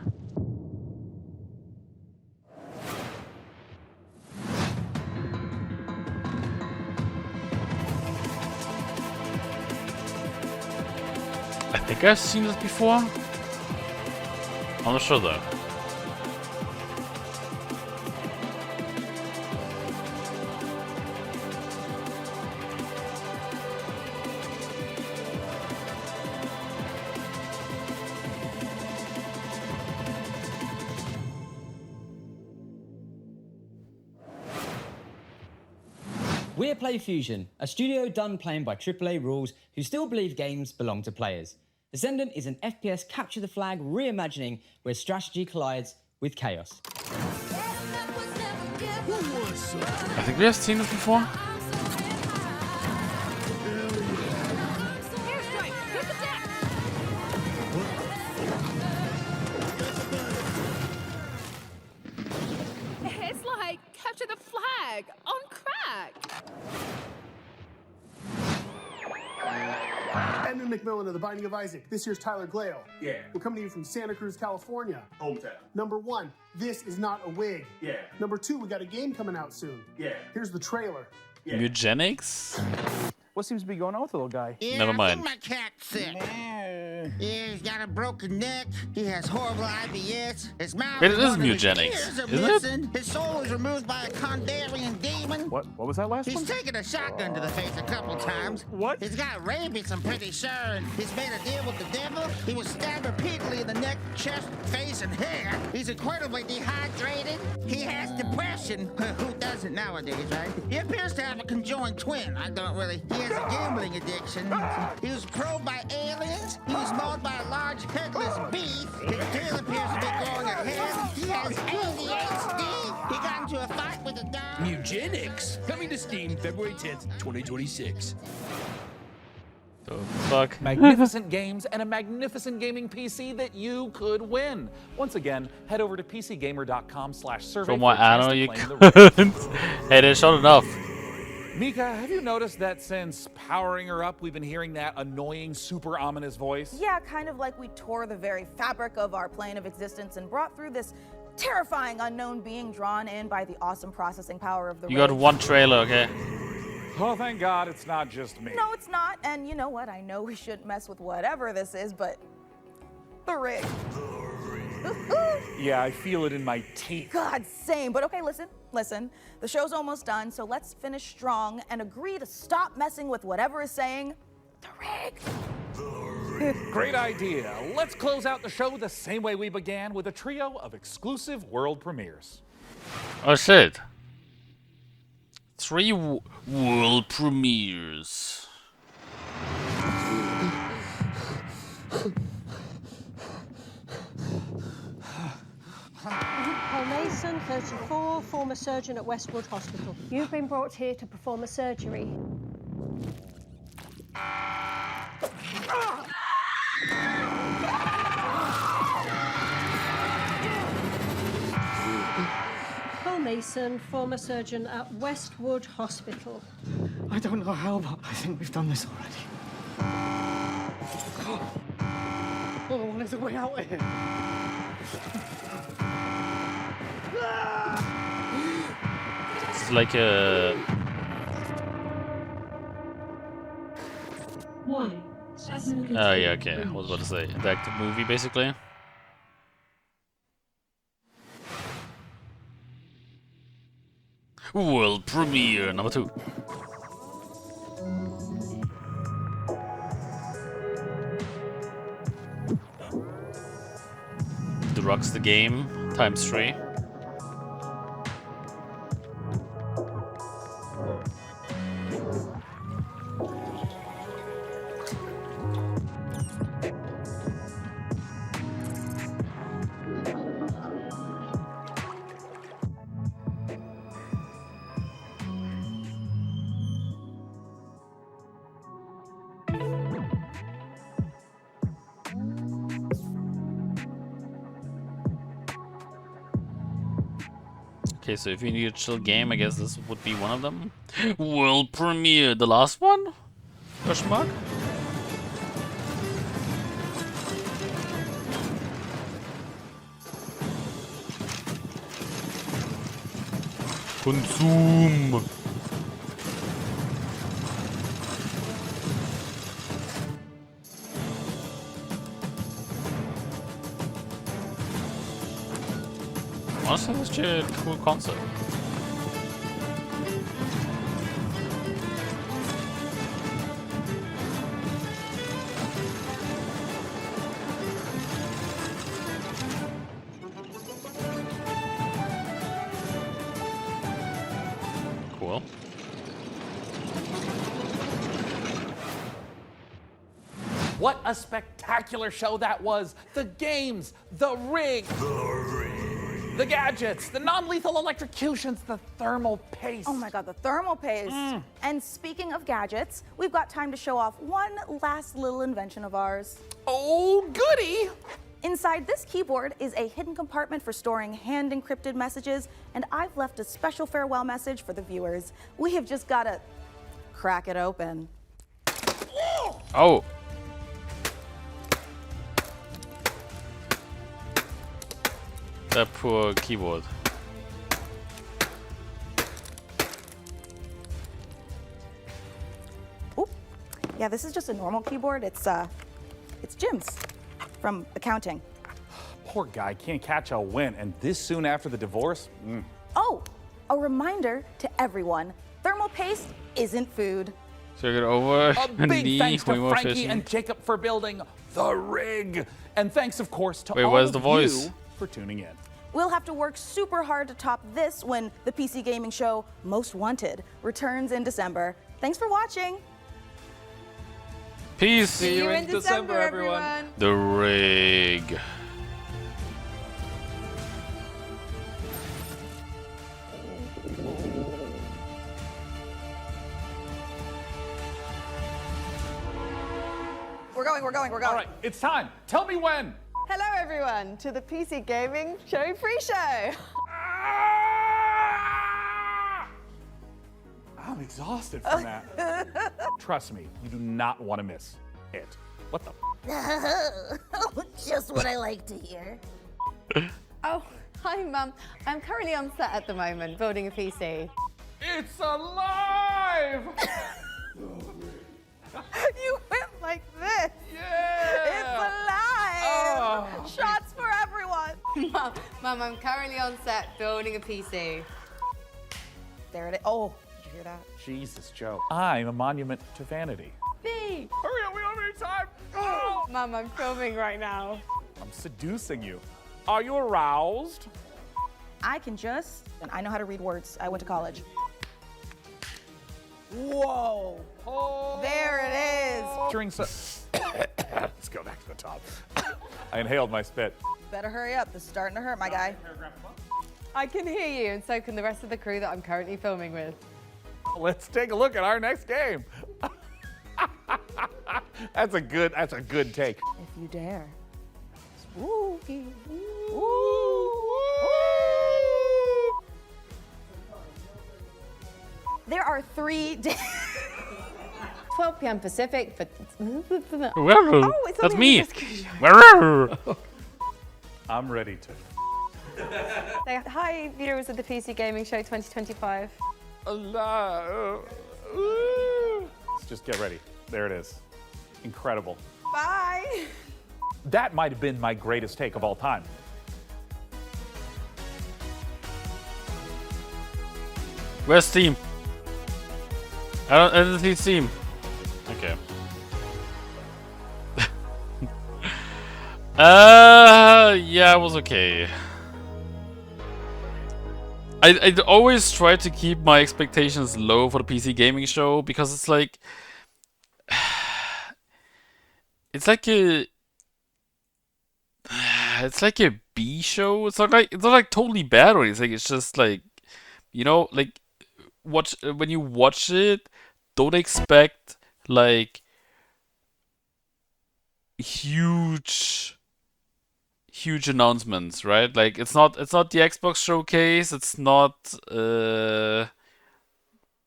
I think I've seen this before. I'm not sure though. We're PlayFusion, a studio done playing by AAA rules who still believe games belong to players. Descendant is an FPS capture the flag reimagining where strategy collides with chaos. I think we have seen this before. McMillan of The Binding of Isaac. This here's Tyler Glale. Yeah. We're coming to you from Santa Cruz, California. Hometown. Number 1, this is not a wig. Yeah. Number 2, we got a game coming out soon. Yeah. Here's the trailer. Yeah. Eugenics? What seems to be going on with the little guy? Yeah, Never mind. I think my cat's sick. Yeah, he's got a broken neck. He has horrible IBS. His mouth It is is one of his eugenics, ears are isn't it? missing. His soul was removed by a Kandarian demon. What was that last He's one? taken a shotgun to the face a couple times. What? He's got rabies, I'm pretty sure, and he's made a deal with the devil. He was stabbed repeatedly in the neck, chest, face, and hair. He's incredibly dehydrated. He has depression. Who doesn't nowadays, right? He appears to have a conjoined twin. He has a gambling addiction. He was probed by aliens. He was mauled by a large headless beast. His tail appears to be growing a hair. He has ADHD. He got into a fight with a dog. Eugenics, coming to Steam February 10th, 2026. The fuck? Magnificent games and a magnificent gaming PC that you could win. Once again, head over to pcgamer.com/survey. From what I know, you couldn't. Hey, they showed enough. Mika, have you noticed that since powering her up, we've been hearing that annoying, super ominous voice? Yeah, kind of like we tore the very fabric of our plane of existence and brought through this terrifying unknown being drawn in by the awesome processing power of the You got rig. one trailer, okay? Oh, thank God it's not just me. No, it's not. And you know what? I know we shouldn't mess with whatever this is, but the rig. Yeah, I feel it in my teeth. God, same. But okay, listen. The show's almost done, so let's finish strong and agree to stop messing with whatever is saying the rig. Great idea. Let's close out the show the same way we began, with a trio of exclusive world premieres. Oh shit. 3 world premieres. Paul Mason, 34, former surgeon at Westwood Hospital. You've been brought here to perform a surgery. Paul Mason, former surgeon at Westwood Hospital. I don't know how, but I think we've done this already. All I want is a way out of here. It's like a... Oh yeah, okay. I was about to say, interactive movie, basically. World premiere number 2. Deluxe the game times 3. Okay, so if you need a chill game, I guess this would be one of them. World premiere, the last one? Question mark? Consume. Honestly, that's a cool concept. Cool. What a spectacular show that was! The games, the rig, the gadgets, the non-lethal electrocutions, the thermal paste. Oh my god, the thermal paste. And speaking of gadgets, we've got time to show off one last little invention of ours. Oh, goody! Inside this keyboard is a hidden compartment for storing hand-encrypted messages, and I've left a special farewell message for the viewers. We have just got to crack it open. Oh. That poor keyboard. Oop. Yeah, this is just a normal keyboard. It's Jim's from accounting. Poor guy can't catch a win, and this soon after the divorce? Oh, a reminder to everyone, thermal paste isn't food. Check it over. A big thanks to way more Frankie efficient. and Jacob for building the rig. And thanks, of course, to Wait, all where's of the voice? you for tuning in. We'll have to work super hard to top this when the PC gaming show Most Wanted returns in December. Thanks for watching. Peace. See you in December, everyone. The rig. We're going. All right, it's time. Tell me when. Hello, everyone, to the PC Gaming Show pre-show. I'm exhausted from that. Trust me, you do not want to miss it. What the? Just what I like to hear. Oh, hi, Mum. I'm currently on set at the moment, building a PC. It's alive! You went like this. Yeah! It's alive. Oh. Shots for everyone. Mum, I'm currently on set building a PC. There it is. Oh, did you hear that? Jesus, Joe. I'm a monument to vanity. Me. Hurry up, we don't have any time. Oh. Mum, I'm filming right now. I'm seducing you. Are you aroused? I can just, and I know how to read words. I went to college. Whoa! Oh. There it is. During let's go back to the top. I inhaled my spit. Better hurry up. This is starting to hurt, my guy. I can hear you, and so can the rest of the crew that I'm currently filming with. Let's take a look at our next game. That's a good take. If you dare. Spooky. There are 3 days. 12 p.m. Pacific for. Oh, it's that's only me. just- I'm ready to. Say hi, viewers of the PC Gaming Show 2025. Let's just get ready. There it is. Incredible. Bye. That might have been my greatest take of all time. Where's Steam? I don't see Steam. Okay. Yeah, it was okay. I always try to keep my expectations low for the PC gaming show because it's like it's like a B show. It's not like totally bad or anything. It's just like, you know, like when you watch it, don't expect like huge announcements, right? Like it's not the Xbox showcase, it's not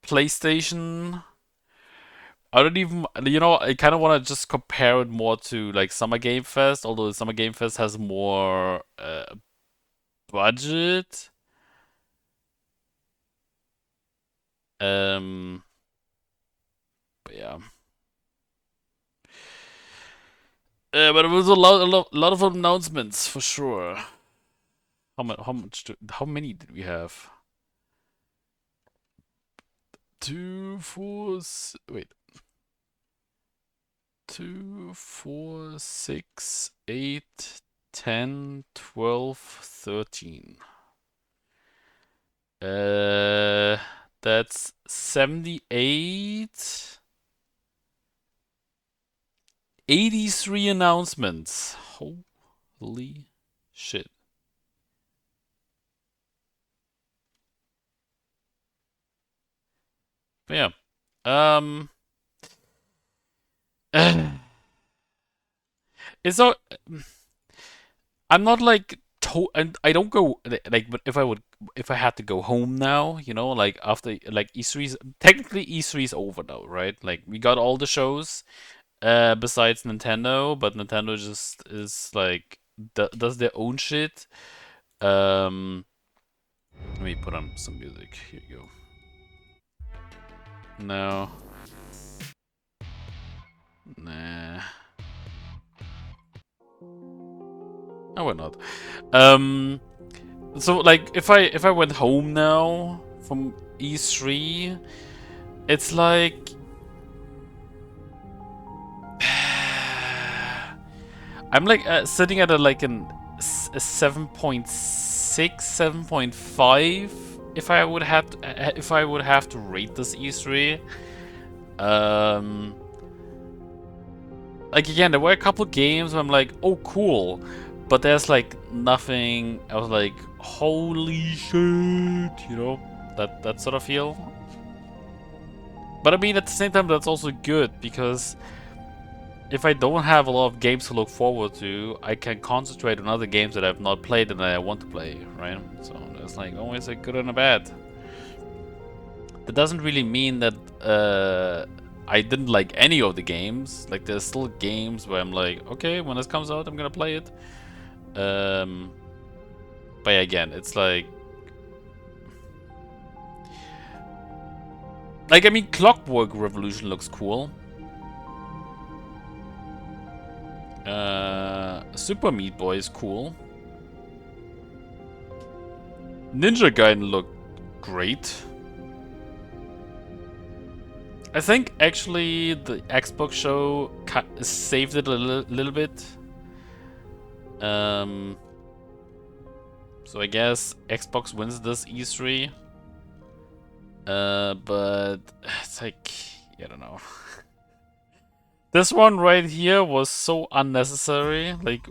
PlayStation. I don't even, you know, I kind of want to just compare it more to like Summer Game Fest, although Summer Game Fest has more budget. But yeah. But it was a lot of announcements for sure. How many did we have? 2, 4, wait. 2, 4, 6, 8, 10, 12, 13. That's 78. 83 announcements. Holy shit. But yeah. It's so I'm not like and I don't go like, but if I had to go home now, you know, like after like E3's technically E3's over now, right? Like we got all the shows besides Nintendo, but Nintendo just is like does their own shit. Let me put on some music. Here you go. No. Nah. Oh, why not? So like if I went home now from E3, it's like I'm like sitting at a 7.6, 7.5 if I would have to rate this E3. Like again, there were a couple games where I'm like, oh cool, but there's like nothing. I was like, holy shit, you know, that sort of feel. But I mean, at the same time, that's also good because if I don't have a lot of games to look forward to, I can concentrate on other games that I've not played and that I want to play, right? So there's like always a good and a bad. That doesn't really mean that I didn't like any of the games. Like there's still games where I'm like, okay, when this comes out, I'm gonna play it. But yeah, again, it's like I mean, Clockwork Revolution looks cool. Super Meat Boy is cool. Ninja Gaiden looked great. I think actually the Xbox show saved it a little bit. So I guess Xbox wins this E3. But it's like, I don't know. This one right here was so unnecessary. Like,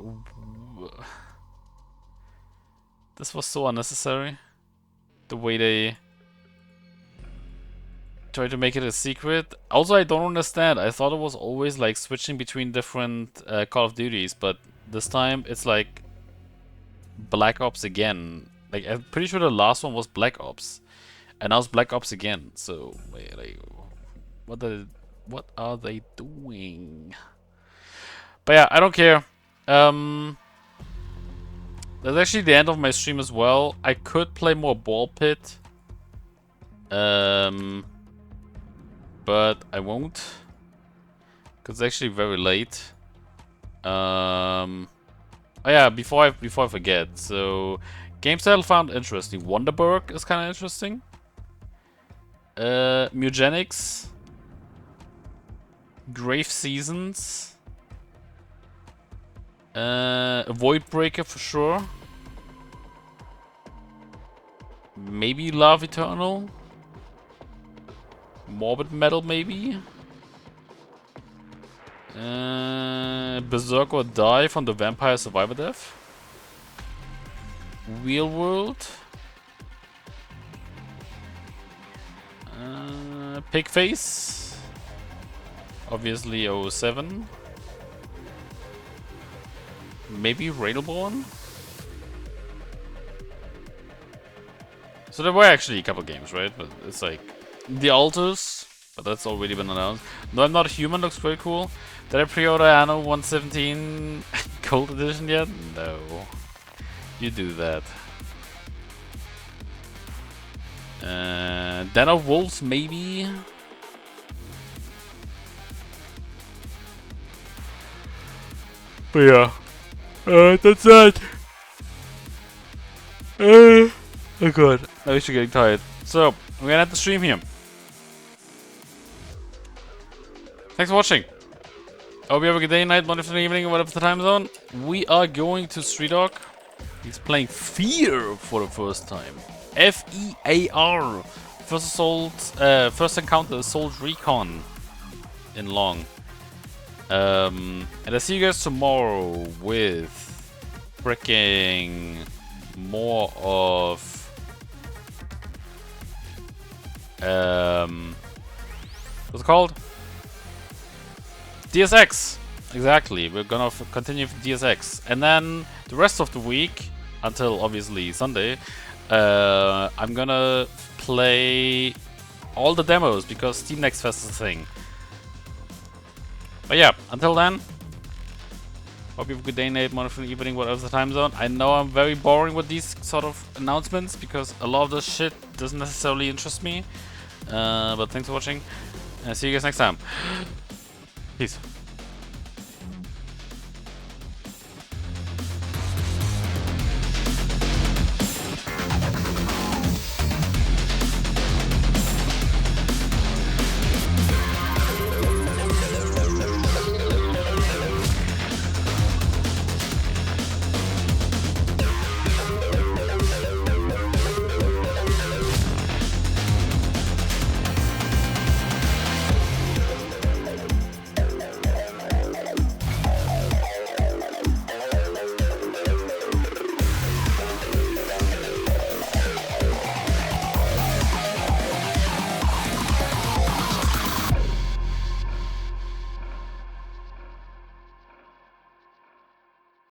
this was so unnecessary. The way they try to make it a secret. Also, I don't understand. I thought it was always like switching between different Call of Duties, but this time it's like Black Ops again. Like, I'm pretty sure the last one was Black Ops, and now it's Black Ops again. So, like, what are they doing? But yeah, I don't care. That's actually the end of my stream as well. I could play more Ball Pit. But I won't. Cause it's actually very late. Oh yeah, before I forget. So games that I found interesting. Wonderberg is kinda interesting. Mugenics. Grave Seasons. Voidbreaker for sure. Maybe Love Eternal. Morbid Metal maybe. Berserk or Die from the Vampire Survivor Death. Real World. Pigface. Obviously 07. Maybe Railborn. So there were actually a couple games, right? But it's like The Altars, but that's already been announced. No, I'm Not Human looks very cool. Did I pre-order Anno 117 Gold Edition yet? No. You do that. Den of Wolves, maybe. But yeah. That's that. Oh god, I'm actually getting tired. So, we're gonna end the stream here. Thanks for watching. I hope you have a good day, night, morning, afternoon, evening, or whatever the time zone. We are going to Street Dog. He's playing Fear for the first time. F-E-A-R. First encounter Assault Recon in long. And I see you guys tomorrow with freaking more of what's it called? DSX. Exactly. We're gonna continue with DSX, and then the rest of the week until obviously Sunday, I'm gonna play all the demos because Steam Next Fest is a thing. But yeah, until then, Hope you have a good day, Nate. Wonderful evening, whatever the time zone. I know I'm very boring with these sort of announcements because a lot of this shit doesn't necessarily interest me. But thanks for watching. See you guys next time. Peace.